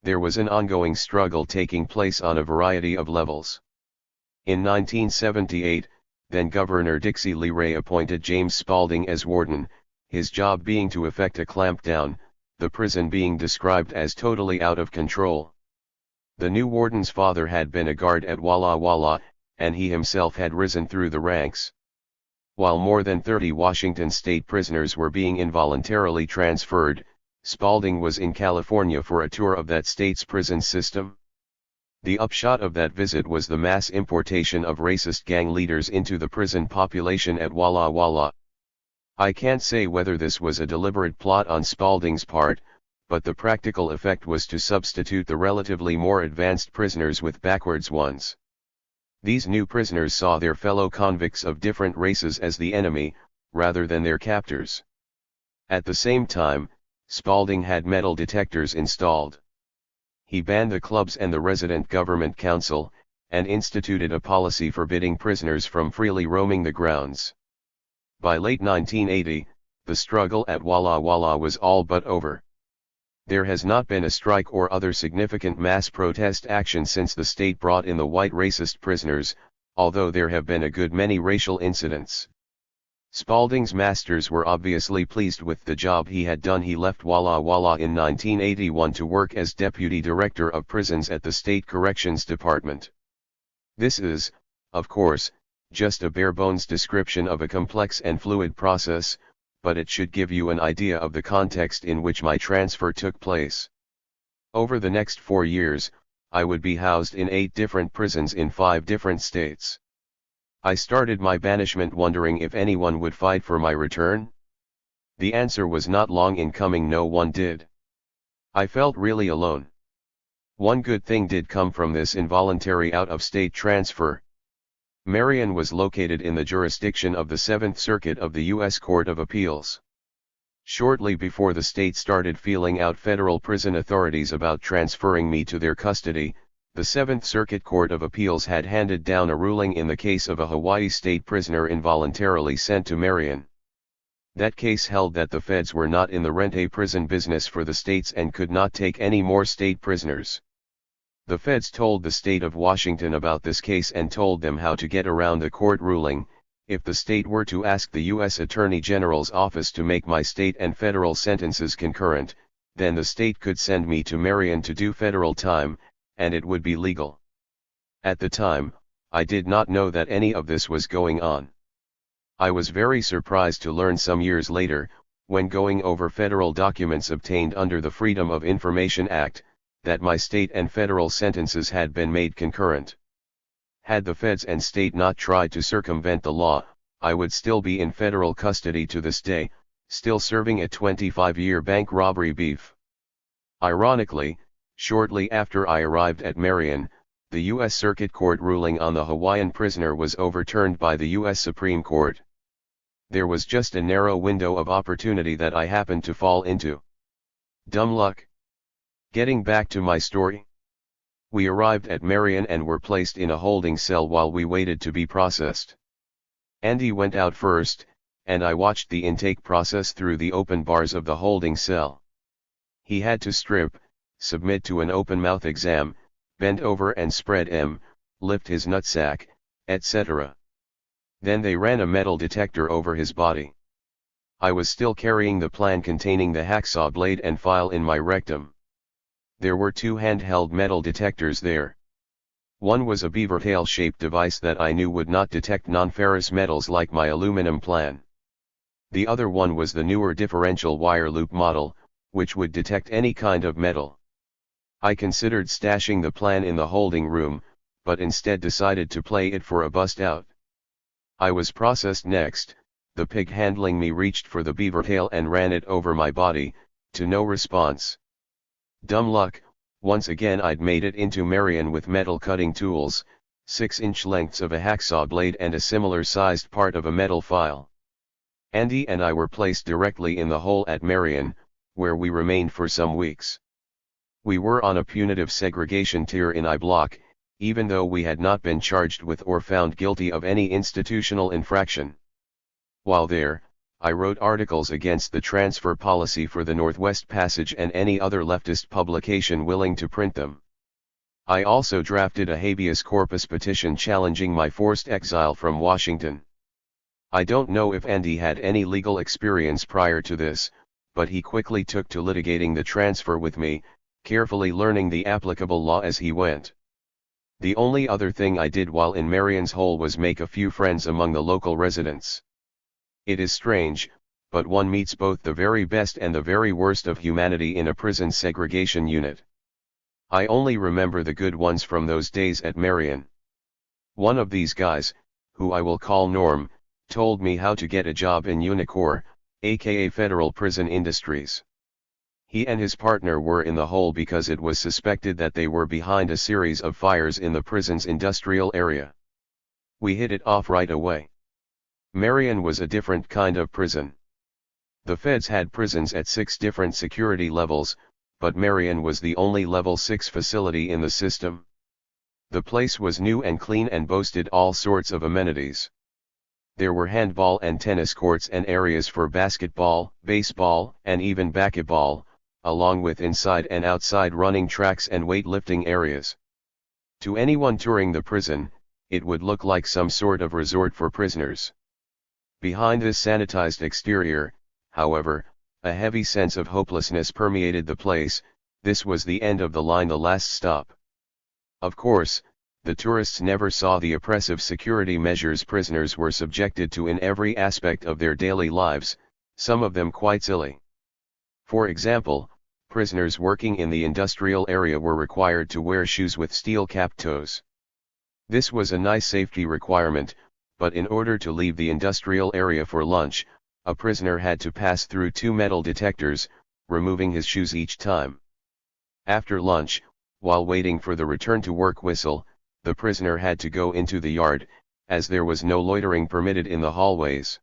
A: There was an ongoing struggle taking place on a variety of levels. In 1978, then Governor Dixie Lee Ray appointed James Spalding as warden, his job being to effect a clampdown, the prison being described as totally out of control. The new warden's father had been a guard at Walla Walla, and he himself had risen through the ranks. While more than 30 Washington state prisoners were being involuntarily transferred, Spalding was in California for a tour of that state's prison system. The upshot of that visit was the mass importation of racist gang leaders into the prison population at Walla Walla. I can't say whether this was a deliberate plot on Spalding's part, but the practical effect was to substitute the relatively more advanced prisoners with backwards ones. These new prisoners saw their fellow convicts of different races as the enemy, rather than their captors. At the same time, Spalding had metal detectors installed. He banned the clubs and the resident government council, and instituted a policy forbidding prisoners from freely roaming the grounds. By late 1980, the struggle at Walla Walla was all but over. There has not been a strike or other significant mass protest action since the state brought in the white racist prisoners, although there have been a good many racial incidents. Spalding's masters were obviously pleased with the job he had done. He left Walla Walla in 1981 to work as Deputy Director of Prisons at the State Corrections Department. This is, of course, just a bare-bones description of a complex and fluid process, but it should give you an idea of the context in which my transfer took place. Over the next 4 years, I would be housed in 8 different prisons in 5 different states. I started my banishment wondering if anyone would fight for my return. The answer was not long in coming. No one did. I felt really alone. One good thing did come from this involuntary out-of-state transfer. Marion was located in the jurisdiction of the 7th Circuit of the U.S. Court of Appeals. Shortly before the state started feeling out federal prison authorities about transferring me to their custody, the 7th Circuit Court of Appeals had handed down a ruling in the case of a Hawaii state prisoner involuntarily sent to Marion. That case held that the feds were not in the rent-a-prison business for the states and could not take any more state prisoners. The feds told the state of Washington about this case and told them how to get around the court ruling. If the state were to ask the U.S. Attorney General's office to make my state and federal sentences concurrent, then the state could send me to Marion to do federal time, and it would be legal. At the time, I did not know that any of this was going on. I was very surprised to learn some years later, when going over federal documents obtained under the Freedom of Information Act, that my state and federal sentences had been made concurrent. Had the feds and state not tried to circumvent the law, I would still be in federal custody to this day, still serving a 25-year bank robbery beef. Ironically, shortly after I arrived at Marion, the U.S. Circuit Court ruling on the Hawaiian prisoner was overturned by the U.S. Supreme Court. There was just a narrow window of opportunity that I happened to fall into. Dumb luck. Getting back to my story. We arrived at Marion and were placed in a holding cell while we waited to be processed. Andy went out first, and I watched the intake process through the open bars of the holding cell. He had to strip, submit to an open mouth exam, bend over and spread lift his nutsack, etc. Then they ran a metal detector over his body. I was still carrying the plan containing the hacksaw blade and file in my rectum. There were two handheld metal detectors there. One was a beaver tail-shaped device that I knew would not detect non-ferrous metals like my aluminum plan. The other one was the newer differential wire loop model, which would detect any kind of metal. I considered stashing the plan in the holding room, but instead decided to play it for a bust-out. I was processed next. The pig handling me reached for the beaver tail and ran it over my body, to no response. Dumb luck, once again I'd made it into Marion with metal cutting tools, 6-inch lengths of a hacksaw blade and a similar sized part of a metal file. Andy and I were placed directly in the hole at Marion, where we remained for some weeks. We were on a punitive segregation tier in I Block, even though we had not been charged with or found guilty of any institutional infraction. While there, I wrote articles against the transfer policy for the Northwest Passage and any other leftist publication willing to print them. I also drafted a habeas corpus petition challenging my forced exile from Washington. I don't know if Andy had any legal experience prior to this, but he quickly took to litigating the transfer with me, carefully learning the applicable law as he went. The only other thing I did while in Marion's hole was make a few friends among the local residents. It is strange, but one meets both the very best and the very worst of humanity in a prison segregation unit. I only remember the good ones from those days at Marion. One of these guys, who I will call Norm, told me how to get a job in Unicor, aka Federal Prison Industries. He and his partner were in the hole because it was suspected that they were behind a series of fires in the prison's industrial area. We hit it off right away. Marion was a different kind of prison. The feds had prisons at 6 different security levels, but Marion was the only level 6 facility in the system. The place was new and clean and boasted all sorts of amenities. There were handball and tennis courts and areas for basketball, baseball, and even basketball, along with inside and outside running tracks and weightlifting areas. To anyone touring the prison, it would look like some sort of resort for prisoners. Behind this sanitized exterior, however, a heavy sense of hopelessness permeated the place. This was the end of the line, the last stop. Of course, the tourists never saw the oppressive security measures prisoners were subjected to in every aspect of their daily lives, some of them quite silly. For example, prisoners working in the industrial area were required to wear shoes with steel-capped toes. This was a nice safety requirement, but in order to leave the industrial area for lunch, a prisoner had to pass through 2 metal detectors, removing his shoes each time. After lunch, while waiting for the return to work whistle, the prisoner had to go into the yard, as there was no loitering permitted in the hallways.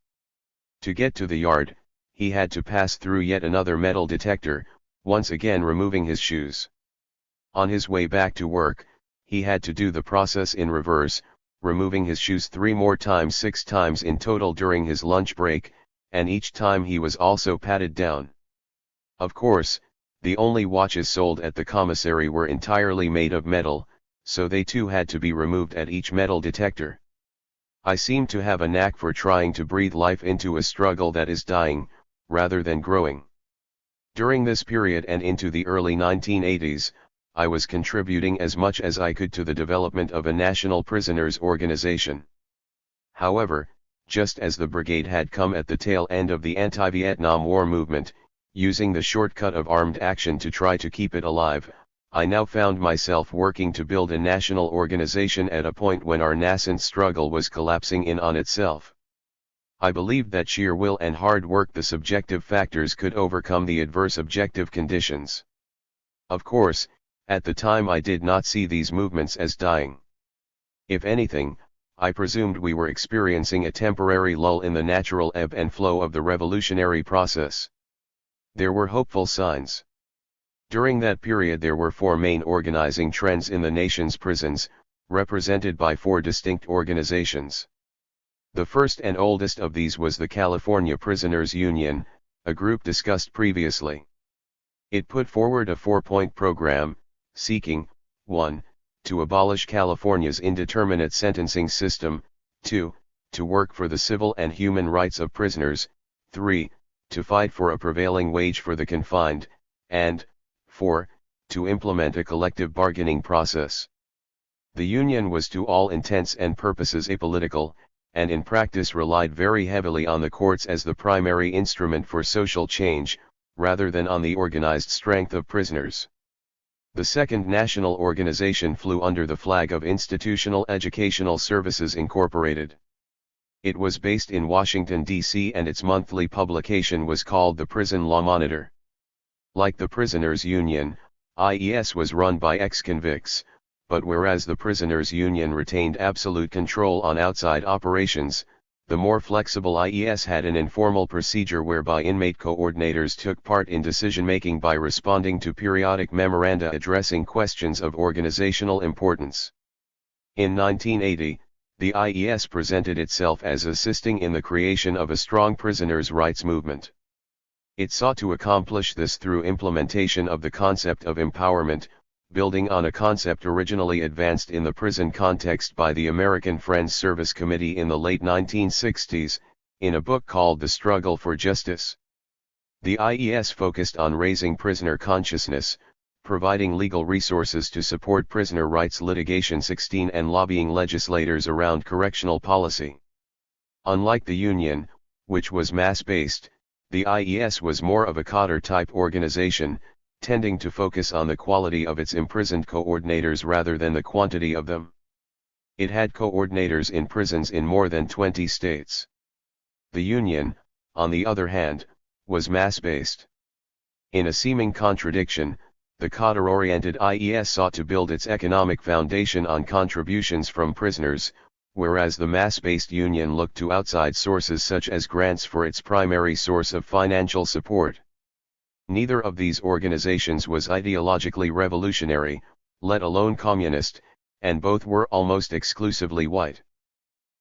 A: To get to the yard, he had to pass through yet another metal detector, once again removing his shoes. On his way back to work, he had to do the process in reverse, removing his shoes 3 more times, 6 times in total during his lunch break, and each time he was also patted down. Of course, the only watches sold at the commissary were entirely made of metal, so they too had to be removed at each metal detector. I seem to have a knack for trying to breathe life into a struggle that is dying, rather than growing. During this period and into the early 1980s, I was contributing as much as I could to the development of a national prisoners organization. However, just as the brigade had come at the tail end of the anti-Vietnam War movement, using the shortcut of armed action to try to keep it alive, I now found myself working to build a national organization at a point when our nascent struggle was collapsing in on itself. I believed that sheer will and hard work, the subjective factors, could overcome the adverse objective conditions. Of course, at the time I did not see these movements as dying. If anything, I presumed we were experiencing a temporary lull in the natural ebb and flow of the revolutionary process. There were hopeful signs. During that period there were four main organizing trends in the nation's prisons, represented by four distinct organizations. The first and oldest of these was the California Prisoners Union, a group discussed previously. It put forward a four-point program, seeking, 1. To abolish California's indeterminate sentencing system, 2. To work for the civil and human rights of prisoners, 3. To fight for a prevailing wage for the confined, and 4. To implement a collective bargaining process. The union was to all intents and purposes apolitical, and in practice relied very heavily on the courts as the primary instrument for social change, rather than on the organized strength of prisoners. The second national organization flew under the flag of Institutional Educational Services Incorporated. It was based in Washington, D.C., and its monthly publication was called the Prison Law Monitor. Like the Prisoners Union, IES was run by ex-convicts, but whereas the Prisoners Union retained absolute control on outside operations, the more flexible IES had an informal procedure whereby inmate coordinators took part in decision-making by responding to periodic memoranda addressing questions of organizational importance. In 1980, the IES presented itself as assisting in the creation of a strong prisoners' rights movement. It sought to accomplish this through implementation of the concept of empowerment, building on a concept originally advanced in the prison context by the American Friends Service Committee in the late 1960s, in a book called The Struggle for Justice. The IES focused on raising prisoner consciousness, providing legal resources to support prisoner rights litigation 16 and lobbying legislators around correctional policy. Unlike the Union, which was mass-based, the IES was more of a cadre-type organization, tending to focus on the quality of its imprisoned coordinators rather than the quantity of them. It had coordinators in prisons in more than 20 states. The Union, on the other hand, was mass-based. In a seeming contradiction, the cadre-oriented IES sought to build its economic foundation on contributions from prisoners, whereas the mass-based Union looked to outside sources such as grants for its primary source of financial support. Neither of these organizations was ideologically revolutionary, let alone communist, and both were almost exclusively white.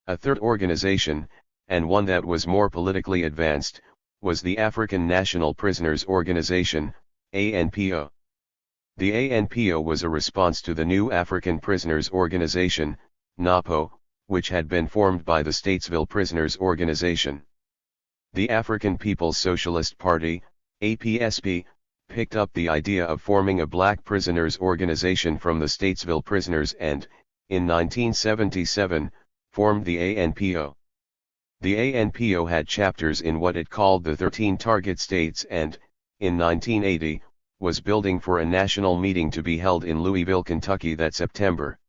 A: A third organization, and one that was more politically advanced, was the African National Prisoners Organization, ANPO. The ANPO was a response to the new African Prisoners Organization, NAPO, which had been formed by the Statesville Prisoners Organization. The African People's Socialist Party, APSP, picked up the idea of forming a black prisoners organization from the Statesville prisoners and, in 1977, formed the ANPO. The ANPO had chapters in what it called the 13 target states and, in 1980, was building for a national meeting to be held in Louisville, Kentucky that September.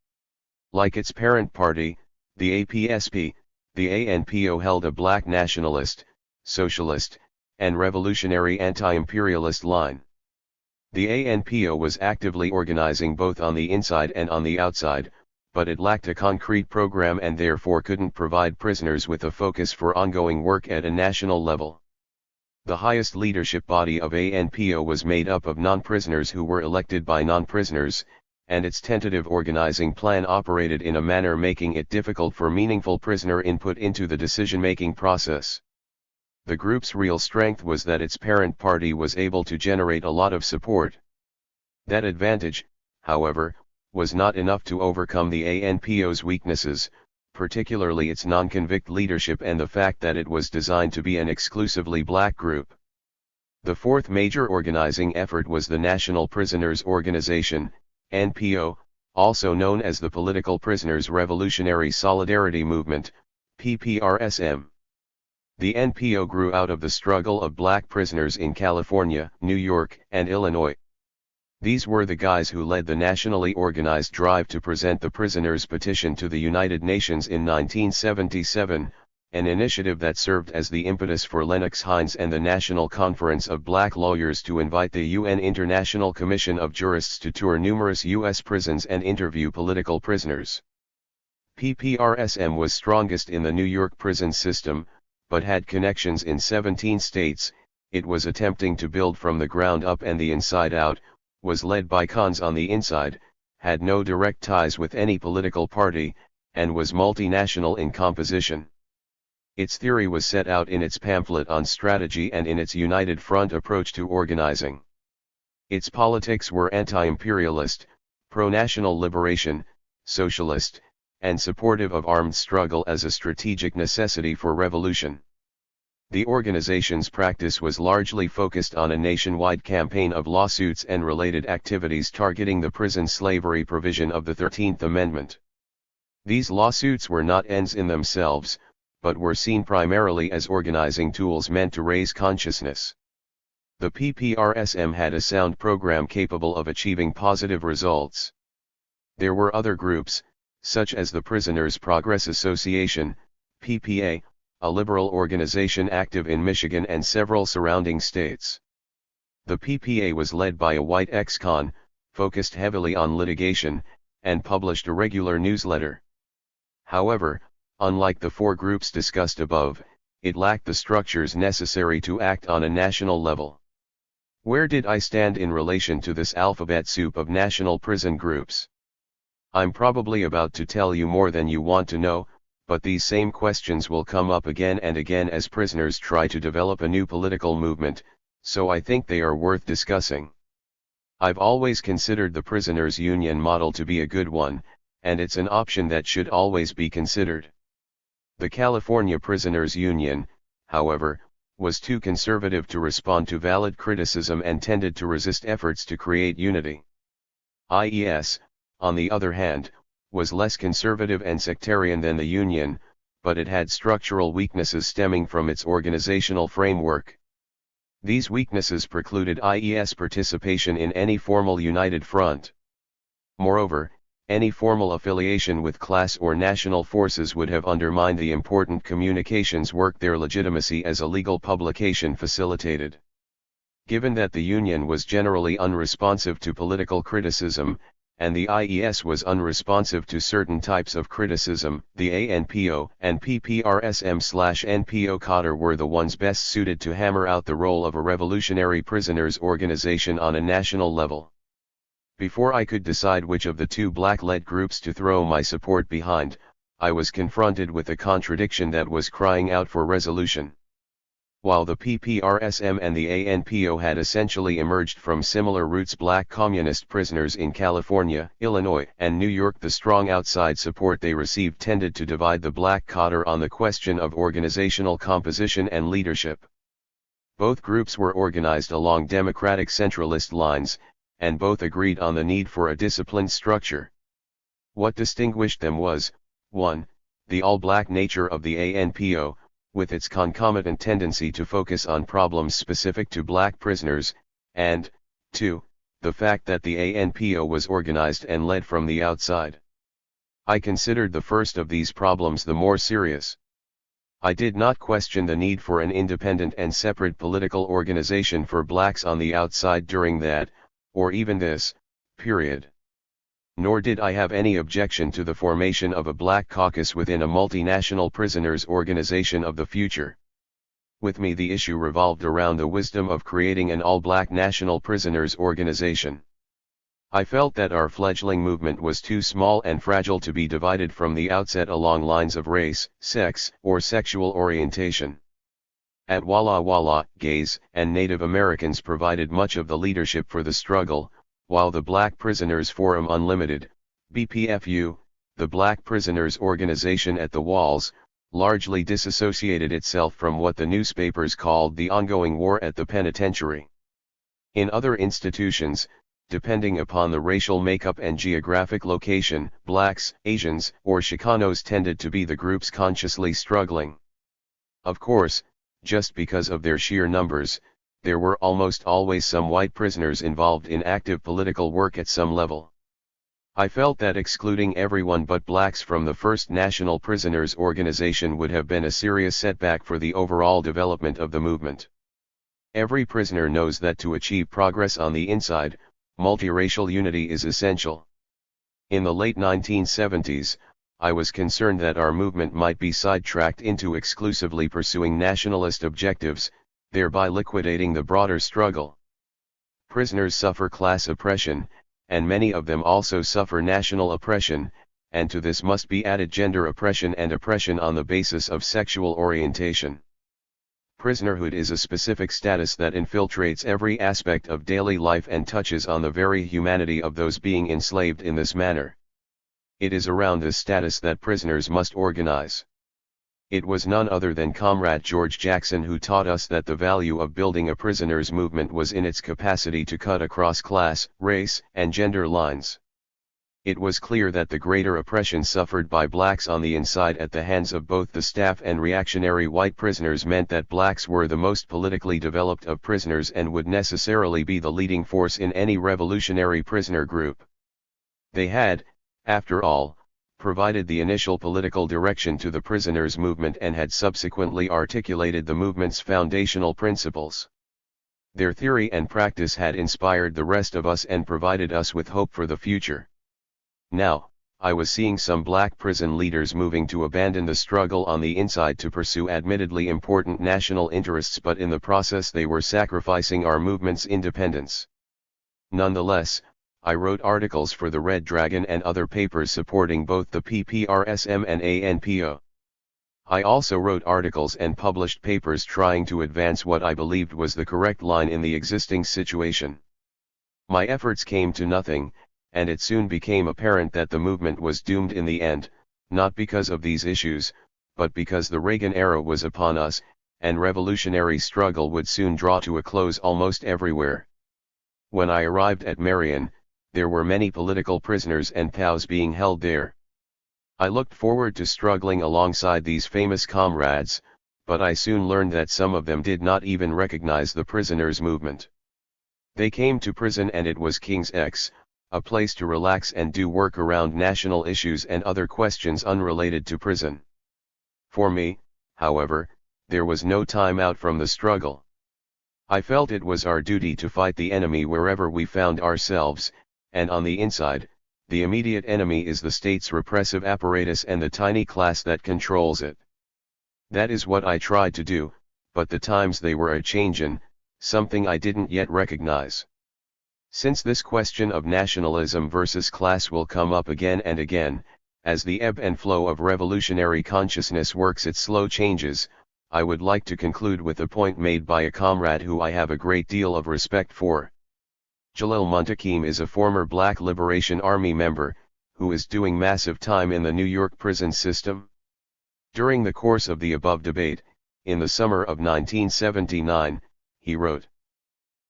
A: Like its parent party, the APSP, the ANPO held a black nationalist, socialist, and revolutionary anti-imperialist line. The ANPO was actively organizing both on the inside and on the outside, but it lacked a concrete program and therefore couldn't provide prisoners with a focus for ongoing work at a national level. The highest leadership body of ANPO was made up of non-prisoners who were elected by non-prisoners, and its tentative organizing plan operated in a manner making it difficult for meaningful prisoner input into the decision-making process. The group's real strength was that its parent party was able to generate a lot of support. That advantage, however, was not enough to overcome the ANPO's weaknesses, particularly its non-convict leadership and the fact that it was designed to be an exclusively black group. The fourth major organizing effort was the National Prisoners Organization, NPO, also known as the Political Prisoners Revolutionary Solidarity Movement, PPRSM. The NPO grew out of the struggle of black prisoners in California, New York, and Illinois. These were the guys who led the nationally organized drive to present the prisoners' petition to the United Nations in 1977, an initiative that served as the impetus for Lennox Hines and the National Conference of Black Lawyers to invite the UN International Commission of Jurists to tour numerous U.S. prisons and interview political prisoners. PPRSM was strongest in the New York prison system, but had connections in 17 states. It was attempting to build from the ground up and the inside out, was led by cons on the inside, had no direct ties with any political party, and was multinational in composition. Its theory was set out in its pamphlet on strategy and in its united front approach to organizing. Its politics were anti-imperialist, pro-national liberation, socialist, and supportive of armed struggle as a strategic necessity for revolution. The organization's practice was largely focused on a nationwide campaign of lawsuits and related activities targeting the prison slavery provision of the 13th Amendment. These lawsuits were not ends in themselves, but were seen primarily as organizing tools meant to raise consciousness. The PPRSM had a sound program capable of achieving positive results. There were other groups, such as the Prisoners' Progress Association, PPA, a liberal organization active in Michigan and several surrounding states. The PPA was led by a white ex-con, focused heavily on litigation, and published a regular newsletter. However, unlike the four groups discussed above, it lacked the structures necessary to act on a national level. Where did I stand in relation to this alphabet soup of national prison groups? I'm probably about to tell you more than you want to know, but these same questions will come up again and again as prisoners try to develop a new political movement, so I think they are worth discussing. I've always considered the prisoners' union model to be a good one, and it's an option that should always be considered. The California Prisoners Union, however, was too conservative to respond to valid criticism and tended to resist efforts to create unity. IES, on the other hand, was less conservative and sectarian than the Union, but it had structural weaknesses stemming from its organizational framework. These weaknesses precluded IES participation in any formal united front. Moreover, any formal affiliation with class or national forces would have undermined the important communications work their legitimacy as a legal publication facilitated. Given that the Union was generally unresponsive to political criticism, and the IES was unresponsive to certain types of criticism, the ANPO and PPRSM/NPO Cotter were the ones best suited to hammer out the role of a revolutionary prisoners organization on a national level. Before I could decide which of the two black-led groups to throw my support behind, I was confronted with a contradiction that was crying out for resolution. While the PPRSM and the ANPO had essentially emerged from similar roots, black communist prisoners in California, Illinois, and New York, the strong outside support they received tended to divide the black cotter on the question of organizational composition and leadership. Both groups were organized along democratic centralist lines, and both agreed on the need for a disciplined structure. What distinguished them was, 1. The all-black nature of the ANPO, with its concomitant tendency to focus on problems specific to black prisoners, and, 2. The fact that the ANPO was organized and led from the outside. I considered the first of these problems the more serious. I did not question the need for an independent and separate political organization for blacks on the outside during that, or even this, period. Nor did I have any objection to the formation of a black caucus within a multinational prisoners organization of the future. With me, the issue revolved around the wisdom of creating an all-black national prisoners organization. I felt that our fledgling movement was too small and fragile to be divided from the outset along lines of race, sex, or sexual orientation. At Walla Walla, gays and Native Americans provided much of the leadership for the struggle, while the Black Prisoners Forum Unlimited, BPFU, the Black Prisoners Organization at the Walls, largely disassociated itself from what the newspapers called the ongoing war at the penitentiary. In other institutions, depending upon the racial makeup and geographic location, blacks, Asians, or Chicanos tended to be the groups consciously struggling. Of course, just because of their sheer numbers, there were almost always some white prisoners involved in active political work at some level. I felt that excluding everyone but blacks from the first National Prisoners Organization would have been a serious setback for the overall development of the movement. Every prisoner knows that to achieve progress on the inside, multiracial unity is essential. In the late 1970s, I was concerned that our movement might be sidetracked into exclusively pursuing nationalist objectives, thereby liquidating the broader struggle. Prisoners suffer class oppression, and many of them also suffer national oppression, and to this must be added gender oppression and oppression on the basis of sexual orientation. Prisonerhood is a specific status that infiltrates every aspect of daily life and touches on the very humanity of those being enslaved in this manner. It is around this status that prisoners must organize. It was none other than Comrade George Jackson who taught us that the value of building a prisoners' movement was in its capacity to cut across class, race, and gender lines. It was clear that the greater oppression suffered by blacks on the inside at the hands of both the staff and reactionary white prisoners meant that blacks were the most politically developed of prisoners and would necessarily be the leading force in any revolutionary prisoner group. They had, after all, provided the initial political direction to the prisoners' movement and had subsequently articulated the movement's foundational principles. Their theory and practice had inspired the rest of us and provided us with hope for the future. Now, I was seeing some black prison leaders moving to abandon the struggle on the inside to pursue admittedly important national interests, but in the process they were sacrificing our movement's independence. Nonetheless, I wrote articles for the Red Dragon and other papers supporting both the PPRSM and ANPO. I also wrote articles and published papers trying to advance what I believed was the correct line in the existing situation. My efforts came to nothing, and it soon became apparent that the movement was doomed in the end, not because of these issues, but because the Reagan era was upon us, and revolutionary struggle would soon draw to a close almost everywhere. When I arrived at Marion, there were many political prisoners and POWs being held there. I looked forward to struggling alongside these famous comrades, but I soon learned that some of them did not even recognize the prisoners' movement. They came to prison and it was King's X, a place to relax and do work around national issues and other questions unrelated to prison. For me, however, there was no time out from the struggle. I felt it was our duty to fight the enemy wherever we found ourselves, and on the inside, the immediate enemy is the state's repressive apparatus and the tiny class that controls it. That is what I tried to do, but the times they were a-changin', something I didn't yet recognize. Since this question of nationalism versus class will come up again and again, as the ebb and flow of revolutionary consciousness works its slow changes, I would like to conclude with a point made by a comrade who I have a great deal of respect for. Jalil Muntakim is a former Black Liberation Army member, who is doing massive time in the New York prison system. During the course of the above debate, in the summer of 1979, he wrote,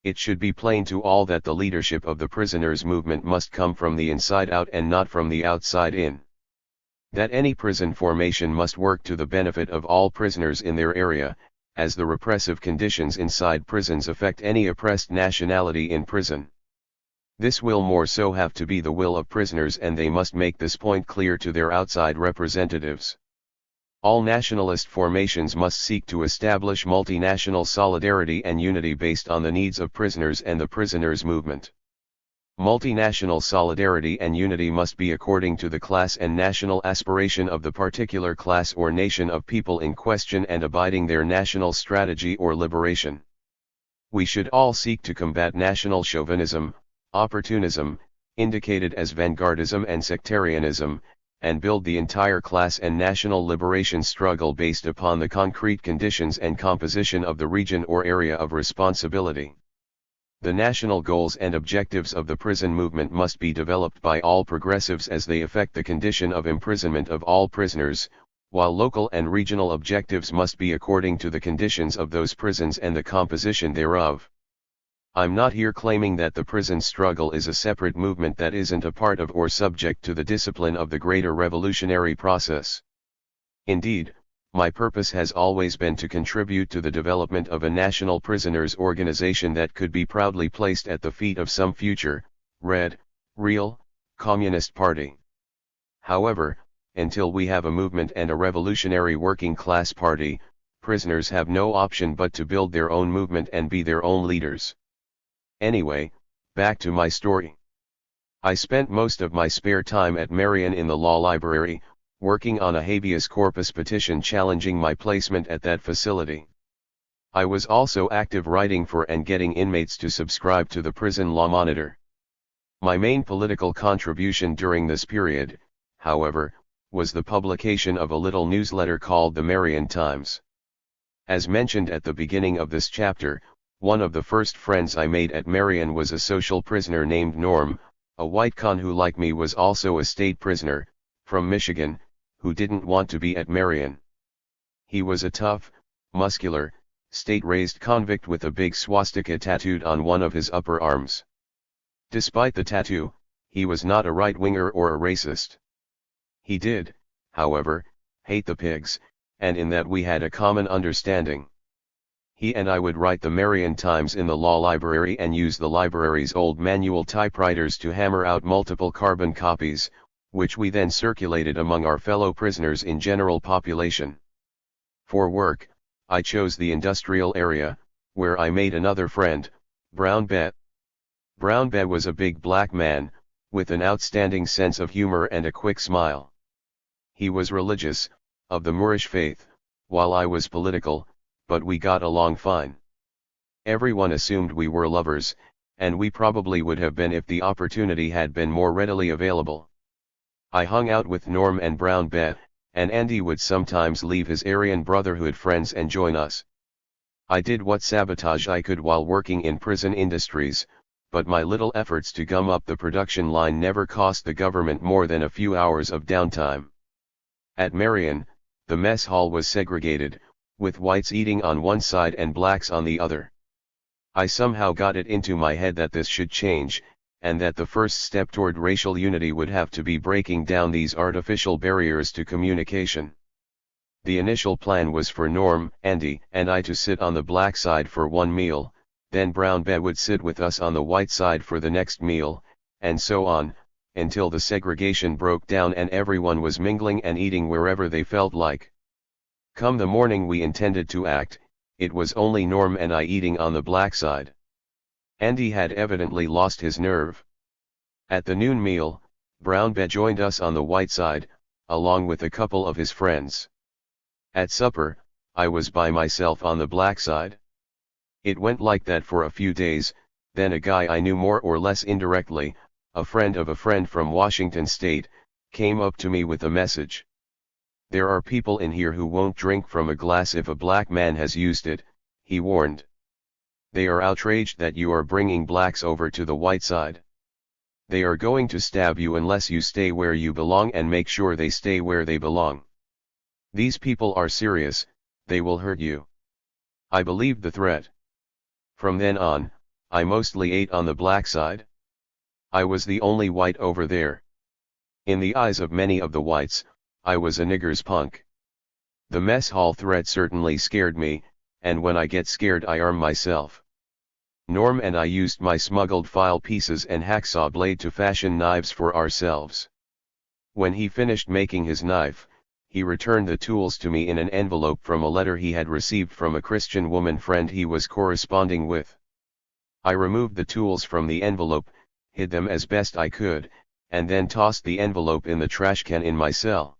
A: "It should be plain to all that the leadership of the prisoners' movement must come from the inside out and not from the outside in. That any prison formation must work to the benefit of all prisoners in their area, as the repressive conditions inside prisons affect any oppressed nationality in prison. This will more so have to be the will of prisoners, and they must make this point clear to their outside representatives. All nationalist formations must seek to establish multinational solidarity and unity based on the needs of prisoners and the prisoners' movement. Multinational solidarity and unity must be according to the class and national aspiration of the particular class or nation of people in question and abiding their national strategy or liberation. We should all seek to combat national chauvinism, opportunism, indicated as vanguardism and sectarianism, and build the entire class and national liberation struggle based upon the concrete conditions and composition of the region or area of responsibility. The national goals and objectives of the prison movement must be developed by all progressives as they affect the condition of imprisonment of all prisoners, while local and regional objectives must be according to the conditions of those prisons and the composition thereof. I'm not here claiming that the prison struggle is a separate movement that isn't a part of or subject to the discipline of the greater revolutionary process. Indeed, my purpose has always been to contribute to the development of a national prisoners' organization that could be proudly placed at the feet of some future, red, real, communist party. However, until we have a movement and a revolutionary working class party, prisoners have no option but to build their own movement and be their own leaders. Anyway, back to my story. I spent most of my spare time at Marion in the law library, working on a habeas corpus petition challenging my placement at that facility. I was also active writing for and getting inmates to subscribe to the Prison Law Monitor. My main political contribution during this period, however, was the publication of a little newsletter called the Marion Times. As mentioned at the beginning of this chapter, one of the first friends I made at Marion was a social prisoner named Norm, a white con who like me was also a state prisoner, from Michigan, who didn't want to be at Marion. He was a tough, muscular, state-raised convict with a big swastika tattooed on one of his upper arms. Despite the tattoo, he was not a right-winger or a racist. He did, however, hate the pigs, and in that we had a common understanding. He and I would write the Marion Times in the law library and use the library's old manual typewriters to hammer out multiple carbon copies, which we then circulated among our fellow prisoners in general population. For work, I chose the industrial area, where I made another friend, Brown Bet. Brown Bet was a big black man, with an outstanding sense of humor and a quick smile. He was religious, of the Moorish faith, while I was political, but we got along fine. Everyone assumed we were lovers, and we probably would have been if the opportunity had been more readily available. I hung out with Norm and Brown Bet, and Andy would sometimes leave his Aryan Brotherhood friends and join us. I did what sabotage I could while working in prison industries, but my little efforts to gum up the production line never cost the government more than a few hours of downtime. At Marion, the mess hall was segregated, with whites eating on one side and blacks on the other. I somehow got it into my head that this should change, and that the first step toward racial unity would have to be breaking down these artificial barriers to communication. The initial plan was for Norm, Andy, and I to sit on the black side for one meal, then Brown Bet would sit with us on the white side for the next meal, and so on, until the segregation broke down and everyone was mingling and eating wherever they felt like. Come the morning we intended to act, it was only Norm and I eating on the black side. Andy had evidently lost his nerve. At the noon meal, Brown Bet joined us on the white side, along with a couple of his friends. At supper, I was by myself on the black side. It went like that for a few days, then a guy I knew more or less indirectly, a friend of a friend from Washington State, came up to me with a message. "There are people in here who won't drink from a glass if a black man has used it," he warned. "They are outraged that you are bringing blacks over to the white side. They are going to stab you unless you stay where you belong and make sure they stay where they belong. These people are serious, they will hurt you." I believed the threat. From then on, I mostly ate on the black side. I was the only white over there. In the eyes of many of the whites, I was a nigger's punk. The mess hall threat certainly scared me, and when I get scared I arm myself. Norm and I used my smuggled file pieces and hacksaw blade to fashion knives for ourselves. When he finished making his knife, he returned the tools to me in an envelope from a letter he had received from a Christian woman friend he was corresponding with. I removed the tools from the envelope, hid them as best I could, and then tossed the envelope in the trash can in my cell.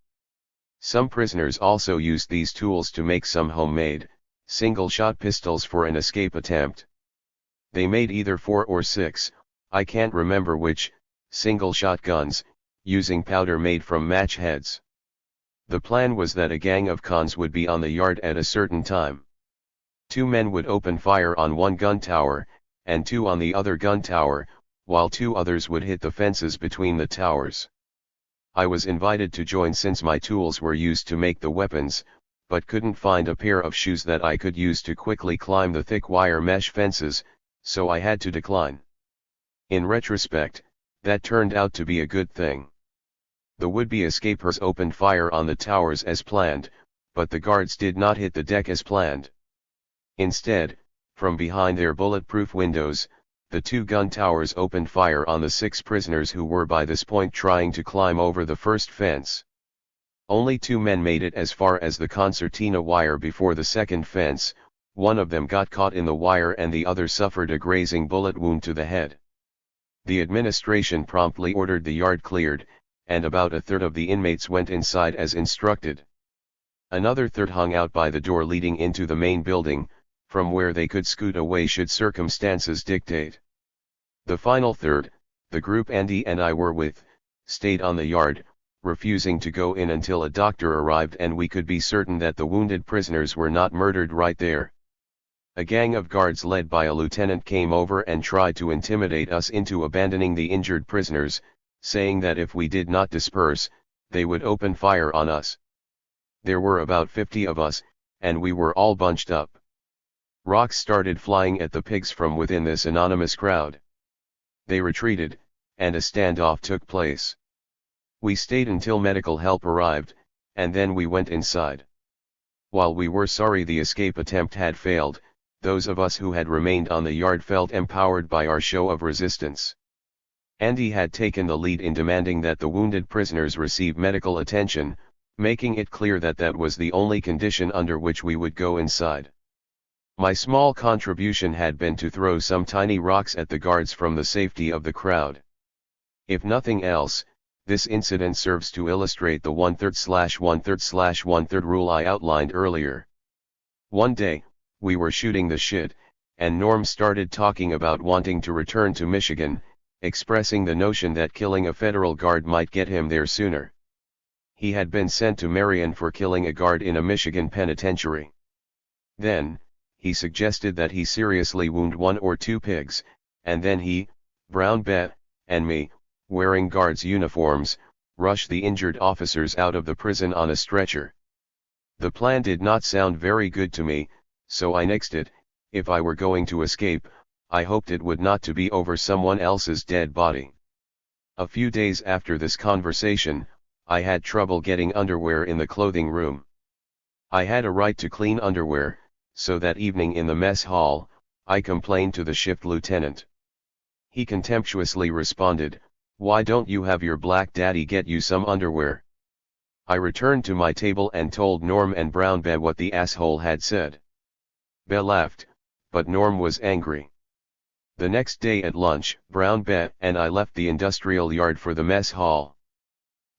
A: Some prisoners also used these tools to make some homemade, single-shot pistols for an escape attempt. They made either 4 or 6, I can't remember which, single-shot guns, using powder made from match heads. The plan was that a gang of cons would be on the yard at a certain time. 2 men would open fire on one gun tower, and 2 on the other gun tower, while 2 others would hit the fences between the towers. I was invited to join since my tools were used to make the weapons, but couldn't find a pair of shoes that I could use to quickly climb the thick wire mesh fences, so I had to decline. In retrospect, that turned out to be a good thing. The would-be escapers opened fire on the towers as planned, but the guards did not hit the deck as planned. Instead, from behind their bulletproof windows, the two gun towers opened fire on the 6 prisoners who were by this point trying to climb over the first fence. Only 2 men made it as far as the concertina wire before the second fence. One of them got caught in the wire and the other suffered a grazing bullet wound to the head. The administration promptly ordered the yard cleared, and about a third of the inmates went inside as instructed. Another third hung out by the door leading into the main building, from where they could scoot away should circumstances dictate. The final third, the group Andy and I were with, stayed on the yard, refusing to go in until a doctor arrived and we could be certain that the wounded prisoners were not murdered right there. A gang of guards led by a lieutenant came over and tried to intimidate us into abandoning the injured prisoners, saying that if we did not disperse, they would open fire on us. There were about 50 of us, and we were all bunched up. Rocks started flying at the pigs from within this anonymous crowd. They retreated, and a standoff took place. We stayed until medical help arrived, and then we went inside. While we were sorry the escape attempt had failed, those of us who had remained on the yard felt empowered by our show of resistance. Andy had taken the lead in demanding that the wounded prisoners receive medical attention, making it clear that that was the only condition under which we would go inside. My small contribution had been to throw some tiny rocks at the guards from the safety of the crowd. If nothing else, this incident serves to illustrate the 1/3/1/3/1/3 rule I outlined earlier. One day, we were shooting the shit, and Norm started talking about wanting to return to Michigan, expressing the notion that killing a federal guard might get him there sooner. He had been sent to Marion for killing a guard in a Michigan penitentiary. Then, he suggested that he seriously wound 1 or 2 pigs, and then he, Brown Bet, and me, wearing guards' uniforms, rush the injured officers out of the prison on a stretcher. The plan did not sound very good to me, so I nixed it. If I were going to escape, I hoped it would not to be over someone else's dead body. A few days after this conversation, I had trouble getting underwear in the clothing room. I had a right to clean underwear, so that evening in the mess hall, I complained to the shift lieutenant. He contemptuously responded, "Why don't you have your black daddy get you some underwear?" I returned to my table and told Norm and Brown Bet what the asshole had said. Bet laughed, but Norm was angry. The next day at lunch, Brown Bet and I left the industrial yard for the mess hall.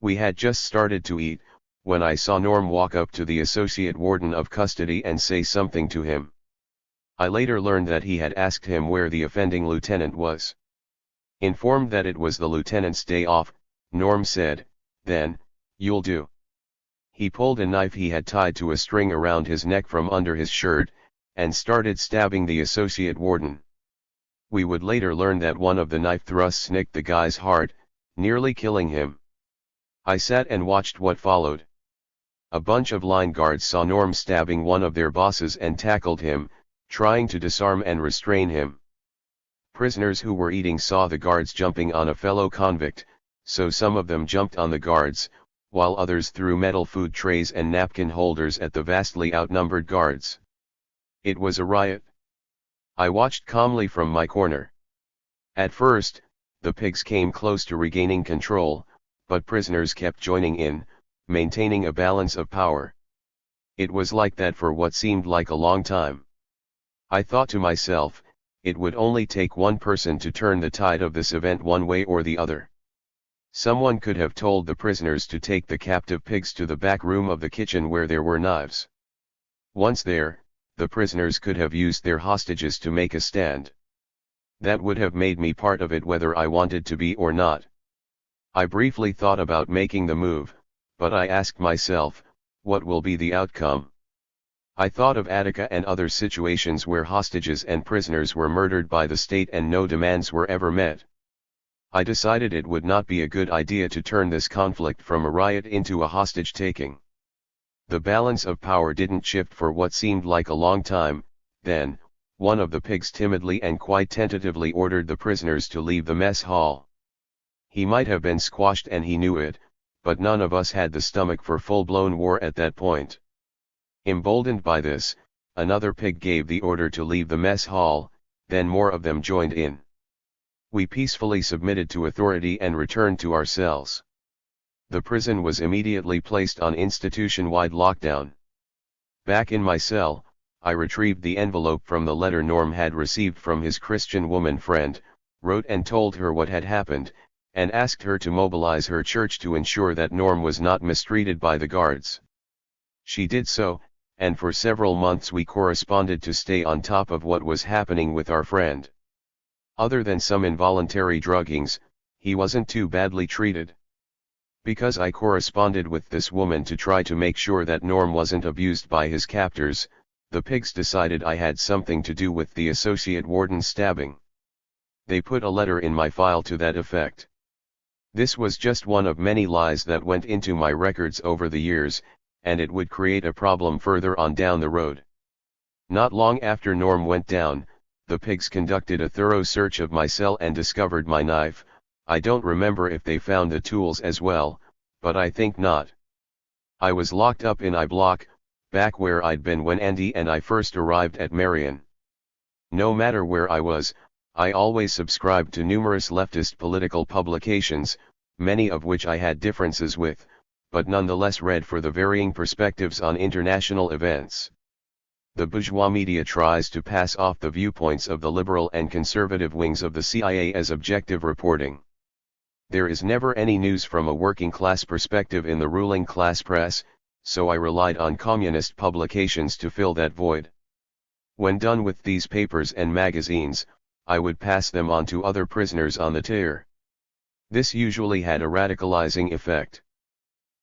A: We had just started to eat, when I saw Norm walk up to the associate warden of custody and say something to him. I later learned that he had asked him where the offending lieutenant was. Informed that it was the lieutenant's day off, Norm said, "Then, you'll do." He pulled a knife he had tied to a string around his neck from under his shirt, and started stabbing the associate warden. We would later learn that one of the knife thrusts nicked the guy's heart, nearly killing him. I sat and watched what followed. A bunch of line guards saw Norm stabbing one of their bosses and tackled him, trying to disarm and restrain him. Prisoners who were eating saw the guards jumping on a fellow convict, so some of them jumped on the guards, while others threw metal food trays and napkin holders at the vastly outnumbered guards. It was a riot. I watched calmly from my corner. At first, the pigs came close to regaining control, but prisoners kept joining in, maintaining a balance of power. It was like that for what seemed like a long time. I thought to myself, it would only take one person to turn the tide of this event one way or the other. Someone could have told the prisoners to take the captive pigs to the back room of the kitchen where there were knives. Once there, the prisoners could have used their hostages to make a stand. That would have made me part of it whether I wanted to be or not. I briefly thought about making the move, but I asked myself, what will be the outcome? I thought of Attica and other situations where hostages and prisoners were murdered by the state and no demands were ever met. I decided it would not be a good idea to turn this conflict from a riot into a hostage-taking. The balance of power didn't shift for what seemed like a long time. Then, one of the pigs timidly and quite tentatively ordered the prisoners to leave the mess hall. He might have been squashed and he knew it, but none of us had the stomach for full-blown war at that point. Emboldened by this, another pig gave the order to leave the mess hall, then more of them joined in. We peacefully submitted to authority and returned to our cells. The prison was immediately placed on institution-wide lockdown. Back in my cell, I retrieved the envelope from the letter Norm had received from his Christian woman friend, wrote and told her what had happened, and asked her to mobilize her church to ensure that Norm was not mistreated by the guards. She did so, and for several months we corresponded to stay on top of what was happening with our friend. Other than some involuntary druggings, he wasn't too badly treated. Because I corresponded with this woman to try to make sure that Norm wasn't abused by his captors, the pigs decided I had something to do with the associate warden's stabbing. They put a letter in my file to that effect. This was just one of many lies that went into my records over the years, and it would create a problem further on down the road. Not long after Norm went down, the pigs conducted a thorough search of my cell and discovered my knife. I don't remember if they found the tools as well, but I think not. I was locked up in I Block, back where I'd been when Andy and I first arrived at Marion. No matter where I was, I always subscribed to numerous leftist political publications, many of which I had differences with, but nonetheless read for the varying perspectives on international events. The bourgeois media tries to pass off the viewpoints of the liberal and conservative wings of the CIA as objective reporting. There is never any news from a working-class perspective in the ruling class press, so I relied on communist publications to fill that void. When done with these papers and magazines, I would pass them on to other prisoners on the tier. This usually had a radicalizing effect.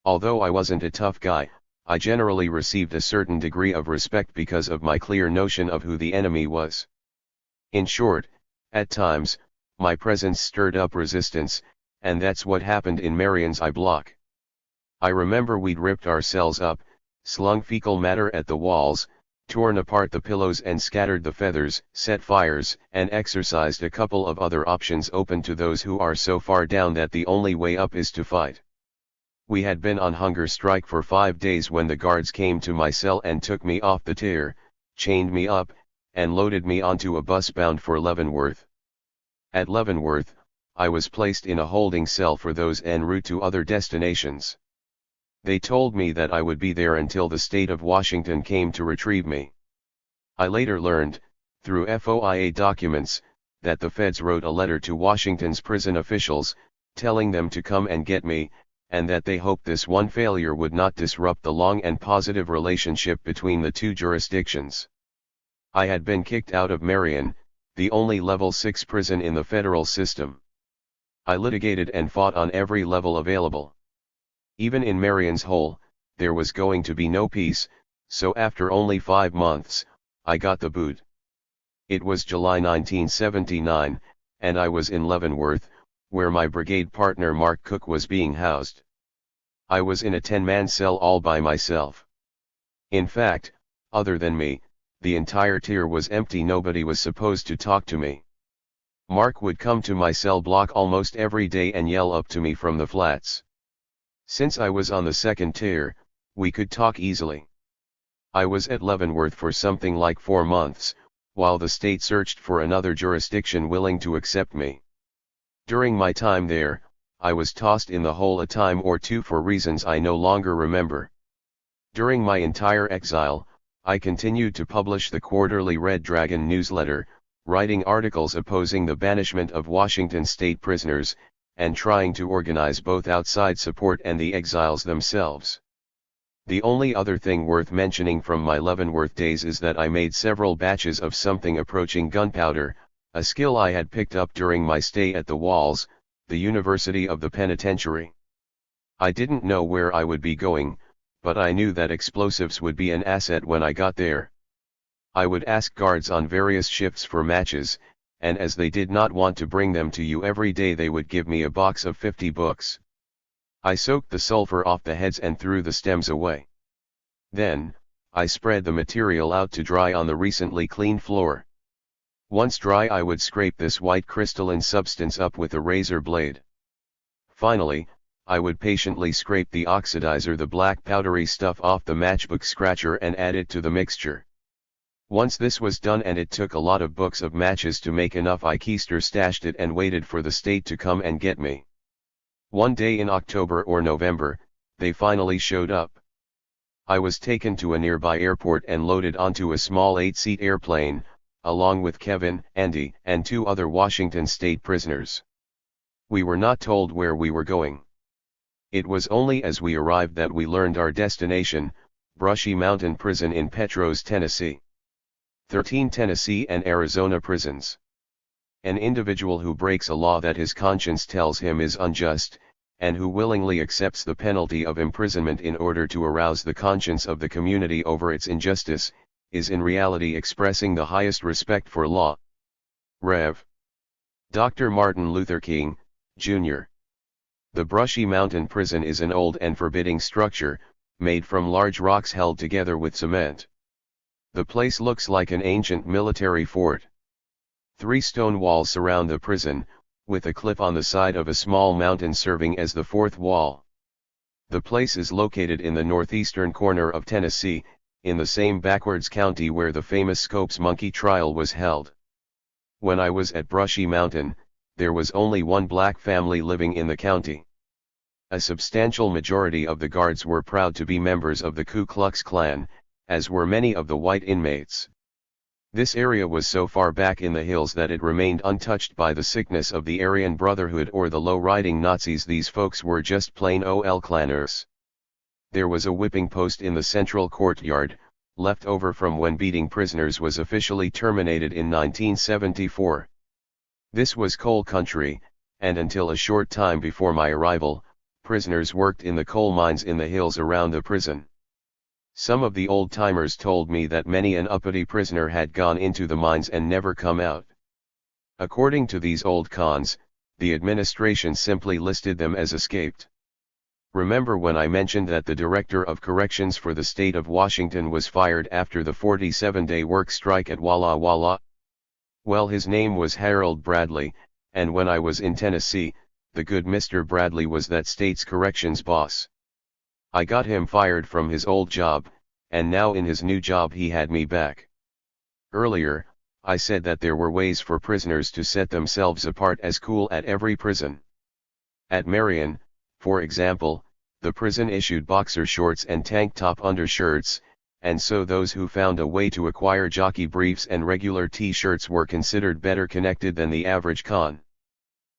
A: Although I wasn't a tough guy, I generally received a certain degree of respect because of my clear notion of who the enemy was. In short, at times, my presence stirred up resistance, and that's what happened in Marion's I Block. I remember we'd ripped our cells up, slung fecal matter at the walls, torn apart the pillows and scattered the feathers, set fires, and exercised a couple of other options open to those who are so far down that the only way up is to fight. We had been on hunger strike for 5 days when the guards came to my cell and took me off the tier, chained me up, and loaded me onto a bus bound for Leavenworth. At Leavenworth, I was placed in a holding cell for those en route to other destinations. They told me that I would be there until the state of Washington came to retrieve me. I later learned, through FOIA documents, that the feds wrote a letter to Washington's prison officials, telling them to come and get me, and that they hoped this one failure would not disrupt the long and positive relationship between the two jurisdictions. I had been kicked out of Marion, the only level 6 prison in the federal system. I litigated and fought on every level available. Even in Marion's hole, there was going to be no peace, so after only 5 months, I got the boot. It was July 1979, and I was in Leavenworth, where my brigade partner Mark Cook was being housed. I was in a 10-man cell all by myself. In fact, other than me, the entire tier was empty. Nobody was supposed to talk to me. Mark would come to my cell block almost every day and yell up to me from the flats. Since I was on the second tier, we could talk easily. I was at Leavenworth for something like 4 months, while the state searched for another jurisdiction willing to accept me. During my time there, I was tossed in the hole a time or two for reasons I no longer remember. During my entire exile, I continued to publish the quarterly Red Dragon newsletter, writing articles opposing the banishment of Washington state prisoners, and trying to organize both outside support and the exiles themselves. The only other thing worth mentioning from my Leavenworth days is that I made several batches of something approaching gunpowder, a skill I had picked up during my stay at the Walls, the University of the Penitentiary. I didn't know where I would be going, but I knew that explosives would be an asset when I got there. I would ask guards on various shifts for matches, and as they did not want to bring them to you every day, they would give me a box of 50 books. I soaked the sulfur off the heads and threw the stems away. Then, I spread the material out to dry on the recently cleaned floor. Once dry, I would scrape this white crystalline substance up with a razor blade. Finally, I would patiently scrape the oxidizer, the black powdery stuff, off the matchbook scratcher and add it to the mixture. Once this was done, and it took a lot of books of matches to make enough, I keister stashed it and waited for the state to come and get me. One day in October or November, they finally showed up. I was taken to a nearby airport and loaded onto a small 8-seat airplane, along with Kevin, Andy, and 2 other Washington state prisoners. We were not told where we were going. It was only as we arrived that we learned our destination, Brushy Mountain Prison in Petros, Tennessee. 13 Tennessee and Arizona prisons. An individual who breaks a law that his conscience tells him is unjust, and who willingly accepts the penalty of imprisonment in order to arouse the conscience of the community over its injustice, is in reality expressing the highest respect for law. Rev. Dr. Martin Luther King, Jr. The Brushy Mountain Prison is an old and forbidding structure, made from large rocks held together with cement. The place looks like an ancient military fort. 3 stone walls surround the prison, with a cliff on the side of a small mountain serving as the 4th wall. The place is located in the northeastern corner of Tennessee, in the same backwards county where the famous Scopes monkey trial was held. When I was at Brushy Mountain, there was only one black family living in the county. A substantial majority of the guards were proud to be members of the Ku Klux Klan, as were many of the white inmates. This area was so far back in the hills that it remained untouched by the sickness of the Aryan Brotherhood or the low-riding Nazis. These folks were just plain ol' Klanners. There was a whipping post in the central courtyard, left over from when beating prisoners was officially terminated in 1974. This was coal country, and until a short time before my arrival, prisoners worked in the coal mines in the hills around the prison. Some of the old-timers told me that many an uppity prisoner had gone into the mines and never come out. According to these old cons, the administration simply listed them as escaped. Remember when I mentioned that the Director of Corrections for the state of Washington was fired after the 47-day work strike at Walla Walla? Well, his name was Harold Bradley, and when I was in Tennessee, the good Mr. Bradley was that state's corrections boss. I got him fired from his old job, and now in his new job he had me back. Earlier, I said that there were ways for prisoners to set themselves apart as cool at every prison. At Marion, for example, the prison issued boxer shorts and tank top undershirts, and so those who found a way to acquire jockey briefs and regular t-shirts were considered better connected than the average con.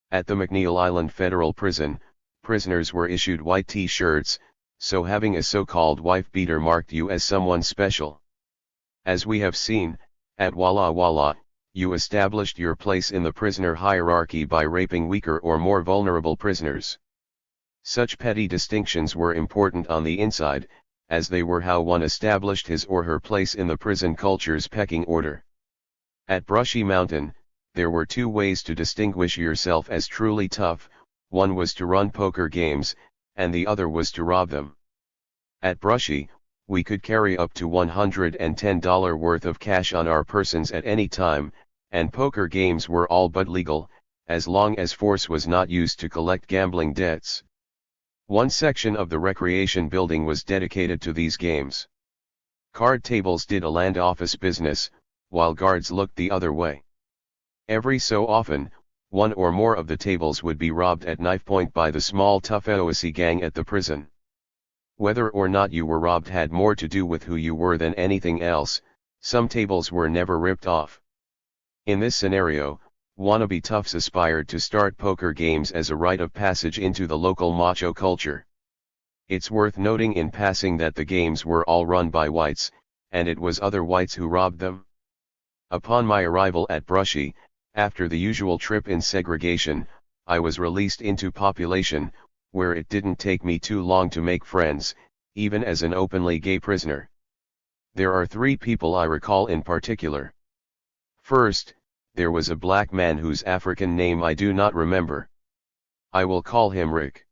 A: At the McNeil Island Federal Prison, prisoners were issued white t-shirts, so having a so-called wife beater marked you as someone special. As we have seen, at Walla Walla, you established your place in the prisoner hierarchy by raping weaker or more vulnerable prisoners. Such petty distinctions were important on the inside, as they were how one established his or her place in the prison culture's pecking order. At Brushy Mountain, there were 2 ways to distinguish yourself as truly tough. One was to run poker games, and the other was to rob them. At Brushy, we could carry up to $110 worth of cash on our persons at any time, and poker games were all but legal, as long as force was not used to collect gambling debts. One section of the recreation building was dedicated to these games. Card tables did a land office business, while guards looked the other way. Every so often, one or more of the tables would be robbed at knife point by the small tough OSC gang at the prison. Whether or not you were robbed had more to do with who you were than anything else. Some tables were never ripped off. In this scenario, wannabe toughs aspired to start poker games as a rite of passage into the local macho culture. It's worth noting in passing that the games were all run by whites, and it was other whites who robbed them. Upon my arrival at Brushy, after the usual trip in segregation, I was released into population, where it didn't take me too long to make friends, even as an openly gay prisoner. There are 3 people I recall in particular. First, there was a black man whose African name I do not remember. I will call him Rick.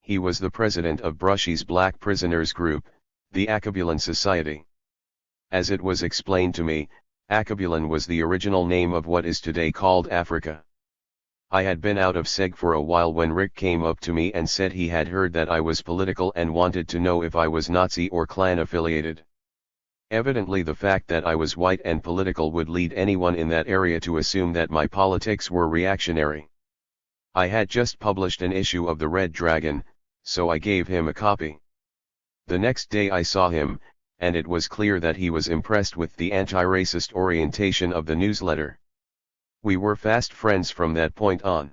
A: He was the president of Brushy's Black Prisoners Group, the Akabulan Society. As it was explained to me, Akabulan was the original name of what is today called Africa. I had been out of seg for a while when Rick came up to me and said he had heard that I was political and wanted to know if I was Nazi or Klan affiliated. Evidently the fact that I was white and political would lead anyone in that area to assume that my politics were reactionary. I had just published an issue of the Red Dragon, so I gave him a copy. The next day I saw him, and it was clear that he was impressed with the anti-racist orientation of the newsletter. We were fast friends from that point on.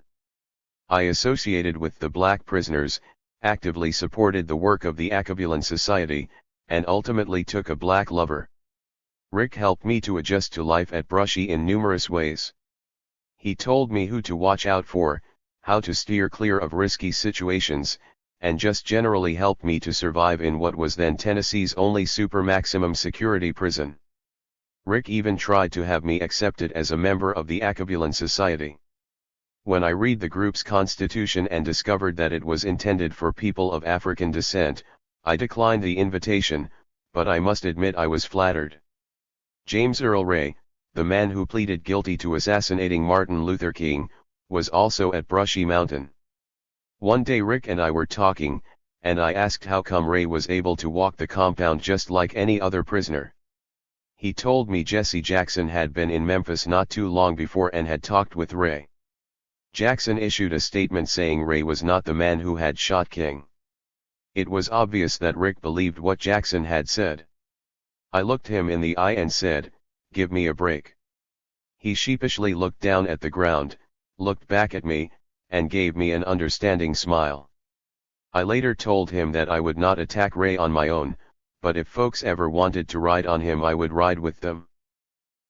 A: I associated with the black prisoners, actively supported the work of the Akabulan Society, and ultimately took a black lover. Rick helped me to adjust to life at Brushy in numerous ways. He told me who to watch out for, how to steer clear of risky situations, and just generally helped me to survive in what was then Tennessee's only super maximum security prison. Rick even tried to have me accepted as a member of the Akabulan Society. When I read the group's constitution and discovered that it was intended for people of African descent, I declined the invitation, but I must admit I was flattered. James Earl Ray, the man who pleaded guilty to assassinating Martin Luther King, was also at Brushy Mountain. One day Rick and I were talking, and I asked how come Ray was able to walk the compound just like any other prisoner. He told me Jesse Jackson had been in Memphis not too long before and had talked with Ray. Jackson issued a statement saying Ray was not the man who had shot King. It was obvious that Rick believed what Jackson had said. I looked him in the eye and said, "Give me a break." He sheepishly looked down at the ground, looked back at me, and gave me an understanding smile. I later told him that I would not attack Ray on my own, but if folks ever wanted to ride on him I would ride with them.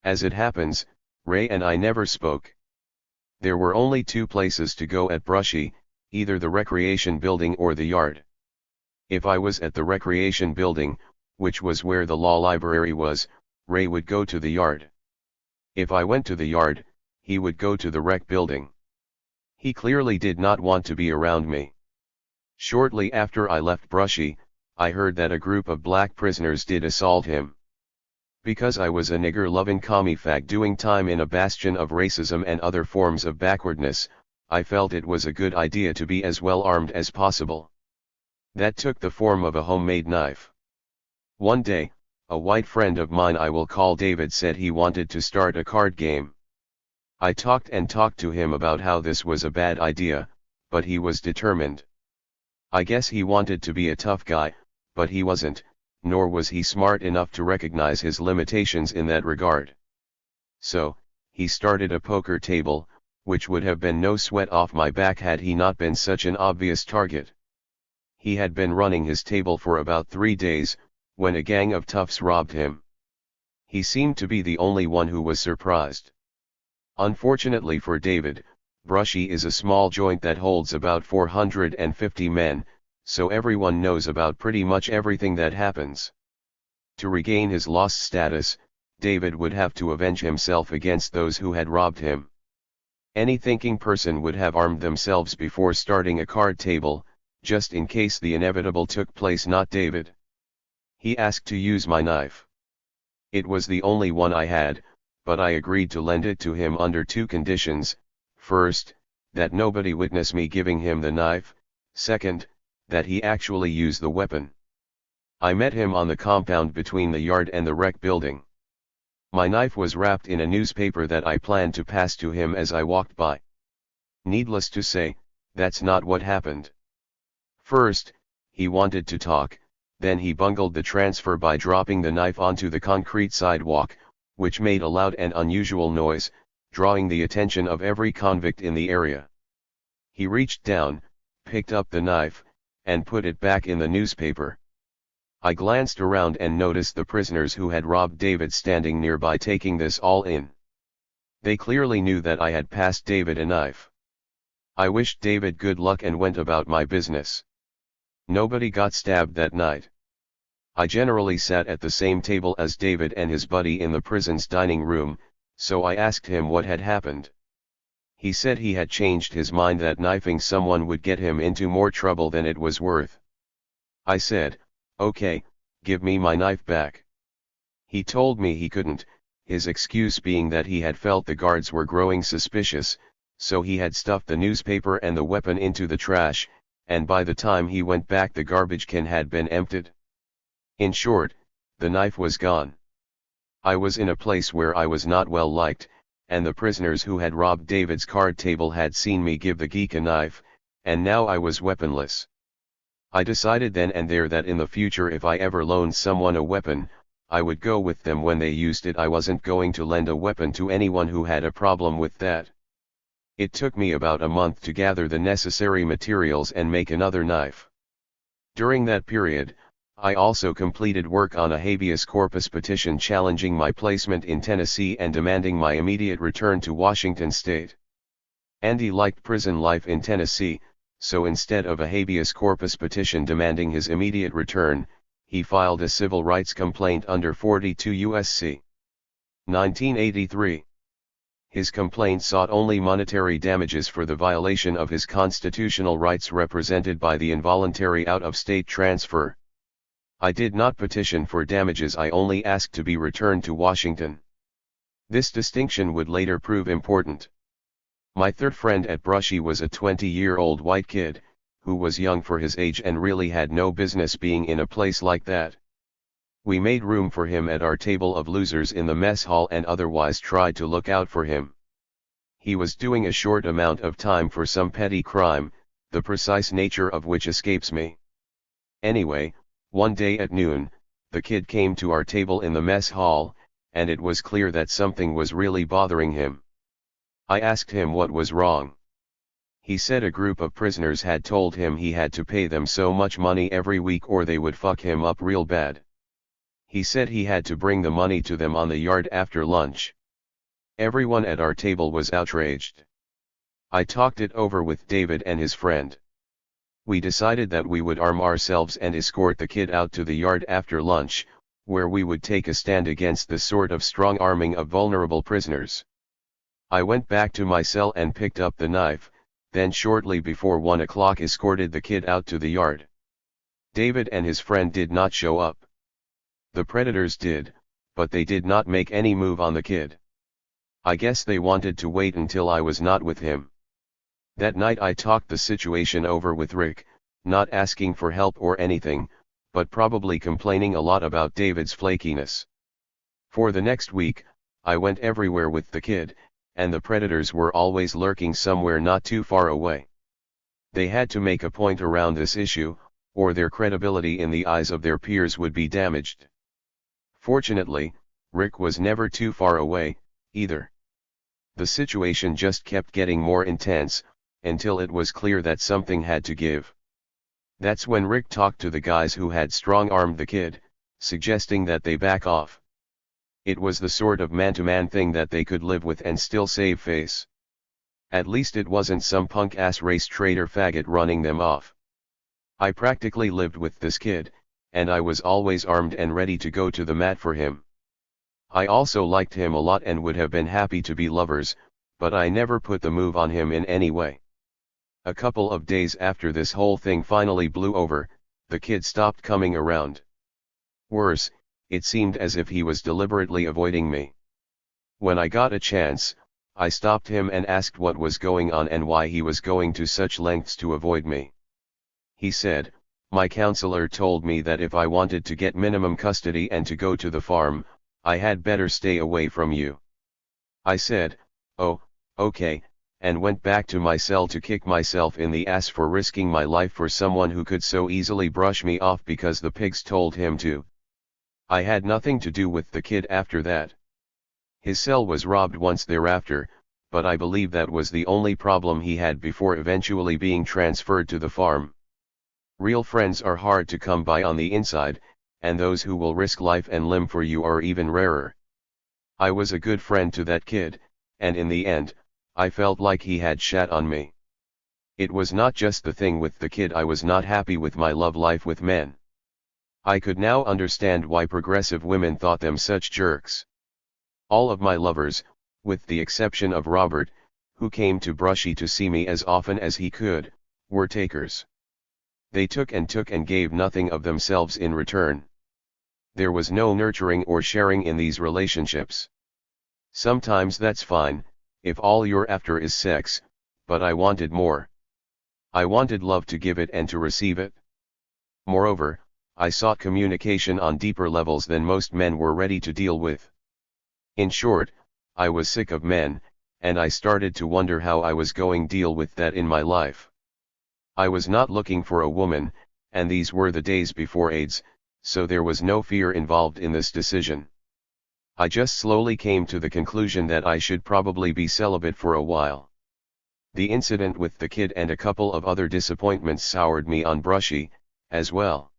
A: As it happens, Ray and I never spoke. There were only two places to go at Brushy, either the recreation building or the yard. If I was at the recreation building, which was where the law library was, Ray would go to the yard. If I went to the yard, he would go to the rec building. He clearly did not want to be around me. Shortly after I left Brushy, I heard that a group of black prisoners did assault him. Because I was a nigger-loving commie fag doing time in a bastion of racism and other forms of backwardness, I felt it was a good idea to be as well armed as possible. That took the form of a homemade knife. One day, a white friend of mine I will call David said he wanted to start a card game. I talked and talked to him about how this was a bad idea, but he was determined. I guess he wanted to be a tough guy, but he wasn't, nor was he smart enough to recognize his limitations in that regard. So, he started a poker table, which would have been no sweat off my back had he not been such an obvious target. He had been running his table for about 3 days, when a gang of toughs robbed him. He seemed to be the only one who was surprised. Unfortunately for David, Brushy is a small joint that holds about 450 men, so everyone knows about pretty much everything that happens. To regain his lost status, David would have to avenge himself against those who had robbed him. Any thinking person would have armed themselves before starting a card table, just in case the inevitable took place. Not David. He asked to use my knife. It was the only one I had, but I agreed to lend it to him under 2 conditions: first, that nobody witness me giving him the knife; second, that he actually use the weapon. I met him on the compound between the yard and the rec building. My knife was wrapped in a newspaper that I planned to pass to him as I walked by. Needless to say, that's not what happened. First, he wanted to talk, then he bungled the transfer by dropping the knife onto the concrete sidewalk, which made a loud and unusual noise, drawing the attention of every convict in the area. He reached down, picked up the knife, and put it back in the newspaper. I glanced around and noticed the prisoners who had robbed David standing nearby taking this all in. They clearly knew that I had passed David a knife. I wished David good luck and went about my business. Nobody got stabbed that night. I generally sat at the same table as David and his buddy in the prison's dining room, so I asked him what had happened. He said he had changed his mind that knifing someone would get him into more trouble than it was worth. I said, "Okay, give me my knife back." He told me he couldn't, his excuse being that he had felt the guards were growing suspicious, so he had stuffed the newspaper and the weapon into the trash, and by the time he went back the garbage can had been emptied. In short, the knife was gone. I was in a place where I was not well liked, and the prisoners who had robbed David's card table had seen me give the geek a knife, and now I was weaponless. I decided then and there that in the future if I ever loaned someone a weapon, I would go with them when they used it. I wasn't going to lend a weapon to anyone who had a problem with that. It took me about a month to gather the necessary materials and make another knife. During that period, I also completed work on a habeas corpus petition challenging my placement in Tennessee and demanding my immediate return to Washington state. Andy liked prison life in Tennessee, so instead of a habeas corpus petition demanding his immediate return, he filed a civil rights complaint under 42 U.S.C. 1983. His complaint sought only monetary damages for the violation of his constitutional rights represented by the involuntary out-of-state transfer. I did not petition for damages, I only asked to be returned to Washington. This distinction would later prove important. My third friend at Brushy was a 20-year-old white kid, who was young for his age and really had no business being in a place like that. We made room for him at our table of losers in the mess hall and otherwise tried to look out for him. He was doing a short amount of time for some petty crime, the precise nature of which escapes me. Anyway, one day at noon, the kid came to our table in the mess hall, and it was clear that something was really bothering him. I asked him what was wrong. He said a group of prisoners had told him he had to pay them so much money every week or they would fuck him up real bad. He said he had to bring the money to them on the yard after lunch. Everyone at our table was outraged. I talked it over with David and his friend. We decided that we would arm ourselves and escort the kid out to the yard after lunch, where we would take a stand against the sort of strong arming of vulnerable prisoners. I went back to my cell and picked up the knife, then shortly before 1 o'clock escorted the kid out to the yard. David and his friend did not show up. The predators did, but they did not make any move on the kid. I guess they wanted to wait until I was not with him. That night I talked the situation over with Rick, not asking for help or anything, but probably complaining a lot about David's flakiness. For the next week, I went everywhere with the kid, and the predators were always lurking somewhere not too far away. They had to make a point around this issue, or their credibility in the eyes of their peers would be damaged. Fortunately, Rick was never too far away, either. The situation just kept getting more intense, until it was clear that something had to give. That's when Rick talked to the guys who had strong-armed the kid, suggesting that they back off. It was the sort of man-to-man thing that they could live with and still save face. At least it wasn't some punk-ass race traitor faggot running them off. I practically lived with this kid, and I was always armed and ready to go to the mat for him. I also liked him a lot and would have been happy to be lovers, but I never put the move on him in any way. A couple of days after this whole thing finally blew over, the kid stopped coming around. Worse, it seemed as if he was deliberately avoiding me. When I got a chance, I stopped him and asked what was going on and why he was going to such lengths to avoid me. He said, "My counselor told me that if I wanted to get minimum custody and to go to the farm, I had better stay away from you." I said, "Oh, okay," and went back to my cell to kick myself in the ass for risking my life for someone who could so easily brush me off because the pigs told him to. I had nothing to do with the kid after that. His cell was robbed once thereafter, but I believe that was the only problem he had before eventually being transferred to the farm. Real friends are hard to come by on the inside, and those who will risk life and limb for you are even rarer. I was a good friend to that kid, and in the end, I felt like he had shat on me. It was not just the thing with the kid, I was not happy with my love life with men. I could now understand why progressive women thought them such jerks. All of my lovers, with the exception of Robert, who came to Brushy to see me as often as he could, were takers. They took and gave nothing of themselves in return. There was no nurturing or sharing in these relationships. Sometimes that's fine, if all you're after is sex, But I wanted more. I wanted love to give it and to receive it. Moreover, I sought communication on deeper levels than most men were ready to deal with. In short, I was sick of men, and I started to wonder how I was going to deal with that in my life. I was not looking for a woman, and these were the days before AIDS, so there was no fear involved in this decision. I just slowly came to the conclusion that I should probably be celibate for a while. The incident with the kid and a couple of other disappointments soured me on Brushy, as well.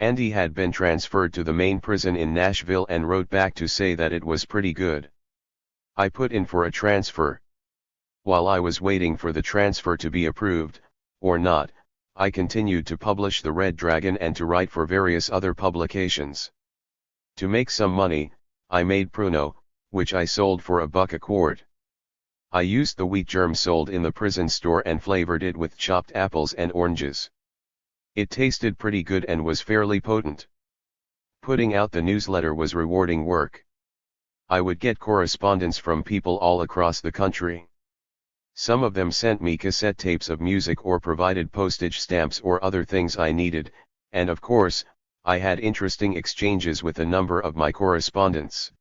A: Andy had been transferred to the main prison in Nashville and wrote back to say that it was pretty good. I put in for a transfer. While I was waiting for the transfer to be approved, or not, I continued to publish The Red Dragon and to write for various other publications. To make some money, I made Pruno, which I sold for $1 a quart. I used the wheat germ sold in the prison store and flavored it with chopped apples and oranges. It tasted pretty good and was fairly potent. Putting out the newsletter was rewarding work. I would get correspondence from people all across the country. Some of them sent me cassette tapes of music or provided postage stamps or other things I needed, and of course, I had interesting exchanges with a number of my correspondents.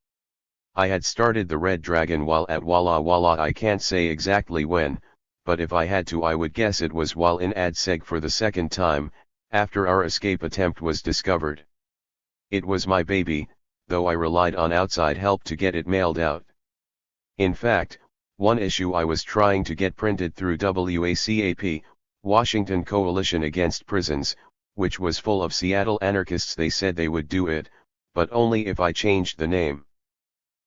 A: I had started the Red Dragon while at Walla Walla. I can't say exactly when, but if I had to I would guess it was while in ADSEG for the second time, after our escape attempt was discovered. It was my baby, though I relied on outside help to get it mailed out. In fact, one issue I was trying to get printed through WACAP, Washington Coalition Against Prisons, which was full of Seattle anarchists. They said they would do it, but only if I changed the name.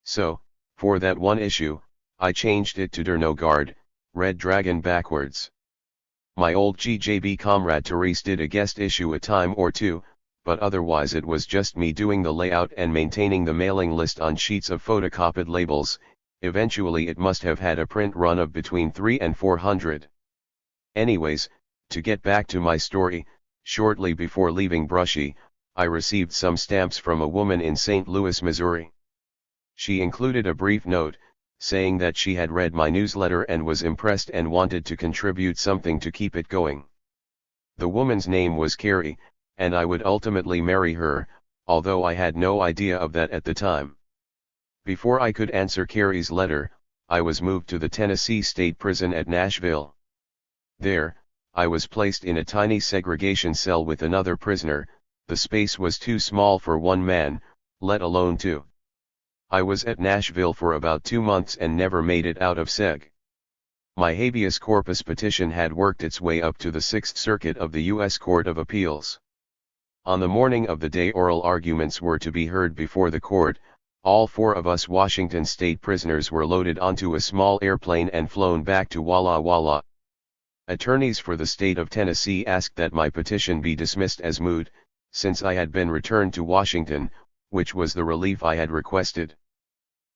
A: So, for that one issue, I changed it to Der No Guard, Red Dragon backwards. My old GJB comrade Therese did a guest issue a time or two, but otherwise it was just me doing the layout and maintaining the mailing list on sheets of photocopied labels. Eventually it must have had a print run of between 300 and 400. Anyways, to get back to my story, shortly before leaving Brushy, I received some stamps from a woman in St. Louis, Missouri. She included a brief note, saying that she had read my newsletter and was impressed and wanted to contribute something to keep it going. The woman's name was Carrie, and I would ultimately marry her, although I had no idea of that at the time. Before I could answer Carrie's letter, I was moved to the Tennessee State Prison at Nashville. There, I was placed in a tiny segregation cell with another prisoner. The space was too small for one man, let alone two. I was at Nashville for about 2 months and never made it out of seg. My habeas corpus petition had worked its way up to the 6th Circuit of the U.S. Court of Appeals. On the morning of the day oral arguments were to be heard before the court, all 4 of us Washington State prisoners were loaded onto a small airplane and flown back to Walla Walla. Attorneys for the state of Tennessee asked that my petition be dismissed as moot, since I had been returned to Washington, which was the relief I had requested.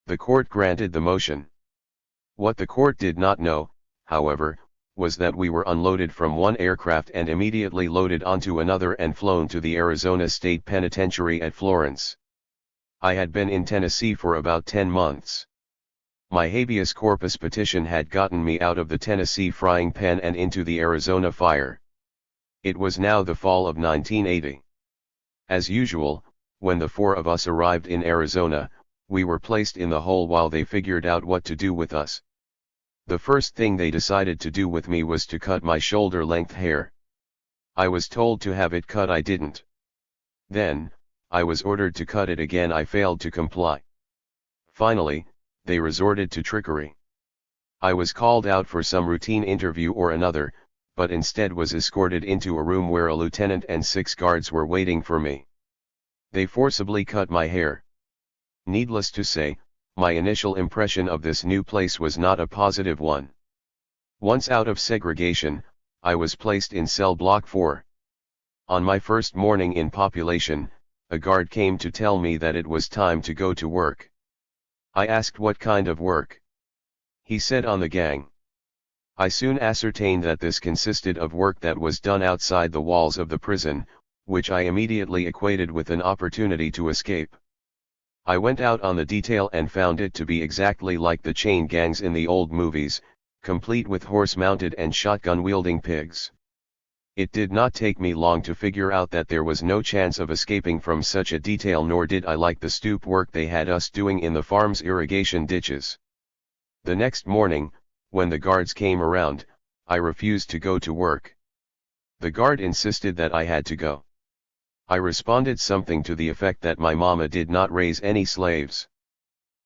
A: The court granted the motion. What the court did not know, however, was that we were unloaded from one aircraft and immediately loaded onto another and flown to the Arizona State Penitentiary at Florence. I had been in Tennessee for about 10 months. My habeas corpus petition had gotten me out of the Tennessee frying pan and into the Arizona fire. It was now the fall of 1980. As usual, when the 4 of us arrived in Arizona, we were placed in the hole while they figured out what to do with us. The first thing they decided to do with me was to cut my shoulder-length hair. I was told to have it cut. I didn't. Then, I was ordered to cut it again. I failed to comply. Finally, they resorted to trickery. I was called out for some routine interview or another, but instead was escorted into a room where a lieutenant and 6 guards were waiting for me. They forcibly cut my hair. Needless to say, my initial impression of this new place was not a positive one. Once out of segregation, I was placed in cell block 4. On my first morning in population, a guard came to tell me that it was time to go to work. I asked what kind of work. He said on the gang. I soon ascertained that this consisted of work that was done outside the walls of the prison, which I immediately equated with an opportunity to escape. I went out on the detail and found it to be exactly like the chain gangs in the old movies, complete with horse-mounted and shotgun-wielding pigs. It did not take me long to figure out that there was no chance of escaping from such a detail, nor did I like the stoop work they had us doing in the farm's irrigation ditches. The next morning, when the guards came around, I refused to go to work. The guard insisted that I had to go. I responded something to the effect that my mama did not raise any slaves.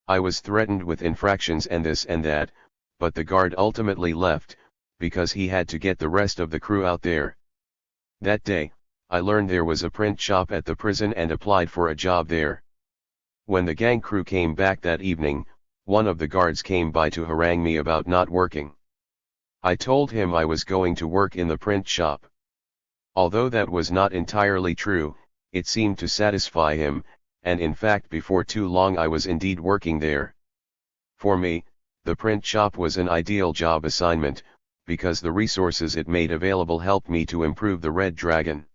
A: I was threatened with infractions and this and that, but the guard ultimately left, because he had to get the rest of the crew out there. That day, I learned there was a print shop at the prison and applied for a job there. When the gang crew came back that evening, one of the guards came by to harangue me about not working. I told him I was going to work in the print shop. Although that was not entirely true, it seemed to satisfy him, and in fact before too long I was indeed working there. For me, the print shop was an ideal job assignment, because the resources it made available helped me to improve the Red Dragon.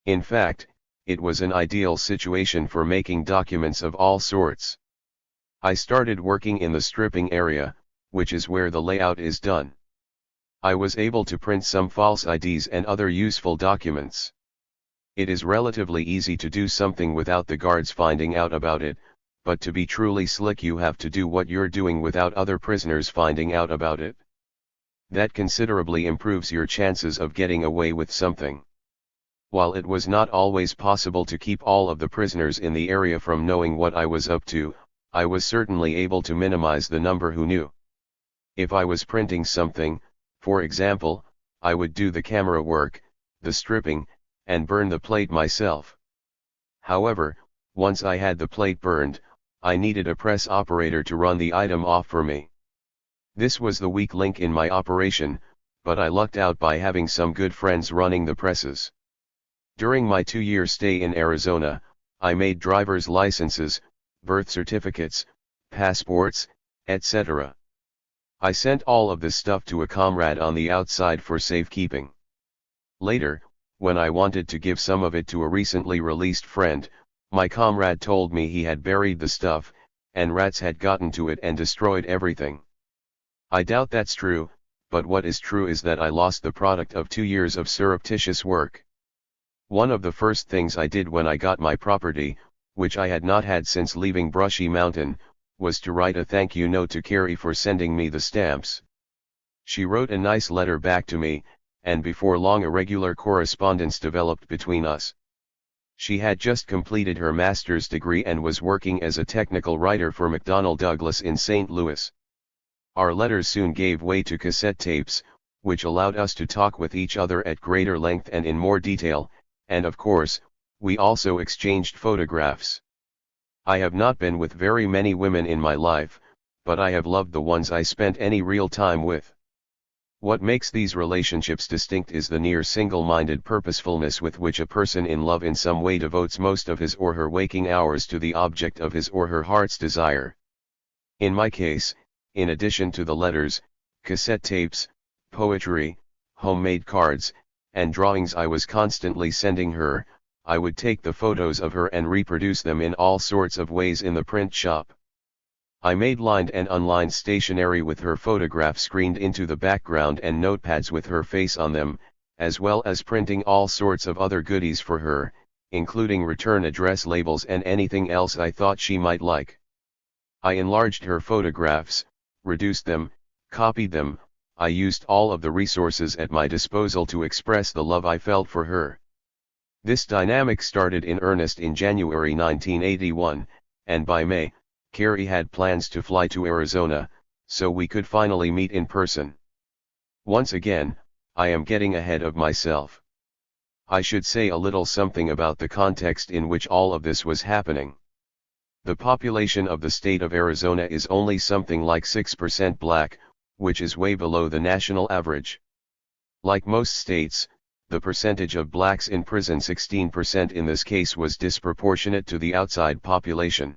A: In fact, it was an ideal situation for making documents of all sorts. I started working in the stripping area, which is where the layout is done. I was able to print some false IDs and other useful documents. It is relatively easy to do something without the guards finding out about it, but to be truly slick you have to do what you're doing without other prisoners finding out about it. That considerably improves your chances of getting away with something. While it was not always possible to keep all of the prisoners in the area from knowing what I was up to, I was certainly able to minimize the number who knew. If I was printing something, for example, I would do the camera work, the stripping, and burn the plate myself. However, once I had the plate burned, I needed a press operator to run the item off for me. This was the weak link in my operation, but I lucked out by having some good friends running the presses. During my 2-year stay in Arizona, I made driver's licenses, birth certificates, passports, etc. I sent all of this stuff to a comrade on the outside for safekeeping. Later, when I wanted to give some of it to a recently released friend, my comrade told me he had buried the stuff, and rats had gotten to it and destroyed everything. I doubt that's true, but what is true is that I lost the product of 2 years of surreptitious work. One of the first things I did when I got my property, which I had not had since leaving Brushy Mountain, was to write a thank you note to Carrie for sending me the stamps. She wrote a nice letter back to me, and before long a regular correspondence developed between us. She had just completed her master's degree and was working as a technical writer for McDonnell Douglas in St. Louis. Our letters soon gave way to cassette tapes, which allowed us to talk with each other at greater length and in more detail, and of course, we also exchanged photographs. I have not been with very many women in my life, but I have loved the ones I spent any real time with. What makes these relationships distinct is the near single-minded purposefulness with which a person in love in some way devotes most of his or her waking hours to the object of his or her heart's desire. In my case, in addition to the letters, cassette tapes, poetry, homemade cards, and drawings I was constantly sending her, I would take the photos of her and reproduce them in all sorts of ways in the print shop. I made lined and unlined stationery with her photograph screened into the background and notepads with her face on them, as well as printing all sorts of other goodies for her, including return address labels and anything else I thought she might like. I enlarged her photographs, reduced them, copied them. I used all of the resources at my disposal to express the love I felt for her. This dynamic started in earnest in January 1981, and by May, Carrie had plans to fly to Arizona, so we could finally meet in person. Once again, I am getting ahead of myself. I should say a little something about the context in which all of this was happening. The population of the state of Arizona is only something like 6% black, which is way below the national average. Like most states, the percentage of blacks in prison, 16% in this case, was disproportionate to the outside population.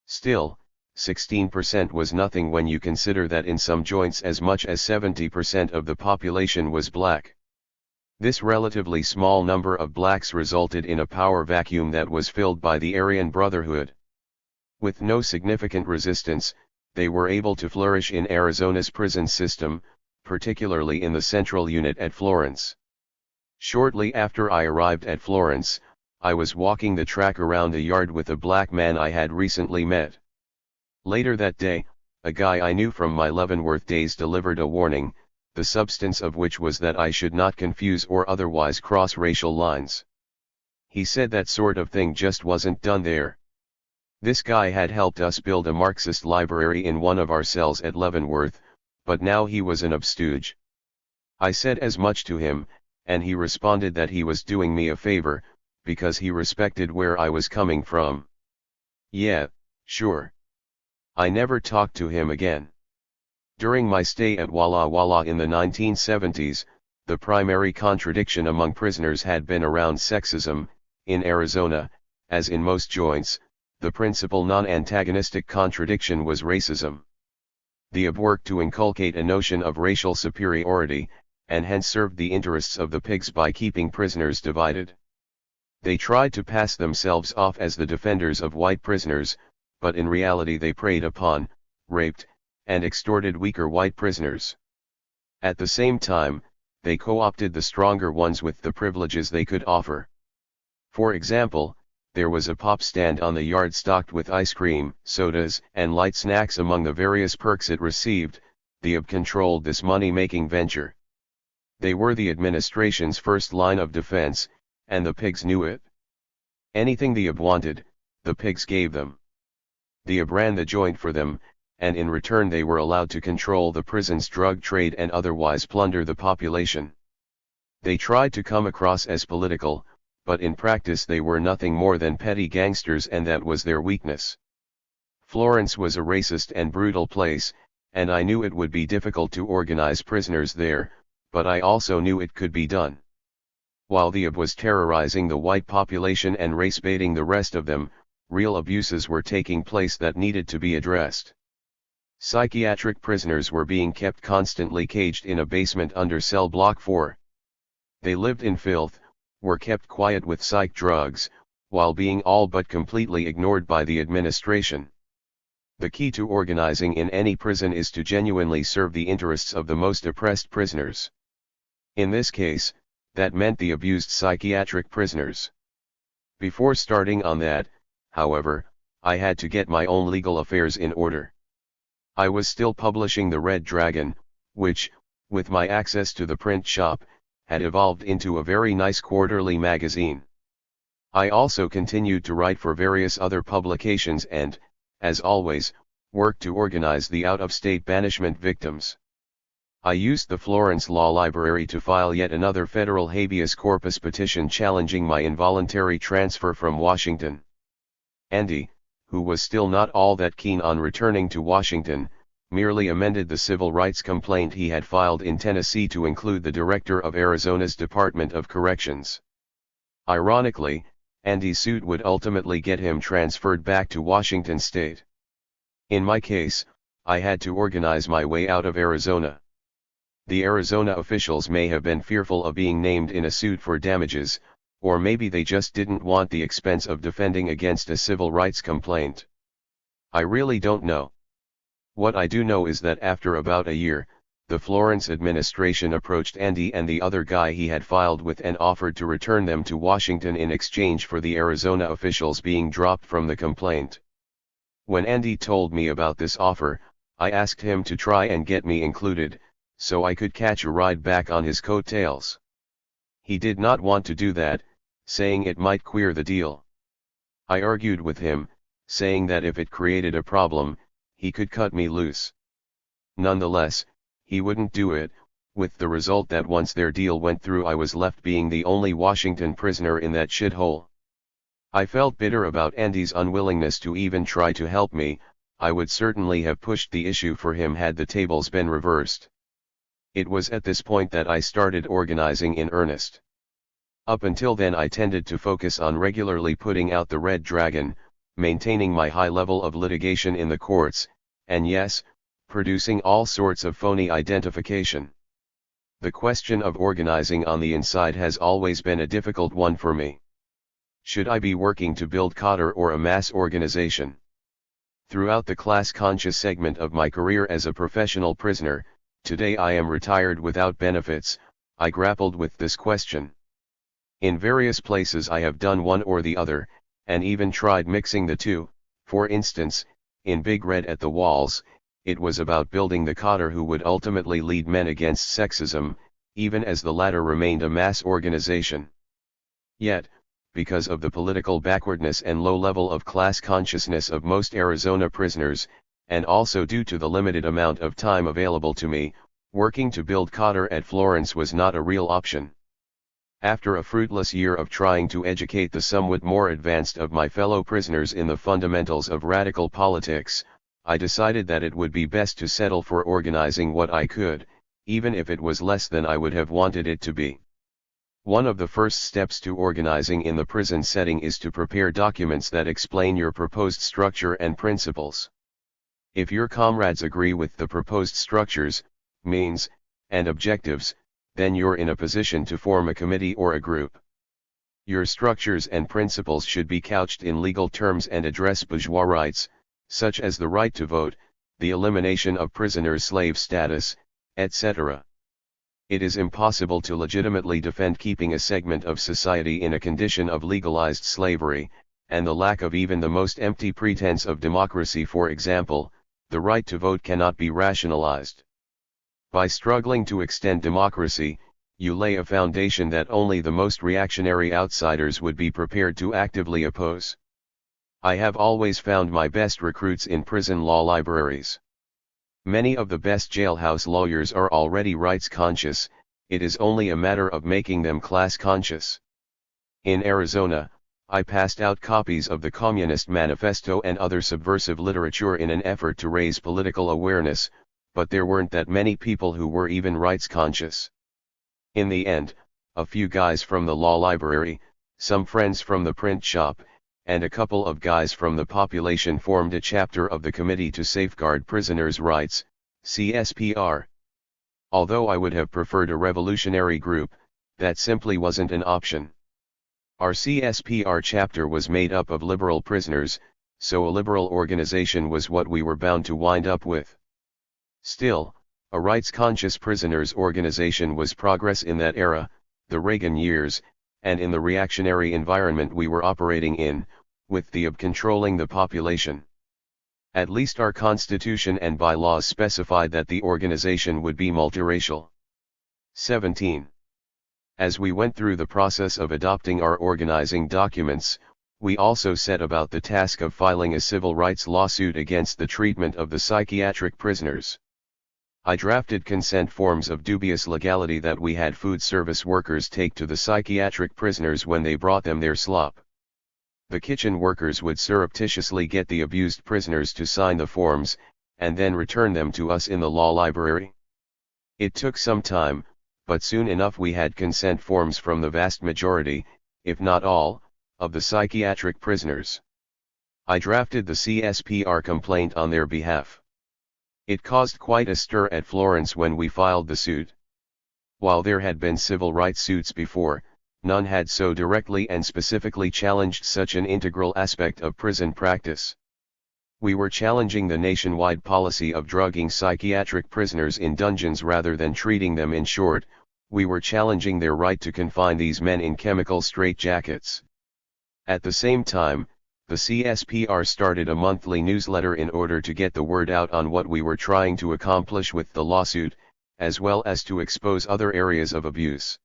A: Still, 16% was nothing when you consider that in some joints as much as 70% of the population was black. This relatively small number of blacks resulted in a power vacuum that was filled by the Aryan Brotherhood. With no significant resistance, they were able to flourish in Arizona's prison system, particularly in the central unit at Florence. Shortly after I arrived at Florence, I was walking the track around a yard with a black man I had recently met. Later that day, a guy I knew from my Leavenworth days delivered a warning, the substance of which was that I should not confuse or otherwise cross racial lines. He said that sort of thing just wasn't done there. This guy had helped us build a Marxist library in one of our cells at Leavenworth, but now he was an upstooge. I said as much to him, and he responded that he was doing me a favor, because he respected where I was coming from. Yeah, sure. I never talked to him again. During my stay at Walla Walla in the 1970s, the primary contradiction among prisoners had been around sexism. In Arizona, as in most joints, the principal non-antagonistic contradiction was racism. The AB worked to inculcate a notion of racial superiority, and hence served the interests of the pigs by keeping prisoners divided. They tried to pass themselves off as the defenders of white prisoners, but in reality they preyed upon, raped, and extorted weaker white prisoners. At the same time, they co-opted the stronger ones with the privileges they could offer. For example, there was a pop stand on the yard stocked with ice cream, sodas, and light snacks among the various perks it received. The AB controlled this money-making venture. They were the administration's first line of defense, and the pigs knew it. Anything the AB wanted, the pigs gave them. The AB ran the joint for them, and in return they were allowed to control the prison's drug trade and otherwise plunder the population. They tried to come across as political, but in practice they were nothing more than petty gangsters, and that was their weakness. Florence was a racist and brutal place, and I knew it would be difficult to organize prisoners there, but I also knew it could be done. While the AB was terrorizing the white population and race-baiting the rest of them, real abuses were taking place that needed to be addressed. Psychiatric prisoners were being kept constantly caged in a basement under cell block 4. They lived in filth, were kept quiet with psych drugs, while being all but completely ignored by the administration. The key to organizing in any prison is to genuinely serve the interests of the most oppressed prisoners. In this case, that meant the abused psychiatric prisoners. Before starting on that, however, I had to get my own legal affairs in order. I was still publishing The Red Dragon, which, with my access to the print shop, had evolved into a very nice quarterly magazine. I also continued to write for various other publications and, as always, worked to organize the out-of-state banishment victims. I used the Florence Law Library to file yet another federal habeas corpus petition challenging my involuntary transfer from Washington. Andy, who was still not all that keen on returning to Washington, merely amended the civil rights complaint he had filed in Tennessee to include the director of Arizona's Department of Corrections. Ironically, Andy's suit would ultimately get him transferred back to Washington state. In my case, I had to organize my way out of Arizona. The Arizona officials may have been fearful of being named in a suit for damages, or maybe they just didn't want the expense of defending against a civil rights complaint. I really don't know. What I do know is that after about a year, the Florence administration approached Andy and the other guy he had filed with and offered to return them to Washington in exchange for the Arizona officials being dropped from the complaint. When Andy told me about this offer, I asked him to try and get me included, so I could catch a ride back on his coattails. He did not want to do that, saying it might queer the deal. I argued with him, saying that if it created a problem, he could cut me loose. Nonetheless, he wouldn't do it, with the result that once their deal went through I was left being the only Washington prisoner in that shithole. I felt bitter about Andy's unwillingness to even try to help me. I would certainly have pushed the issue for him had the tables been reversed. It was at this point that I started organizing in earnest. Up until then I tended to focus on regularly putting out The Red Dragon, maintaining my high level of litigation in the courts, and yes, producing all sorts of phony identification. The question of organizing on the inside has always been a difficult one for me. Should I be working to build cadre or a mass organization? Throughout the class-conscious segment of my career as a professional prisoner, today I am retired without benefits, I grappled with this question. In various places I have done one or the other, and even tried mixing the two. For instance, in Big Red at the Walls, it was about building the cadre who would ultimately lead men against sexism, even as the latter remained a mass organization. Yet, because of the political backwardness and low level of class consciousness of most Arizona prisoners, and also due to the limited amount of time available to me, working to build cadre at Florence was not a real option. After a fruitless year of trying to educate the somewhat more advanced of my fellow prisoners in the fundamentals of radical politics, I decided that it would be best to settle for organizing what I could, even if it was less than I would have wanted it to be. One of the first steps to organizing in the prison setting is to prepare documents that explain your proposed structure and principles. If your comrades agree with the proposed structures, means, and objectives, then you're in a position to form a committee or a group. Your structures and principles should be couched in legal terms and address bourgeois rights, such as the right to vote, the elimination of prisoners' slave status, etc. It is impossible to legitimately defend keeping a segment of society in a condition of legalized slavery, and the lack of even the most empty pretense of democracy. For example, the right to vote cannot be rationalized. By struggling to extend democracy, you lay a foundation that only the most reactionary outsiders would be prepared to actively oppose. I have always found my best recruits in prison law libraries. Many of the best jailhouse lawyers are already rights conscious, it is only a matter of making them class conscious. In Arizona, I passed out copies of the Communist Manifesto and other subversive literature in an effort to raise political awareness, but there weren't that many people who were even rights conscious. In the end, a few guys from the law library, some friends from the print shop, and a couple of guys from the population formed a chapter of the Committee to Safeguard Prisoners' Rights, CSPR. Although I would have preferred a revolutionary group, that simply wasn't an option. Our CSPR chapter was made up of liberal prisoners, so a liberal organization was what we were bound to wind up with. Still, a rights-conscious prisoners' organization was progress in that era, the Reagan years, and in the reactionary environment we were operating in, with the of controlling the population. At least our constitution and bylaws specified that the organization would be multiracial. 17. As we went through the process of adopting our organizing documents, we also set about the task of filing a civil rights lawsuit against the treatment of the psychiatric prisoners. I drafted consent forms of dubious legality that we had food service workers take to the psychiatric prisoners when they brought them their slop. The kitchen workers would surreptitiously get the abused prisoners to sign the forms, and then return them to us in the law library. It took some time, but soon enough we had consent forms from the vast majority, if not all, of the psychiatric prisoners. I drafted the CSPR complaint on their behalf. It caused quite a stir at Florence when we filed the suit. While there had been civil rights suits before, none had so directly and specifically challenged such an integral aspect of prison practice. We were challenging the nationwide policy of drugging psychiatric prisoners in dungeons rather than treating them. In short, we were challenging their right to confine these men in chemical straitjackets. At the same time, the CSPR started a monthly newsletter in order to get the word out on what we were trying to accomplish with the lawsuit, as well as to expose other areas of abuse.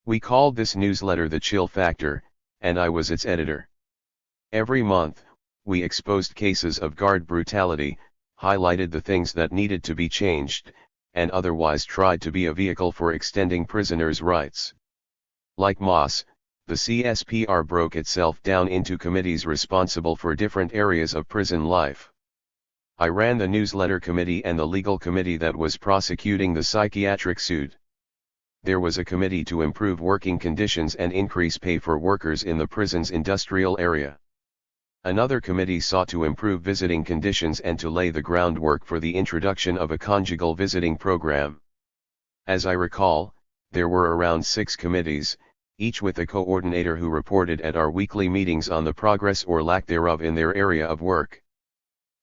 A: We called this newsletter The Chill Factor, and I was its editor. Every month, we exposed cases of guard brutality, highlighted the things that needed to be changed, and otherwise tried to be a vehicle for extending prisoners' rights. Like Moss, the CSPR broke itself down into committees responsible for different areas of prison life. I ran the newsletter committee and the legal committee that was prosecuting the psychiatric suit. There was a committee to improve working conditions and increase pay for workers in the prison's industrial area. Another committee sought to improve visiting conditions and to lay the groundwork for the introduction of a conjugal visiting program. As I recall, there were around 6 committees, each with a coordinator who reported at our weekly meetings on the progress or lack thereof in their area of work.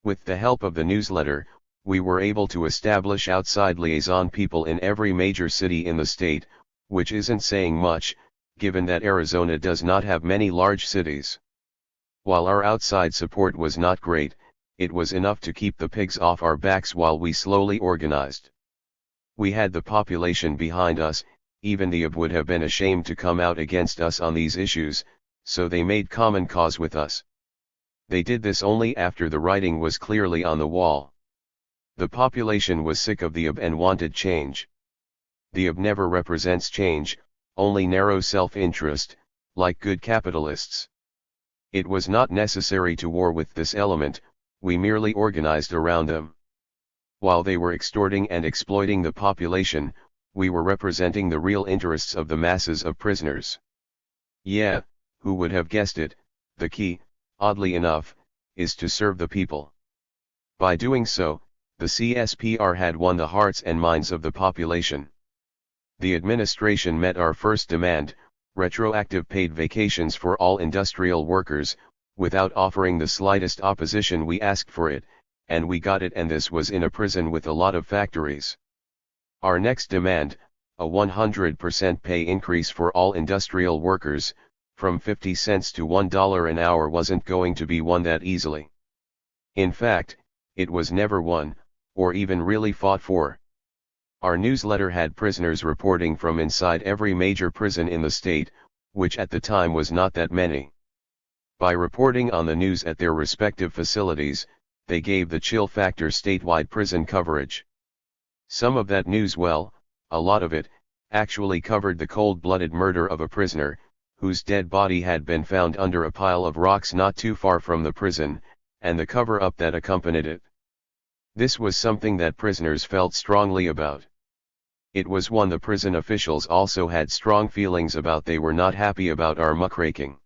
A: With the help of the newsletter, we were able to establish outside liaison people in every major city in the state, which isn't saying much, given that Arizona does not have many large cities. While our outside support was not great, it was enough to keep the pigs off our backs while we slowly organized. We had the population behind us, even the UB would have been ashamed to come out against us on these issues, so they made common cause with us. They did this only after the writing was clearly on the wall. The population was sick of the UB and wanted change. The UB never represents change, only narrow self-interest, like good capitalists. It was not necessary to war with this element, we merely organized around them. While they were extorting and exploiting the population, we were representing the real interests of the masses of prisoners. Yeah, who would have guessed it, the key, oddly enough, is to serve the people. By doing so, the CSPR had won the hearts and minds of the population. The administration met our first demand, retroactive paid vacations for all industrial workers, without offering the slightest opposition. We asked for it, and we got it, and this was in a prison with a lot of factories. Our next demand, a 100% pay increase for all industrial workers, from 50 cents to $1 an hour, wasn't going to be won that easily. In fact, it was never won, or even really fought for. Our newsletter had prisoners reporting from inside every major prison in the state, which at the time was not that many. By reporting on the news at their respective facilities, they gave the chill factor statewide prison coverage. Some of that news, well, a lot of it, actually covered the cold-blooded murder of a prisoner, whose dead body had been found under a pile of rocks not too far from the prison, and the cover-up that accompanied it. This was something that prisoners felt strongly about. It was one the prison officials also had strong feelings about. They were not happy about our muckraking.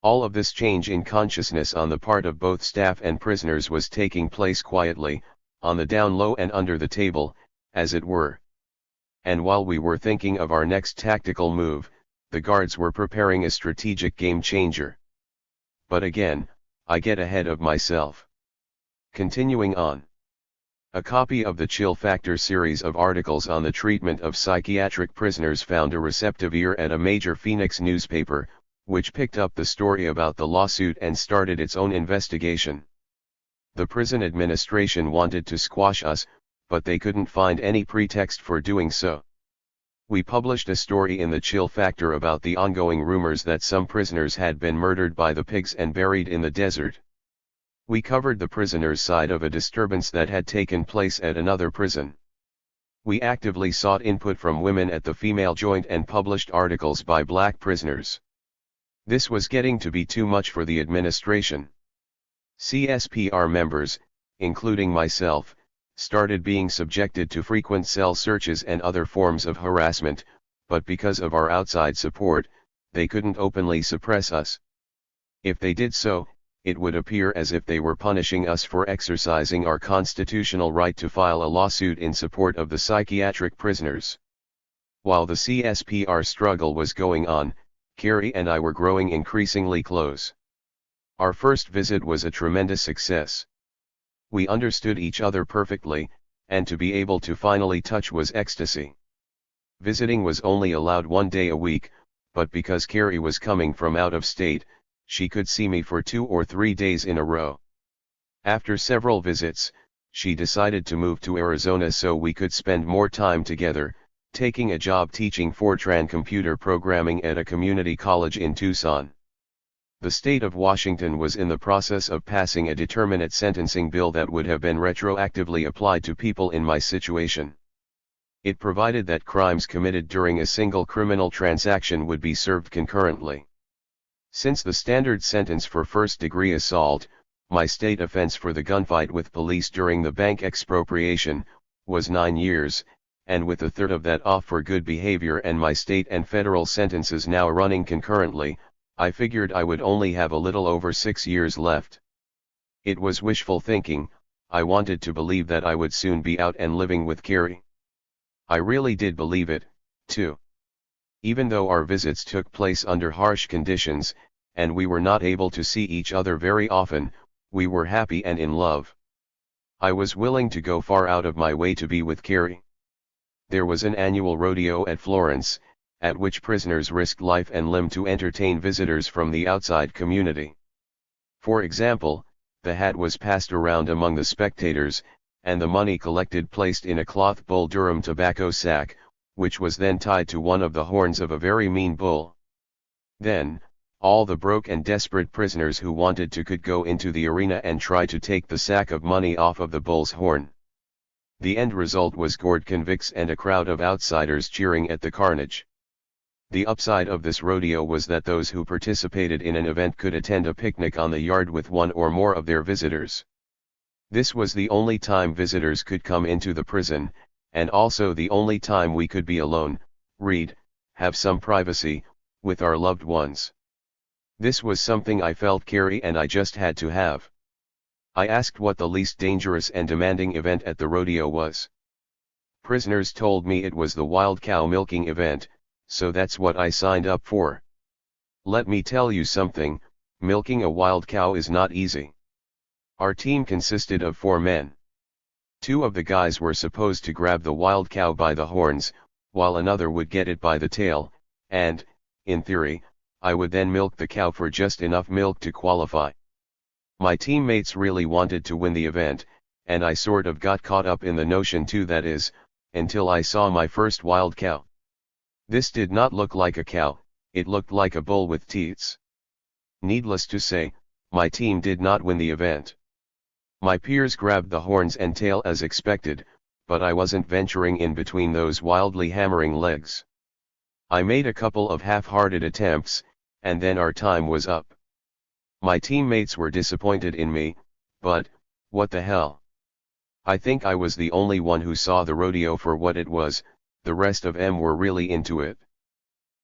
A: All of this change in consciousness on the part of both staff and prisoners was taking place quietly, on the down low and under the table, as it were. And while we were thinking of our next tactical move, the guards were preparing a strategic game changer. But again, I get ahead of myself. Continuing on. A copy of the Chill Factor series of articles on the treatment of psychiatric prisoners found a receptive ear at a major Phoenix newspaper, which picked up the story about the lawsuit and started its own investigation. The prison administration wanted to squash us, but they couldn't find any pretext for doing so. We published a story in the Chill Factor about the ongoing rumors that some prisoners had been murdered by the pigs and buried in the desert. We covered the prisoners' side of a disturbance that had taken place at another prison. We actively sought input from women at the female joint and published articles by black prisoners. This was getting to be too much for the administration. CSPR members, including myself, started being subjected to frequent cell searches and other forms of harassment, but because of our outside support, they couldn't openly suppress us. If they did so, it would appear as if they were punishing us for exercising our constitutional right to file a lawsuit in support of the psychiatric prisoners. While the CSPR struggle was going on, Carrie and I were growing increasingly close. Our first visit was a tremendous success. We understood each other perfectly, and to be able to finally touch was ecstasy. Visiting was only allowed 1 day a week, but because Carrie was coming from out of state, she could see me for 2 or 3 days in a row. After several visits, she decided to move to Arizona so we could spend more time together, taking a job teaching Fortran computer programming at a community college in Tucson. The state of Washington was in the process of passing a determinate sentencing bill that would have been retroactively applied to people in my situation. It provided that crimes committed during a single criminal transaction would be served concurrently. Since the standard sentence for first-degree assault, my state offense for the gunfight with police during the bank expropriation, was 9 years, and with a third of that off for good behavior and my state and federal sentences now running concurrently, I figured I would only have a little over 6 years left. It was wishful thinking. I wanted to believe that I would soon be out and living with Carrie. I really did believe it, too. Even though our visits took place under harsh conditions, and we were not able to see each other very often, We were happy and in love. I was willing to go far out of my way to be with Carrie. There was an annual rodeo at Florence, at which prisoners risked life and limb to entertain visitors from the outside community. For example, the hat was passed around among the spectators, and the money collected placed in a cloth bull Durham tobacco sack, which was then tied to one of the horns of a very mean bull. Then, all the broke and desperate prisoners who wanted to could go into the arena and try to take the sack of money off of the bull's horn. The end result was gored convicts and a crowd of outsiders cheering at the carnage. The upside of this rodeo was that those who participated in an event could attend a picnic on the yard with one or more of their visitors. This was the only time visitors could come into the prison, and also the only time we could be alone, read, have some privacy, with our loved ones. This was something I felt Carrie and I just had to have. I asked what the least dangerous and demanding event at the rodeo was. Prisoners told me it was the wild cow milking event, so that's what I signed up for. Let me tell you something, milking a wild cow is not easy. Our team consisted of 4 men. 2 of the guys were supposed to grab the wild cow by the horns, while another would get it by the tail, and, in theory, I would then milk the cow for just enough milk to qualify. My teammates really wanted to win the event, and I sort of got caught up in the notion too, that is, until I saw my first wild cow. This did not look like a cow, it looked like a bull with teats. Needless to say, my team did not win the event. My peers grabbed the horns and tail as expected, but I wasn't venturing in between those wildly hammering legs. I made a couple of half-hearted attempts, and then our time was up. My teammates were disappointed in me, but, what the hell? I think I was the only one who saw the rodeo for what it was, the rest of them were really into it.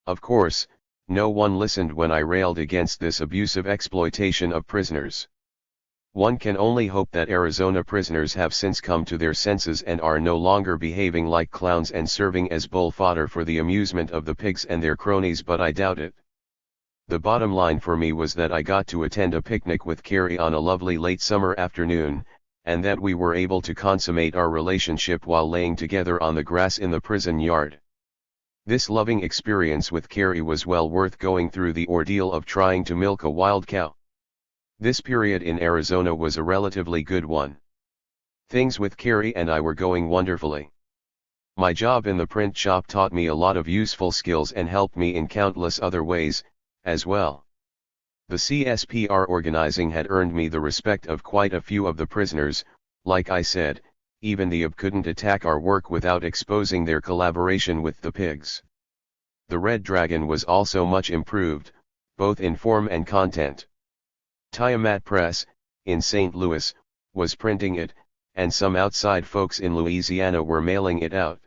A: Of course, no one listened when I railed against this abusive exploitation of prisoners. One can only hope that Arizona prisoners have since come to their senses and are no longer behaving like clowns and serving as bull fodder for the amusement of the pigs and their cronies, but I doubt it. The bottom line for me was that I got to attend a picnic with Carrie on a lovely late summer afternoon, and that we were able to consummate our relationship while laying together on the grass in the prison yard. This loving experience with Carrie was well worth going through the ordeal of trying to milk a wild cow. This period in Arizona was a relatively good one. Things with Carrie and I were going wonderfully. My job in the print shop taught me a lot of useful skills and helped me in countless other ways, as well. The CSPR organizing had earned me the respect of quite a few of the prisoners. Like I said, even the UB couldn't attack our work without exposing their collaboration with the pigs. The Red Dragon was also much improved, both in form and content. Tiamat Press, in St. Louis, was printing it, and some outside folks in Louisiana were mailing it out.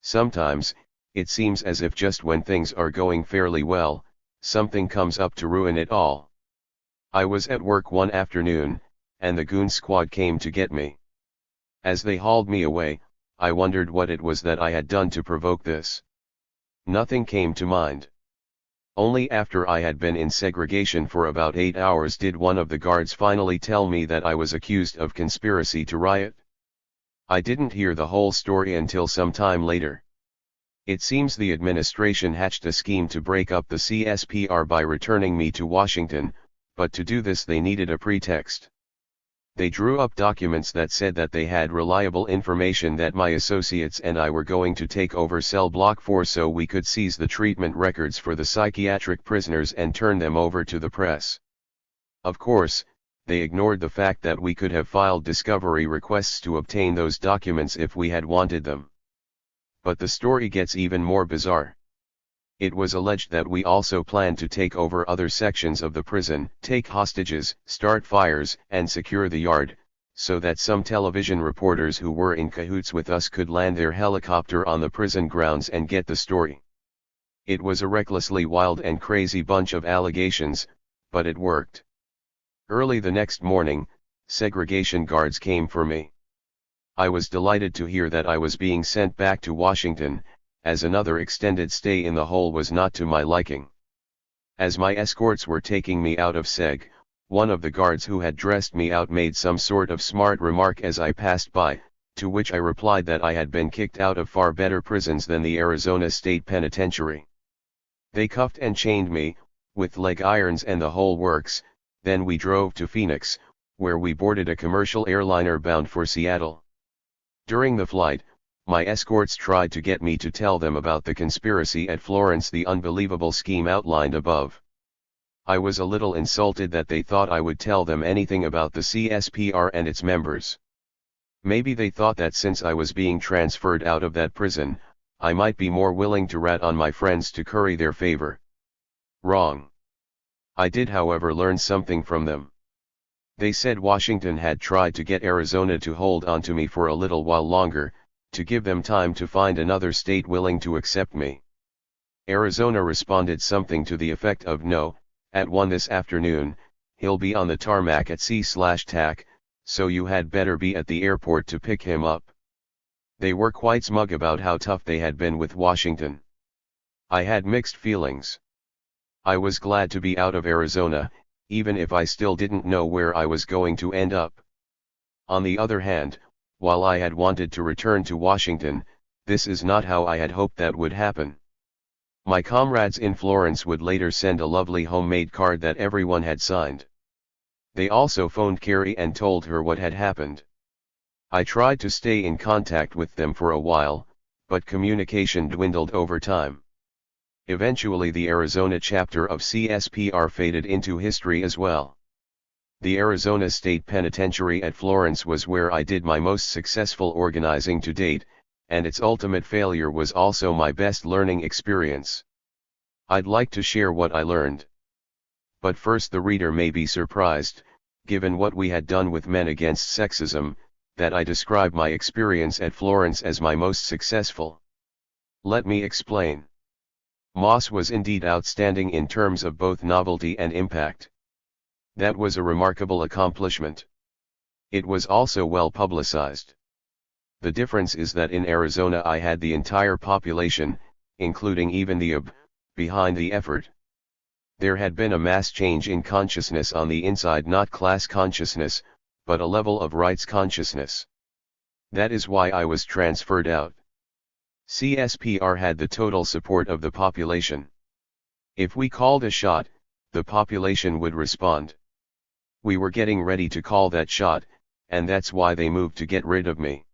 A: Sometimes, it seems as if just when things are going fairly well, something comes up to ruin it all. I was at work one afternoon, and the goon squad came to get me. As they hauled me away, I wondered what it was that I had done to provoke this. Nothing came to mind. Only after I had been in segregation for about 8 hours did one of the guards finally tell me that I was accused of conspiracy to riot. I didn't hear the whole story until some time later. It seems the administration hatched a scheme to break up the CSPR by returning me to Washington, but to do this they needed a pretext. They drew up documents that said that they had reliable information that my associates and I were going to take over cell block 4 so we could seize the treatment records for the psychiatric prisoners and turn them over to the press. Of course, they ignored the fact that we could have filed discovery requests to obtain those documents if we had wanted them. But the story gets even more bizarre. It was alleged that we also planned to take over other sections of the prison, take hostages, start fires, and secure the yard, so that some television reporters who were in cahoots with us could land their helicopter on the prison grounds and get the story. It was a recklessly wild and crazy bunch of allegations, but it worked. Early the next morning, segregation guards came for me. I was delighted to hear that I was being sent back to Washington, as another extended stay in the hole was not to my liking. As my escorts were taking me out of seg, one of the guards who had dressed me out made some sort of smart remark as I passed by, to which I replied that I had been kicked out of far better prisons than the Arizona State Penitentiary. They cuffed and chained me, with leg irons and the whole works. Then we drove to Phoenix, where we boarded a commercial airliner bound for Seattle. During the flight, my escorts tried to get me to tell them about the conspiracy at Florence, the unbelievable scheme outlined above. I was a little insulted that they thought I would tell them anything about the CSPR and its members. Maybe they thought that since I was being transferred out of that prison, I might be more willing to rat on my friends to curry their favor. Wrong. I did, however, learn something from them. They said Washington had tried to get Arizona to hold on to me for a little while longer, to give them time to find another state willing to accept me. Arizona responded something to the effect of, "No, at 1 this afternoon, he'll be on the tarmac at C/TAC, so you had better be at the airport to pick him up." They were quite smug about how tough they had been with Washington. I had mixed feelings. I was glad to be out of Arizona, even if I still didn't know where I was going to end up. On the other hand, while I had wanted to return to Washington, this is not how I had hoped that would happen. My comrades in Florence would later send a lovely homemade card that everyone had signed. They also phoned Carrie and told her what had happened. I tried to stay in contact with them for a while, but communication dwindled over time. Eventually the Arizona chapter of CSPR faded into history as well. The Arizona State Penitentiary at Florence was where I did my most successful organizing to date, and its ultimate failure was also my best learning experience. I'd like to share what I learned. But first, the reader may be surprised, given what we had done with Men Against Sexism, that I describe my experience at Florence as my most successful. Let me explain. Moss was indeed outstanding in terms of both novelty and impact. That was a remarkable accomplishment. It was also well publicized. The difference is that in Arizona I had the entire population, including even the behind the effort. There had been a mass change in consciousness on the inside, not class consciousness, but a level of rights consciousness. That is why I was transferred out. CSPR had the total support of the population. If we called a shot, the population would respond. We were getting ready to call that shot, and that's why they moved to get rid of me.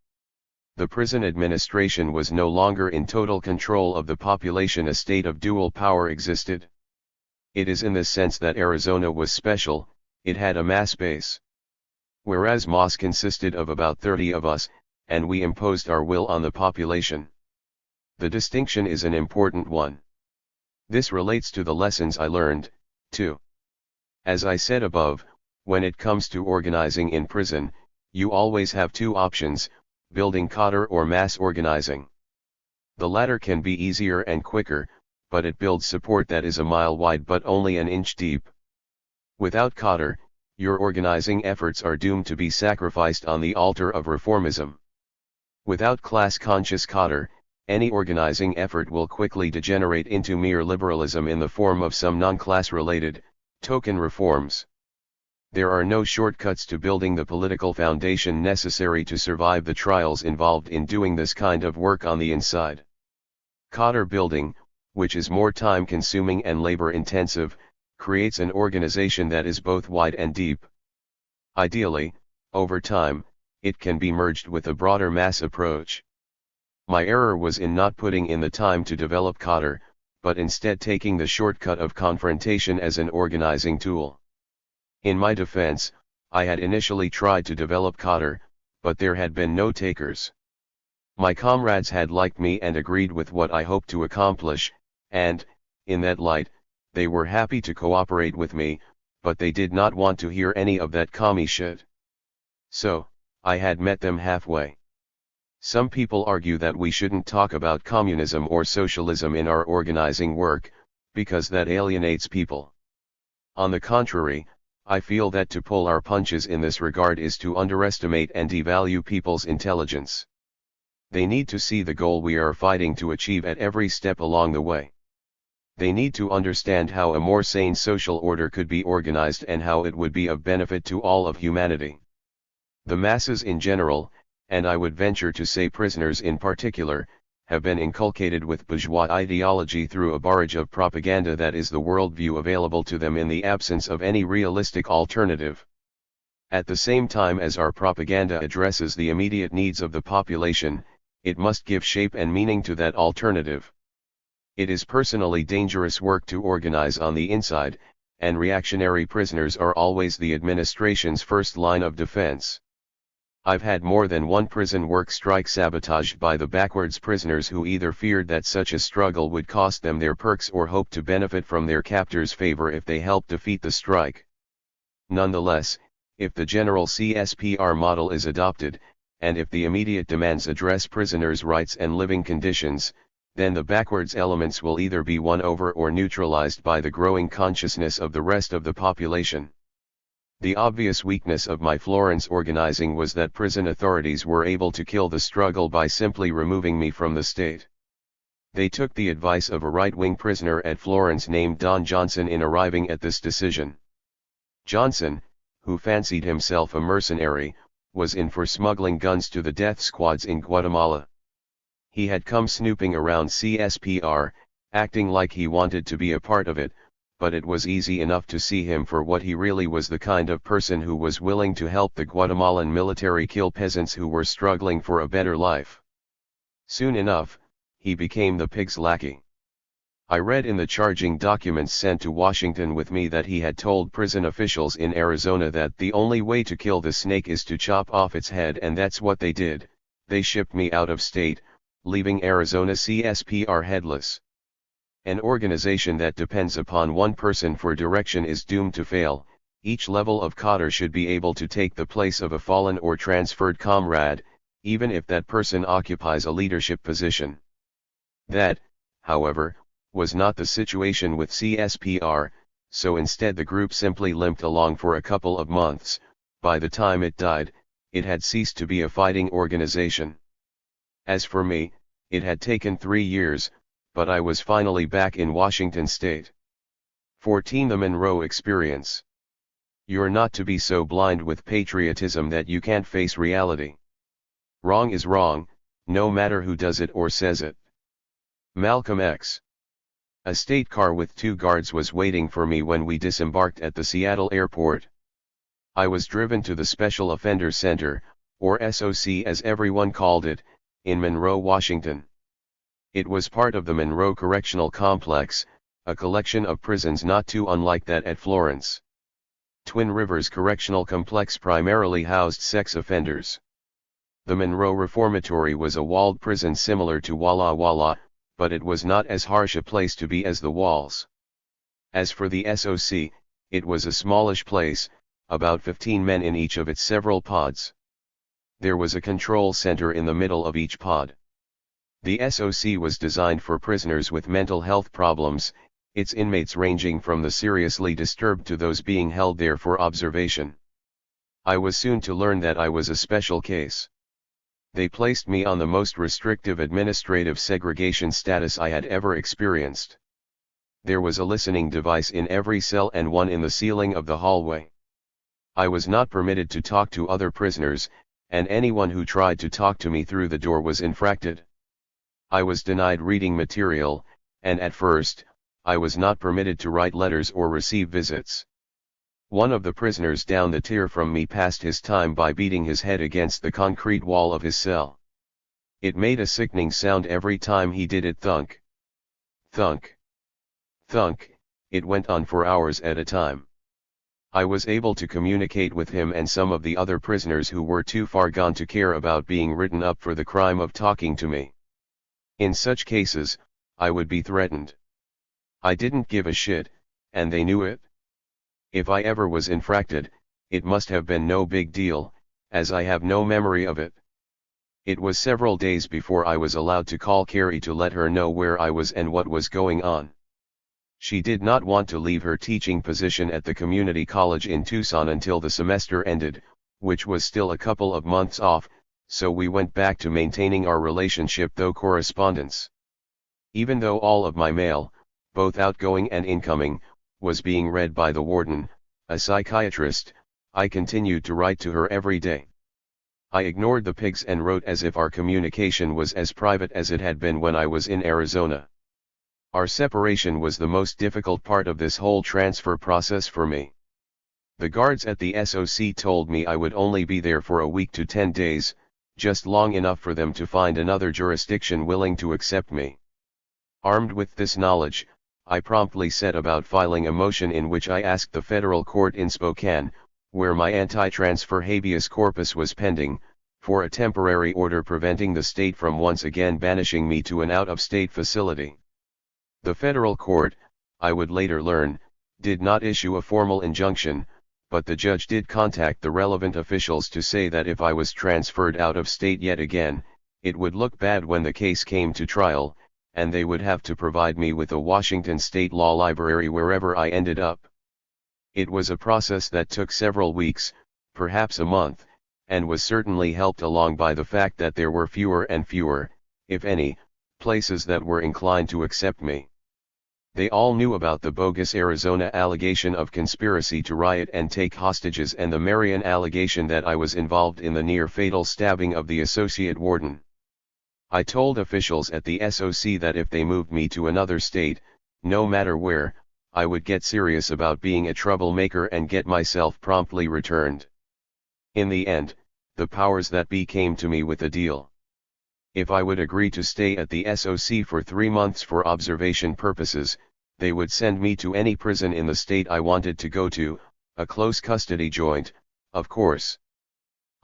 A: The prison administration was no longer in total control of the population. A state of dual power existed. It is in this sense that Arizona was special, it had a mass base. Whereas Moss consisted of about 30 of us, and we imposed our will on the population. The distinction is an important one. This relates to the lessons I learned, too. As I said above, when it comes to organizing in prison, you always have two options, building cadre or mass organizing. The latter can be easier and quicker, but it builds support that is a mile wide but only an inch deep. Without cadre, your organizing efforts are doomed to be sacrificed on the altar of reformism. Without class-conscious cadre, any organizing effort will quickly degenerate into mere liberalism in the form of some non-class-related, token reforms. There are no shortcuts to building the political foundation necessary to survive the trials involved in doing this kind of work on the inside. Cadre building, which is more time-consuming and labor-intensive, creates an organization that is both wide and deep. Ideally, over time, it can be merged with a broader mass approach. My error was in not putting in the time to develop cadre, but instead taking the shortcut of confrontation as an organizing tool. In my defense, I had initially tried to develop cadre, but there had been no takers. My comrades had liked me and agreed with what I hoped to accomplish, and, in that light, they were happy to cooperate with me, but they did not want to hear any of that commie shit. So, I had met them halfway. Some people argue that we shouldn't talk about communism or socialism in our organizing work, because that alienates people. On the contrary, I feel that to pull our punches in this regard is to underestimate and devalue people's intelligence. They need to see the goal we are fighting to achieve at every step along the way. They need to understand how a more sane social order could be organized and how it would be of benefit to all of humanity. The masses in general, and I would venture to say prisoners in particular, have been inculcated with bourgeois ideology through a barrage of propaganda that is the worldview available to them in the absence of any realistic alternative. At the same time as our propaganda addresses the immediate needs of the population, it must give shape and meaning to that alternative. It is personally dangerous work to organize on the inside, and reactionary prisoners are always the administration's first line of defense. I've had more than one prison work strike sabotaged by the backwards prisoners who either feared that such a struggle would cost them their perks or hoped to benefit from their captors' favor if they helped defeat the strike. Nonetheless, if the general CSPR model is adopted, and if the immediate demands address prisoners' rights and living conditions, then the backwards elements will either be won over or neutralized by the growing consciousness of the rest of the population. The obvious weakness of my Florence organizing was that prison authorities were able to kill the struggle by simply removing me from the state. They took the advice of a right-wing prisoner at Florence named Don Johnson in arriving at this decision. Johnson, who fancied himself a mercenary, was in for smuggling guns to the death squads in Guatemala. He had come snooping around CSPR, acting like he wanted to be a part of it, but it was easy enough to see him for what he really was, the kind of person who was willing to help the Guatemalan military kill peasants who were struggling for a better life. Soon enough, he became the pig's lackey. I read in the charging documents sent to Washington with me that he had told prison officials in Arizona that the only way to kill the snake is to chop off its head, and that's what they did. They shipped me out of state, leaving Arizona CSPR headless. An organization that depends upon one person for direction is doomed to fail. Each level of cadre should be able to take the place of a fallen or transferred comrade, even if that person occupies a leadership position. That, however, was not the situation with CSPR, so instead the group simply limped along for a couple of months. By the time it died, it had ceased to be a fighting organization. As for me, it had taken 3 years, but I was finally back in Washington state. 14. The Monroe Experience. You're not to be so blind with patriotism that you can't face reality. Wrong is wrong, no matter who does it or says it. Malcolm X. A state car with 2 guards was waiting for me when we disembarked at the Seattle airport. I was driven to the Special Offender Center, or SOC as everyone called it, in Monroe, Washington. It was part of the Monroe Correctional Complex, a collection of prisons not too unlike that at Florence. Twin Rivers Correctional Complex primarily housed sex offenders. The Monroe Reformatory was a walled prison similar to Walla Walla, but it was not as harsh a place to be as the walls. As for the SOC, it was a smallish place, about 15 men in each of its several pods. There was a control center in the middle of each pod. The SOC was designed for prisoners with mental health problems, its inmates ranging from the seriously disturbed to those being held there for observation. I was soon to learn that I was a special case. They placed me on the most restrictive administrative segregation status I had ever experienced. There was a listening device in every cell and one in the ceiling of the hallway. I was not permitted to talk to other prisoners, and anyone who tried to talk to me through the door was infracted. I was denied reading material, and at first, I was not permitted to write letters or receive visits. One of the prisoners down the tier from me passed his time by beating his head against the concrete wall of his cell. It made a sickening sound every time he did it. Thunk. Thunk. Thunk. It went on for hours at a time. I was able to communicate with him and some of the other prisoners who were too far gone to care about being written up for the crime of talking to me. In such cases, I would be threatened. I didn't give a shit, and they knew it. If I ever was infracted, it must have been no big deal, as I have no memory of it. It was several days before I was allowed to call Carrie to let her know where I was and what was going on. She did not want to leave her teaching position at the community college in Tucson until the semester ended, which was still a couple of months off, so we went back to maintaining our relationship through correspondence. Even though all of my mail, both outgoing and incoming, was being read by the warden, a psychiatrist. I continued to write to her every day. I ignored the pigs and wrote as if our communication was as private as it had been when I was in Arizona. Our separation was the most difficult part of this whole transfer process for me. The guards at the SOC told me I would only be there for a week to 10 days, just long enough for them to find another jurisdiction willing to accept me. Armed with this knowledge, I promptly set about filing a motion in which I asked the federal court in Spokane, where my anti-transfer habeas corpus was pending, for a temporary order preventing the state from once again banishing me to an out-of-state facility. The federal court, I would later learn, did not issue a formal injunction, but the judge did contact the relevant officials to say that if I was transferred out of state yet again, it would look bad when the case came to trial, and they would have to provide me with a Washington State Law Library wherever I ended up. It was a process that took several weeks, perhaps a month, and was certainly helped along by the fact that there were fewer and fewer, if any, places that were inclined to accept me. They all knew about the bogus Arizona allegation of conspiracy to riot and take hostages and the Marion allegation that I was involved in the near-fatal stabbing of the associate warden. I told officials at the SOC that if they moved me to another state, no matter where, I would get serious about being a troublemaker and get myself promptly returned. In the end, the powers that be came to me with a deal. If I would agree to stay at the SOC for 3 months for observation purposes, they would send me to any prison in the state I wanted to go to, a close custody joint, of course.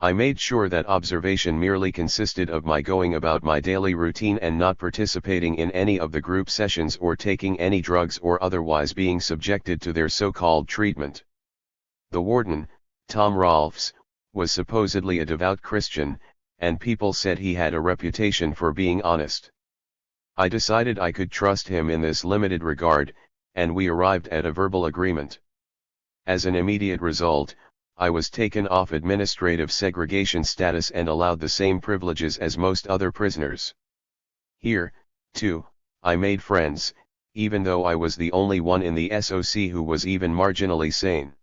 A: I made sure that observation merely consisted of my going about my daily routine and not participating in any of the group sessions or taking any drugs or otherwise being subjected to their so-called treatment. The warden, Tom Rolfs, was supposedly a devout Christian, and people said he had a reputation for being honest. I decided I could trust him in this limited regard, and we arrived at a verbal agreement. As an immediate result, I was taken off administrative segregation status and allowed the same privileges as most other prisoners. Here, too, I made friends, even though I was the only one in the SOC who was even marginally sane.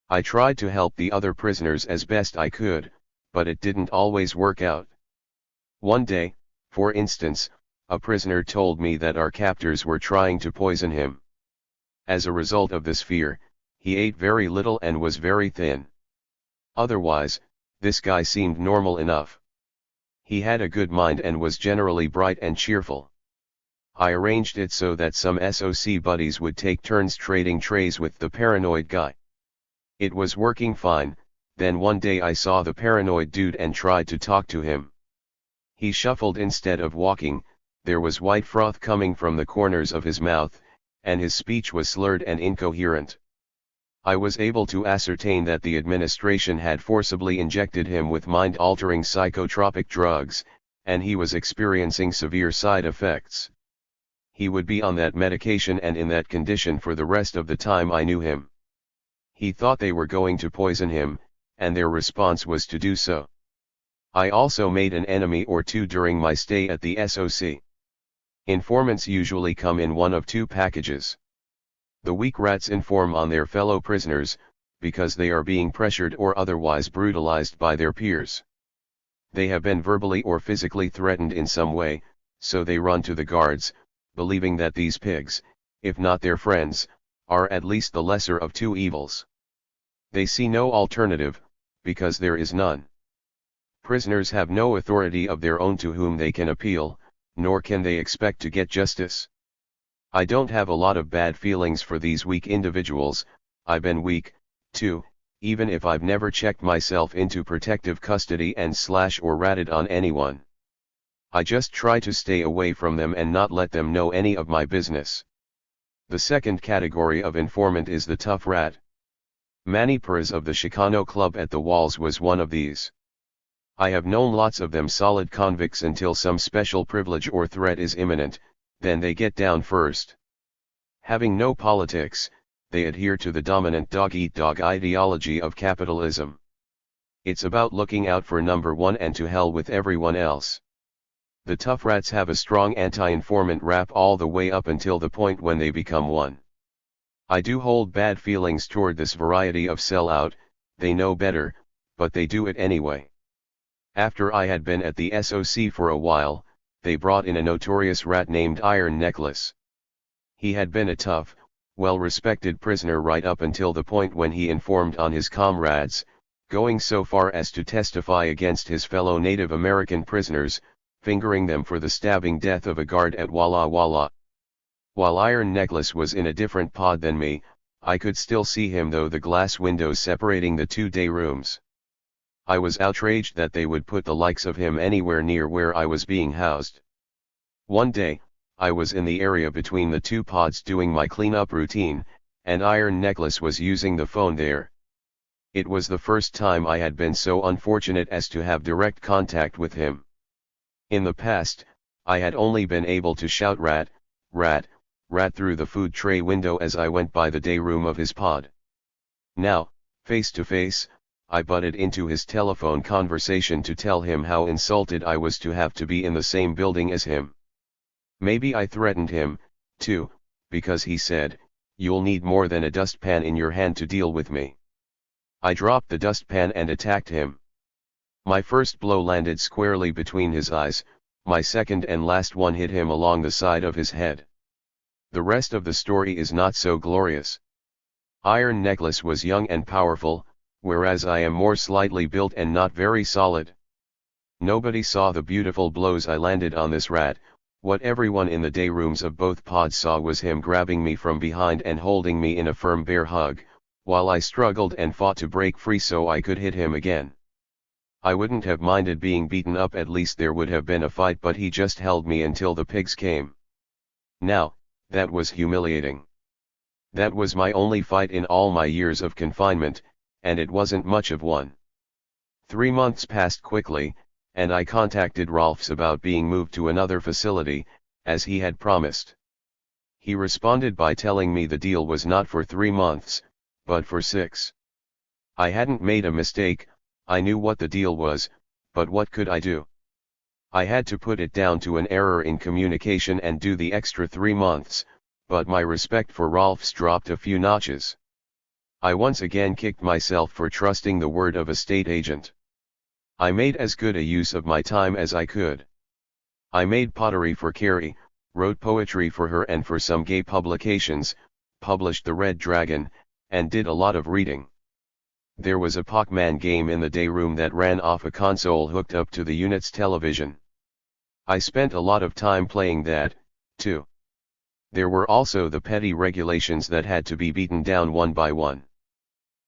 A: I tried to help the other prisoners as best I could, but it didn't always work out. One day, for instance, a prisoner told me that our captors were trying to poison him. As a result of this fear, he ate very little and was very thin. Otherwise, this guy seemed normal enough. He had a good mind and was generally bright and cheerful. I arranged it so that some SOC buddies would take turns trading trays with the paranoid guy. It was working fine. Then one day I saw the paranoid dude and tried to talk to him. He shuffled instead of walking, there was white froth coming from the corners of his mouth, and his speech was slurred and incoherent. I was able to ascertain that the administration had forcibly injected him with mind-altering psychotropic drugs, and he was experiencing severe side effects. He would be on that medication and in that condition for the rest of the time I knew him. He thought they were going to poison him, and their response was to do so. I also made an enemy or two during my stay at the SOC. Informants usually come in one of two packages. The weak rats inform on their fellow prisoners, because they are being pressured or otherwise brutalized by their peers. They have been verbally or physically threatened in some way, so they run to the guards, believing that these pigs, if not their friends, are at least the lesser of two evils. They see no alternative, because there is none. Prisoners have no authority of their own to whom they can appeal, nor can they expect to get justice. I don't have a lot of bad feelings for these weak individuals. I've been weak, too, even if I've never checked myself into protective custody and or ratted on anyone. I just try to stay away from them and not let them know any of my business. The second category of informant is the tough rat. Manny Perez of the Chicano Club at the Walls was one of these. I have known lots of them solid convicts until some special privilege or threat is imminent, then they get down first. Having no politics, they adhere to the dominant dog-eat-dog ideology of capitalism. It's about looking out for number one and to hell with everyone else. The tough rats have a strong anti-informant rap all the way up until the point when they become one. I do hold bad feelings toward this variety of sellout. They know better, but they do it anyway. After I had been at the SOC for a while, they brought in a notorious rat named Iron Necklace. He had been a tough, well-respected prisoner right up until the point when he informed on his comrades, going so far as to testify against his fellow Native American prisoners, fingering them for the stabbing death of a guard at Walla Walla. While Iron Necklace was in a different pod than me, I could still see him through the glass windows separating the 2 day rooms. I was outraged that they would put the likes of him anywhere near where I was being housed. One day, I was in the area between the 2 pods doing my cleanup routine, and Iron Necklace was using the phone there. It was the first time I had been so unfortunate as to have direct contact with him. In the past, I had only been able to shout rat, rat, rat through the food tray window as I went by the day room of his pod. Now, face to face, I butted into his telephone conversation to tell him how insulted I was to have to be in the same building as him. Maybe I threatened him, too, because he said, "You'll need more than a dustpan in your hand to deal with me." I dropped the dustpan and attacked him. My first blow landed squarely between his eyes, my second and last one hit him along the side of his head. The rest of the story is not so glorious. Iron Necklace was young and powerful, whereas I am more slightly built and not very solid. Nobody saw the beautiful blows I landed on this rat. What everyone in the day rooms of both pods saw was him grabbing me from behind and holding me in a firm bear hug, while I struggled and fought to break free so I could hit him again. I wouldn't have minded being beaten up, at least there would have been a fight, but he just held me until the pigs came. Now, that was humiliating. That was my only fight in all my years of confinement, and it wasn't much of one. 3 months passed quickly, and I contacted Rolfs about being moved to another facility, as he had promised. He responded by telling me the deal was not for 3 months, but for 6. I hadn't made a mistake, I knew what the deal was, but what could I do? I had to put it down to an error in communication and do the extra 3 months, but my respect for Rolfs dropped a few notches. I once again kicked myself for trusting the word of a state agent. I made as good a use of my time as I could. I made pottery for Carrie, wrote poetry for her and for some gay publications, published The Red Dragon, and did a lot of reading. There was a Pac-Man game in the day room that ran off a console hooked up to the unit's television. I spent a lot of time playing that, too. There were also the petty regulations that had to be beaten down one by one.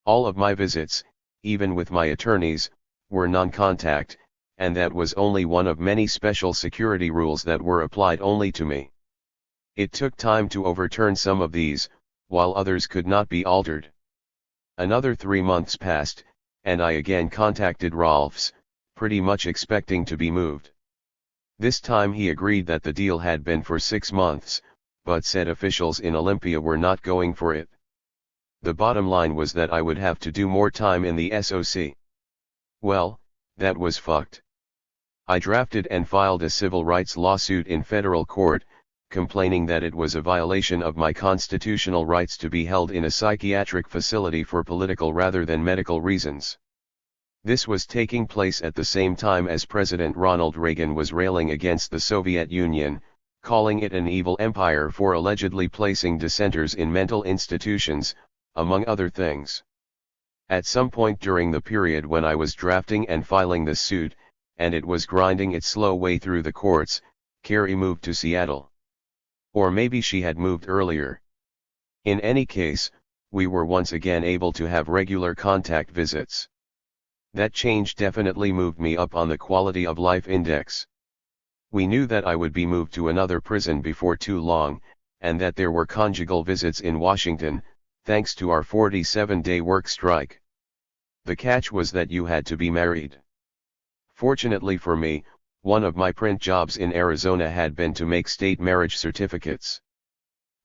A: All of my visits, even with my attorneys, were non-contact, and that was only one of many special security rules that were applied only to me. It took time to overturn some of these, while others could not be altered. Another 3 months passed, and I again contacted Rolfs, pretty much expecting to be moved. This time he agreed that the deal had been for 6 months, but said officials in Olympia were not going for it. The bottom line was that I would have to do more time in the SOC. Well, that was fucked. I drafted and filed a civil rights lawsuit in federal court, complaining that it was a violation of my constitutional rights to be held in a psychiatric facility for political rather than medical reasons. This was taking place at the same time as President Ronald Reagan was railing against the Soviet Union, calling it an evil empire for allegedly placing dissenters in mental institutions, among other things. At some point during the period when I was drafting and filing this suit, and it was grinding its slow way through the courts, Carrie moved to Seattle. Or maybe she had moved earlier. In any case, we were once again able to have regular contact visits. That change definitely moved me up on the quality of life index. We knew that I would be moved to another prison before too long, and that there were conjugal visits in Washington, thanks to our 47-day work strike. The catch was that you had to be married. Fortunately for me, one of my print jobs in Arizona had been to make state marriage certificates.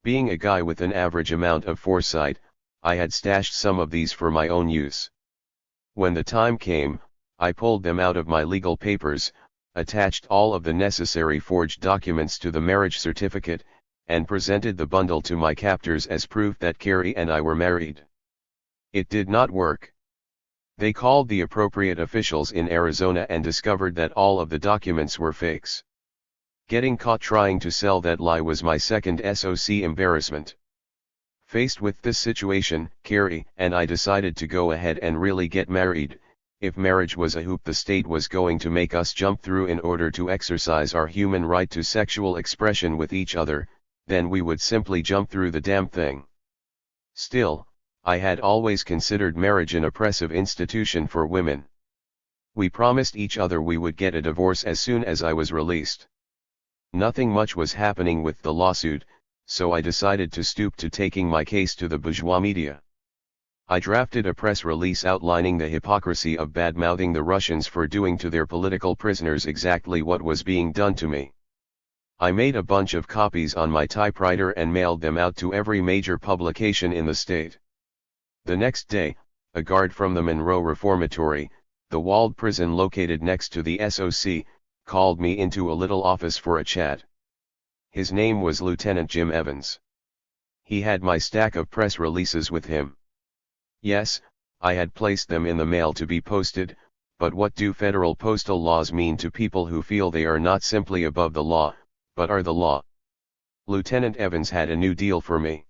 A: Being a guy with an average amount of foresight, I had stashed some of these for my own use. When the time came, I pulled them out of my legal papers, attached all of the necessary forged documents to the marriage certificate, and presented the bundle to my captors as proof that Carrie and I were married. It did not work. They called the appropriate officials in Arizona and discovered that all of the documents were fakes. Getting caught trying to sell that lie was my second SOC embarrassment. Faced with this situation, Carrie and I decided to go ahead and really get married. If marriage was a hoop the state was going to make us jump through in order to exercise our human right to sexual expression with each other, then we would simply jump through the damn thing. Still, I had always considered marriage an oppressive institution for women. We promised each other we would get a divorce as soon as I was released. Nothing much was happening with the lawsuit, so I decided to stoop to taking my case to the bourgeois media. I drafted a press release outlining the hypocrisy of bad-mouthing the Russians for doing to their political prisoners exactly what was being done to me. I made a bunch of copies on my typewriter and mailed them out to every major publication in the state. The next day, a guard from the Monroe Reformatory, the walled prison located next to the SOC, called me into a little office for a chat. His name was Lieutenant Jim Evans. He had my stack of press releases with him. Yes, I had placed them in the mail to be posted, but what do federal postal laws mean to people who feel they are not simply above the law, but are the law? Lieutenant Evans had a new deal for me.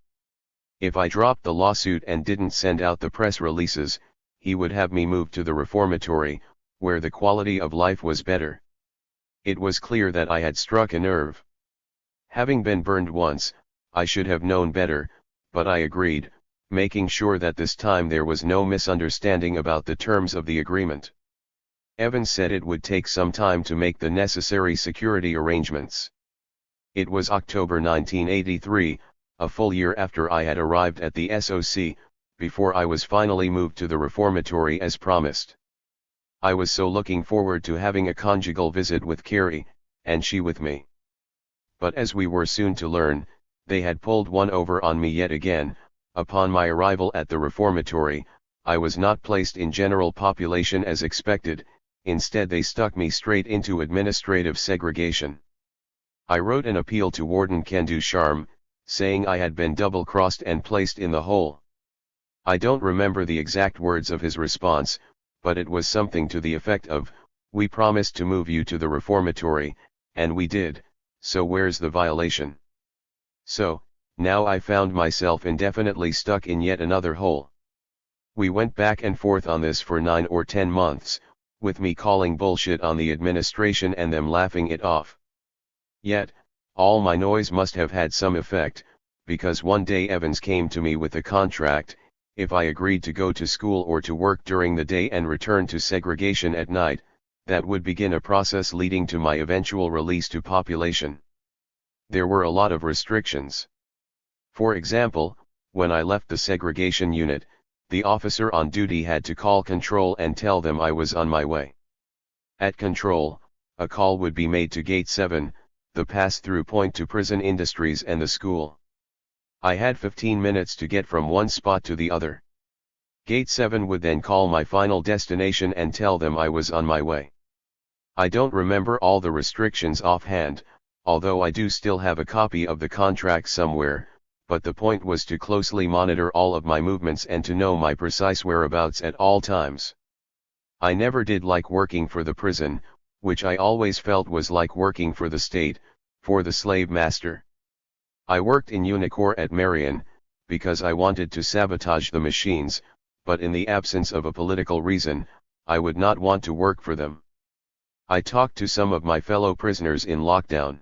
A: If I dropped the lawsuit and didn't send out the press releases, he would have me moved to the reformatory, where the quality of life was better. It was clear that I had struck a nerve. Having been burned once, I should have known better, but I agreed, making sure that this time there was no misunderstanding about the terms of the agreement. Evans said it would take some time to make the necessary security arrangements. It was October 1983, a full year after I had arrived at the SOC, before I was finally moved to the reformatory as promised. I was so looking forward to having a conjugal visit with Carrie, and she with me. But as we were soon to learn, they had pulled one over on me yet again. Upon my arrival at the reformatory, I was not placed in general population as expected, instead they stuck me straight into administrative segregation. I wrote an appeal to Warden Ken Ducharme, saying I had been double-crossed and placed in the hole. I don't remember the exact words of his response, but it was something to the effect of, "We promised to move you to the reformatory, and we did, so where's the violation?" So, now I found myself indefinitely stuck in yet another hole. We went back and forth on this for 9 or 10 months, with me calling bullshit on the administration and them laughing it off. Yet, all my noise must have had some effect, because one day Evans came to me with a contract. If I agreed to go to school or to work during the day and return to segregation at night, that would begin a process leading to my eventual release to population. There were a lot of restrictions. For example, when I left the segregation unit, the officer on duty had to call control and tell them I was on my way. At control, a call would be made to Gate 7, the pass-through point to prison industries and the school. I had 15 minutes to get from one spot to the other. Gate 7 would then call my final destination and tell them I was on my way. I don't remember all the restrictions offhand, although I do still have a copy of the contract somewhere, but the point was to closely monitor all of my movements and to know my precise whereabouts at all times. I never did like working for the prison, which I always felt was like working for the state, for the slave master. I worked in Unicor at Marion, because I wanted to sabotage the machines, but in the absence of a political reason, I would not want to work for them. I talked to some of my fellow prisoners in lockdown.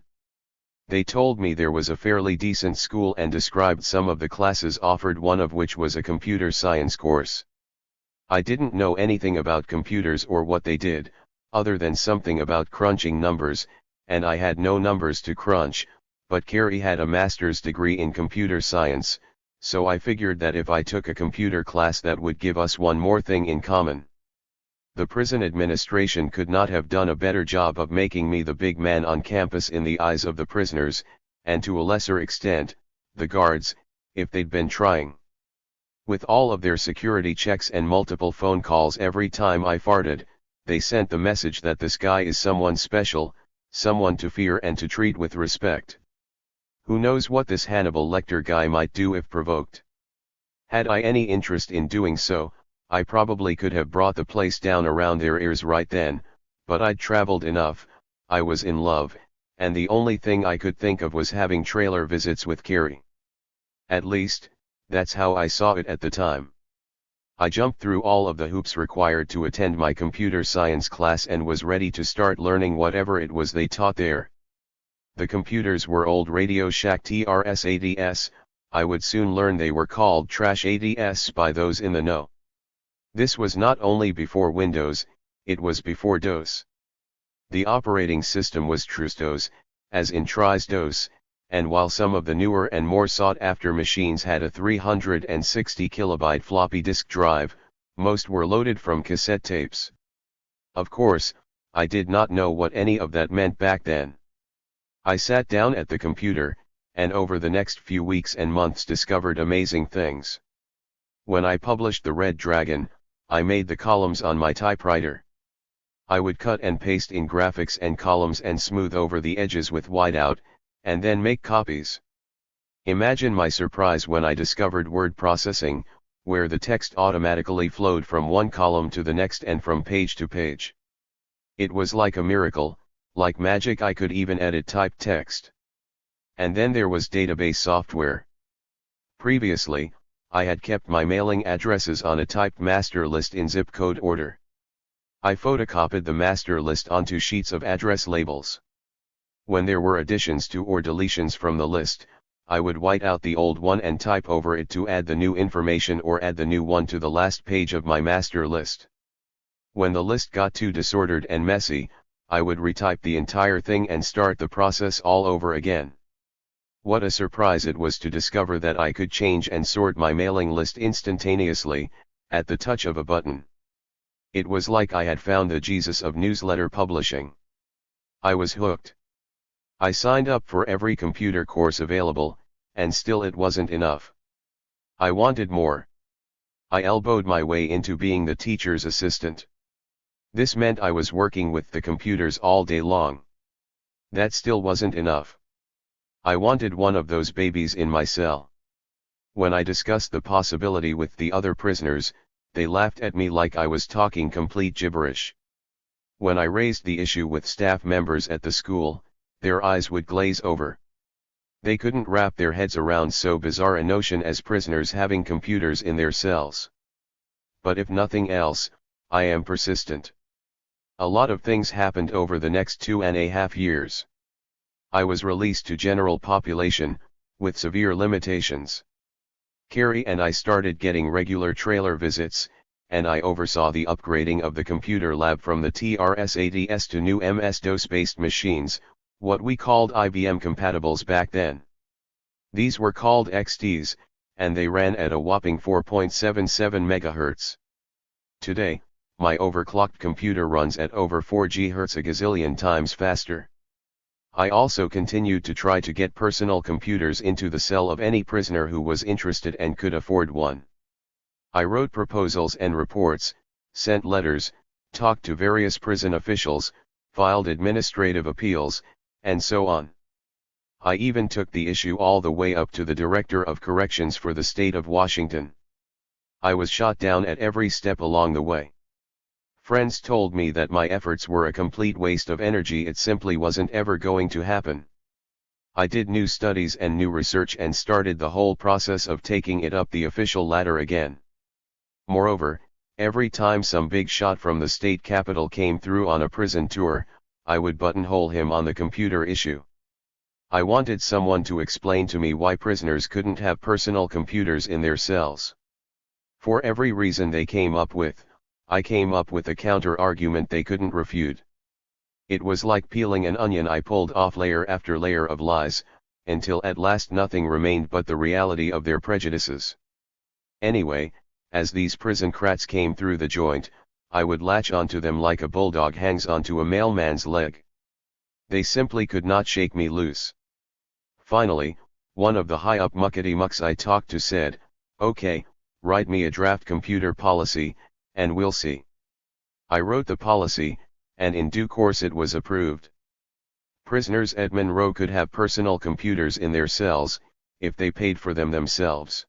A: They told me there was a fairly decent school and described some of the classes offered, one of which was a computer science course. I didn't know anything about computers or what they did, other than something about crunching numbers, and I had no numbers to crunch, but Carrie had a master's degree in computer science, so I figured that if I took a computer class that would give us one more thing in common. The prison administration could not have done a better job of making me the big man on campus in the eyes of the prisoners, and to a lesser extent, the guards, if they'd been trying. With all of their security checks and multiple phone calls every time I farted, they sent the message that this guy is someone special, someone to fear and to treat with respect. Who knows what this Hannibal Lecter guy might do if provoked? Had I any interest in doing so, I probably could have brought the place down around their ears right then, but I'd traveled enough, I was in love, and the only thing I could think of was having trailer visits with Carrie. At least, that's how I saw it at the time. I jumped through all of the hoops required to attend my computer science class and was ready to start learning whatever it was they taught there. The computers were old Radio Shack TRS-80s, I would soon learn they were called trash 80s by those in the know. This was not only before Windows, it was before DOS. The operating system was TRUSDOS, as in TRIS-DOS, and while some of the newer and more sought-after machines had a 360 kilobyte floppy disk drive, most were loaded from cassette tapes. Of course, I did not know what any of that meant back then. I sat down at the computer, and over the next few weeks and months discovered amazing things. When I published The Red Dragon, I made the columns on my typewriter. I would cut and paste in graphics and columns and smooth over the edges with whiteout, and then make copies. Imagine my surprise when I discovered word processing, where the text automatically flowed from one column to the next and from page to page. It was like a miracle, like magic. I could even edit typed text. And then there was database software. Previously, I had kept my mailing addresses on a typed master list in zip code order. I photocopied the master list onto sheets of address labels. When there were additions to or deletions from the list, I would white out the old one and type over it to add the new information or add the new one to the last page of my master list. When the list got too disordered and messy, I would retype the entire thing and start the process all over again. What a surprise it was to discover that I could change and sort my mailing list instantaneously, at the touch of a button. It was like I had found the Jesus of newsletter publishing. I was hooked. I signed up for every computer course available, and still it wasn't enough. I wanted more. I elbowed my way into being the teacher's assistant. This meant I was working with the computers all day long. That still wasn't enough. I wanted one of those babies in my cell. When I discussed the possibility with the other prisoners, they laughed at me like I was talking complete gibberish. When I raised the issue with staff members at the school, their eyes would glaze over. They couldn't wrap their heads around so bizarre a notion as prisoners having computers in their cells. But if nothing else, I am persistent. A lot of things happened over the next 2.5 years. I was released to general population, with severe limitations. Carrie and I started getting regular trailer visits, and I oversaw the upgrading of the computer lab from the TRS-80s to new MS-DOS-based machines, what we called IBM compatibles back then. These were called XTs, and they ran at a whopping 4.77 MHz. Today, my overclocked computer runs at over 4 GHz, a gazillion times faster. I also continued to try to get personal computers into the cell of any prisoner who was interested and could afford one. I wrote proposals and reports, sent letters, talked to various prison officials, filed administrative appeals, and so on. I even took the issue all the way up to the Director of Corrections for the state of Washington. I was shot down at every step along the way. Friends told me that my efforts were a complete waste of energy. It simply wasn't ever going to happen. I did new studies and new research and started the whole process of taking it up the official ladder again. Moreover, every time some big shot from the state capitol came through on a prison tour, I would buttonhole him on the computer issue. I wanted someone to explain to me why prisoners couldn't have personal computers in their cells. For every reason they came up with, I came up with a counter-argument they couldn't refute. It was like peeling an onion. I pulled off layer after layer of lies, until at last nothing remained but the reality of their prejudices. Anyway, as these prison crats came through the joint, I would latch onto them like a bulldog hangs onto a mailman's leg. They simply could not shake me loose. Finally, one of the high-up muckety-mucks I talked to said, "Okay, write me a draft computer policy, and we'll see." I wrote the policy, and in due course it was approved. Prisoners at Monroe could have personal computers in their cells, if they paid for them themselves.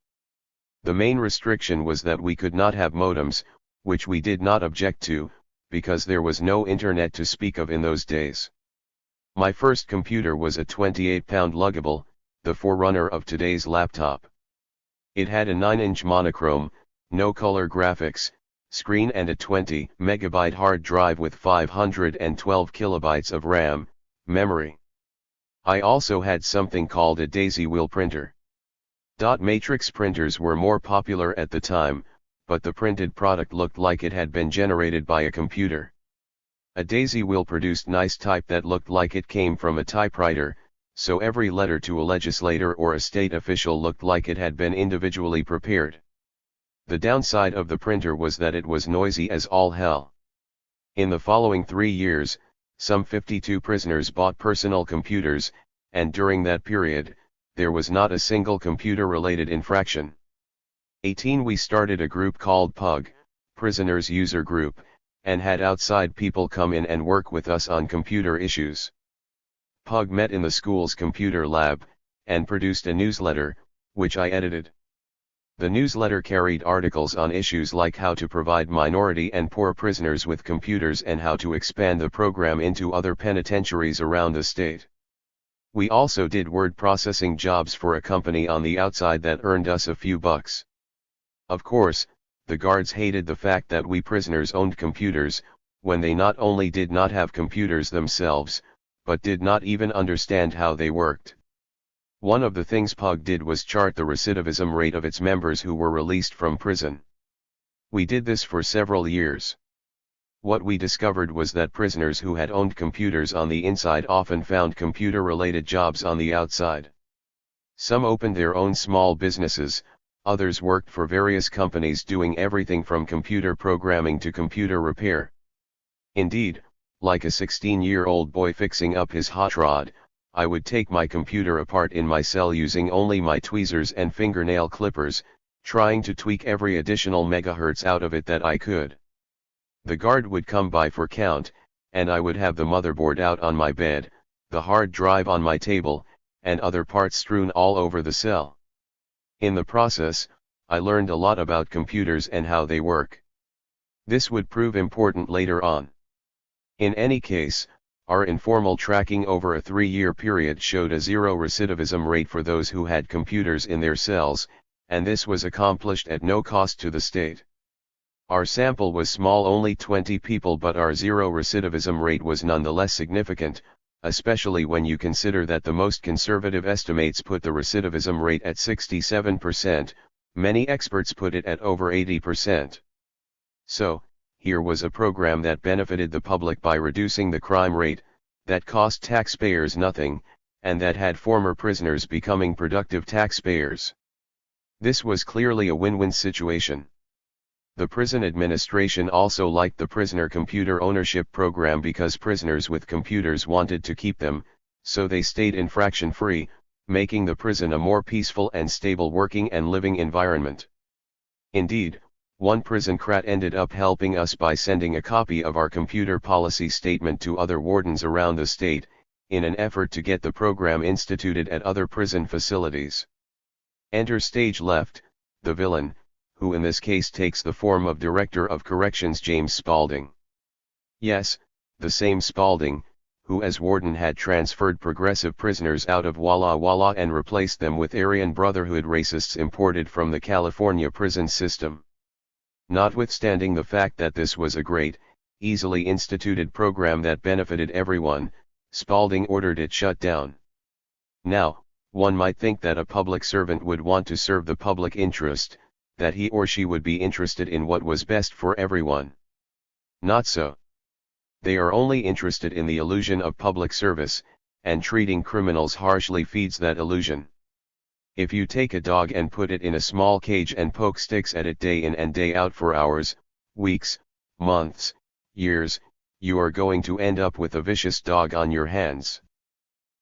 A: The main restriction was that we could not have modems, which we did not object to, because there was no internet to speak of in those days. My first computer was a 28-pound luggable, the forerunner of today's laptop. It had a 9-inch monochrome, no color graphics, screen and a 20 megabyte hard drive with 512 kilobytes of RAM, memory. I also had something called a daisy wheel printer. Dot matrix printers were more popular at the time, but the printed product looked like it had been generated by a computer. A daisy wheel produced nice type that looked like it came from a typewriter, so every letter to a legislator or a state official looked like it had been individually prepared. The downside of the printer was that it was noisy as all hell. In the following 3 years, some 52 prisoners bought personal computers, and during that period, there was not a single computer-related infraction. 18 We started a group called PUG, Prisoners User Group, and had outside people come in and work with us on computer issues. PUG met in the school's computer lab, and produced a newsletter, which I edited. The newsletter carried articles on issues like how to provide minority and poor prisoners with computers and how to expand the program into other penitentiaries around the state. We also did word processing jobs for a company on the outside that earned us a few bucks. Of course, the guards hated the fact that we prisoners owned computers, when they not only did not have computers themselves, but did not even understand how they worked. One of the things PUG did was chart the recidivism rate of its members who were released from prison. We did this for several years. What we discovered was that prisoners who had owned computers on the inside often found computer-related jobs on the outside. Some opened their own small businesses, others worked for various companies doing everything from computer programming to computer repair. Indeed, like a 16-year-old boy fixing up his hot rod, I would take my computer apart in my cell using only my tweezers and fingernail clippers, trying to tweak every additional megahertz out of it that I could. The guard would come by for count, and I would have the motherboard out on my bed, the hard drive on my table, and other parts strewn all over the cell. In the process, I learned a lot about computers and how they work. This would prove important later on. In any case, our informal tracking over a 3-year period showed a 0 recidivism rate for those who had computers in their cells, and this was accomplished at no cost to the state. Our sample was small, only 20 people, but our 0 recidivism rate was nonetheless significant, especially when you consider that the most conservative estimates put the recidivism rate at 67%, many experts put it at over 80%. So, here was a program that benefited the public by reducing the crime rate, that cost taxpayers nothing, and that had former prisoners becoming productive taxpayers. This was clearly a win-win situation. The prison administration also liked the prisoner computer ownership program because prisoners with computers wanted to keep them, so they stayed infraction-free, making the prison a more peaceful and stable working and living environment. Indeed, one prison crat ended up helping us by sending a copy of our computer policy statement to other wardens around the state, in an effort to get the program instituted at other prison facilities. Enter stage left, the villain, who in this case takes the form of Director of Corrections James Spaulding. Yes, the same Spaulding, who as warden had transferred progressive prisoners out of Walla Walla and replaced them with Aryan Brotherhood racists imported from the California prison system. Notwithstanding the fact that this was a great, easily instituted program that benefited everyone, Spaulding ordered it shut down. Now, one might think that a public servant would want to serve the public interest, that he or she would be interested in what was best for everyone. Not so. They are only interested in the illusion of public service, and treating criminals harshly feeds that illusion. If you take a dog and put it in a small cage and poke sticks at it day in and day out for hours, weeks, months, years, you are going to end up with a vicious dog on your hands.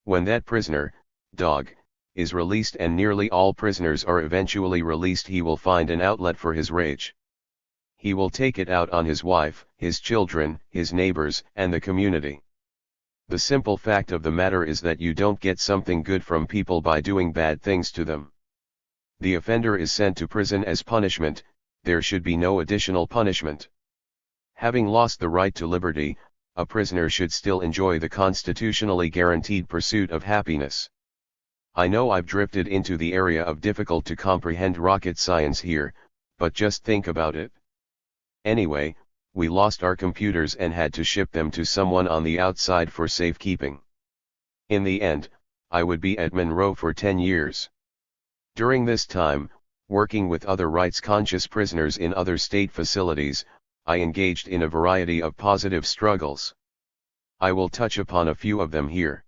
A: When that prisoner, dog, is released, and nearly all prisoners are eventually released, he will find an outlet for his rage. he will take it out on his wife, his children, his neighbors, and the community. The simple fact of the matter is that you don't get something good from people by doing bad things to them. The offender is sent to prison as punishment, there should be no additional punishment. Having lost the right to liberty, a prisoner should still enjoy the constitutionally guaranteed pursuit of happiness. I know I've drifted into the area of difficult to comprehend rocket science here, but just think about it. Anyway, we lost our computers and had to ship them to someone on the outside for safekeeping. In the end, I would be at Monroe for 10 years. During this time, working with other rights-conscious prisoners in other state facilities, I engaged in a variety of positive struggles. I will touch upon a few of them here.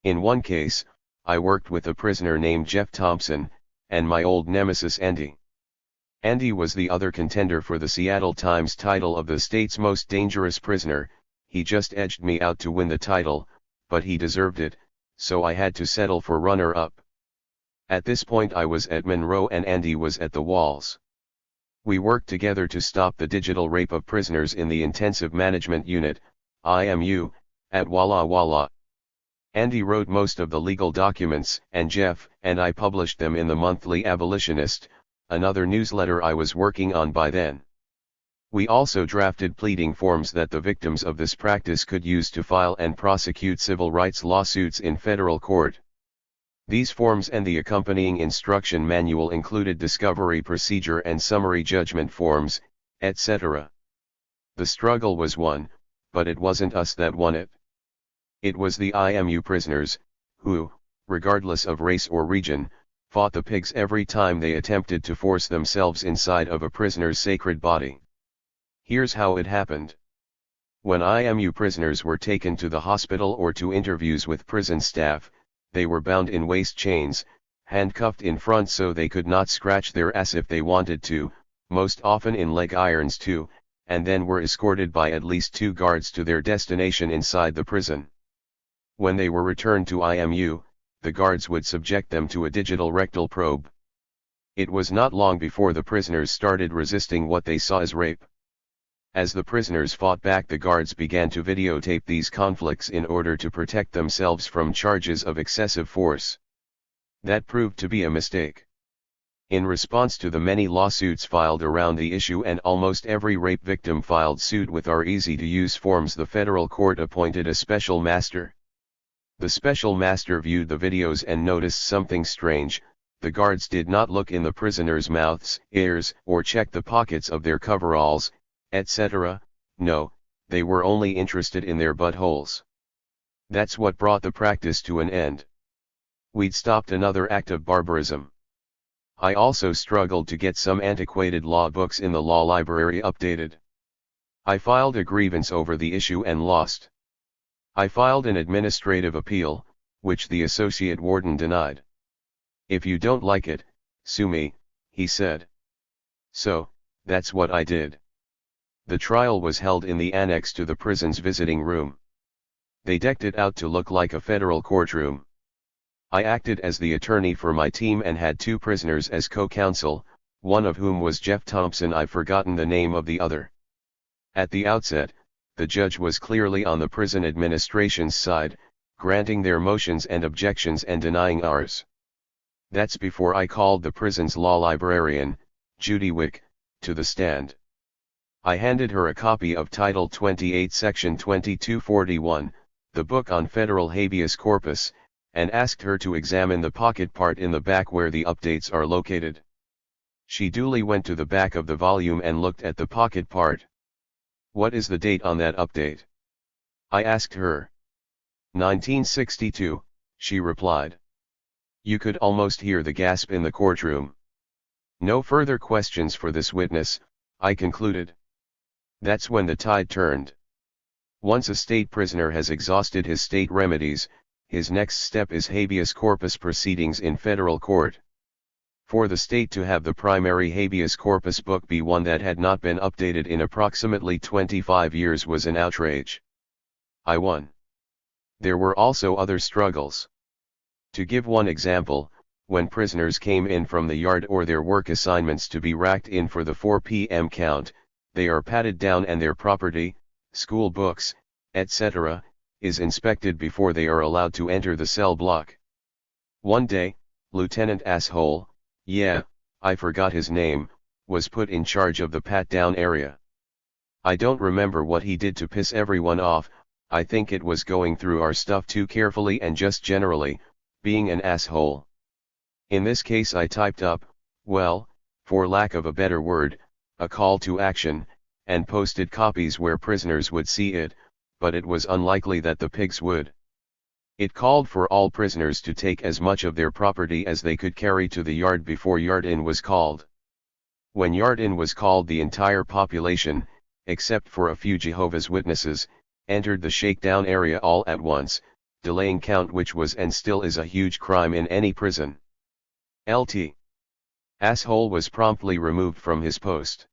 A: In one case, I worked with a prisoner named Jeff Thompson, and my old nemesis Andy. Andy was the other contender for the Seattle Times title of the state's most dangerous prisoner. He just edged me out to win the title, but he deserved it, so I had to settle for runner-up. At this point I was at Monroe and Andy was at the Walls. We worked together to stop the digital rape of prisoners in the Intensive Management Unit, IMU, at Walla Walla. Andy wrote most of the legal documents, and Jeff and I published them in the monthly Abolitionist, another newsletter I was working on by then. We also drafted pleading forms that the victims of this practice could use to file and prosecute civil rights lawsuits in federal court. These forms and the accompanying instruction manual included discovery procedure and summary judgment forms, etc. The struggle was won, but it wasn't us that won it. It was the IMU prisoners, who, regardless of race or region, fought the pigs every time they attempted to force themselves inside of a prisoner's sacred body. Here's how it happened. When IMU prisoners were taken to the hospital or to interviews with prison staff, they were bound in waist chains, handcuffed in front so they could not scratch their ass if they wanted to, most often in leg irons too, and then were escorted by at least 2 guards to their destination inside the prison. When they were returned to IMU, the guards would subject them to a digital rectal probe. It was not long before the prisoners started resisting what they saw as rape. As the prisoners fought back, the guards began to videotape these conflicts in order to protect themselves from charges of excessive force. That proved to be a mistake. In response to the many lawsuits filed around the issue and almost every rape victim filed suit with our easy-to-use forms, the federal court appointed a special master. The special master viewed the videos and noticed something strange. The guards did not look in the prisoners' mouths, ears, or check the pockets of their coveralls, etc. No, they were only interested in their buttholes. That's what brought the practice to an end. We'd stopped another act of barbarism. I also struggled to get some antiquated law books in the law library updated. I filed a grievance over the issue and lost. I filed an administrative appeal, which the associate warden denied. "If you don't like it, sue me," he said. So, that's what I did. The trial was held in the annex to the prison's visiting room. They decked it out to look like a federal courtroom. I acted as the attorney for my team and had 2 prisoners as co-counsel, one of whom was Jeff Thompson. I've forgotten the name of the other. At the outset, the judge was clearly on the prison administration's side, granting their motions and objections and denying ours. That's before I called the prison's law librarian, Judy Wick, to the stand. I handed her a copy of Title 28 Section 2241, the book on federal habeas corpus, and asked her to examine the pocket part in the back where the updates are located. She duly went to the back of the volume and looked at the pocket part. "What is the date on that update?" I asked her. 1962, she replied. You could almost hear the gasp in the courtroom. No further questions for this witness, I concluded. That's when the tide turned. Once a state prisoner has exhausted his state remedies, his next step is habeas corpus proceedings in federal court. For the state to have the primary habeas corpus book be one that had not been updated in approximately 25 years was an outrage. I won. There were also other struggles. To give one example, when prisoners came in from the yard or their work assignments to be racked in for the 4 p.m. count, they are patted down and their property, school books, etc., is inspected before they are allowed to enter the cell block. One day, Lieutenant Asshole, yeah, I forgot his name, was put in charge of the pat-down area. I don't remember what he did to piss everyone off. I think it was going through our stuff too carefully and just generally, being an asshole. In this case I typed up, well, for lack of a better word, a call to action, and posted copies where prisoners would see it, but it was unlikely that the pigs would. It called for all prisoners to take as much of their property as they could carry to the yard before yard-in was called. When yard-in was called, the entire population, except for a few Jehovah's Witnesses, entered the shakedown area all at once, delaying count, which was and still is a huge crime in any prison. Lt. Asshole was promptly removed from his post.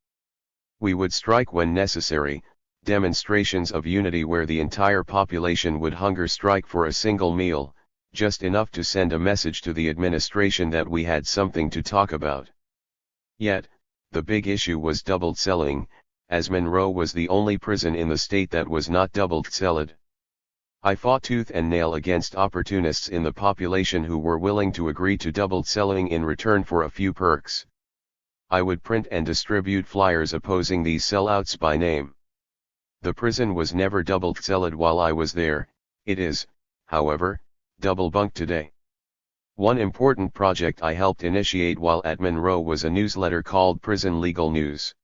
A: We would strike when necessary, demonstrations of unity where the entire population would hunger strike for a single meal, just enough to send a message to the administration that we had something to talk about. Yet, the big issue was doubled celling, as Monroe was the only prison in the state that was not doubled celled. I fought tooth and nail against opportunists in the population who were willing to agree to doubled celling in return for a few perks. I would print and distribute flyers opposing these sellouts by name. The prison was never double celled while I was there. It is, however, double bunked today. One important project I helped initiate while at Monroe was a newsletter called Prison Legal News.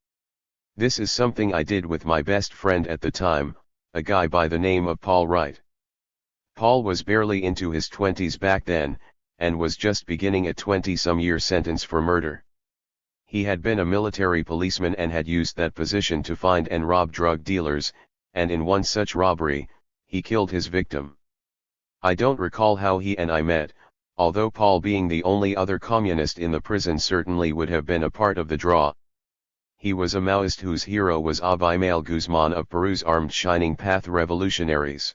A: This is something I did with my best friend at the time, a guy by the name of Paul Wright. Paul was barely into his 20s back then, and was just beginning a 20-some-year sentence for murder. He had been a military policeman and had used that position to find and rob drug dealers, and in one such robbery, he killed his victim. I don't recall how he and I met, although Paul, being the only other communist in the prison, certainly would have been a part of the draw. He was a Maoist whose hero was Abimael Guzman of Peru's armed Shining Path revolutionaries.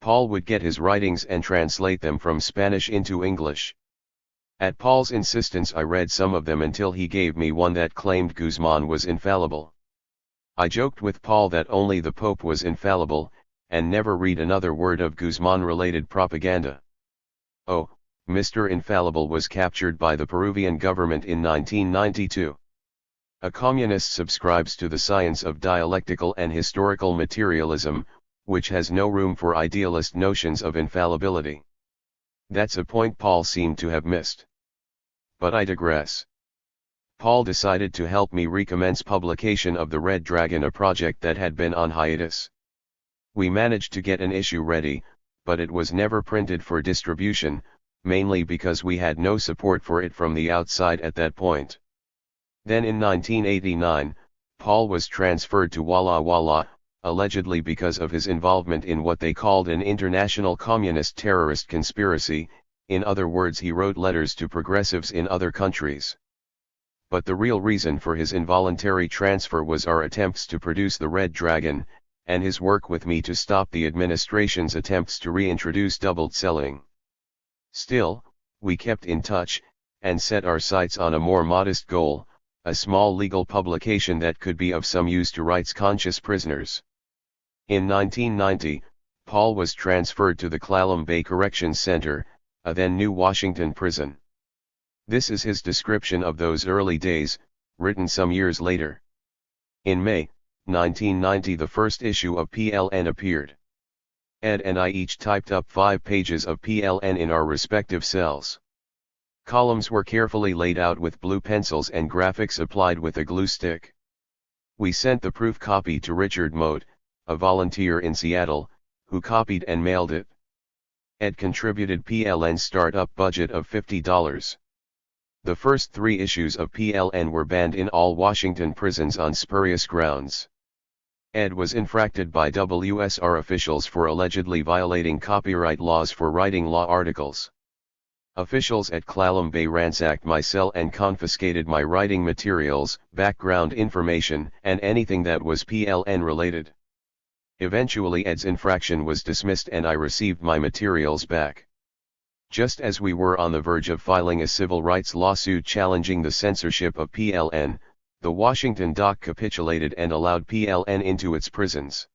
A: Paul would get his writings and translate them from Spanish into English. At Paul's insistence I read some of them until he gave me one that claimed Guzman was infallible. I joked with Paul that only the Pope was infallible, and never read another word of Guzman-related propaganda. Oh, Mr. Infallible was captured by the Peruvian government in 1992. A communist subscribes to the science of dialectical and historical materialism, which has no room for idealist notions of infallibility. That's a point Paul seemed to have missed. But I digress. Paul decided to help me recommence publication of The Red Dragon, a project that had been on hiatus. We managed to get an issue ready, but it was never printed for distribution, mainly because we had no support for it from the outside at that point. Then in 1989, Paul was transferred to Walla Walla, allegedly because of his involvement in what they called an international communist terrorist conspiracy. In other words, he wrote letters to progressives in other countries. But the real reason for his involuntary transfer was our attempts to produce The Red Dragon, and his work with me to stop the administration's attempts to reintroduce doubled celling. Still, we kept in touch, and set our sights on a more modest goal, a small legal publication that could be of some use to rights-conscious prisoners. In 1990, Paul was transferred to the Clallam Bay Corrections Center, a then new Washington prison. This is his description of those early days, written some years later. In May 1990, the first issue of PLN appeared. Ed and I each typed up 5 pages of PLN in our respective cells. Columns were carefully laid out with blue pencils and graphics applied with a glue stick. We sent the proof copy to Richard Mote, a volunteer in Seattle, who copied and mailed it. Ed contributed PLN's startup budget of $50. The first 3 issues of PLN were banned in all Washington prisons on spurious grounds. Ed was infracted by WSR officials for allegedly violating copyright laws for writing law articles. Officials at Clallam Bay ransacked my cell and confiscated my writing materials, background information, and anything that was PLN related. Eventually Ed's infraction was dismissed and I received my materials back. Just as we were on the verge of filing a civil rights lawsuit challenging the censorship of PLN, The Washington dock capitulated and allowed PLN into its prisons.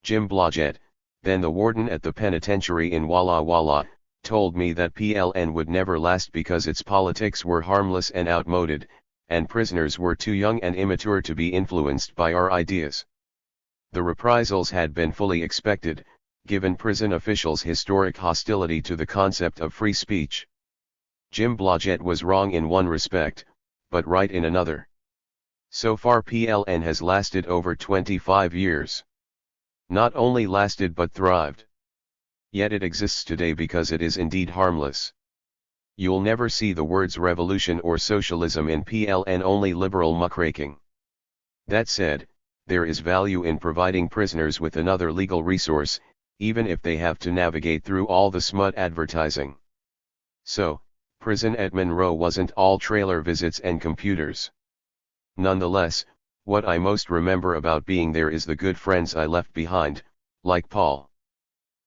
A: Jim Blodgett, then the warden at the penitentiary in Walla Walla, told me that PLN would never last because its politics were harmless and outmoded, and prisoners were too young and immature to be influenced by our ideas. The reprisals had been fully expected, given prison officials' historic hostility to the concept of free speech. Jim Blodgett was wrong in one respect, but right in another. So far PLN has lasted over 25 years. Not only lasted but thrived. Yet it exists today because it is indeed harmless. You'll never see the words revolution or socialism in PLN, only liberal muckraking. That said, there is value in providing prisoners with another legal resource, even if they have to navigate through all the smut advertising. So, prison at Monroe wasn't all trailer visits and computers. Nonetheless, what I most remember about being there is the good friends I left behind, like Paul.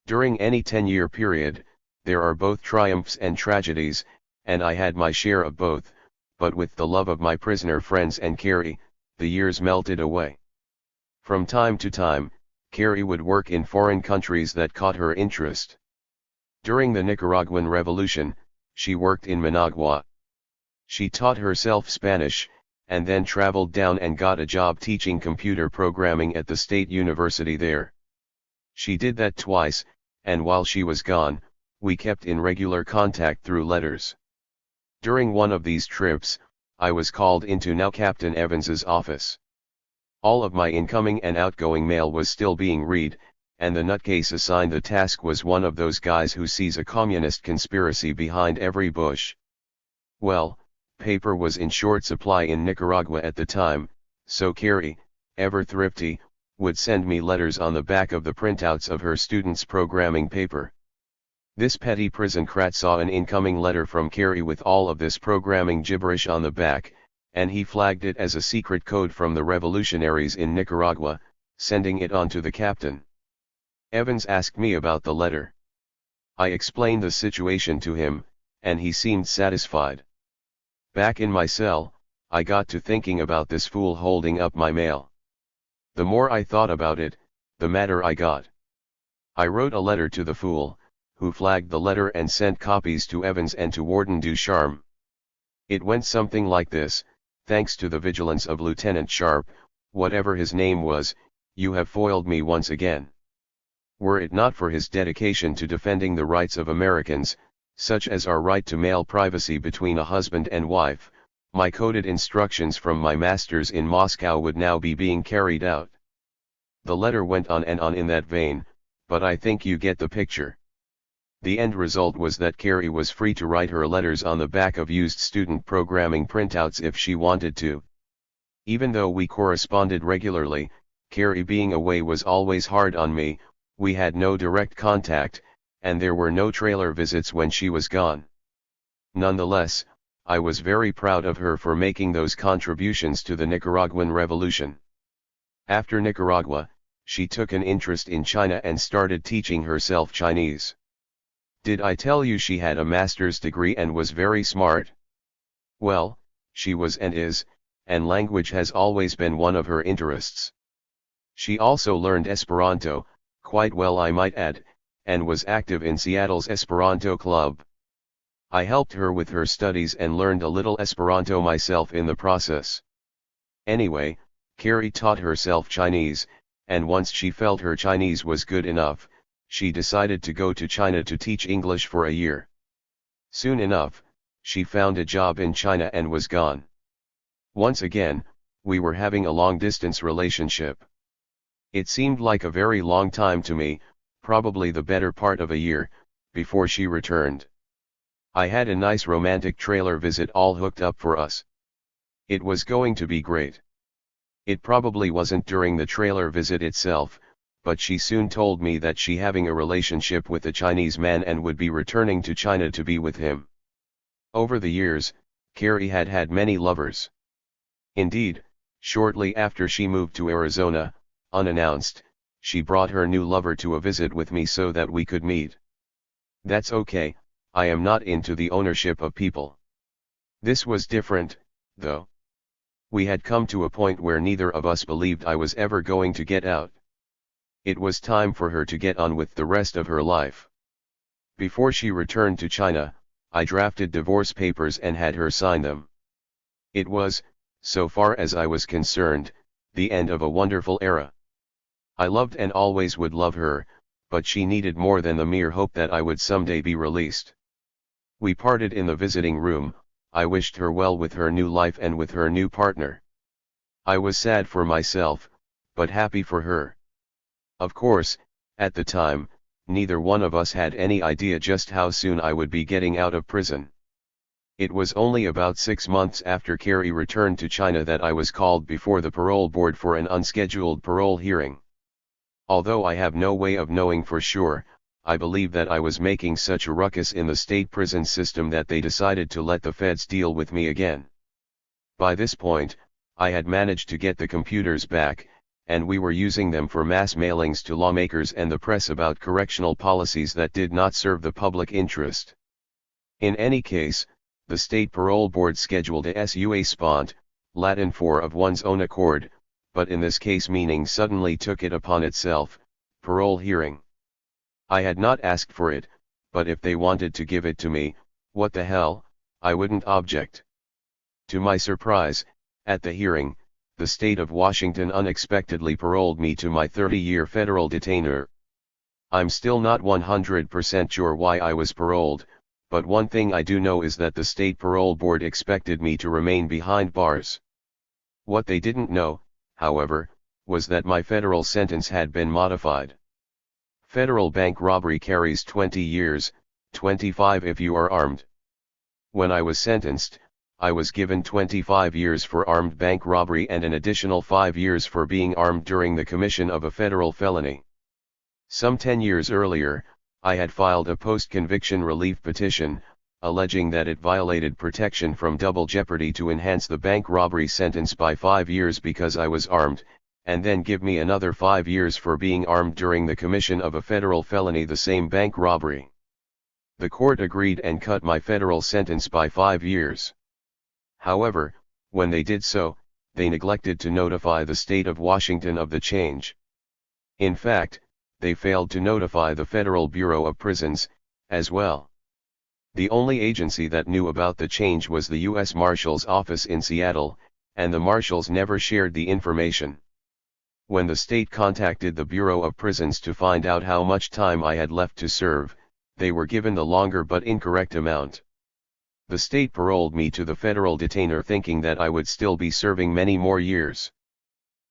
A: During any 10-year period, there are both triumphs and tragedies, and I had my share of both, but with the love of my prisoner friends and Carrie, the years melted away. From time to time, Carrie would work in foreign countries that caught her interest. During the Nicaraguan Revolution, she worked in Managua. She taught herself Spanish, and then traveled down and got a job teaching computer programming at the state university there. She did that twice, and while she was gone, we kept in regular contact through letters. During one of these trips, I was called into now Captain Evans's office. All of my incoming and outgoing mail was still being read, and the nutcase assigned the task was one of those guys who sees a communist conspiracy behind every bush. Well, paper was in short supply in Nicaragua at the time, so Carrie, ever thrifty, would send me letters on the back of the printouts of her students' programming paper. This petty prison crat saw an incoming letter from Carrie with all of this programming gibberish on the back, and he flagged it as a secret code from the revolutionaries in Nicaragua, sending it on to the captain. Evans asked me about the letter. I explained the situation to him, and he seemed satisfied. Back in my cell, I got to thinking about this fool holding up my mail. The more I thought about it, the madder I got. I wrote a letter to the fool, who flagged the letter and sent copies to Evans and to Warden Ducharme. It went something like this: thanks to the vigilance of Lieutenant Sharp, whatever his name was, you have foiled me once again. Were it not for his dedication to defending the rights of Americans, such as our right to mail privacy between a husband and wife, my coded instructions from my masters in Moscow would now be being carried out. The letter went on and on in that vein, but I think you get the picture. The end result was that Carrie was free to write her letters on the back of used student programming printouts if she wanted to. Even though we corresponded regularly, Carrie being away was always hard on me. We had no direct contact, and there were no trailer visits when she was gone. Nonetheless, I was very proud of her for making those contributions to the Nicaraguan Revolution. After Nicaragua, she took an interest in China and started teaching herself Chinese. Did I tell you she had a master's degree and was very smart? Well, she was and is, and language has always been one of her interests. She also learned Esperanto, quite well I might add, and was active in Seattle's Esperanto Club. I helped her with her studies and learned a little Esperanto myself in the process. Anyway, Carrie taught herself Chinese, and once she felt her Chinese was good enough, she decided to go to China to teach English for a year. Soon enough, she found a job in China and was gone. Once again, we were having a long-distance relationship. It seemed like a very long time to me, probably the better part of a year, before she returned. I had a nice romantic trailer visit all hooked up for us. It was going to be great. It probably wasn't during the trailer visit itself, but she soon told me that she having a relationship with a Chinese man and would be returning to China to be with him. Over the years, Carrie had had many lovers. Indeed, shortly after she moved to Arizona, unannounced, she brought her new lover to a visit with me so that we could meet. That's okay, I am not into the ownership of people. This was different, though. We had come to a point where neither of us believed I was ever going to get out. It was time for her to get on with the rest of her life. Before she returned to China, I drafted divorce papers and had her sign them. It was, so far as I was concerned, the end of a wonderful era. I loved and always would love her, but she needed more than the mere hope that I would someday be released. We parted in the visiting room. I wished her well with her new life and with her new partner. I was sad for myself, but happy for her. Of course, at the time, neither one of us had any idea just how soon I would be getting out of prison. It was only about 6 months after Carrie returned to China that I was called before the parole board for an unscheduled parole hearing. Although I have no way of knowing for sure, I believe that I was making such a ruckus in the state prison system that they decided to let the feds deal with me again. By this point, I had managed to get the computers back, and we were using them for mass mailings to lawmakers and the press about correctional policies that did not serve the public interest. In any case, the state parole board scheduled a sua spont, Latin for of one's own accord, but in this case meaning suddenly took it upon itself, parole hearing. I had not asked for it, but if they wanted to give it to me, what the hell, I wouldn't object. To my surprise, at the hearing, the state of Washington unexpectedly paroled me to my 30-year federal detainer. I'm still not 100% sure why I was paroled, but one thing I do know is that the state parole board expected me to remain behind bars. What they didn't know, however, was that my federal sentence had been modified. Federal bank robbery carries 20 years, 25 if you are armed. When I was sentenced, I was given 25 years for armed bank robbery and an additional 5 years for being armed during the commission of a federal felony. Some 10 years earlier, I had filed a post-conviction relief petition, alleging that it violated protection from double jeopardy to enhance the bank robbery sentence by 5 years because I was armed, and then give me another 5 years for being armed during the commission of a federal felony, the same bank robbery. The court agreed and cut my federal sentence by 5 years. However, when they did so, they neglected to notify the state of Washington of the change. In fact, they failed to notify the Federal Bureau of Prisons, as well. The only agency that knew about the change was the U.S. Marshal's office in Seattle, and the Marshals never shared the information. When the state contacted the Bureau of Prisons to find out how much time I had left to serve, they were given the longer but incorrect amount. The state paroled me to the federal detainer thinking that I would still be serving many more years.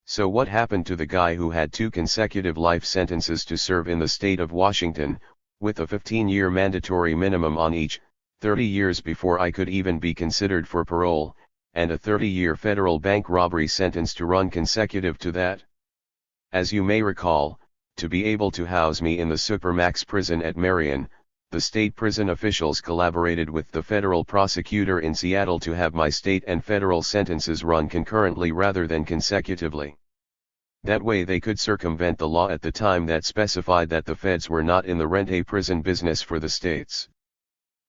A: So what happened to the guy who had 2 consecutive life sentences to serve in the state of Washington, with a 15-year mandatory minimum on each, 30 years before I could even be considered for parole, and a 30-year federal bank robbery sentence to run consecutive to that? As you may recall, to be able to house me in the Supermax prison at Marion, the state prison officials collaborated with the federal prosecutor in Seattle to have my state and federal sentences run concurrently rather than consecutively. That way they could circumvent the law at the time that specified that the feds were not in the rent-a-prison business for the states.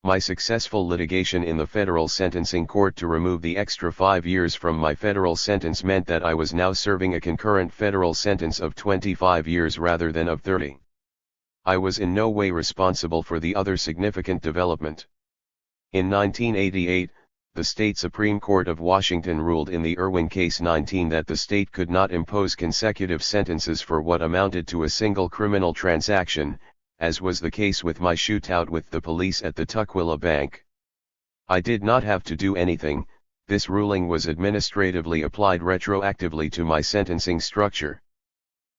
A: My successful litigation in the federal sentencing court to remove the extra 5 years from my federal sentence meant that I was now serving a concurrent federal sentence of 25 years rather than of 30. I was in no way responsible for the other significant development. In 1988, the State Supreme Court of Washington ruled in the Irwin Case 19 that the state could not impose consecutive sentences for what amounted to a single criminal transaction, as was the case with my shootout with the police at the Tukwila Bank. I did not have to do anything. This ruling was administratively applied retroactively to my sentencing structure.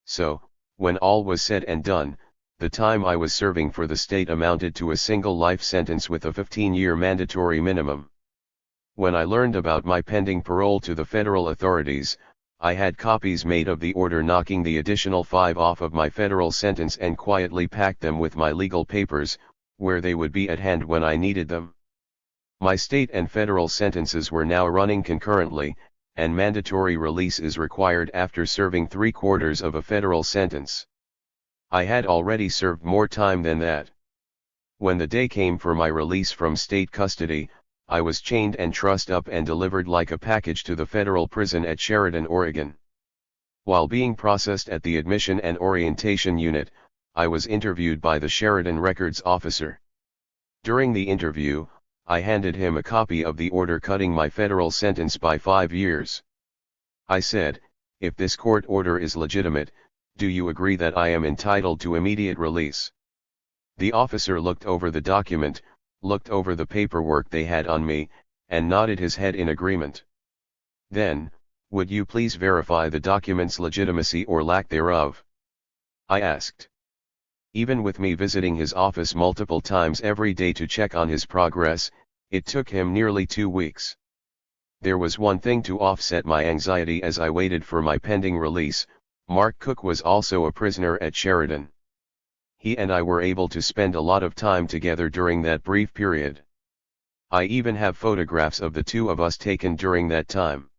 A: So, when all was said and done, the time I was serving for the state amounted to a single life sentence with a 15-year mandatory minimum. When I learned about my pending parole to the federal authorities, I had copies made of the order knocking the additional 5 off of my federal sentence and quietly packed them with my legal papers, where they would be at hand when I needed them. My state and federal sentences were now running concurrently, and mandatory release is required after serving 3/4 of a federal sentence. I had already served more time than that. When the day came for my release from state custody, I was chained and trussed up and delivered like a package to the federal prison at Sheridan, Oregon. While being processed at the admission and orientation unit, I was interviewed by the Sheridan records officer. During the interview, I handed him a copy of the order cutting my federal sentence by 5 years. I said, "If this court order is legitimate, do you agree that I am entitled to immediate release?" The officer looked over the document, looked over the paperwork they had on me, and nodded his head in agreement. Then, "Would you please verify the document's legitimacy or lack thereof?" I asked. Even with me visiting his office multiple times every day to check on his progress, it took him nearly 2 weeks. There was one thing to offset my anxiety as I waited for my pending release. Mark Cook was also a prisoner at Sheridan. He and I were able to spend a lot of time together during that brief period. I even have photographs of the two of us taken during that time.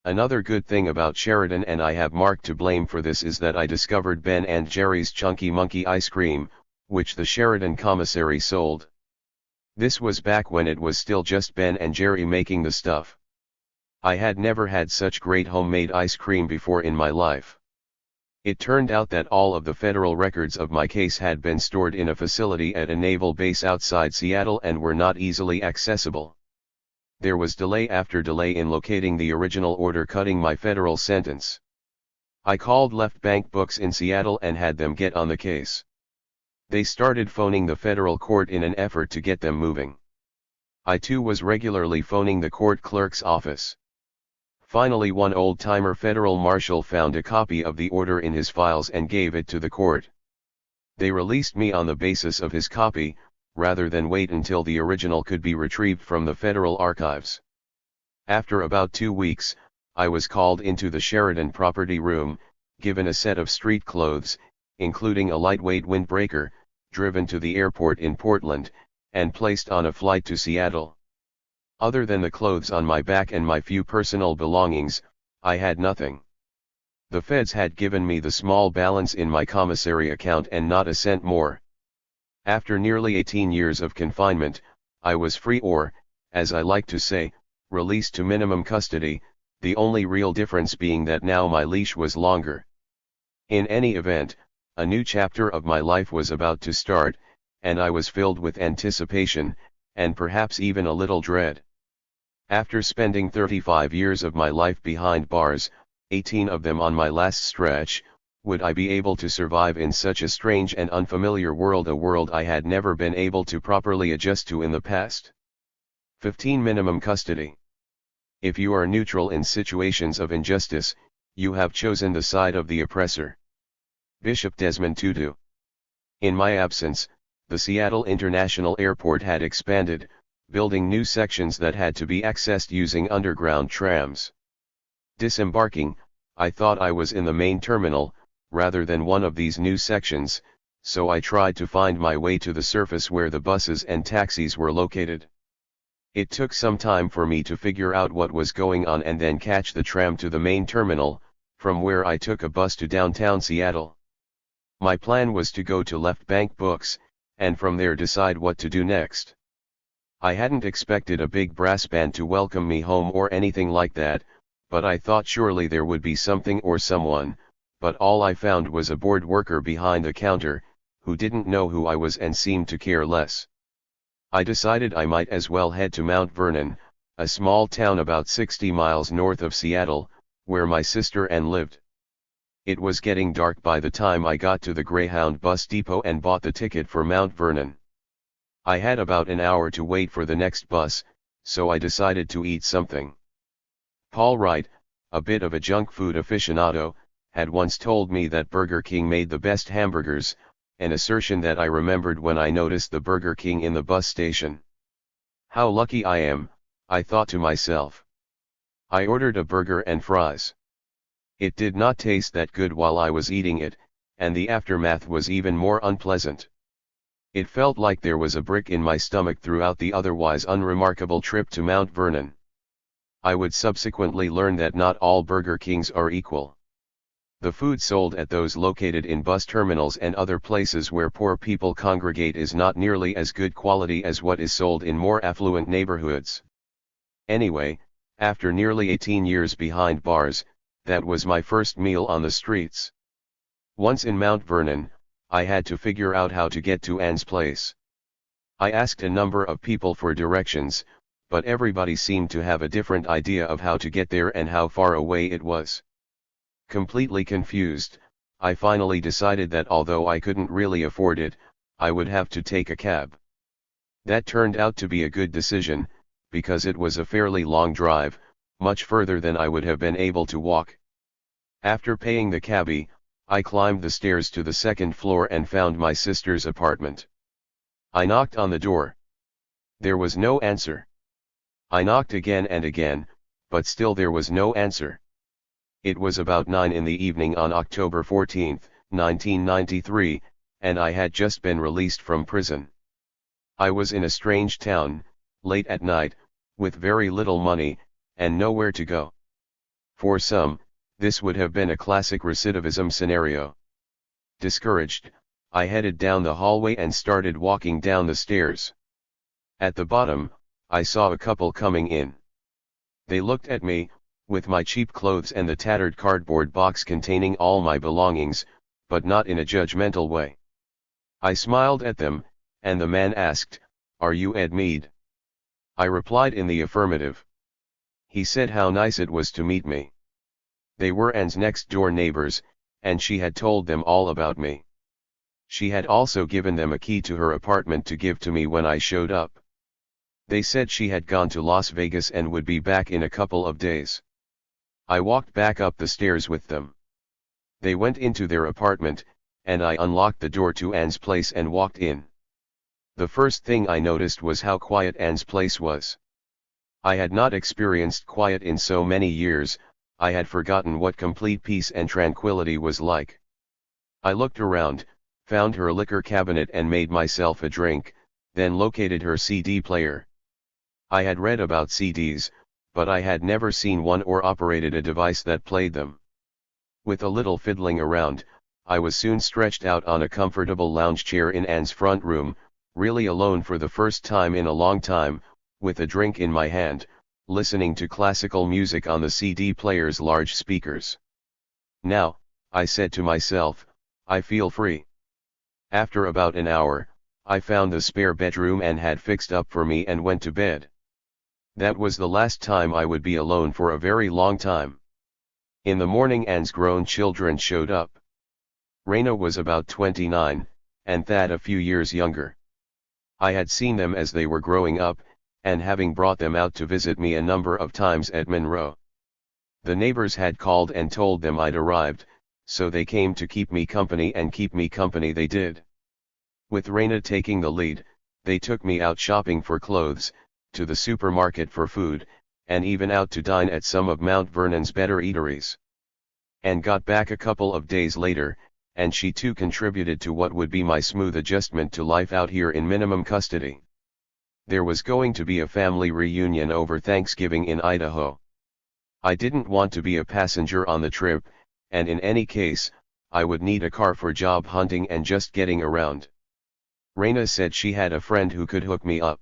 A: Another good thing about Sheridan, and I have Mark to blame for this, is that I discovered Ben and Jerry's Chunky Monkey ice cream, which the Sheridan commissary sold. This was back when it was still just Ben and Jerry making the stuff. I had never had such great homemade ice cream before in my life. It turned out that all of the federal records of my case had been stored in a facility at a naval base outside Seattle and were not easily accessible. There was delay after delay in locating the original order cutting my federal sentence. I called Left Bank Books in Seattle and had them get on the case. They started phoning the federal court in an effort to get them moving. I too was regularly phoning the court clerk's office. Finally, one old-timer federal marshal found a copy of the order in his files and gave it to the court. They released me on the basis of his copy, rather than wait until the original could be retrieved from the federal archives. After about 2 weeks, I was called into the Sheridan property room, given a set of street clothes, including a lightweight windbreaker, driven to the airport in Portland, and placed on a flight to Seattle. Other than the clothes on my back and my few personal belongings, I had nothing. The feds had given me the small balance in my commissary account and not a cent more. After nearly 18 years of confinement, I was free, or, as I like to say, released to minimum custody, the only real difference being that now my leash was longer. In any event, a new chapter of my life was about to start, and I was filled with anticipation, and perhaps even a little dread. After spending 35 years of my life behind bars, 18 of them on my last stretch, would I be able to survive in such a strange and unfamiliar world, a world I had never been able to properly adjust to in the past? 15 Minimum custody. If you are neutral in situations of injustice, you have chosen the side of the oppressor. Bishop Desmond Tutu. In my absence, the Seattle International Airport had expanded, building new sections that had to be accessed using underground trams. Disembarking, I thought I was in the main terminal, rather than one of these new sections, so I tried to find my way to the surface where the buses and taxis were located. It took some time for me to figure out what was going on and then catch the tram to the main terminal, from where I took a bus to downtown Seattle. My plan was to go to Left Bank Books, and from there decide what to do next. I hadn't expected a big brass band to welcome me home or anything like that, but I thought surely there would be something or someone, but all I found was a bored worker behind the counter, who didn't know who I was and seemed to care less. I decided I might as well head to Mount Vernon, a small town about 60 miles north of Seattle, where my sister Ann lived. It was getting dark by the time I got to the Greyhound bus depot and bought the ticket for Mount Vernon. I had about an hour to wait for the next bus, so I decided to eat something. Paul Wright, a bit of a junk food aficionado, had once told me that Burger King made the best hamburgers, an assertion that I remembered when I noticed the Burger King in the bus station. How lucky I am, I thought to myself. I ordered a burger and fries. It did not taste that good while I was eating it, and the aftermath was even more unpleasant. It felt like there was a brick in my stomach throughout the otherwise unremarkable trip to Mount Vernon. I would subsequently learn that not all Burger Kings are equal. The food sold at those located in bus terminals and other places where poor people congregate is not nearly as good quality as what is sold in more affluent neighborhoods. Anyway, after nearly 18 years behind bars, that was my first meal on the streets. Once in Mount Vernon, I had to figure out how to get to Anne's place. I asked a number of people for directions, but everybody seemed to have a different idea of how to get there and how far away it was. Completely confused, I finally decided that although I couldn't really afford it, I would have to take a cab. That turned out to be a good decision, because it was a fairly long drive, much further than I would have been able to walk. After paying the cabbie, I climbed the stairs to the second floor and found my sister's apartment. I knocked on the door. There was no answer. I knocked again and again, but still there was no answer. It was about 9 in the evening on October 14, 1993, and I had just been released from prison. I was in a strange town, late at night, with very little money, and nowhere to go. For some, this would have been a classic recidivism scenario. Discouraged, I headed down the hallway and started walking down the stairs. At the bottom, I saw a couple coming in. They looked at me, with my cheap clothes and the tattered cardboard box containing all my belongings, but not in a judgmental way. I smiled at them, and the man asked, "Are you Ed Mead?" I replied in the affirmative. He said how nice it was to meet me. They were Anne's next-door neighbors, and she had told them all about me. She had also given them a key to her apartment to give to me when I showed up. They said she had gone to Las Vegas and would be back in a couple of days. I walked back up the stairs with them. They went into their apartment, and I unlocked the door to Anne's place and walked in. The first thing I noticed was how quiet Anne's place was. I had not experienced quiet in so many years, I had forgotten what complete peace and tranquility was like. I looked around, found her liquor cabinet and made myself a drink, then located her CD player. I had read about CDs, but I had never seen one or operated a device that played them. With a little fiddling around, I was soon stretched out on a comfortable lounge chair in Anne's front room, really alone for the first time in a long time, with a drink in my hand, listening to classical music on the CD player's large speakers. Now, I said to myself, I feel free. After about an hour, I found the spare bedroom Anne had fixed up for me and went to bed. That was the last time I would be alone for a very long time. In the morning Anne's grown children showed up. Raina was about 29, and Thad a few years younger. I had seen them as they were growing up, and having brought them out to visit me a number of times at Monroe. The neighbors had called and told them I'd arrived, so they came to keep me company, and keep me company they did. With Raina taking the lead, they took me out shopping for clothes, to the supermarket for food, and even out to dine at some of Mount Vernon's better eateries. And got back a couple of days later, and she too contributed to what would be my smooth adjustment to life out here in minimum custody. There was going to be a family reunion over Thanksgiving in Idaho. I didn't want to be a passenger on the trip, and in any case, I would need a car for job hunting and just getting around. Raina said she had a friend who could hook me up.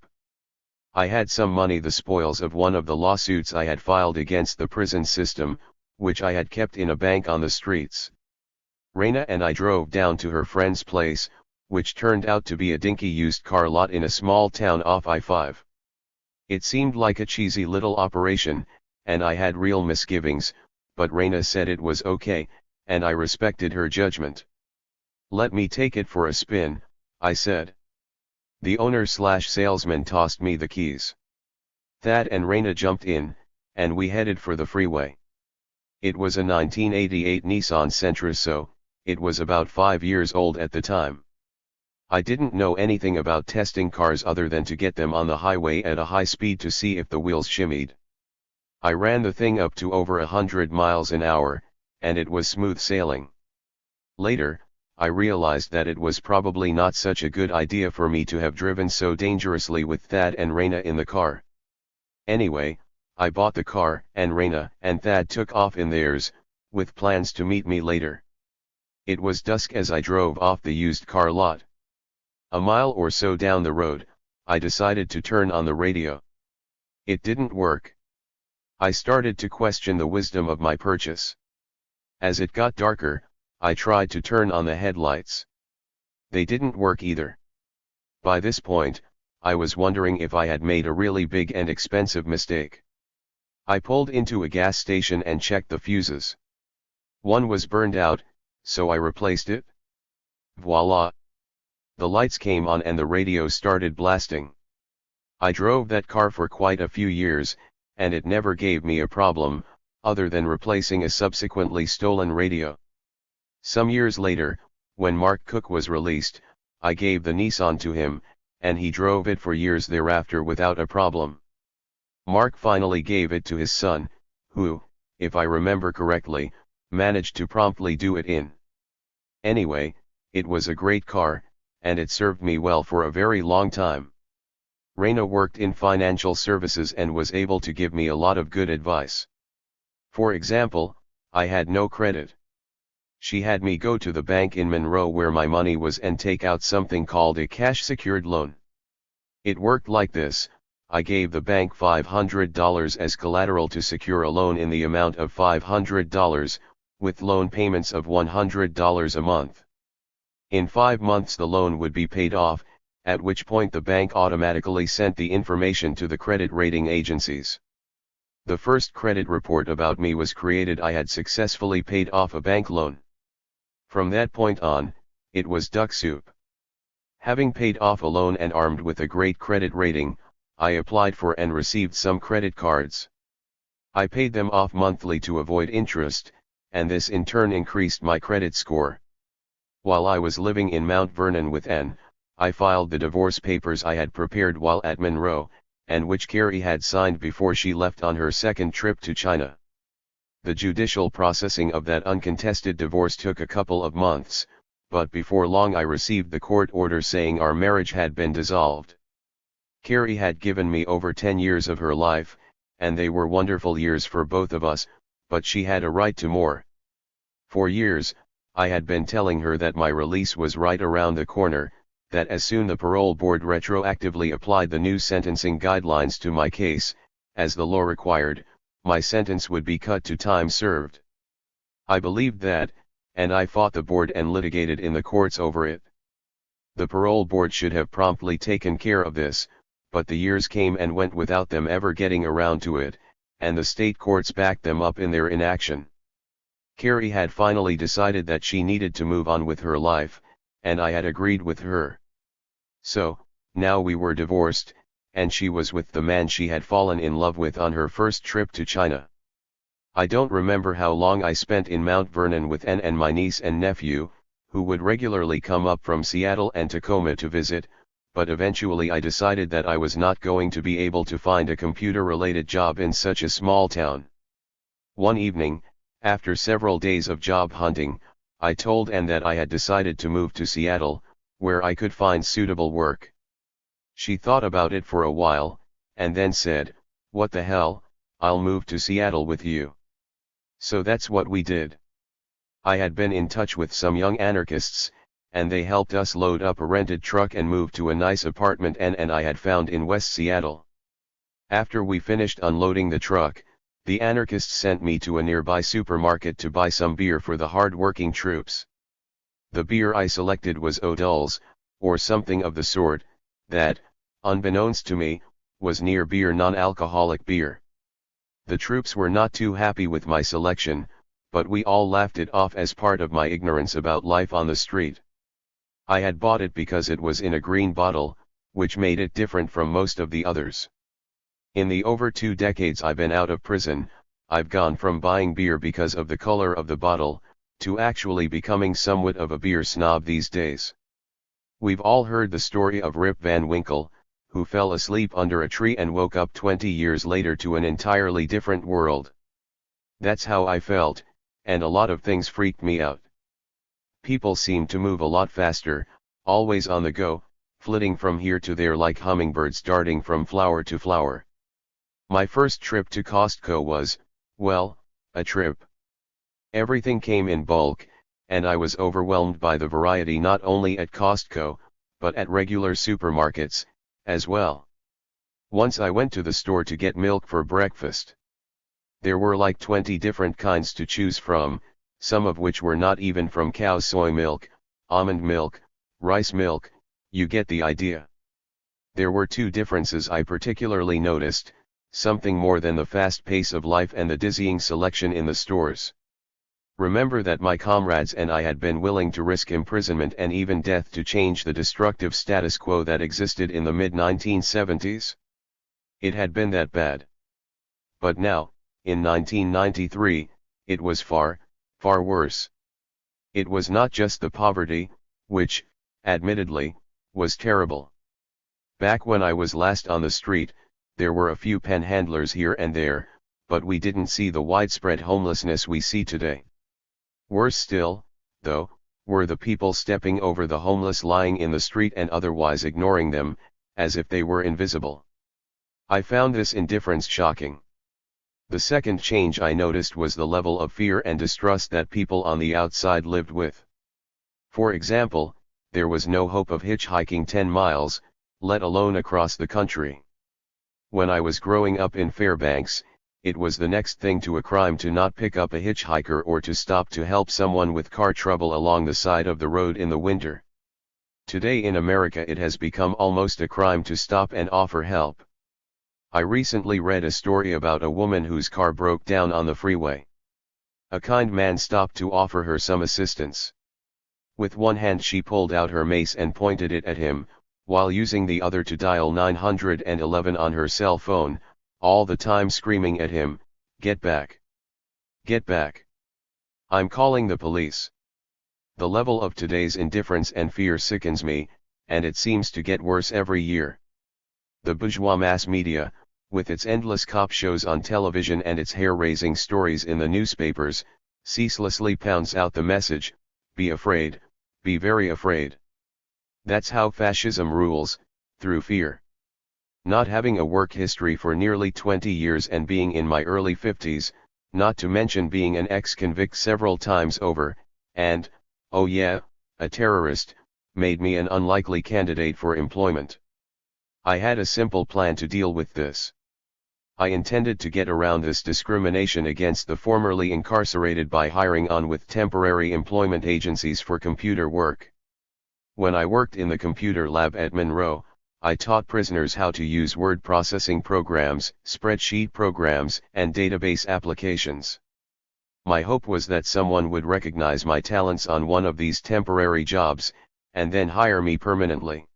A: I had some money, the spoils of one of the lawsuits I had filed against the prison system, which I had kept in a bank on the streets. Raina and I drove down to her friend's place, which turned out to be a dinky used car lot in a small town off I-5. It seemed like a cheesy little operation, and I had real misgivings, but Raina said it was okay, and I respected her judgment. "Let me take it for a spin," I said. The owner/salesman tossed me the keys. Thad and Raina jumped in, and we headed for the freeway. It was a 1988 Nissan Sentra, so it was about 5 years old at the time. I didn't know anything about testing cars other than to get them on the highway at a high speed to see if the wheels shimmied. I ran the thing up to over 100 miles an hour, and it was smooth sailing. Later, I realized that it was probably not such a good idea for me to have driven so dangerously with Thad and Raina in the car. Anyway, I bought the car, and Raina and Thad took off in theirs, with plans to meet me later. It was dusk as I drove off the used car lot. A mile or so down the road, I decided to turn on the radio. It didn't work. I started to question the wisdom of my purchase. As it got darker, I tried to turn on the headlights. They didn't work either. By this point, I was wondering if I had made a really big and expensive mistake. I pulled into a gas station and checked the fuses. One was burned out, so I replaced it. Voila! The lights came on and the radio started blasting. I drove that car for quite a few years, and it never gave me a problem, other than replacing a subsequently stolen radio. Some years later, when Mark Cook was released, I gave the Nissan to him, and he drove it for years thereafter without a problem. Mark finally gave it to his son, who, if I remember correctly, managed to promptly do it in. Anyway, it was a great car, and it served me well for a very long time. Raina worked in financial services and was able to give me a lot of good advice. For example, I had no credit. She had me go to the bank in Monroe where my money was and take out something called a cash-secured loan. It worked like this: I gave the bank $500 as collateral to secure a loan in the amount of $500, with loan payments of $100 a month. In 5 months the loan would be paid off, at which point the bank automatically sent the information to the credit rating agencies. The first credit report about me was created. I had successfully paid off a bank loan. From that point on, it was duck soup. Having paid off a loan and armed with a great credit rating, I applied for and received some credit cards. I paid them off monthly to avoid interest, and this in turn increased my credit score. While I was living in Mount Vernon with Anne, I filed the divorce papers I had prepared while at Monroe, and which Carrie had signed before she left on her second trip to China. The judicial processing of that uncontested divorce took a couple of months, but before long I received the court order saying our marriage had been dissolved. Carrie had given me over 10 years of her life, and they were wonderful years for both of us, but she had a right to more. For years, I had been telling her that my release was right around the corner, that as soon the parole board retroactively applied the new sentencing guidelines to my case, as the law required, my sentence would be cut to time served. I believed that, and I fought the board and litigated in the courts over it. The parole board should have promptly taken care of this, but the years came and went without them ever getting around to it, and the state courts backed them up in their inaction. Carrie had finally decided that she needed to move on with her life, and I had agreed with her. So, now we were divorced, and she was with the man she had fallen in love with on her first trip to China. I don't remember how long I spent in Mount Vernon with Anne and my niece and nephew, who would regularly come up from Seattle and Tacoma to visit, but eventually I decided that I was not going to be able to find a computer-related job in such a small town. One evening, after several days of job hunting, I told Anne that I had decided to move to Seattle, where I could find suitable work. She thought about it for a while, and then said, "What the hell, I'll move to Seattle with you." So that's what we did. I had been in touch with some young anarchists, and they helped us load up a rented truck and move to a nice apartment Anne and I had found in West Seattle. After we finished unloading the truck, the anarchists sent me to a nearby supermarket to buy some beer for the hard-working troops. The beer I selected was O'Doll's, or something of the sort, that, unbeknownst to me, was near beer non-alcoholic beer. The troops were not too happy with my selection, but we all laughed it off as part of my ignorance about life on the street. I had bought it because it was in a green bottle, which made it different from most of the others. In the over 2 decades I've been out of prison, I've gone from buying beer because of the color of the bottle, to actually becoming somewhat of a beer snob these days. We've all heard the story of Rip Van Winkle, who fell asleep under a tree and woke up 20 years later to an entirely different world. That's how I felt, and a lot of things freaked me out. People seem to move a lot faster, always on the go, flitting from here to there like hummingbirds darting from flower to flower. My first trip to Costco was, well, a trip. Everything came in bulk, and I was overwhelmed by the variety not only at Costco, but at regular supermarkets, as well. Once I went to the store to get milk for breakfast. There were like 20 different kinds to choose from, some of which were not even from cow soy milk, almond milk, rice milk, you get the idea. There were two differences I particularly noticed, something more than the fast pace of life and the dizzying selection in the stores. Remember that my comrades and I had been willing to risk imprisonment and even death to change the destructive status quo that existed in the mid-1970s? It had been that bad. But now, in 1993, it was far, far worse. It was not just the poverty, which, admittedly, was terrible. Back when I was last on the street, there were a few panhandlers here and there, but we didn't see the widespread homelessness we see today. Worse still, though, were the people stepping over the homeless lying in the street and otherwise ignoring them, as if they were invisible. I found this indifference shocking. The second change I noticed was the level of fear and distrust that people on the outside lived with. For example, there was no hope of hitchhiking 10 miles, let alone across the country. When I was growing up in Fairbanks, it was the next thing to a crime to not pick up a hitchhiker or to stop to help someone with car trouble along the side of the road in the winter. Today in America it has become almost a crime to stop and offer help. I recently read a story about a woman whose car broke down on the freeway. A kind man stopped to offer her some assistance. With one hand she pulled out her mace and pointed it at him, while using the other to dial 911 on her cell phone, all the time screaming at him, "Get back! Get back! I'm calling the police!" The level of today's indifference and fear sickens me, and it seems to get worse every year. The bourgeois mass media, with its endless cop shows on television and its hair-raising stories in the newspapers, ceaselessly pounds out the message, be afraid, be very afraid. That's how fascism rules, through fear. Not having a work history for nearly 20 years and being in my early 50s, not to mention being an ex-convict several times over, and, oh yeah, a terrorist, made me an unlikely candidate for employment. I had a simple plan to deal with this. I intended to get around this discrimination against the formerly incarcerated by hiring on with temporary employment agencies for computer work. When I worked in the computer lab at Monroe, I taught prisoners how to use word processing programs, spreadsheet programs, and database applications. My hope was that someone would recognize my talents on one of these temporary jobs, and then hire me permanently.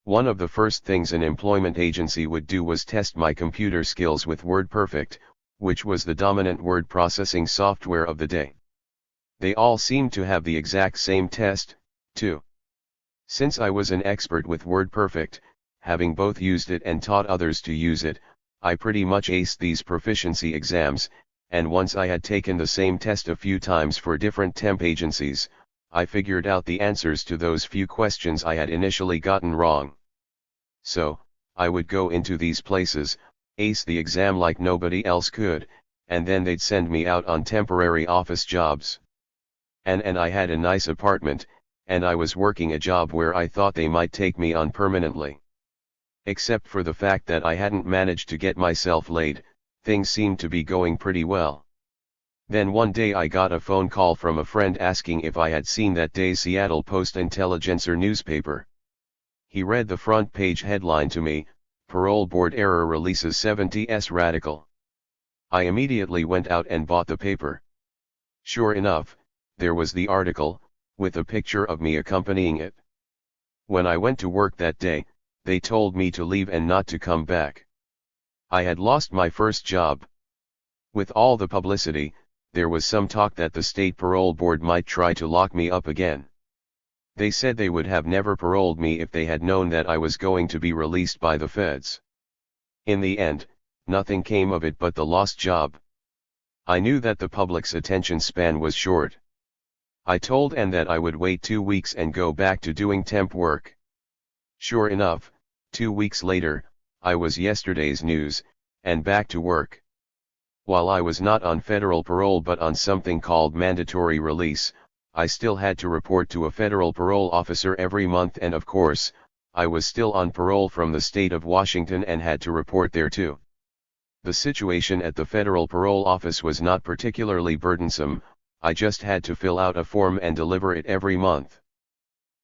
A: One of the first things an employment agency would do was test my computer skills with WordPerfect, which was the dominant word processing software of the day. They all seemed to have the exact same test, too. Since I was an expert with WordPerfect, having both used it and taught others to use it, I pretty much aced these proficiency exams, and once I had taken the same test a few times for different temp agencies, I figured out the answers to those few questions I had initially gotten wrong. So, I would go into these places, ace the exam like nobody else could, and then they'd send me out on temporary office jobs. And I had a nice apartment, and I was working a job where I thought they might take me on permanently. Except for the fact that I hadn't managed to get myself laid, things seemed to be going pretty well. Then one day I got a phone call from a friend asking if I had seen that day's Seattle Post-Intelligencer newspaper. He read the front page headline to me, "Parole Board Error Releases 70s Radical." I immediately went out and bought the paper. Sure enough, there was the article, with a picture of me accompanying it. When I went to work that day, they told me to leave and not to come back. I had lost my first job. With all the publicity, there was some talk that the state parole board might try to lock me up again. They said they would have never paroled me if they had known that I was going to be released by the feds. In the end, nothing came of it but the lost job. I knew that the public's attention span was short. I told Ann that I would wait 2 weeks and go back to doing temp work. Sure enough, 2 weeks later, I was yesterday's news, and back to work. While I was not on federal parole but on something called mandatory release, I still had to report to a federal parole officer every month, and of course, I was still on parole from the state of Washington and had to report there too. The situation at the federal parole office was not particularly burdensome, I just had to fill out a form and deliver it every month.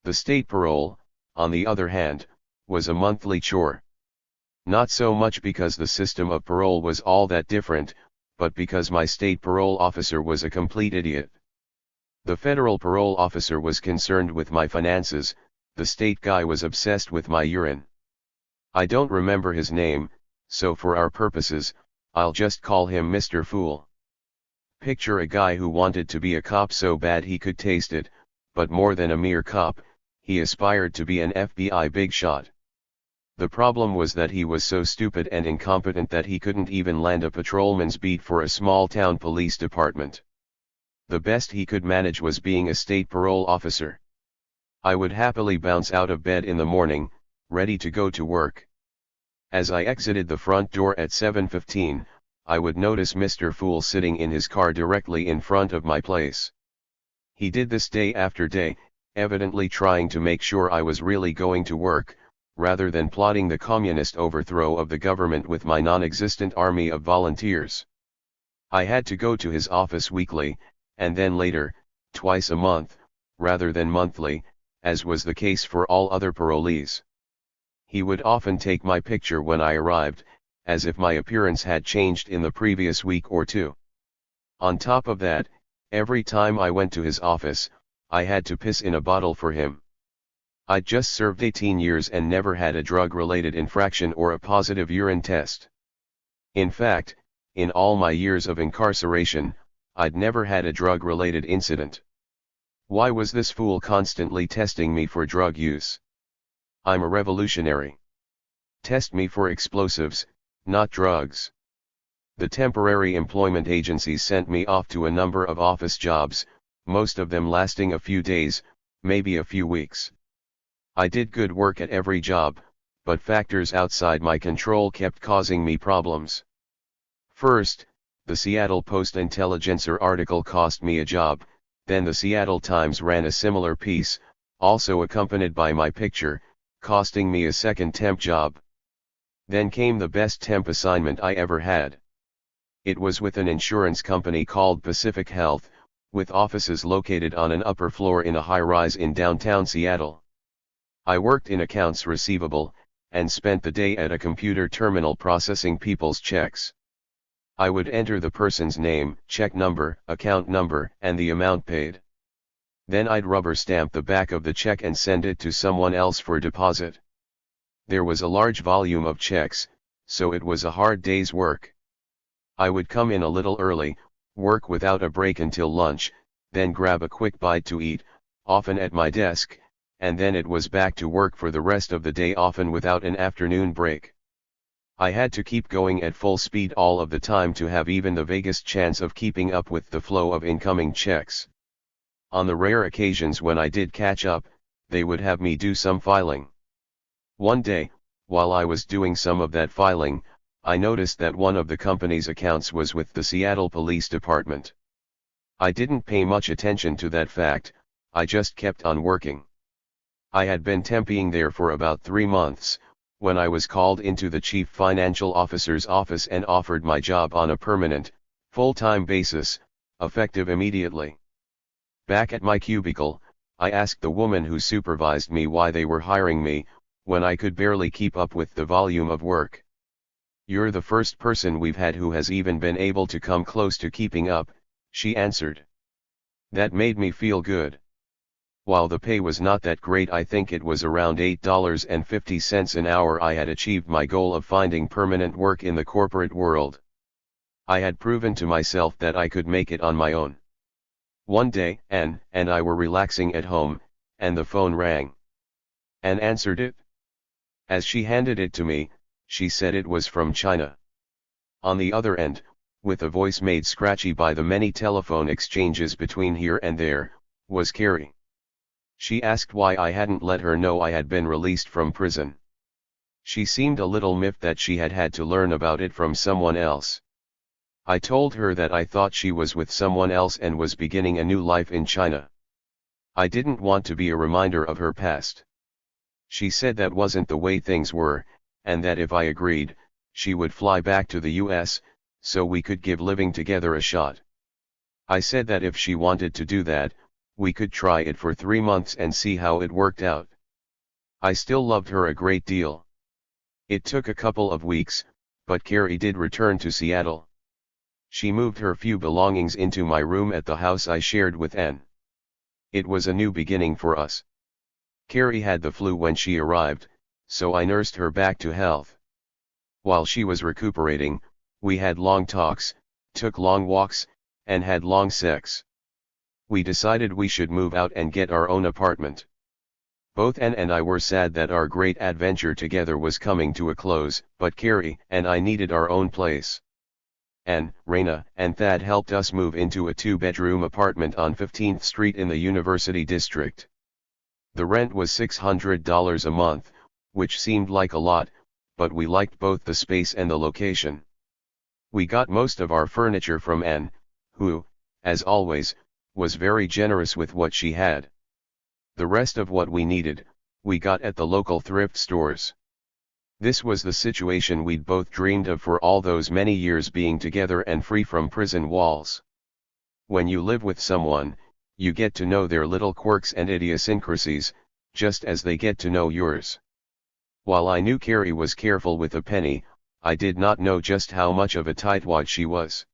A: The state parole, on the other hand, was a monthly chore. Not so much because the system of parole was all that different, but because my state parole officer was a complete idiot. The federal parole officer was concerned with my finances, the state guy was obsessed with my urine. I don't remember his name, so for our purposes, I'll just call him Mr. Fool. Picture a guy who wanted to be a cop so bad he could taste it, but more than a mere cop, he aspired to be an FBI big shot. The problem was that he was so stupid and incompetent that he couldn't even land a patrolman's beat for a small town police department. The best he could manage was being a state parole officer. I would happily bounce out of bed in the morning, ready to go to work. As I exited the front door at 7:15, I would notice Mr. Fool sitting in his car directly in front of my place. He did this day after day, evidently trying to make sure I was really going to work, rather than plotting the communist overthrow of the government with my non-existent army of volunteers. I had to go to his office weekly, and then later, twice a month, rather than monthly, as was the case for all other parolees. He would often take my picture when I arrived, as if my appearance had changed in the previous week or two. On top of that, every time I went to his office, I had to piss in a bottle for him. I'd just served 18 years and never had a drug-related infraction or a positive urine test. In fact, in all my years of incarceration, I'd never had a drug-related incident. Why was this fool constantly testing me for drug use? I'm a revolutionary. Test me for explosives, not drugs. The temporary employment agencies sent me off to a number of office jobs, most of them lasting a few days, maybe a few weeks. I did good work at every job, but factors outside my control kept causing me problems. First, the Seattle Post-Intelligencer article cost me a job, then the Seattle Times ran a similar piece, also accompanied by my picture, costing me a second temp job. Then came the best temp assignment I ever had. It was with an insurance company called Pacific Health, with offices located on an upper floor in a high-rise in downtown Seattle. I worked in accounts receivable, and spent the day at a computer terminal processing people's checks. I would enter the person's name, check number, account number, and the amount paid. Then I'd rubber stamp the back of the check and send it to someone else for deposit. There was a large volume of checks, so it was a hard day's work. I would come in a little early, work without a break until lunch, then grab a quick bite to eat, often at my desk, and then it was back to work for the rest of the day, often without an afternoon break. I had to keep going at full speed all of the time to have even the vaguest chance of keeping up with the flow of incoming checks. On the rare occasions when I did catch up, they would have me do some filing. One day, while I was doing some of that filing, I noticed that one of the company's accounts was with the Seattle Police Department. I didn't pay much attention to that fact, I just kept on working. I had been temping there for about 3 months, when I was called into the chief financial officer's office and offered my job on a permanent, full-time basis, effective immediately. Back at my cubicle, I asked the woman who supervised me why they were hiring me, when I could barely keep up with the volume of work. "You're the first person we've had who has even been able to come close to keeping up," she answered. That made me feel good. While the pay was not that great, I think it was around $8.50 an hour, I had achieved my goal of finding permanent work in the corporate world. I had proven to myself that I could make it on my own. One day, Anne and I were relaxing at home, and the phone rang. Anne answered it. As she handed it to me, she said it was from China. On the other end, with a voice made scratchy by the many telephone exchanges between here and there, was Carrie. She asked why I hadn't let her know I had been released from prison. She seemed a little miffed that she had had to learn about it from someone else. I told her that I thought she was with someone else and was beginning a new life in China. I didn't want to be a reminder of her past. She said that wasn't the way things were, and that if I agreed, she would fly back to the US, so we could give living together a shot. I said that if she wanted to do that, we could try it for 3 months and see how it worked out. I still loved her a great deal. It took a couple of weeks, but Carrie did return to Seattle. She moved her few belongings into my room at the house I shared with Anne. It was a new beginning for us. Carrie had the flu when she arrived, so I nursed her back to health. While she was recuperating, we had long talks, took long walks, and had long sex. We decided we should move out and get our own apartment. Both Anne and I were sad that our great adventure together was coming to a close, but Carrie and I needed our own place. Anne, Raina, and Thad helped us move into a 2-bedroom apartment on 15th Street in the University District. The rent was $600 a month, which seemed like a lot, but we liked both the space and the location. We got most of our furniture from Anne, who, as always, was very generous with what she had. The rest of what we needed, we got at the local thrift stores. This was the situation we'd both dreamed of for all those many years, being together and free from prison walls. When you live with someone, you get to know their little quirks and idiosyncrasies, just as they get to know yours. While I knew Carrie was careful with a penny, I did not know just how much of a tightwad she was.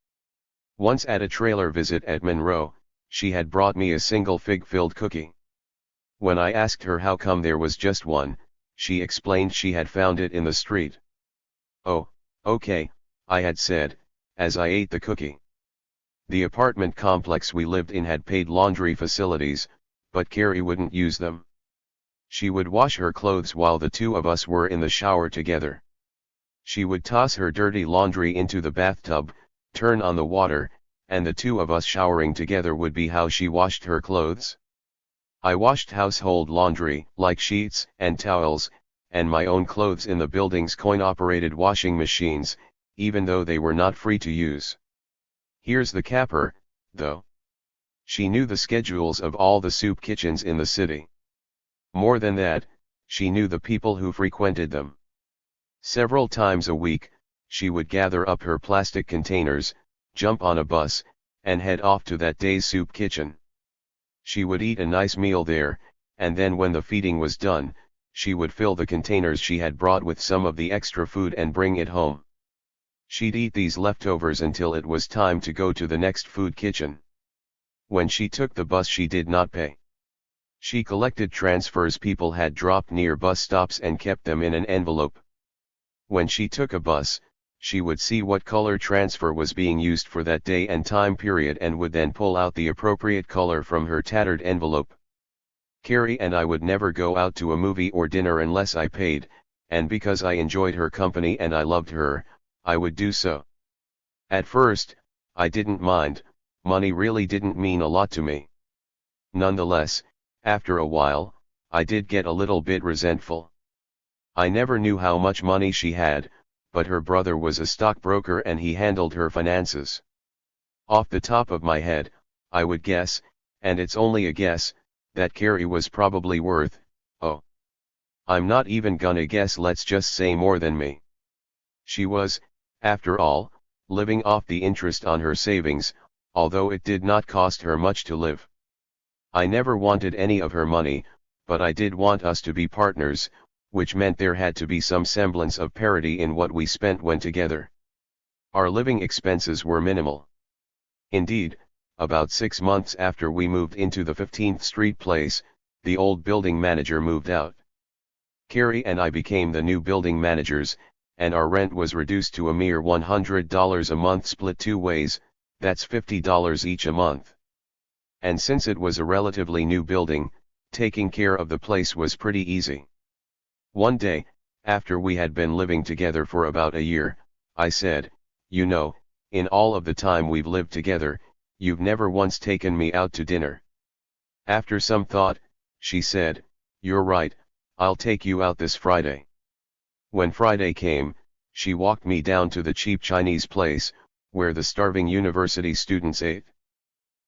A: Once at a trailer visit at Monroe, she had brought me a single fig-filled cookie. When I asked her how come there was just one, she explained she had found it in the street. "Oh, okay," I had said, as I ate the cookie. The apartment complex we lived in had paid laundry facilities, but Carrie wouldn't use them. She would wash her clothes while the two of us were in the shower together. She would toss her dirty laundry into the bathtub, turn on the water, and the two of us showering together would be how she washed her clothes. I washed household laundry, like sheets and towels, and my own clothes in the building's coin-operated washing machines, even though they were not free to use. Here's the capper, though. She knew the schedules of all the soup kitchens in the city. More than that, she knew the people who frequented them. Several times a week, she would gather up her plastic containers, jump on a bus, and head off to that day's soup kitchen. She would eat a nice meal there, and then when the feeding was done, she would fill the containers she had brought with some of the extra food and bring it home. She'd eat these leftovers until it was time to go to the next food kitchen. When she took the bus, she did not pay. She collected transfers people had dropped near bus stops and kept them in an envelope. When she took a bus, she would see what color transfer was being used for that day and time period and would then pull out the appropriate color from her tattered envelope. Carrie and I would never go out to a movie or dinner unless I paid, and because I enjoyed her company and I loved her, I would do so. At first, I didn't mind, money really didn't mean a lot to me. Nonetheless, after a while, I did get a little bit resentful. I never knew how much money she had, but her brother was a stockbroker and he handled her finances. Off the top of my head, I would guess, and it's only a guess, that Carrie was probably worth, I'm not even gonna guess, let's just say more than me. She was, after all, living off the interest on her savings, although it did not cost her much to live. I never wanted any of her money, but I did want us to be partners, which meant there had to be some semblance of parity in what we spent when together. Our living expenses were minimal. Indeed, about 6 months after we moved into the 15th Street place, the old building manager moved out. Carrie and I became the new building managers, and our rent was reduced to a mere $100 a month split 2 ways, that's $50 each a month. And since it was a relatively new building, taking care of the place was pretty easy. One day, after we had been living together for about a year, I said, "You know, in all of the time we've lived together, you've never once taken me out to dinner." After some thought, she said, "You're right, I'll take you out this Friday." When Friday came, she walked me down to the cheap Chinese place, where the starving university students ate.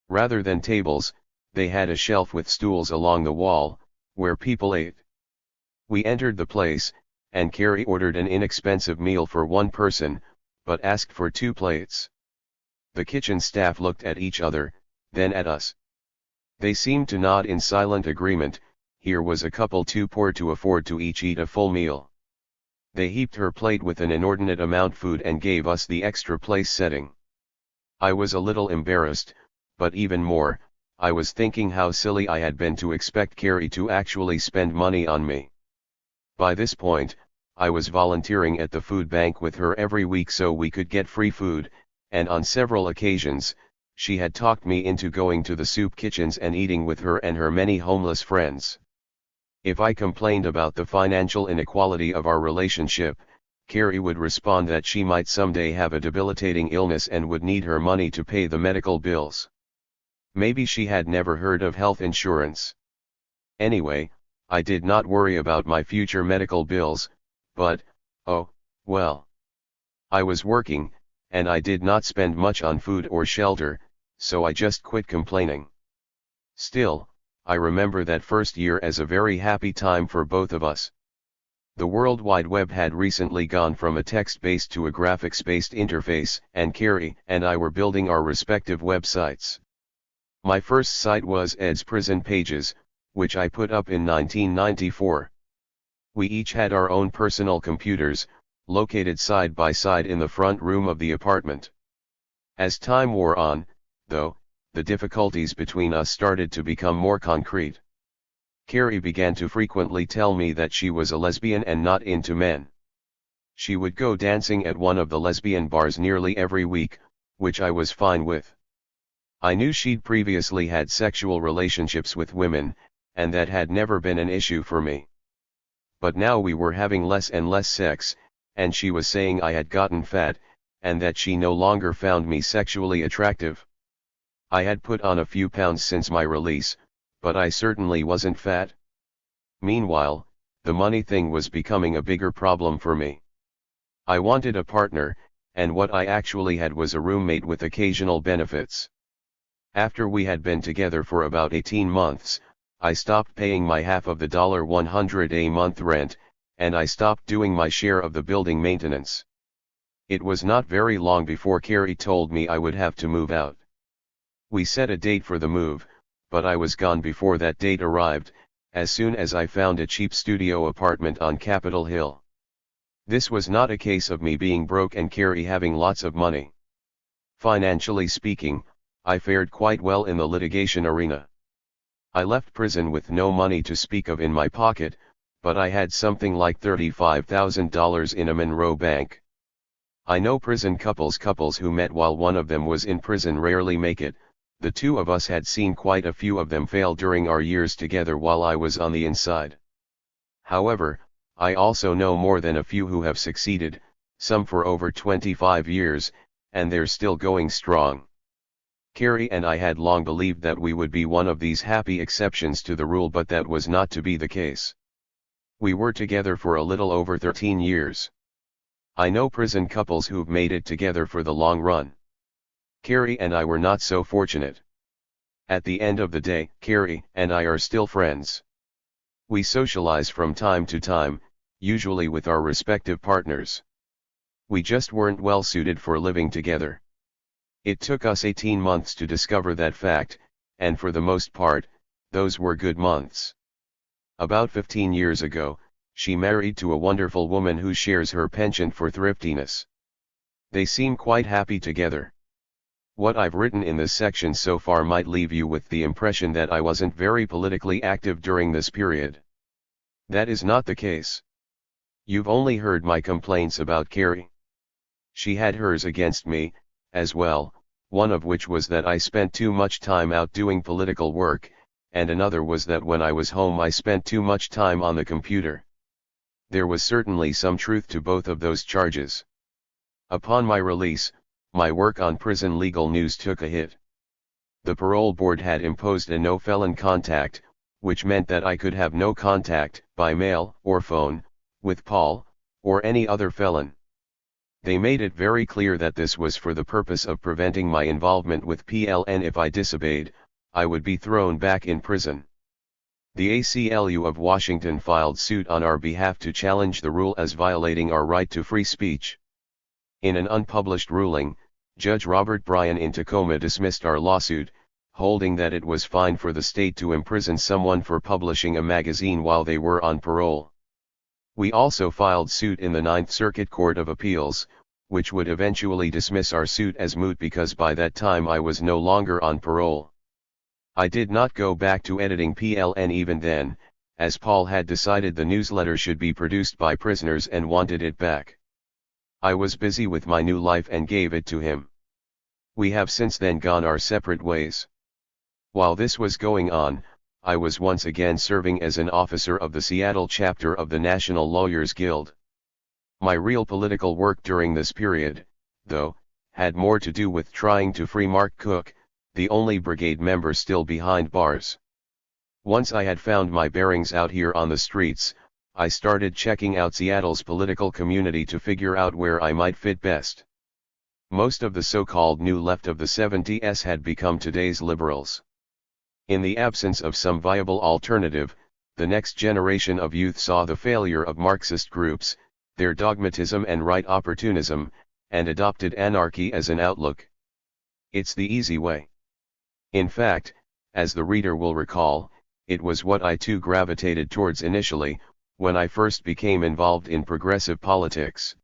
A: Rather than tables, they had a shelf with stools along the wall, where people ate. We entered the place, and Carrie ordered an inexpensive meal for one person, but asked for 2 plates. The kitchen staff looked at each other, then at us. They seemed to nod in silent agreement. Here was a couple too poor to afford to each eat a full meal. They heaped her plate with an inordinate amount food and gave us the extra place setting. I was a little embarrassed, but even more, I was thinking how silly I had been to expect Carrie to actually spend money on me. By this point, I was volunteering at the food bank with her every week so we could get free food, and on several occasions, she had talked me into going to the soup kitchens and eating with her and her many homeless friends. If I complained about the financial inequality of our relationship, Carrie would respond that she might someday have a debilitating illness and would need her money to pay the medical bills. Maybe she had never heard of health insurance. Anyway, I did not worry about my future medical bills, but, oh, well. I was working, and I did not spend much on food or shelter, so I just quit complaining. Still, I remember that first year as a very happy time for both of us. The World Wide Web had recently gone from a text-based to a graphics-based interface, and Carrie and I were building our respective websites. My first site was Ed's Prison Pages, which I put up in 1994. We each had our own personal computers, located side by side in the front room of the apartment. As time wore on, though, the difficulties between us started to become more concrete. Carrie began to frequently tell me that she was a lesbian and not into men. She would go dancing at one of the lesbian bars nearly every week, which I was fine with. I knew she'd previously had sexual relationships with women, and that had never been an issue for me. But now we were having less and less sex, and she was saying I had gotten fat, and that she no longer found me sexually attractive. I had put on a few pounds since my release, but I certainly wasn't fat. Meanwhile, the money thing was becoming a bigger problem for me. I wanted a partner, and what I actually had was a roommate with occasional benefits. After we had been together for about 18 months, I stopped paying my half of the $100 a month rent, and I stopped doing my share of the building maintenance. It was not very long before Carrie told me I would have to move out. We set a date for the move, but I was gone before that date arrived, as soon as I found a cheap studio apartment on Capitol Hill. This was not a case of me being broke and Carrie having lots of money. Financially speaking, I fared quite well in the litigation arena. I left prison with no money to speak of in my pocket, but I had something like $35,000 in a Monroe bank. I know prison couples who met while one of them was in prison rarely make it. The two of us had seen quite a few of them fail during our years together while I was on the inside. However, I also know more than a few who have succeeded, some for over 25 years, and they're still going strong. Carrie and I had long believed that we would be one of these happy exceptions to the rule, but that was not to be the case. We were together for a little over 13 years. I know prison couples who've made it together for the long run. Carrie and I were not so fortunate. At the end of the day, Carrie and I are still friends. We socialize from time to time, usually with our respective partners. We just weren't well suited for living together. It took us 18 months to discover that fact, and for the most part, those were good months. About 15 years ago, she married to a wonderful woman who shares her penchant for thriftiness. They seem quite happy together. What I've written in this section so far might leave you with the impression that I wasn't very politically active during this period. That is not the case. You've only heard my complaints about Carrie. She had hers against me, as well, one of which was that I spent too much time out doing political work, and another was that when I was home I spent too much time on the computer. There was certainly some truth to both of those charges. Upon my release, my work on prison legal news took a hit. The parole board had imposed a no felon contact, which meant that I could have no contact, by mail or phone, with Paul, or any other felon. They made it very clear that this was for the purpose of preventing my involvement with PLN. If I disobeyed, I would be thrown back in prison. The ACLU of Washington filed suit on our behalf to challenge the rule as violating our right to free speech. In an unpublished ruling, Judge Robert Bryan in Tacoma dismissed our lawsuit, holding that it was fine for the state to imprison someone for publishing a magazine while they were on parole. We also filed suit in the Ninth Circuit Court of Appeals, which would eventually dismiss our suit as moot because by that time I was no longer on parole. I did not go back to editing PLN even then, as Paul had decided the newsletter should be produced by prisoners and wanted it back. I was busy with my new life and gave it to him. We have since then gone our separate ways. While this was going on, I was once again serving as an officer of the Seattle chapter of the National Lawyers Guild. My real political work during this period, though, had more to do with trying to free Mark Cook, the only brigade member still behind bars. Once I had found my bearings out here on the streets, I started checking out Seattle's political community to figure out where I might fit best. Most of the so-called new left of the 70s had become today's liberals. In the absence of some viable alternative, the next generation of youth saw the failure of Marxist groups, their dogmatism and right opportunism, and adopted anarchy as an outlook. It's the easy way. In fact, as the reader will recall, it was what I too gravitated towards initially, when I first became involved in progressive politics.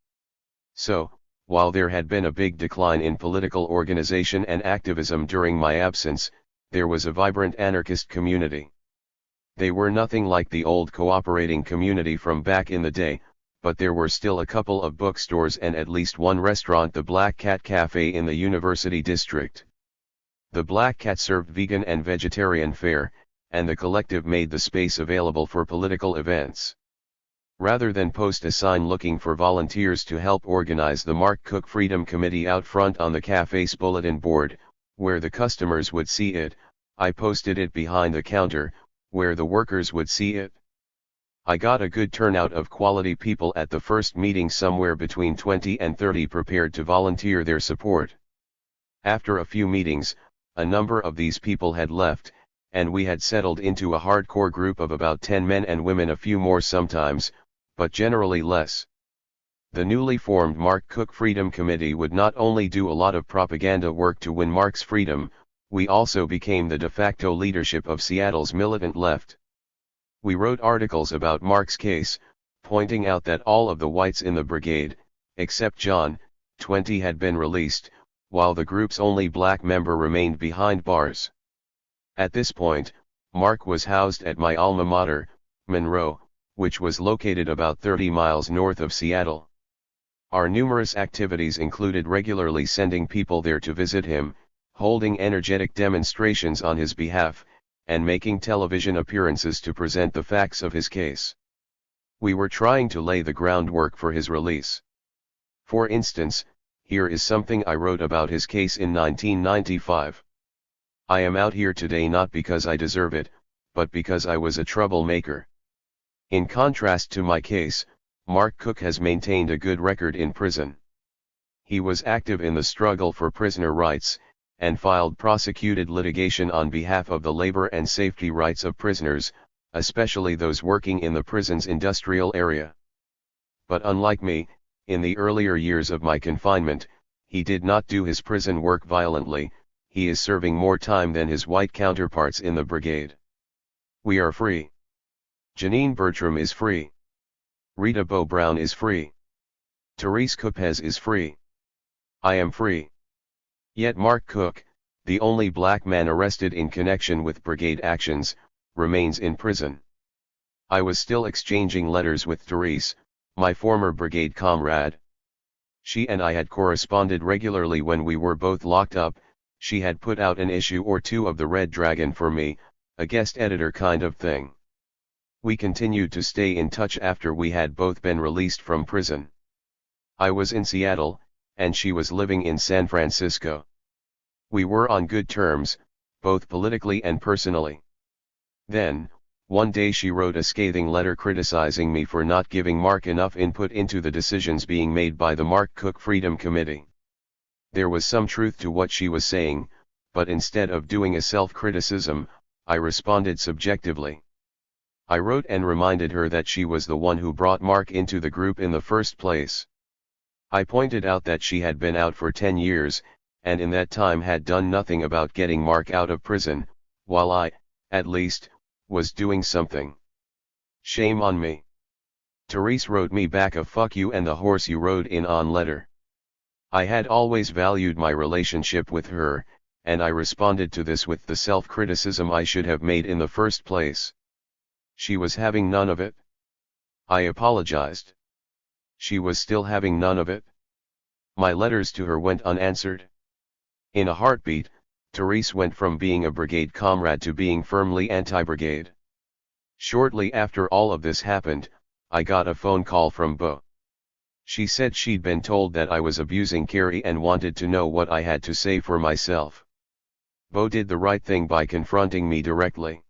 A: So, while there had been a big decline in political organization and activism during my absence, there was a vibrant anarchist community. They were nothing like the old cooperating community from back in the day, but there were still a couple of bookstores and at least one restaurant, the Black Cat Cafe in the University District. The Black Cat served vegan and vegetarian fare, and the collective made the space available for political events. Rather than post a sign looking for volunteers to help organize the Mark Cook Freedom Committee out front on the cafe's bulletin board, where the customers would see it, I posted it behind the counter, where the workers would see it. I got a good turnout of quality people at the first meeting, somewhere between 20 and 30 prepared to volunteer their support. After a few meetings, a number of these people had left, and we had settled into a hardcore group of about 10 men and women, a few more sometimes, but generally less. The newly formed Mark Cook Freedom Committee would not only do a lot of propaganda work to win Mark's freedom, we also became the de facto leadership of Seattle's militant left. We wrote articles about Mark's case, pointing out that all of the whites in the brigade, except John, 20, had been released, while the group's only black member remained behind bars. At this point, Mark was housed at my alma mater, Monroe, which was located about 30 miles north of Seattle. Our numerous activities included regularly sending people there to visit him, holding energetic demonstrations on his behalf, and making television appearances to present the facts of his case. We were trying to lay the groundwork for his release. For instance, here is something I wrote about his case in 1995. I am out here today not because I deserve it, but because I was a troublemaker. In contrast to my case, Mark Cook has maintained a good record in prison. He was active in the struggle for prisoner rights, and filed prosecuted litigation on behalf of the labor and safety rights of prisoners, especially those working in the prison's industrial area. But unlike me, in the earlier years of my confinement, he did not do his prison work violently. He is serving more time than his white counterparts in the brigade. We are free. Janine Bertram is free. Rita Bo Brown is free. Therese Kupes is free. I am free. Yet Mark Cook, the only black man arrested in connection with brigade actions, remains in prison. I was still exchanging letters with Therese, my former brigade comrade. She and I had corresponded regularly when we were both locked up. She had put out an issue or two of the Red Dragon for me, a guest editor kind of thing. We continued to stay in touch after we had both been released from prison. I was in Seattle, and she was living in San Francisco. We were on good terms, both politically and personally. Then, One day she wrote a scathing letter criticizing me for not giving Mark enough input into the decisions being made by the Mark Cook Freedom Committee. There was some truth to what she was saying, but instead of doing a self-criticism, I responded subjectively. I wrote and reminded her that she was the one who brought Mark into the group in the first place. I pointed out that she had been out for 10 years, and in that time had done nothing about getting Mark out of prison, while I, at least, was doing something. Shame on me. Therese wrote me back a "fuck you and the horse you rode in on" letter. I had always valued my relationship with her, and I responded to this with the self-criticism I should have made in the first place. She was having none of it. I apologized. She was still having none of it. My letters to her went unanswered. In a heartbeat, Therese went from being a brigade comrade to being firmly anti-brigade. Shortly after all of this happened, I got a phone call from Bo. She said she'd been told that I was abusing Carrie and wanted to know what I had to say for myself. Bo did the right thing by confronting me directly.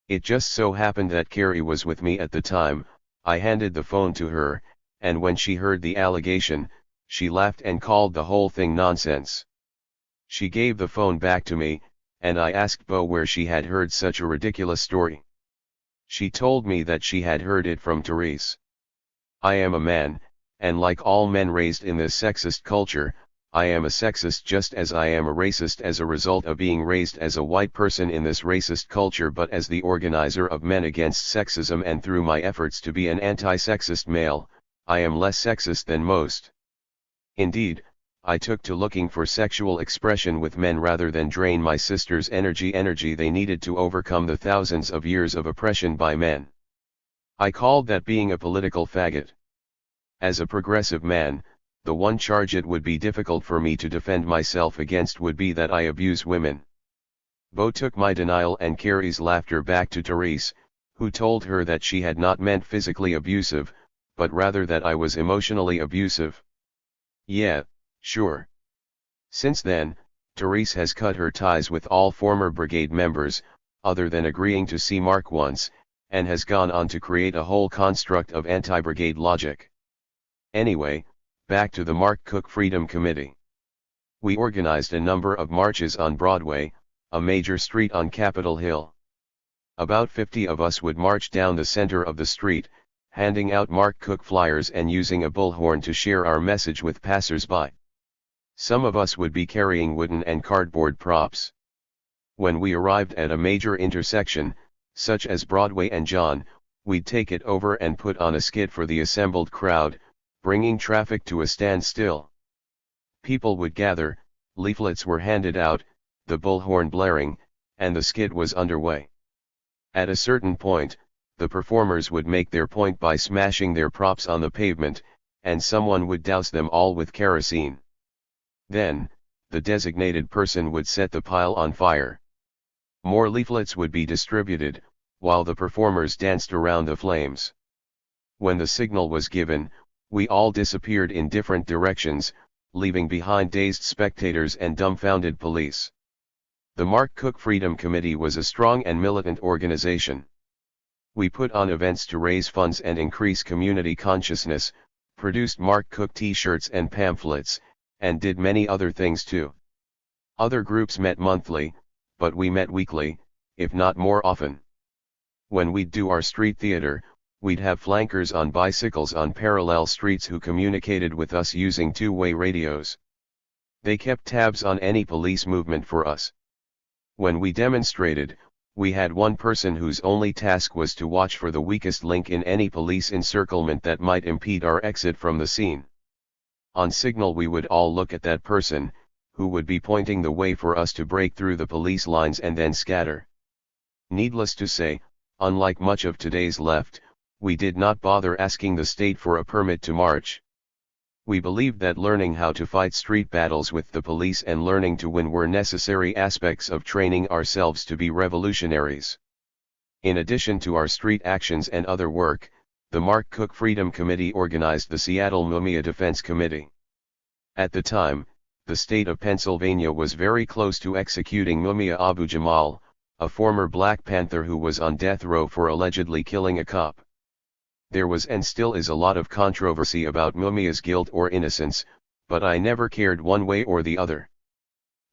A: It just so happened that Carrie was with me at the time. I handed the phone to her, and when she heard the allegation, she laughed and called the whole thing nonsense. She gave the phone back to me, and I asked Bo where she had heard such a ridiculous story. She told me that she had heard it from Therese. I am a man, and like all men raised in this sexist culture, I am a sexist just as I am a racist as a result of being raised as a white person in this racist culture, but as the organizer of Men Against Sexism and through my efforts to be an anti-sexist male, I am less sexist than most. Indeed, I took to looking for sexual expression with men rather than drain my sisters' energy they needed to overcome the thousands of years of oppression by men. I called that being a political faggot. As a progressive man, the one charge it would be difficult for me to defend myself against would be that I abuse women. Bo took my denial and Carrie's laughter back to Therese, who told her that she had not meant physically abusive, but rather that I was emotionally abusive. Yeah, sure. Since then, Therese has cut her ties with all former brigade members, other than agreeing to see Mark once, and has gone on to create a whole construct of anti-brigade logic. Anyway, back to the Mark Cook Freedom Committee. We organized a number of marches on Broadway, a major street on Capitol Hill. About 50 of us would march down the center of the street, handing out Mark Cook flyers and using a bullhorn to share our message with passers-by. Some of us would be carrying wooden and cardboard props. When we arrived at a major intersection, such as Broadway and John, we'd take it over and put on a skit for the assembled crowd, bringing traffic to a standstill. People would gather, leaflets were handed out, the bullhorn blaring, and the skit was underway. At a certain point, the performers would make their point by smashing their props on the pavement, and someone would douse them all with kerosene. Then, the designated person would set the pile on fire. More leaflets would be distributed, while the performers danced around the flames. When the signal was given, we all disappeared in different directions, leaving behind dazed spectators and dumbfounded police. The Mark Cook Freedom Committee was a strong and militant organization. We put on events to raise funds and increase community consciousness, produced Mark Cook t-shirts and pamphlets, and did many other things too. Other groups met monthly, but we met weekly, if not more often. When we'd do our street theater, we'd have flankers on bicycles on parallel streets who communicated with us using two-way radios. They kept tabs on any police movement for us. When we demonstrated, we had one person whose only task was to watch for the weakest link in any police encirclement that might impede our exit from the scene. On signal we would all look at that person, who would be pointing the way for us to break through the police lines and then scatter. Needless to say, unlike much of today's left, we did not bother asking the state for a permit to march. We believed that learning how to fight street battles with the police and learning to win were necessary aspects of training ourselves to be revolutionaries. In addition to our street actions and other work, the Mark Cook Freedom Committee organized the Seattle Mumia Defense Committee. At the time, the state of Pennsylvania was very close to executing Mumia Abu Jamal, a former Black Panther who was on death row for allegedly killing a cop. There was and still is a lot of controversy about Mumia's guilt or innocence, but I never cared one way or the other.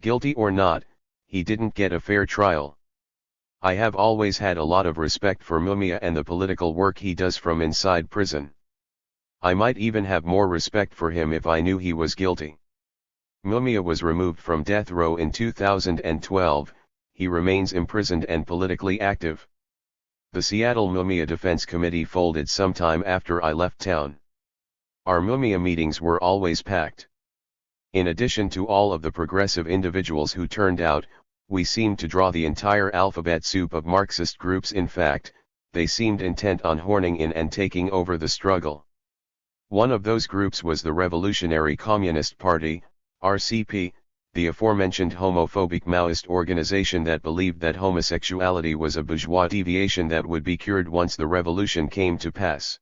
A: Guilty or not, he didn't get a fair trial. I have always had a lot of respect for Mumia and the political work he does from inside prison. I might even have more respect for him if I knew he was guilty. Mumia was removed from death row in 2012, he remains imprisoned and politically active. The Seattle Mumia Defense Committee folded sometime after I left town. Our Mumia meetings were always packed. In addition to all of the progressive individuals who turned out, we seemed to draw the entire alphabet soup of Marxist groups. In fact, they seemed intent on horning in and taking over the struggle. One of those groups was the Revolutionary Communist Party, RCP, the aforementioned homophobic Maoist organization that believed that homosexuality was a bourgeois deviation that would be cured once the revolution came to pass.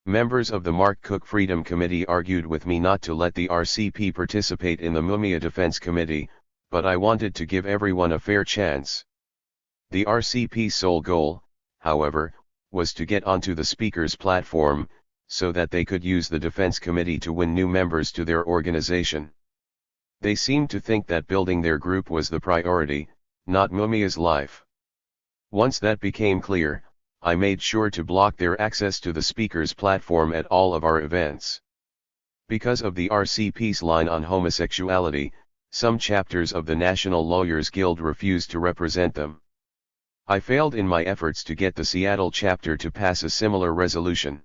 A: Members of the Mark Cook Freedom Committee argued with me not to let the RCP participate in the Mumia Defense Committee, but I wanted to give everyone a fair chance. The RCP's sole goal, however, was to get onto the speaker's platform, so that they could use the Defense Committee to win new members to their organization. They seemed to think that building their group was the priority, not Mumia's life. Once that became clear, I made sure to block their access to the speaker's platform at all of our events. Because of the RCP's line on homosexuality, some chapters of the National Lawyers Guild refused to represent them. I failed in my efforts to get the Seattle chapter to pass a similar resolution.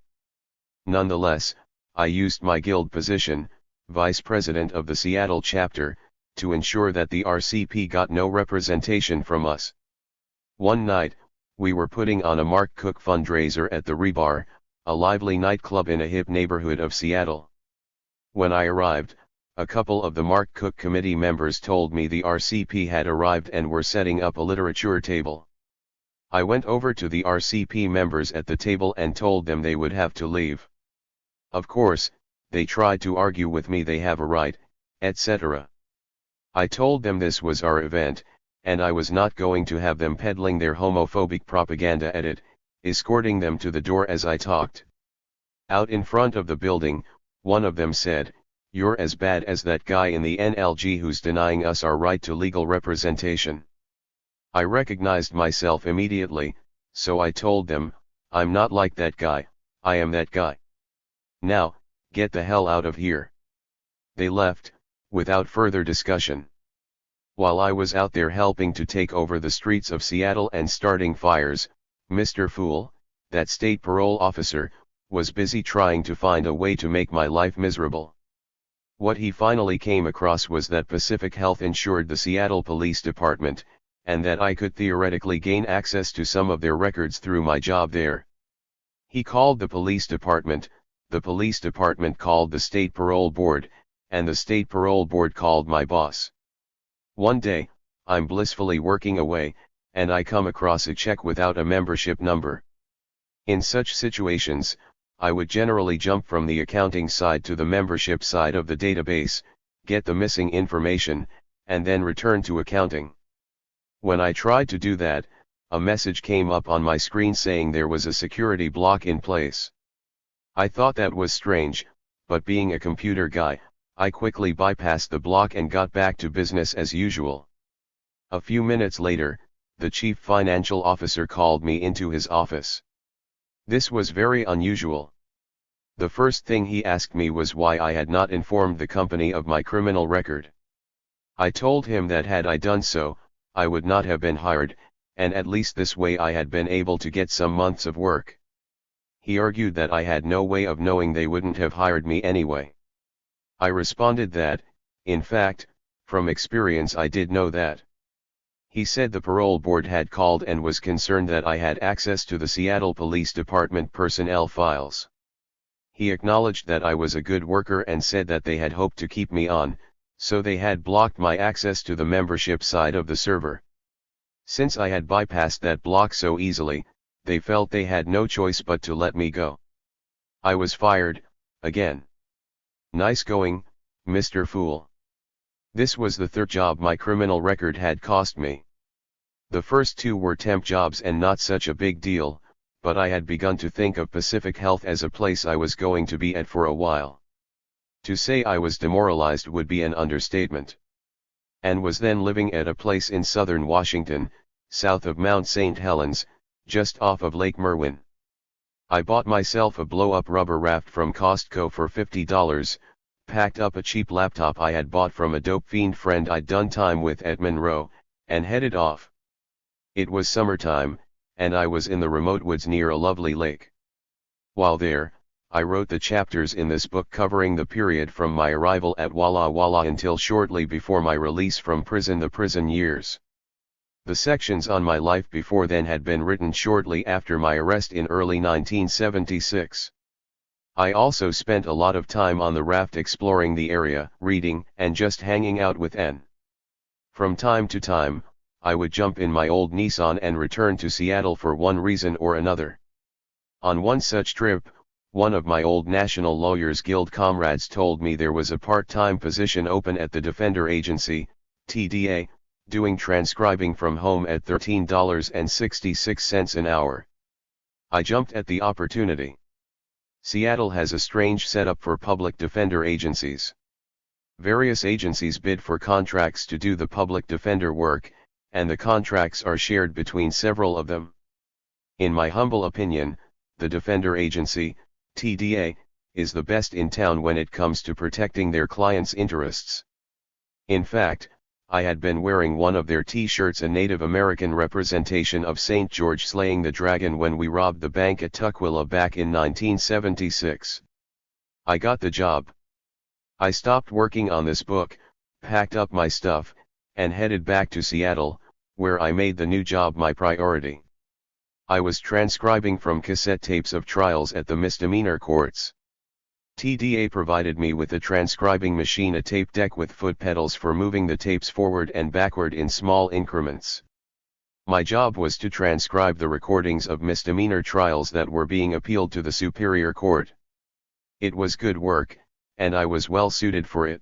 A: Nonetheless, I used my guild position, vice president of the Seattle chapter, to ensure that the RCP got no representation from us. One night, we were putting on a Mark Cook fundraiser at the Rebar, a lively nightclub in a hip neighborhood of Seattle. When I arrived, a couple of the Mark Cook committee members told me the RCP had arrived and were setting up a literature table. I went over to the RCP members at the table and told them they would have to leave. Of course, they tried to argue with me they have a right, etc. I told them this was our event, and I was not going to have them peddling their homophobic propaganda at it, escorting them to the door as I talked. Out in front of the building, one of them said, "You're as bad as that guy in the NLG who's denying us our right to legal representation." I recognized myself immediately, so I told them, "I'm not like that guy, I am that guy. Now, get the hell out of here." They left, without further discussion. While I was out there helping to take over the streets of Seattle and starting fires, Mr. Fool, that state parole officer, was busy trying to find a way to make my life miserable. What he finally came across was that Pacific Health insured the Seattle Police Department, and that I could theoretically gain access to some of their records through my job there. He called the police department called the state parole board, and the state parole board called my boss. One day, I'm blissfully working away, and I come across a check without a membership number. In such situations, I would generally jump from the accounting side to the membership side of the database, get the missing information, and then return to accounting. When I tried to do that, a message came up on my screen saying there was a security block in place. I thought that was strange, but being a computer guy, I quickly bypassed the block and got back to business as usual. A few minutes later, the chief financial officer called me into his office. This was very unusual. The first thing he asked me was why I had not informed the company of my criminal record. I told him that had I done so, I would not have been hired, and at least this way I had been able to get some months of work. He argued that I had no way of knowing they wouldn't have hired me anyway. I responded that, in fact, from experience I did know that. He said the parole board had called and was concerned that I had access to the Seattle Police Department personnel files. He acknowledged that I was a good worker and said that they had hoped to keep me on, so they had blocked my access to the membership side of the server. Since I had bypassed that block so easily, they felt they had no choice but to let me go. I was fired, again. Nice going, Mr. Fool. This was the third job my criminal record had cost me. The first two were temp jobs and not such a big deal, but I had begun to think of Pacific Health as a place I was going to be at for a while. To say I was demoralized would be an understatement. And was then living at a place in southern Washington, south of Mount St. Helens, just off of Lake Merwin. I bought myself a blow-up rubber raft from Costco for $50, packed up a cheap laptop I had bought from a dope fiend friend I'd done time with at Monroe, and headed off. It was summertime, and I was in the remote woods near a lovely lake. While there, I wrote the chapters in this book covering the period from my arrival at Walla Walla until shortly before my release from prison, the prison years. The sections on my life before then had been written shortly after my arrest in early 1976. I also spent a lot of time on the raft exploring the area, reading, and just hanging out with N. From time to time, I would jump in my old Nissan and return to Seattle for one reason or another. On one such trip, one of my old National Lawyers Guild comrades told me there was a part-time position open at the Defender Agency, TDA, doing transcribing from home at $13.66 an hour. I jumped at the opportunity. Seattle has a strange setup for public defender agencies. Various agencies bid for contracts to do the public defender work, and the contracts are shared between several of them. In my humble opinion, the Defender Agency, TDA, is the best in town when it comes to protecting their clients' interests. In fact, I had been wearing one of their t-shirts, a Native American representation of St. George slaying the dragon, when we robbed the bank at Tukwila back in 1976. I got the job. I stopped working on this book, packed up my stuff, and headed back to Seattle, where I made the new job my priority. I was transcribing from cassette tapes of trials at the misdemeanor courts. TDA provided me with a transcribing machine, a tape deck with foot pedals for moving the tapes forward and backward in small increments. My job was to transcribe the recordings of misdemeanor trials that were being appealed to the Superior Court. It was good work, and I was well suited for it.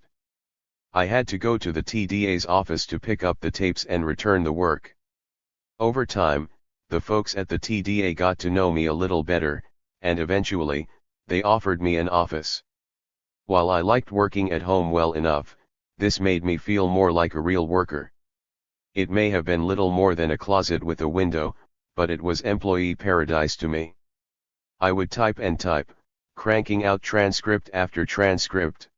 A: I had to go to the TDA's office to pick up the tapes and return the work. Over time, the folks at the TDA got to know me a little better, and eventually, they offered me an office. While I liked working at home well enough, this made me feel more like a real worker. It may have been little more than a closet with a window, but it was employee paradise to me. I would type and type, cranking out transcript after transcript.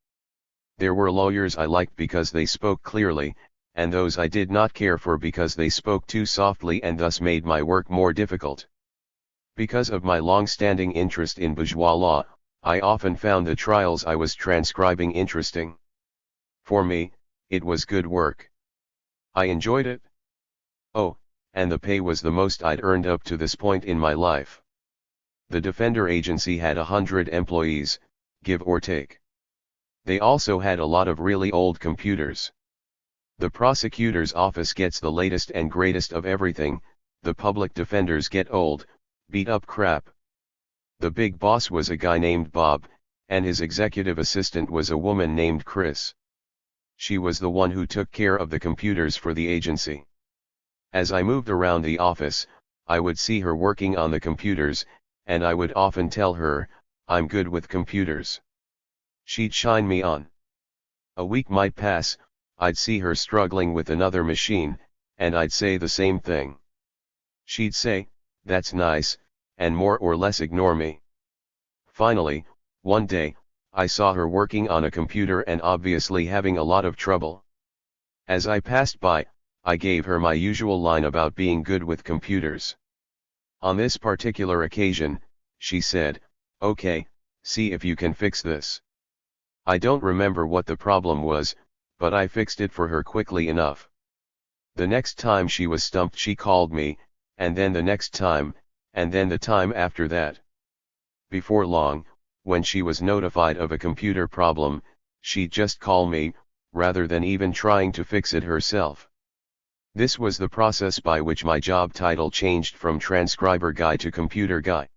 A: There were lawyers I liked because they spoke clearly, and those I did not care for because they spoke too softly and thus made my work more difficult. Because of my long-standing interest in bourgeois law, I often found the trials I was transcribing interesting. For me, it was good work. I enjoyed it. Oh, and the pay was the most I'd earned up to this point in my life. The Defender Agency had 100 employees, give or take. They also had a lot of really old computers. The prosecutor's office gets the latest and greatest of everything, the public defenders get old, beat-up crap. The big boss was a guy named Bob, and his executive assistant was a woman named Chris. She was the one who took care of the computers for the agency. As I moved around the office, I would see her working on the computers, and I would often tell her, "I'm good with computers." She'd shine me on. A week might pass, I'd see her struggling with another machine, and I'd say the same thing. She'd say, "That's nice," and more or less ignore me. Finally, one day, I saw her working on a computer and obviously having a lot of trouble. As I passed by, I gave her my usual line about being good with computers. On this particular occasion, she said, "Okay, see if you can fix this." I don't remember what the problem was, but I fixed it for her quickly enough. The next time she was stumped, she called me, and then the next time, and then the time after that. Before long, when she was notified of a computer problem, she'd just call me, rather than even trying to fix it herself. This was the process by which my job title changed from transcriber guy to computer guy.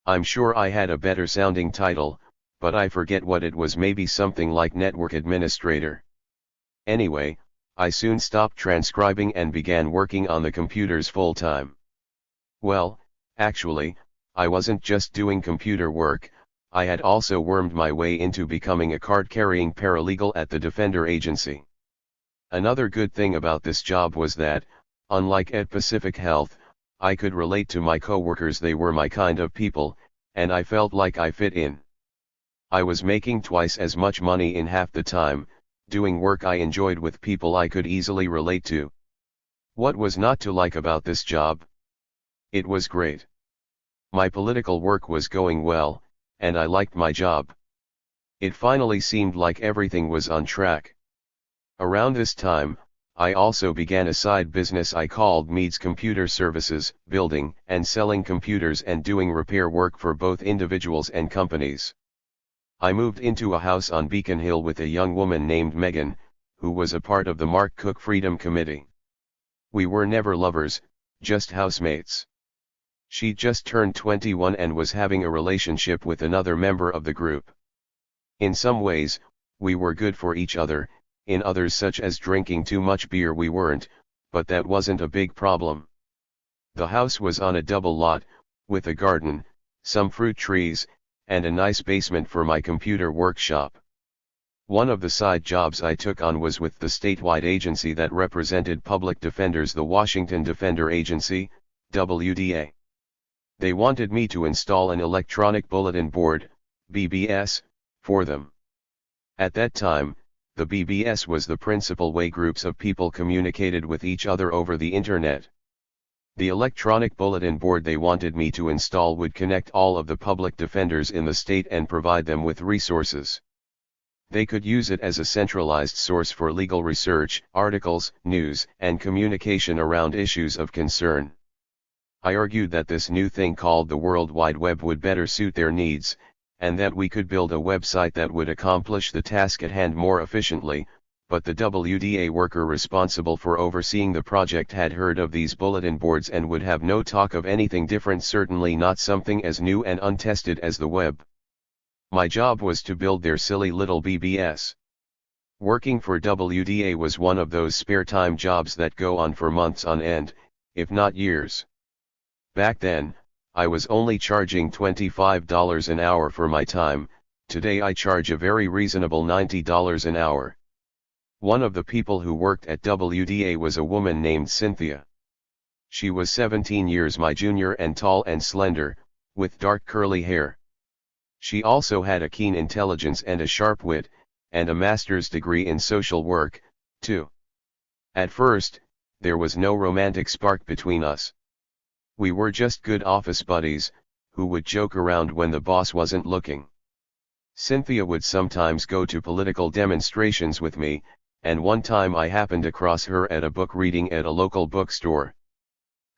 A: I'm sure I had a better sounding title, but I forget what it was, maybe something like network administrator. Anyway, I soon stopped transcribing and began working on the computers full-time. Well, actually, I wasn't just doing computer work, I had also wormed my way into becoming a card-carrying paralegal at the Defender Agency. Another good thing about this job was that, unlike at Pacific Health, I could relate to my coworkers. They were my kind of people, and I felt like I fit in. I was making twice as much money in half the time, doing work I enjoyed with people I could easily relate to. What was not to like about this job? It was great. My political work was going well, and I liked my job. It finally seemed like everything was on track. Around this time, I also began a side business I called Mead's Computer Services, building and selling computers and doing repair work for both individuals and companies. I moved into a house on Beacon Hill with a young woman named Megan, who was a part of the Mark Cook Freedom Committee. We were never lovers, just housemates. She just turned 21 and was having a relationship with another member of the group. In some ways, we were good for each other, in others such as drinking too much beer we weren't, but that wasn't a big problem. The house was on a double lot, with a garden, some fruit trees, and a nice basement for my computer workshop. One of the side jobs I took on was with the statewide agency that represented public defenders, the Washington Defender Agency, WDA. They wanted me to install an electronic bulletin board, BBS, for them. At that time, the BBS was the principal way groups of people communicated with each other over the internet. The electronic bulletin board they wanted me to install would connect all of the public defenders in the state and provide them with resources. They could use it as a centralized source for legal research, articles, news, and communication around issues of concern. I argued that this new thing called the World Wide Web would better suit their needs, and that we could build a website that would accomplish the task at hand more efficiently, but the WDA worker responsible for overseeing the project had heard of these bulletin boards and would have no talk of anything different, certainly not something as new and untested as the web. My job was to build their silly little BBS. Working for WDA was one of those spare time jobs that go on for months on end, if not years. Back then, I was only charging $25 an hour for my time. Today I charge a very reasonable $90 an hour. One of the people who worked at WDA was a woman named Cynthia. She was 17 years my junior and tall and slender, with dark curly hair. She also had a keen intelligence and a sharp wit, and a master's degree in social work, too. At first, there was no romantic spark between us. We were just good office buddies, who would joke around when the boss wasn't looking. Cynthia would sometimes go to political demonstrations with me, and one time I happened across her at a book reading at a local bookstore.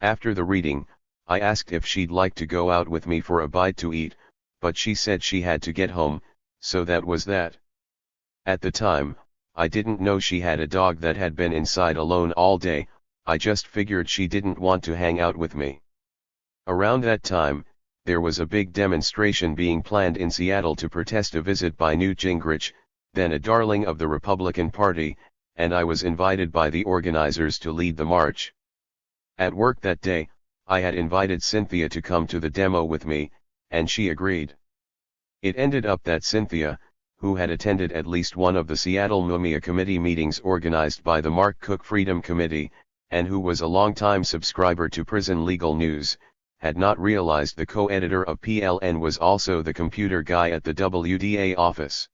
A: After the reading, I asked if she'd like to go out with me for a bite to eat, but she said she had to get home, so that was that. At the time, I didn't know she had a dog that had been inside alone all day. I just figured she didn't want to hang out with me. Around that time, there was a big demonstration being planned in Seattle to protest a visit by Newt Gingrich, then a darling of the Republican Party, and I was invited by the organizers to lead the march. At work that day, I had invited Cynthia to come to the demo with me, and she agreed. It ended up that Cynthia, who had attended at least one of the Seattle Mumia Committee meetings organized by the Mark Cook Freedom Committee, and who was a longtime subscriber to Prison Legal News, had not realized the co-editor of PLN was also the computer guy at the WDA office.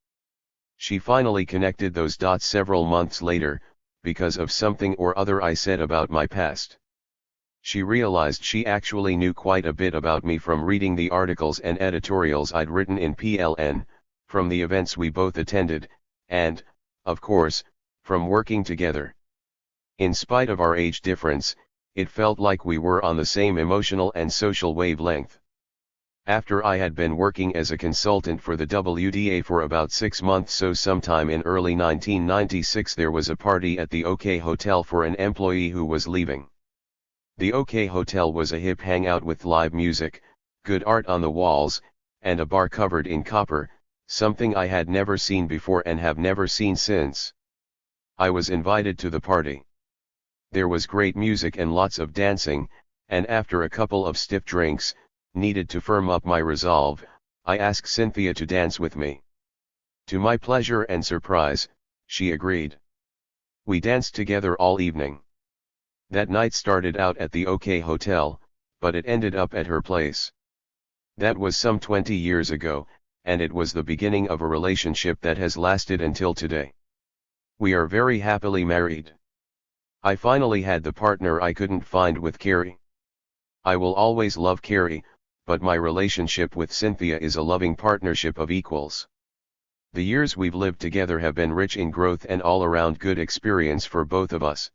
A: She finally connected those dots several months later, because of something or other I said about my past. She realized she actually knew quite a bit about me from reading the articles and editorials I'd written in PLN, from the events we both attended, and, of course, from working together. In spite of our age difference, it felt like we were on the same emotional and social wavelength. After I had been working as a consultant for the WDA for about 6 months, so sometime in early 1996 there was a party at the OK Hotel for an employee who was leaving. The OK Hotel was a hip hangout with live music, good art on the walls, and a bar covered in copper, something I had never seen before and have never seen since. I was invited to the party. There was great music and lots of dancing, and after a couple of stiff drinks, needed to firm up my resolve, I asked Cynthia to dance with me. To my pleasure and surprise, she agreed. We danced together all evening. That night started out at the OK Hotel, but it ended up at her place. That was some 20 years ago, and it was the beginning of a relationship that has lasted until today. We are very happily married. I finally had the partner I couldn't find with Carrie. I will always love Carrie, but my relationship with Cynthia is a loving partnership of equals. The years we've lived together have been rich in growth and all-around good experience for both of us.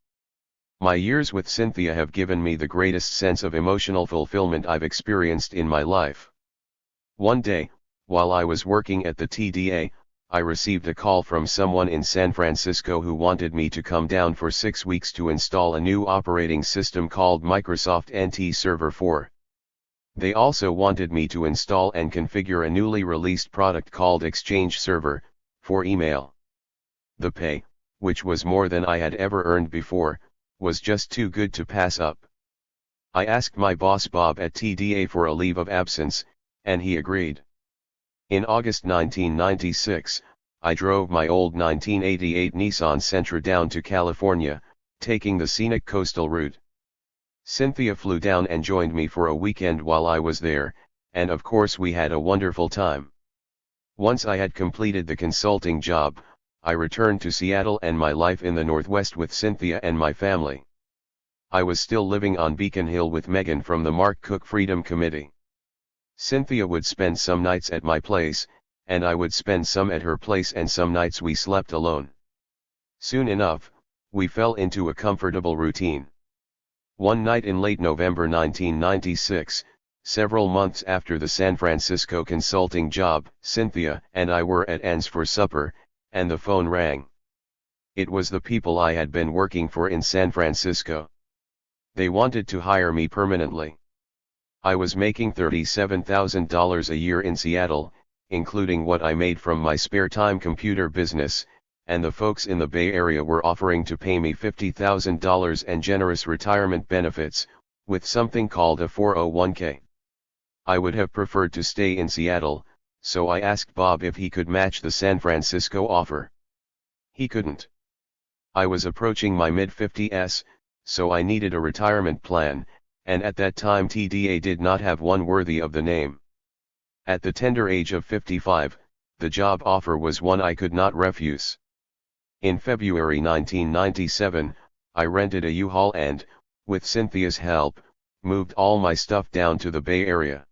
A: My years with Cynthia have given me the greatest sense of emotional fulfillment I've experienced in my life. One day, while I was working at the TDA, I received a call from someone in San Francisco who wanted me to come down for 6 weeks to install a new operating system called Microsoft NT Server 4. They also wanted me to install and configure a newly released product called Exchange Server, for email. The pay, which was more than I had ever earned before, was just too good to pass up. I asked my boss Bob at TDA for a leave of absence, and he agreed. In August 1996, I drove my old 1988 Nissan Sentra down to California, taking the scenic coastal route. Cynthia flew down and joined me for a weekend while I was there, and of course we had a wonderful time. Once I had completed the consulting job, I returned to Seattle and my life in the Northwest with Cynthia and my family. I was still living on Beacon Hill with Megan from the Mark Cook Freedom Committee. Cynthia would spend some nights at my place, and I would spend some at her place, and some nights we slept alone. Soon enough, we fell into a comfortable routine. One night in late November 1996, several months after the San Francisco consulting job, Cynthia and I were at Anne's for supper, and the phone rang. It was the people I had been working for in San Francisco. They wanted to hire me permanently. I was making $37,000 a year in Seattle, including what I made from my spare time computer business, and the folks in the Bay Area were offering to pay me $50,000 and generous retirement benefits, with something called a 401k. I would have preferred to stay in Seattle, so I asked Bob if he could match the San Francisco offer. He couldn't. I was approaching my mid-50s, so I needed a retirement plan, and at that time TDA did not have one worthy of the name. At the tender age of 55, the job offer was one I could not refuse. In February 1997, I rented a U-Haul and, with Cynthia's help, moved all my stuff down to the Bay Area.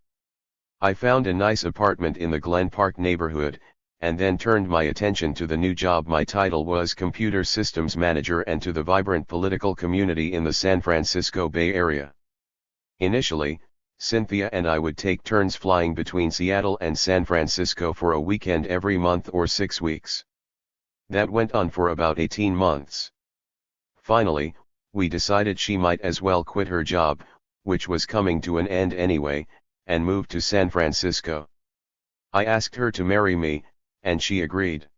A: I found a nice apartment in the Glen Park neighborhood, and then turned my attention to the new job. My title was Computer Systems Manager, and to the vibrant political community in the San Francisco Bay Area. Initially, Cynthia and I would take turns flying between Seattle and San Francisco for a weekend every month or 6 weeks. That went on for about 18 months. Finally, we decided she might as well quit her job, which was coming to an end anyway, and move to San Francisco. I asked her to marry me, and she agreed.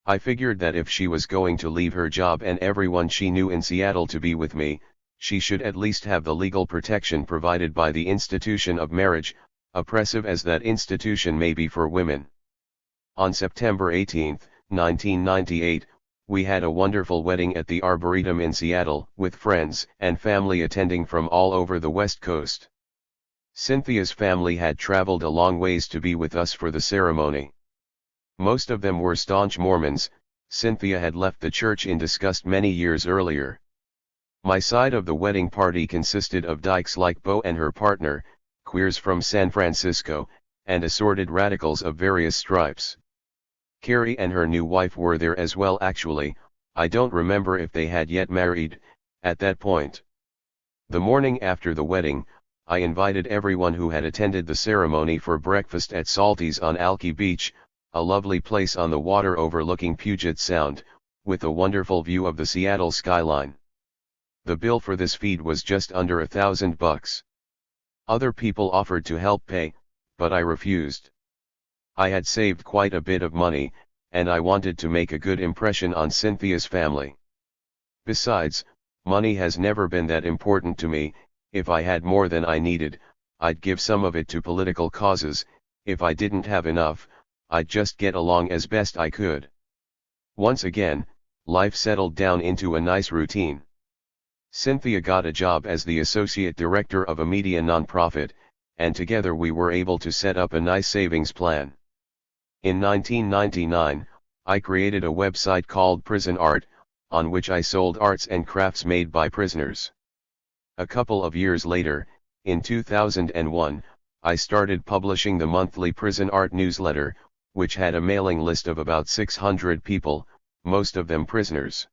A: I figured that if she was going to leave her job and everyone she knew in Seattle to be with me, she should at least have the legal protection provided by the institution of marriage, oppressive as that institution may be for women. On September 18, 1998, we had a wonderful wedding at the Arboretum in Seattle, with friends and family attending from all over the West Coast. Cynthia's family had traveled a long ways to be with us for the ceremony. Most of them were staunch Mormons. Cynthia had left the church in disgust many years earlier. My side of the wedding party consisted of dykes like Bo and her partner, queers from San Francisco, and assorted radicals of various stripes. Carrie and her new wife were there as well. Actually, I don't remember if they had yet married, at that point. The morning after the wedding, I invited everyone who had attended the ceremony for breakfast at Salty's on Alki Beach, a lovely place on the water overlooking Puget Sound, with a wonderful view of the Seattle skyline. The bill for this feed was just under $1,000. Other people offered to help pay, but I refused. I had saved quite a bit of money, and I wanted to make a good impression on Cynthia's family. Besides, money has never been that important to me. If I had more than I needed, I'd give some of it to political causes. If I didn't have enough, I'd just get along as best I could. Once again, life settled down into a nice routine. Cynthia got a job as the associate director of a media nonprofit, and together we were able to set up a nice savings plan. In 1999, I created a website called Prison Art, on which I sold arts and crafts made by prisoners. A couple of years later, in 2001, I started publishing the monthly Prison Art newsletter, which had a mailing list of about 600 people, most of them prisoners.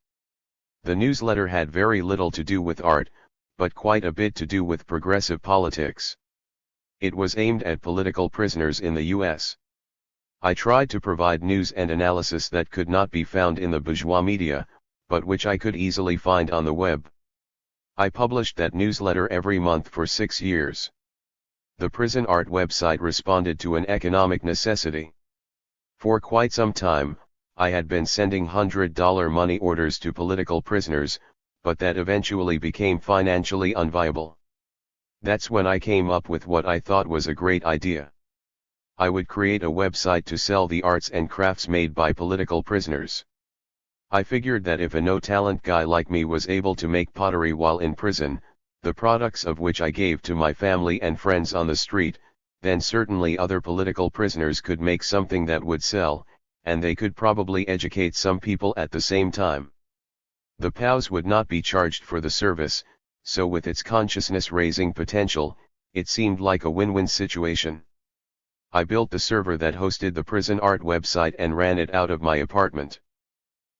A: The newsletter had very little to do with art, but quite a bit to do with progressive politics. It was aimed at political prisoners in the U.S. I tried to provide news and analysis that could not be found in the bourgeois media, but which I could easily find on the web. I published that newsletter every month for 6 years. The Prison Art website responded to an economic necessity. For quite some time, I had been sending $100 money orders to political prisoners, but that eventually became financially unviable. That's when I came up with what I thought was a great idea. I would create a website to sell the arts and crafts made by political prisoners. I figured that if a no-talent guy like me was able to make pottery while in prison, the products of which I gave to my family and friends on the street, then certainly other political prisoners could make something that would sell, and they could probably educate some people at the same time. The POWs would not be charged for the service, so with its consciousness-raising potential, it seemed like a win-win situation. I built the server that hosted the Prison Art website and ran it out of my apartment.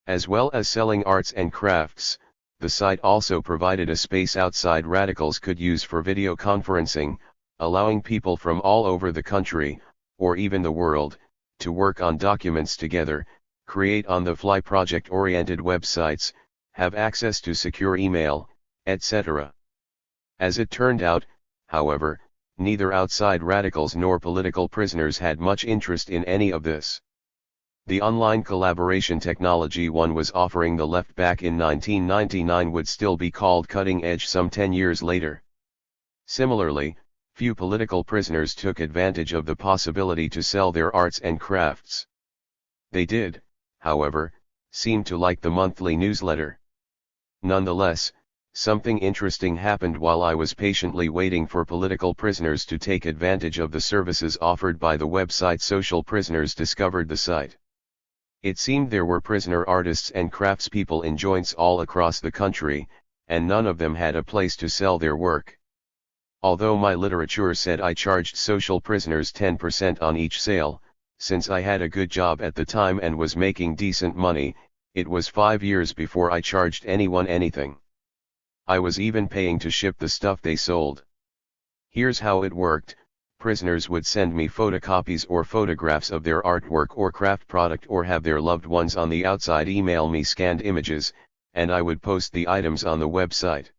A: As well as selling arts and crafts, the site also provided a space outside radicals could use for video conferencing, allowing people from all over the country, or even the world, to work on documents together, create on-the-fly project-oriented websites, have access to secure email, etc. As it turned out, however, neither outside radicals nor political prisoners had much interest in any of this. The online collaboration technology one was offering the left back in 1999 would still be called cutting edge some 10 years later. Similarly, few political prisoners took advantage of the possibility to sell their arts and crafts. They did, however, seem to like the monthly newsletter. Nonetheless, something interesting happened while I was patiently waiting for political prisoners to take advantage of the services offered by the website. Social prisoners discovered the site. It seemed there were prisoner artists and craftspeople in joints all across the country, and none of them had a place to sell their work. Although my literature said I charged social prisoners 10% on each sale, since I had a good job at the time and was making decent money, it was 5 years before I charged anyone anything. I was even paying to ship the stuff they sold. Here's how it worked. Prisoners would send me photocopies or photographs of their artwork or craft product, or have their loved ones on the outside email me scanned images, and I would post the items on the website.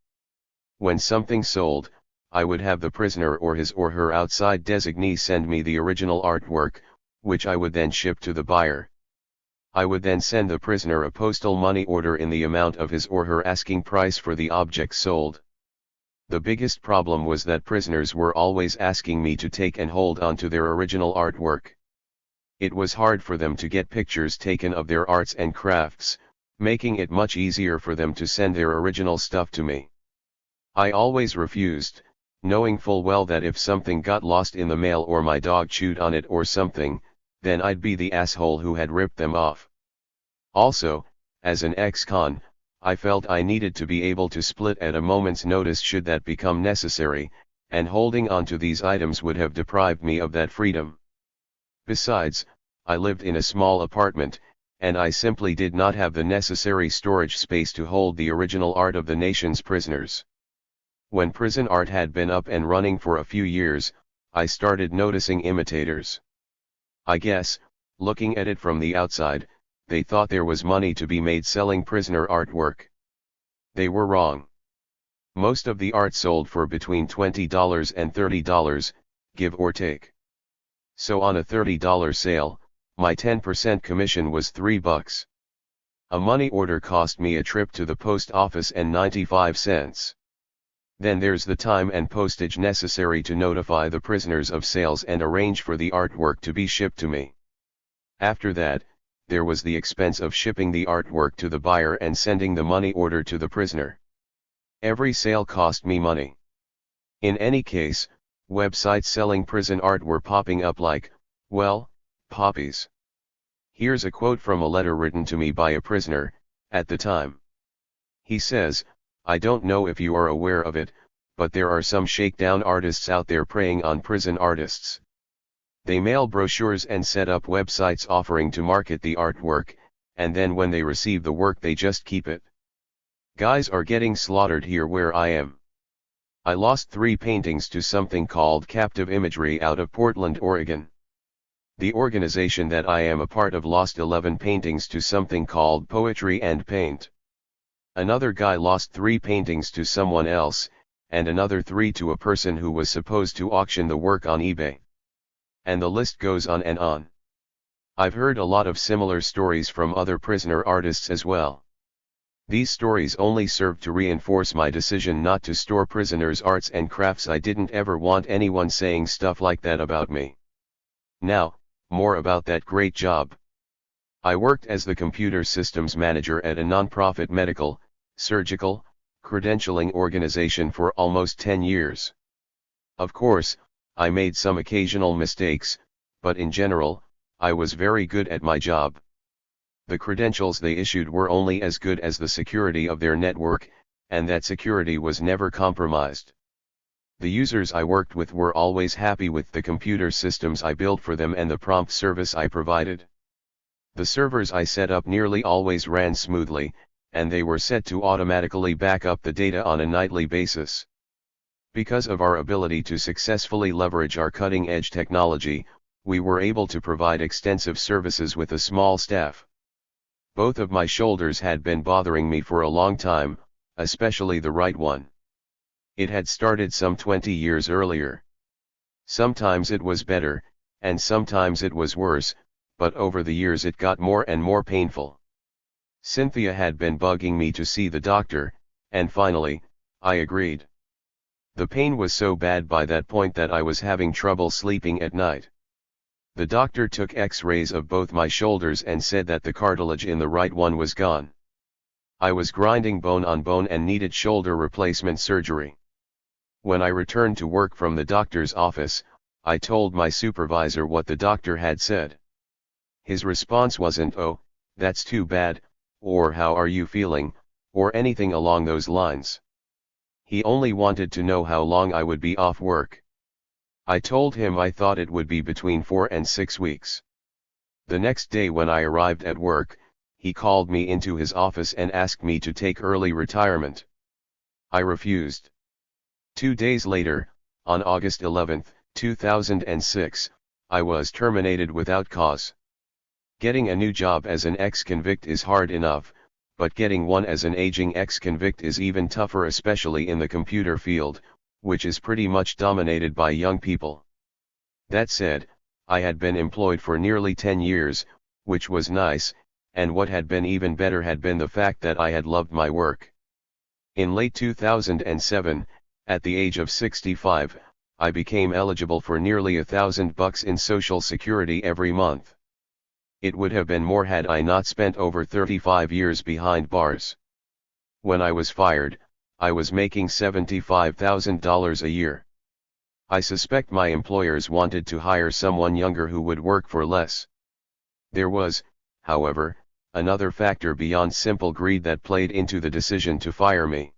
A: When something sold, I would have the prisoner or his or her outside designee send me the original artwork, which I would then ship to the buyer. I would then send the prisoner a postal money order in the amount of his or her asking price for the object sold. The biggest problem was that prisoners were always asking me to take and hold on to their original artwork. It was hard for them to get pictures taken of their arts and crafts, making it much easier for them to send their original stuff to me. I always refused, knowing full well that if something got lost in the mail or my dog chewed on it or something, then I'd be the asshole who had ripped them off. Also, as an ex-con, I felt I needed to be able to split at a moment's notice should that become necessary, and holding on to these items would have deprived me of that freedom. Besides, I lived in a small apartment, and I simply did not have the necessary storage space to hold the original art of the nation's prisoners. When Prison Art had been up and running for a few years, I started noticing imitators. I guess, looking at it from the outside, they thought there was money to be made selling prisoner artwork. They were wrong. Most of the art sold for between $20 and $30, give or take. So on a $30 sale, My 10% commission was $3. A money order cost me a trip to the post office and 95 cents. Then there's the time and postage necessary to notify the prisoners of sales and arrange for the artwork to be shipped to me. After that, there was the expense of shipping the artwork to the buyer and sending the money order to the prisoner. Every sale cost me money. In any case, websites selling prison art were popping up like, well, poppies. Here's a quote from a letter written to me by a prisoner, at the time. He says, "I don't know if you are aware of it, but there are some shakedown artists out there preying on prison artists. They mail brochures and set up websites offering to market the artwork, and then when they receive the work they just keep it. Guys are getting slaughtered here where I am. I lost 3 paintings to something called Captive Imagery out of Portland, Oregon. The organization that I am a part of lost 11 paintings to something called Poetry and Paint. Another guy lost 3 paintings to someone else, and another 3 to a person who was supposed to auction the work on eBay. And the list goes on and on. I've heard a lot of similar stories from other prisoner artists as well. These stories only serve to reinforce my decision not to store prisoners' arts and crafts. I didn't ever want anyone saying stuff like that about me. Now, more about that great job. I worked as the computer systems manager at a nonprofit medical, surgical, credentialing organization for almost 10 years. Of course, I made some occasional mistakes, but in general, I was very good at my job. The credentials they issued were only as good as the security of their network, and that security was never compromised. The users I worked with were always happy with the computer systems I built for them and the prompt service I provided. The servers I set up nearly always ran smoothly, and they were set to automatically back up the data on a nightly basis. Because of our ability to successfully leverage our cutting-edge technology, we were able to provide extensive services with a small staff. Both of my shoulders had been bothering me for a long time, especially the right one. It had started some 20 years earlier. Sometimes it was better, and sometimes it was worse, but over the years it got more and more painful. Cynthia had been bugging me to see the doctor, and finally, I agreed. The pain was so bad by that point that I was having trouble sleeping at night. The doctor took X-rays of both my shoulders and said that the cartilage in the right one was gone. I was grinding bone on bone and needed shoulder replacement surgery. When I returned to work from the doctor's office, I told my supervisor what the doctor had said. His response wasn't, "Oh, that's too bad," or "How are you feeling," or anything along those lines. He only wanted to know how long I would be off work. I told him I thought it would be between 4 and 6 weeks. The next day when I arrived at work, he called me into his office and asked me to take early retirement. I refused. 2 days later, on August 11, 2006, I was terminated without cause. Getting a new job as an ex-convict is hard enough, but getting one as an aging ex-convict is even tougher, especially in the computer field, which is pretty much dominated by young people. That said, I had been employed for nearly 10 years, which was nice, and what had been even better had been the fact that I had loved my work. In late 2007, at the age of 65, I became eligible for nearly $1,000 in Social Security every month. It would have been more had I not spent over 35 years behind bars. When I was fired, I was making $75,000 a year. I suspect my employers wanted to hire someone younger who would work for less. There was, however, another factor beyond simple greed that played into the decision to fire me.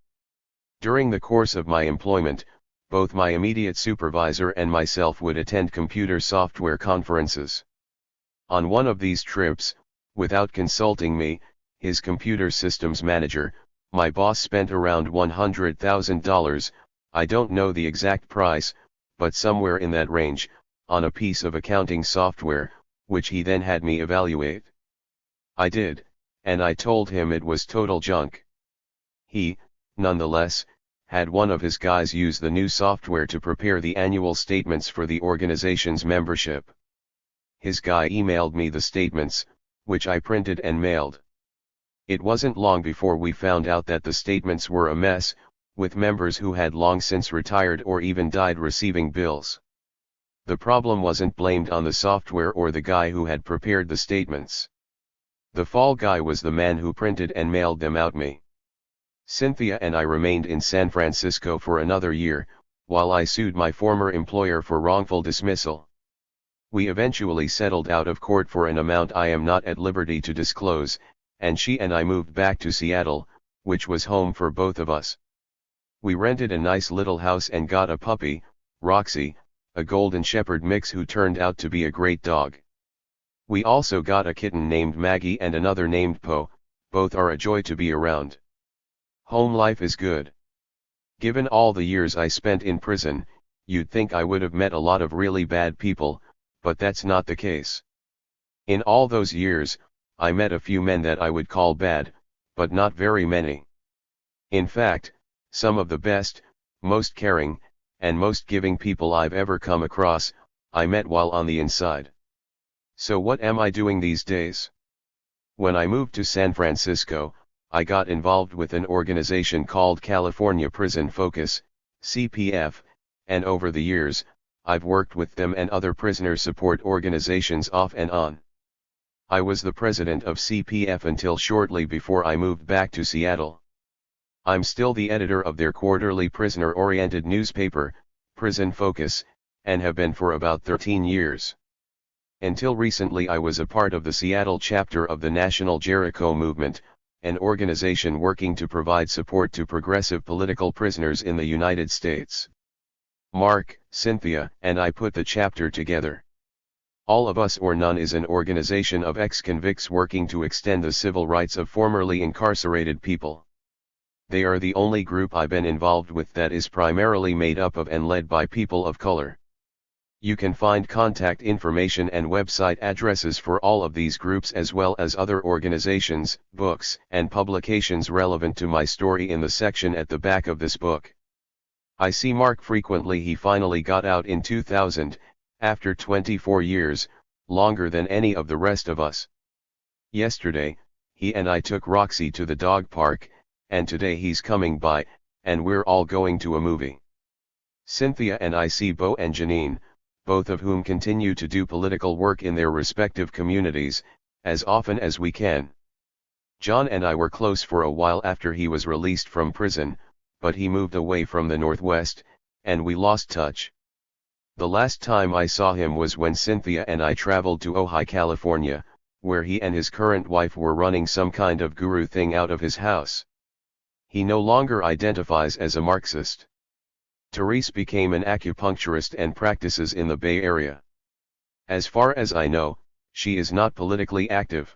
A: During the course of my employment, both my immediate supervisor and myself would attend computer software conferences. On one of these trips, without consulting me, his computer systems manager, my boss spent around $100,000, I don't know the exact price, but somewhere in that range, on a piece of accounting software, which he then had me evaluate. I did, and I told him it was total junk. He, nonetheless, had one of his guys use the new software to prepare the annual statements for the organization's membership. his guy emailed me the statements, which I printed and mailed. It wasn't long before we found out that the statements were a mess, with members who had long since retired or even died receiving bills. The problem wasn't blamed on the software or the guy who had prepared the statements. The fall guy was the man who printed and mailed them out me. Cynthia and I remained in San Francisco for another year, while I sued my former employer for wrongful dismissal. We eventually settled out of court for an amount I am not at liberty to disclose, and she and I moved back to Seattle, which was home for both of us. We rented a nice little house and got a puppy, Roxy, a golden shepherd mix who turned out to be a great dog. We also got a kitten named Maggie and another named Poe, both are a joy to be around. Home life is good. Given all the years I spent in prison, you'd think I would have met a lot of really bad people, but that's not the case. In all those years, I met a few men that I would call bad, but not very many. In fact, some of the best, most caring, and most giving people I've ever come across, I met while on the inside. So what am I doing these days? When I moved to San Francisco, I got involved with an organization called California Prison Focus, CPF, and over the years, I've worked with them and other prisoner support organizations off and on. I was the president of CPF until shortly before I moved back to Seattle. I'm still the editor of their quarterly prisoner-oriented newspaper, Prison Focus, and have been for about 13 years. Until recently I was a part of the Seattle chapter of the National Jericho Movement, an organization working to provide support to progressive political prisoners in the United States. Mark, Cynthia, and I put the chapter together. All of Us or None is an organization of ex-convicts working to extend the civil rights of formerly incarcerated people. They are the only group I've been involved with that is primarily made up of and led by people of color. You can find contact information and website addresses for all of these groups as well as other organizations, books, and publications relevant to my story in the section at the back of this book. I see Mark frequently. He finally got out in 2000, after 24 years, longer than any of the rest of us. Yesterday, he and I took Roxy to the dog park, and today he's coming by, and we're all going to a movie. Cynthia and I see Bo and Janine, both of whom continue to do political work in their respective communities, as often as we can. John and I were close for a while after he was released from prison, but he moved away from the Northwest, and we lost touch. The last time I saw him was when Cynthia and I traveled to Ojai, California, where he and his current wife were running some kind of guru thing out of his house. He no longer identifies as a Marxist. Therese became an acupuncturist and practices in the Bay Area. As far as I know, she is not politically active.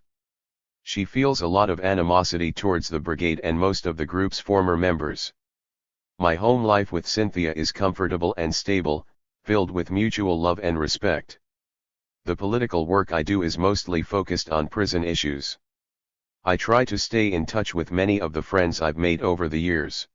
A: She feels a lot of animosity towards the brigade and most of the group's former members. My home life with Cynthia is comfortable and stable, filled with mutual love and respect. The political work I do is mostly focused on prison issues. I try to stay in touch with many of the friends I've made over the years.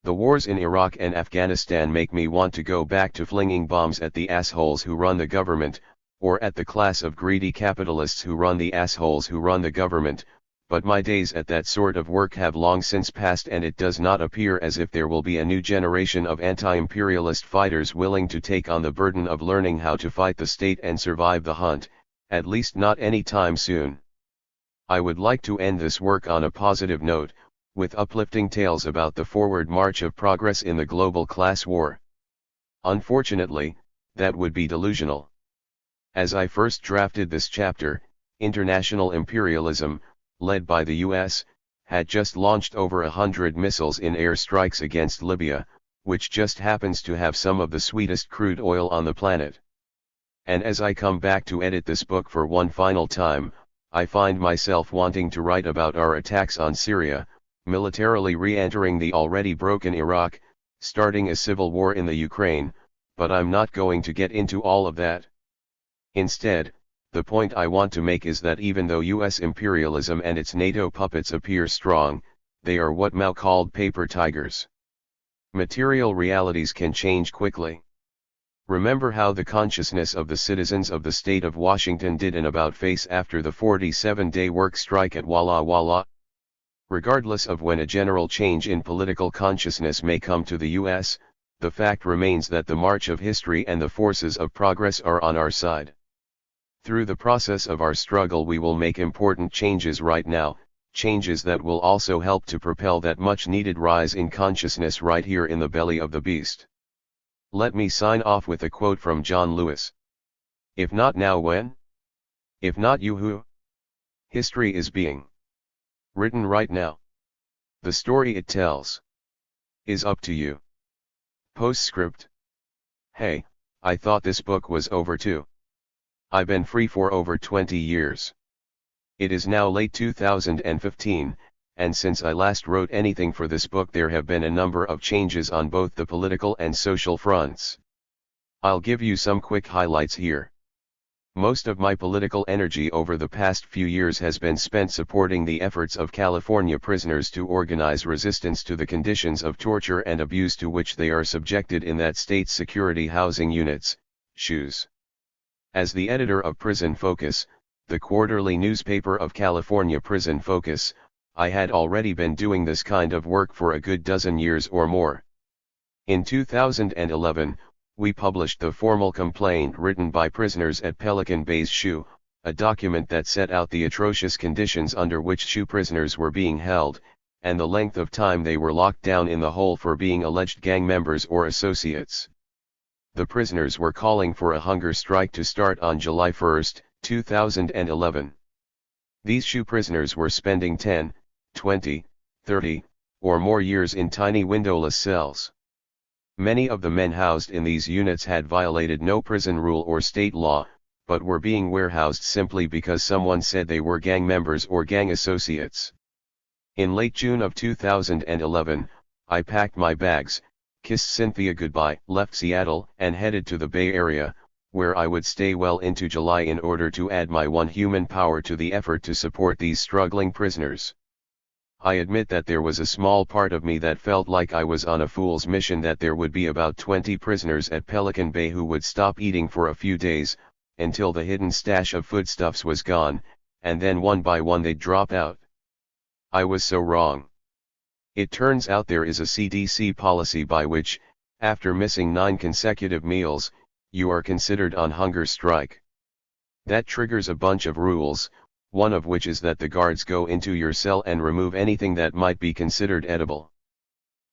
A: The wars in Iraq and Afghanistan make me want to go back to flinging bombs at the assholes who run the government, or at the class of greedy capitalists who run the assholes who run the government, but my days at that sort of work have long since passed, and it does not appear as if there will be a new generation of anti-imperialist fighters willing to take on the burden of learning how to fight the state and survive the hunt, at least not any time soon. I would like to end this work on a positive note, with uplifting tales about the forward march of progress in the global class war. Unfortunately, that would be delusional. As I first drafted this chapter, international imperialism, led by the US, had just launched over 100 missiles in air strikes against Libya, which just happens to have some of the sweetest crude oil on the planet. And as I come back to edit this book for one final time, I find myself wanting to write about our attacks on Syria, militarily re-entering the already broken Iraq, starting a civil war in the Ukraine, but I'm not going to get into all of that. Instead, the point I want to make is that even though US imperialism and its NATO puppets appear strong, they are what Mao called paper tigers. Material realities can change quickly. Remember how the consciousness of the citizens of the state of Washington did an about-face after the 47-day work strike at Walla Walla? Regardless of when a general change in political consciousness may come to the U.S., the fact remains that the march of history and the forces of progress are on our side. Through the process of our struggle we will make important changes right now, changes that will also help to propel that much-needed rise in consciousness right here in the belly of the beast. Let me sign off with a quote from John Lewis. If not now, when? If not you, who? History is being written right now. The story it tells is up to you. Postscript. Hey, I thought this book was over too. I've been free for over 20 years. It is now late 2015, and since I last wrote anything for this book there have been a number of changes on both the political and social fronts. I'll give you some quick highlights here. Most of my political energy over the past few years has been spent supporting the efforts of California prisoners to organize resistance to the conditions of torture and abuse to which they are subjected in that state's security housing units, SHUs. As the editor of Prison Focus, the quarterly newspaper of California Prison Focus, I had already been doing this kind of work for a good dozen years or more. In 2011, we published the formal complaint written by prisoners at Pelican Bay's SHU, a document that set out the atrocious conditions under which SHU prisoners were being held, and the length of time they were locked down in the hole for being alleged gang members or associates. The prisoners were calling for a hunger strike to start on July 1, 2011. These SHU prisoners were spending 10, 20, 30, or more years in tiny windowless cells. Many of the men housed in these units had violated no prison rule or state law, but were being warehoused simply because someone said they were gang members or gang associates. In late June of 2011, I packed my bags, kissed Cynthia goodbye, left Seattle, and headed to the Bay Area, where I would stay well into July in order to add my one human power to the effort to support these struggling prisoners. I admit that there was a small part of me that felt like I was on a fool's mission, that there would be about 20 prisoners at Pelican Bay who would stop eating for a few days, until the hidden stash of foodstuffs was gone, and then one by one they'd drop out. I was so wrong. It turns out there is a CDC policy by which, after missing 9 consecutive meals, you are considered on hunger strike. That triggers a bunch of rules, one of which is that the guards go into your cell and remove anything that might be considered edible.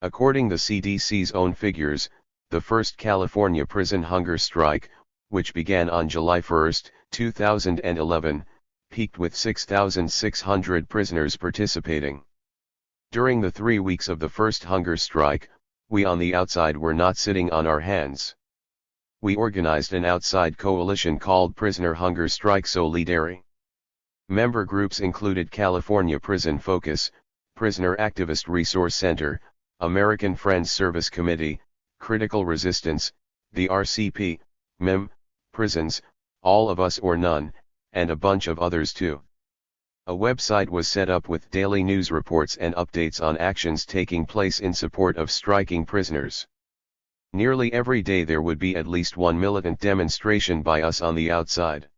A: According to the CDC's own figures, the first California prison hunger strike, which began on July 1, 2011, peaked with 6,600 prisoners participating. During the 3 weeks of the first hunger strike, we on the outside were not sitting on our hands. We organized an outside coalition called Prisoner Hunger Strike Solidarity. Member groups included California Prison Focus, Prisoner Activist Resource Center, American Friends Service Committee, Critical Resistance, the RCP, MIM, Prisons, All of Us or None, and a bunch of others too. A website was set up with daily news reports and updates on actions taking place in support of striking prisoners. Nearly every day there would be at least one militant demonstration by us on the outside.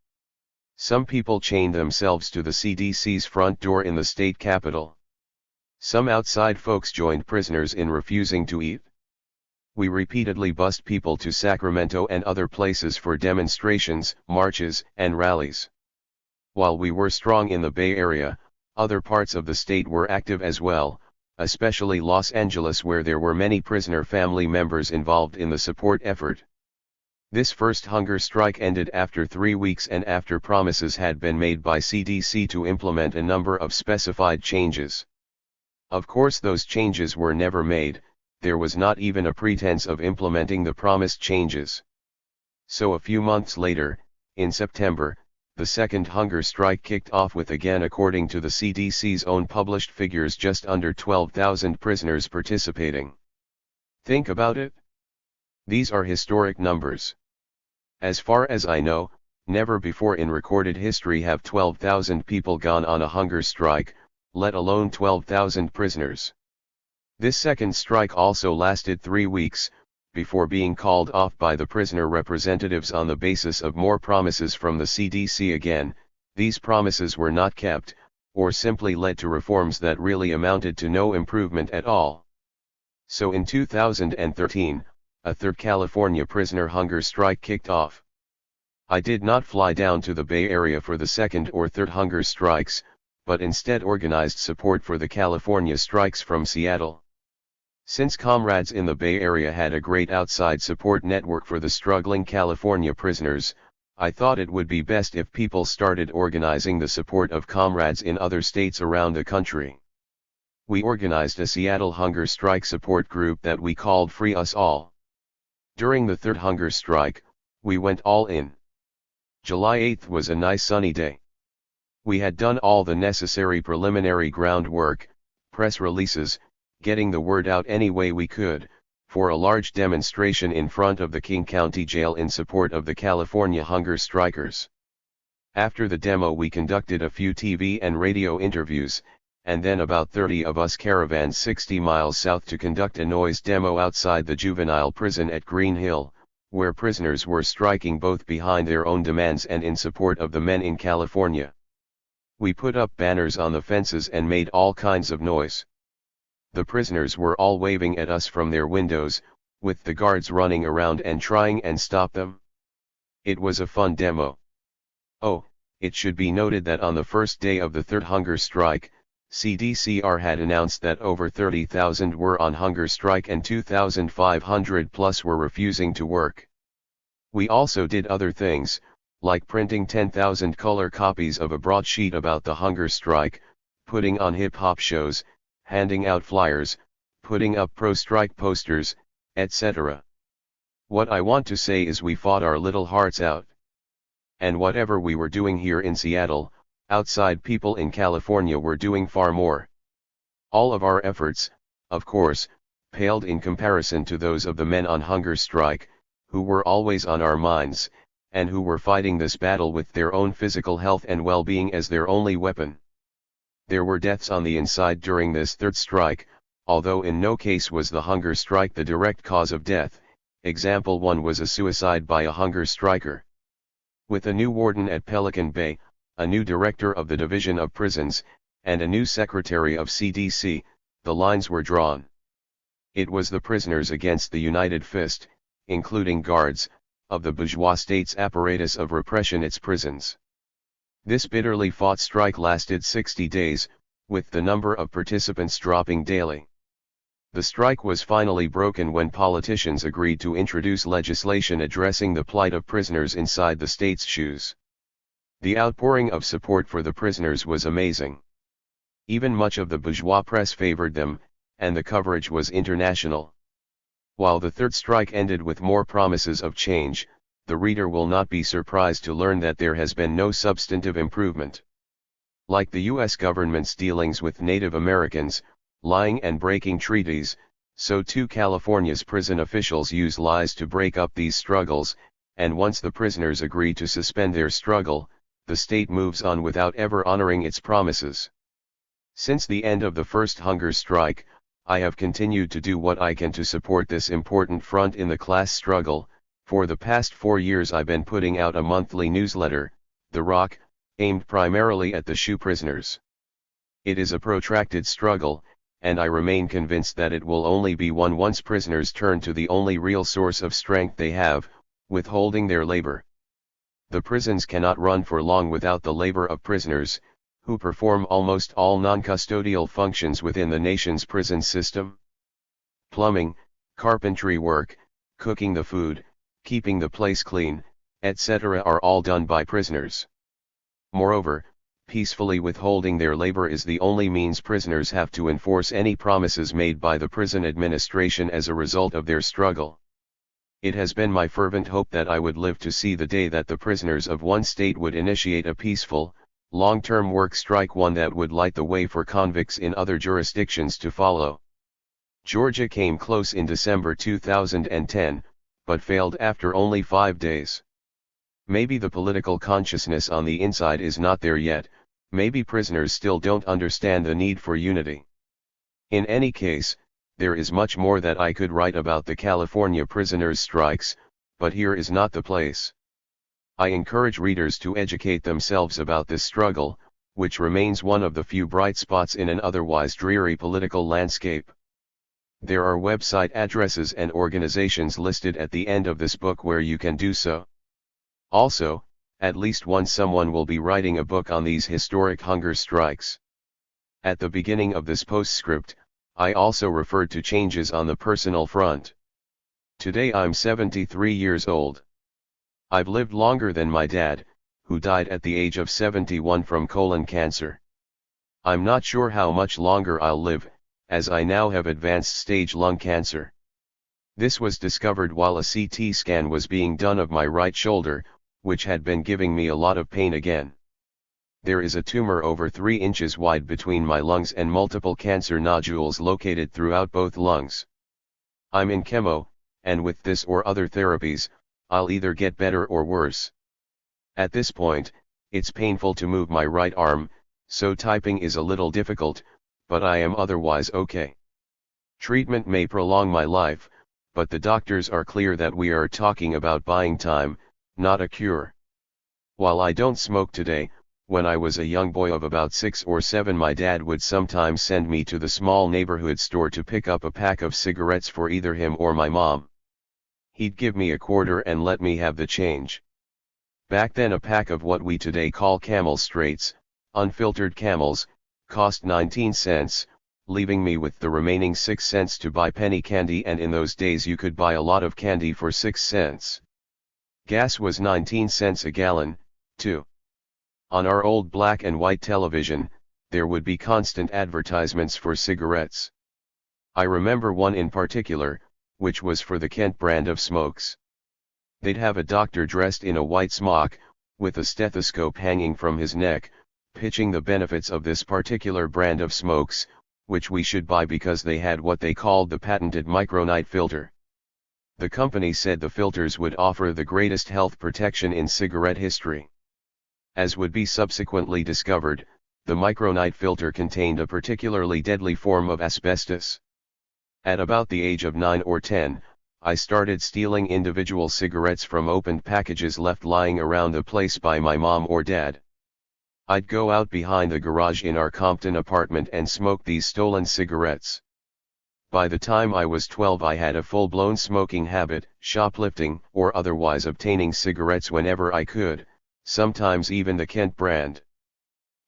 A: Some people chained themselves to the CDC's front door in the state capitol. Some outside folks joined prisoners in refusing to eat. We repeatedly bussed people to Sacramento and other places for demonstrations, marches, and rallies. While we were strong in the Bay Area, other parts of the state were active as well, especially Los Angeles, where there were many prisoner family members involved in the support effort. This first hunger strike ended after 3 weeks and after promises had been made by CDC to implement a number of specified changes. Of course those changes were never made, there was not even a pretense of implementing the promised changes. So a few months later, in September, the second hunger strike kicked off with, again according to the CDC's own published figures, just under 12,000 prisoners participating. Think about it. These are historic numbers. As far as I know, never before in recorded history have 12,000 people gone on a hunger strike, let alone 12,000 prisoners. This second strike also lasted 3 weeks, before being called off by the prisoner representatives on the basis of more promises from the CDC. Again, these promises were not kept, or simply led to reforms that really amounted to no improvement at all. So in 2013, a third California prisoner hunger strike kicked off. I did not fly down to the Bay Area for the second or third hunger strikes, but instead organized support for the California strikes from Seattle. Since comrades in the Bay Area had a great outside support network for the struggling California prisoners, I thought it would be best if people started organizing the support of comrades in other states around the country. We organized a Seattle hunger strike support group that we called Free Us All. During the third hunger strike, we went all in. July 8th was a nice sunny day. We had done all the necessary preliminary groundwork, press releases, getting the word out any way we could, for a large demonstration in front of the King County Jail in support of the California hunger strikers. After the demo we conducted a few TV and radio interviews, and then about 30 of us caravanned 60 miles south to conduct a noise demo outside the juvenile prison at Green Hill, where prisoners were striking both behind their own demands and in support of the men in California. We put up banners on the fences and made all kinds of noise. The prisoners were all waving at us from their windows, with the guards running around and trying and stop them. It was a fun demo. Oh, it should be noted that on the first day of the third hunger strike, CDCR had announced that over 30,000 were on hunger strike and 2,500 plus were refusing to work. We also did other things, like printing 10,000 color copies of a broadsheet about the hunger strike, putting on hip-hop shows, handing out flyers, putting up pro-strike posters, etc. What I want to say is we fought our little hearts out. And whatever we were doing here in Seattle, outside people in California were doing far more. All of our efforts, of course, paled in comparison to those of the men on hunger strike, who were always on our minds, and who were fighting this battle with their own physical health and well-being as their only weapon. There were deaths on the inside during this third strike, although in no case was the hunger strike the direct cause of death. Example 1 was a suicide by a hunger striker. With a new warden at Pelican Bay, a new director of the Division of Prisons, and a new secretary of CDC, the lines were drawn. It was the prisoners against the united fist, including guards, of the bourgeois state's apparatus of repression, its prisons. This bitterly fought strike lasted 60 days, with the number of participants dropping daily. The strike was finally broken when politicians agreed to introduce legislation addressing the plight of prisoners inside the state's shoes. The outpouring of support for the prisoners was amazing. Even much of the bourgeois press favored them, and the coverage was international. While the third strike ended with more promises of change, the reader will not be surprised to learn that there has been no substantive improvement. Like the U.S. government's dealings with Native Americans, lying and breaking treaties, so too California's prison officials use lies to break up these struggles, and once the prisoners agree to suspend their struggle, the state moves on without ever honoring its promises. Since the end of the first hunger strike, I have continued to do what I can to support this important front in the class struggle. For the past 4 years I've been putting out a monthly newsletter, The Rock, aimed primarily at the SHU prisoners. It is a protracted struggle, and I remain convinced that it will only be won once prisoners turn to the only real source of strength they have, withholding their labor. The prisons cannot run for long without the labor of prisoners, who perform almost all non-custodial functions within the nation's prison system. Plumbing, carpentry work, cooking the food, keeping the place clean, etc. are all done by prisoners. Moreover, peacefully withholding their labor is the only means prisoners have to enforce any promises made by the prison administration as a result of their struggle. It has been my fervent hope that I would live to see the day that the prisoners of one state would initiate a peaceful, long-term work strike, one that would light the way for convicts in other jurisdictions to follow. Georgia came close in December 2010, but failed after only 5 days. Maybe the political consciousness on the inside is not there yet, maybe prisoners still don't understand the need for unity. In any case, There is much more that I could write about the California prisoners' strikes, but here is not the place. I encourage readers to educate themselves about this struggle, which remains one of the few bright spots in an otherwise dreary political landscape. There are website addresses and organizations listed at the end of this book where you can do so. Also, at least once someone will be writing a book on these historic hunger strikes. At the beginning of this postscript, I also referred to changes on the personal front. Today I'm 73 years old. I've lived longer than my dad, who died at the age of 71 from colon cancer. I'm not sure how much longer I'll live, as I now have advanced stage lung cancer. This was discovered while a CT scan was being done of my right shoulder, which had been giving me a lot of pain again. There is a tumor over 3 inches wide between my lungs and multiple cancer nodules located throughout both lungs. I'm in chemo, and with this or other therapies, I'll either get better or worse. At this point, it's painful to move my right arm, so typing is a little difficult, but I am otherwise okay. Treatment may prolong my life, but the doctors are clear that we are talking about buying time, not a cure. While I don't smoke today, when I was a young boy of about 6 or 7, my dad would sometimes send me to the small neighborhood store to pick up a pack of cigarettes for either him or my mom. He'd give me a quarter and let me have the change. Back then a pack of what we today call Camel Straights, unfiltered Camels, cost 19 cents, leaving me with the remaining 6 cents to buy penny candy, and in those days you could buy a lot of candy for 6 cents. Gas was 19 cents a gallon, too. On our old black and white television, there would be constant advertisements for cigarettes. I remember one in particular, which was for the Kent brand of smokes. They'd have a doctor dressed in a white smock, with a stethoscope hanging from his neck, pitching the benefits of this particular brand of smokes, which we should buy because they had what they called the patented micronite filter. The company said the filters would offer the greatest health protection in cigarette history. As would be subsequently discovered, the micronite filter contained a particularly deadly form of asbestos. At about the age of 9 or 10, I started stealing individual cigarettes from opened packages left lying around the place by my mom or dad. I'd go out behind the garage in our Compton apartment and smoke these stolen cigarettes. By the time I was 12, I had a full-blown smoking habit, shoplifting or otherwise obtaining cigarettes whenever I could, sometimes even the Kent brand.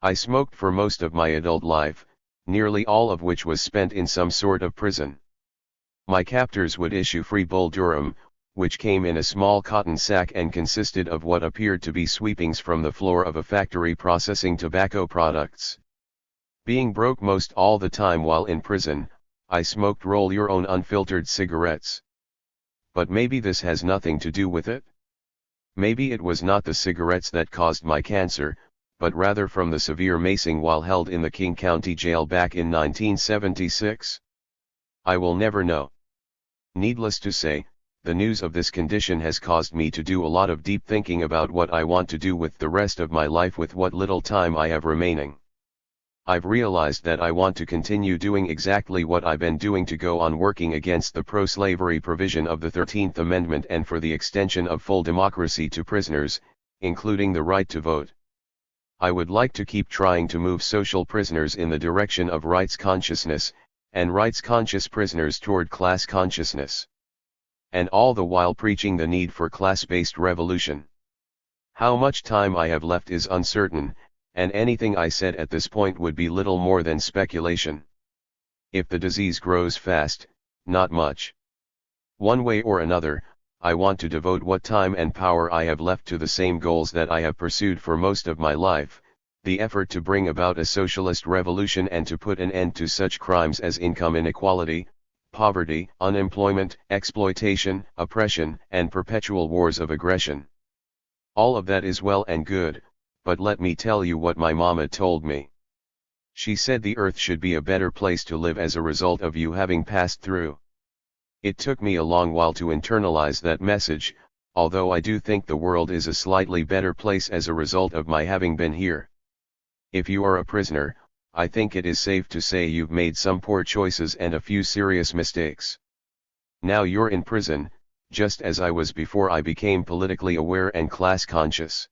A: I smoked for most of my adult life, nearly all of which was spent in some sort of prison. My captors would issue free Bull Durham, which came in a small cotton sack and consisted of what appeared to be sweepings from the floor of a factory processing tobacco products. Being broke most all the time while in prison, I smoked roll-your-own unfiltered cigarettes. But maybe this has nothing to do with it? Maybe it was not the cigarettes that caused my cancer, but rather from the severe macing while held in the King County Jail back in 1976? I will never know. Needless to say, the news of this condition has caused me to do a lot of deep thinking about what I want to do with the rest of my life with what little time I have remaining. I've realized that I want to continue doing exactly what I've been doing, to go on working against the pro-slavery provision of the 13th Amendment and for the extension of full democracy to prisoners, including the right to vote. I would like to keep trying to move social prisoners in the direction of rights consciousness, and rights-conscious prisoners toward class consciousness. And all the while preaching the need for class-based revolution. How much time I have left is uncertain, and anything I said at this point would be little more than speculation. If the disease grows fast, not much. One way or another, I want to devote what time and power I have left to the same goals that I have pursued for most of my life, the effort to bring about a socialist revolution and to put an end to such crimes as income inequality, poverty, unemployment, exploitation, oppression, and perpetual wars of aggression. All of that is well and good, but let me tell you what my mama told me. She said the earth should be a better place to live as a result of you having passed through. It took me a long while to internalize that message, although I do think the world is a slightly better place as a result of my having been here. If you are a prisoner, I think it is safe to say you've made some poor choices and a few serious mistakes. Now you're in prison, just as I was before I became politically aware and class conscious.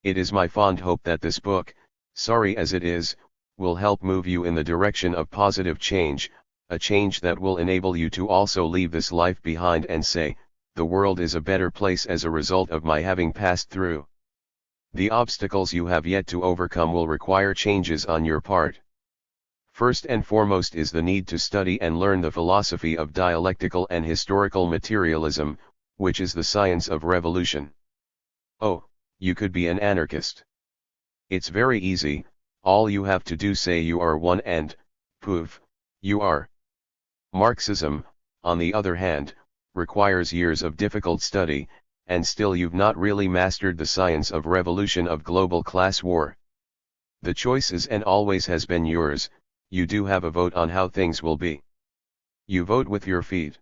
A: It is my fond hope that this book, sorry as it is, will help move you in the direction of positive change, a change that will enable you to also leave this life behind and say, the world is a better place as a result of my having passed through. The obstacles you have yet to overcome will require changes on your part. First and foremost is the need to study and learn the philosophy of dialectical and historical materialism, which is the science of revolution. Oh, you could be an anarchist. It's very easy, all you have to do say you are one and, poof, you are. Marxism, on the other hand, requires years of difficult study, and still you've not really mastered the science of revolution of global class war. The choice is and always has been yours, you do have a vote on how things will be. You vote with your feet.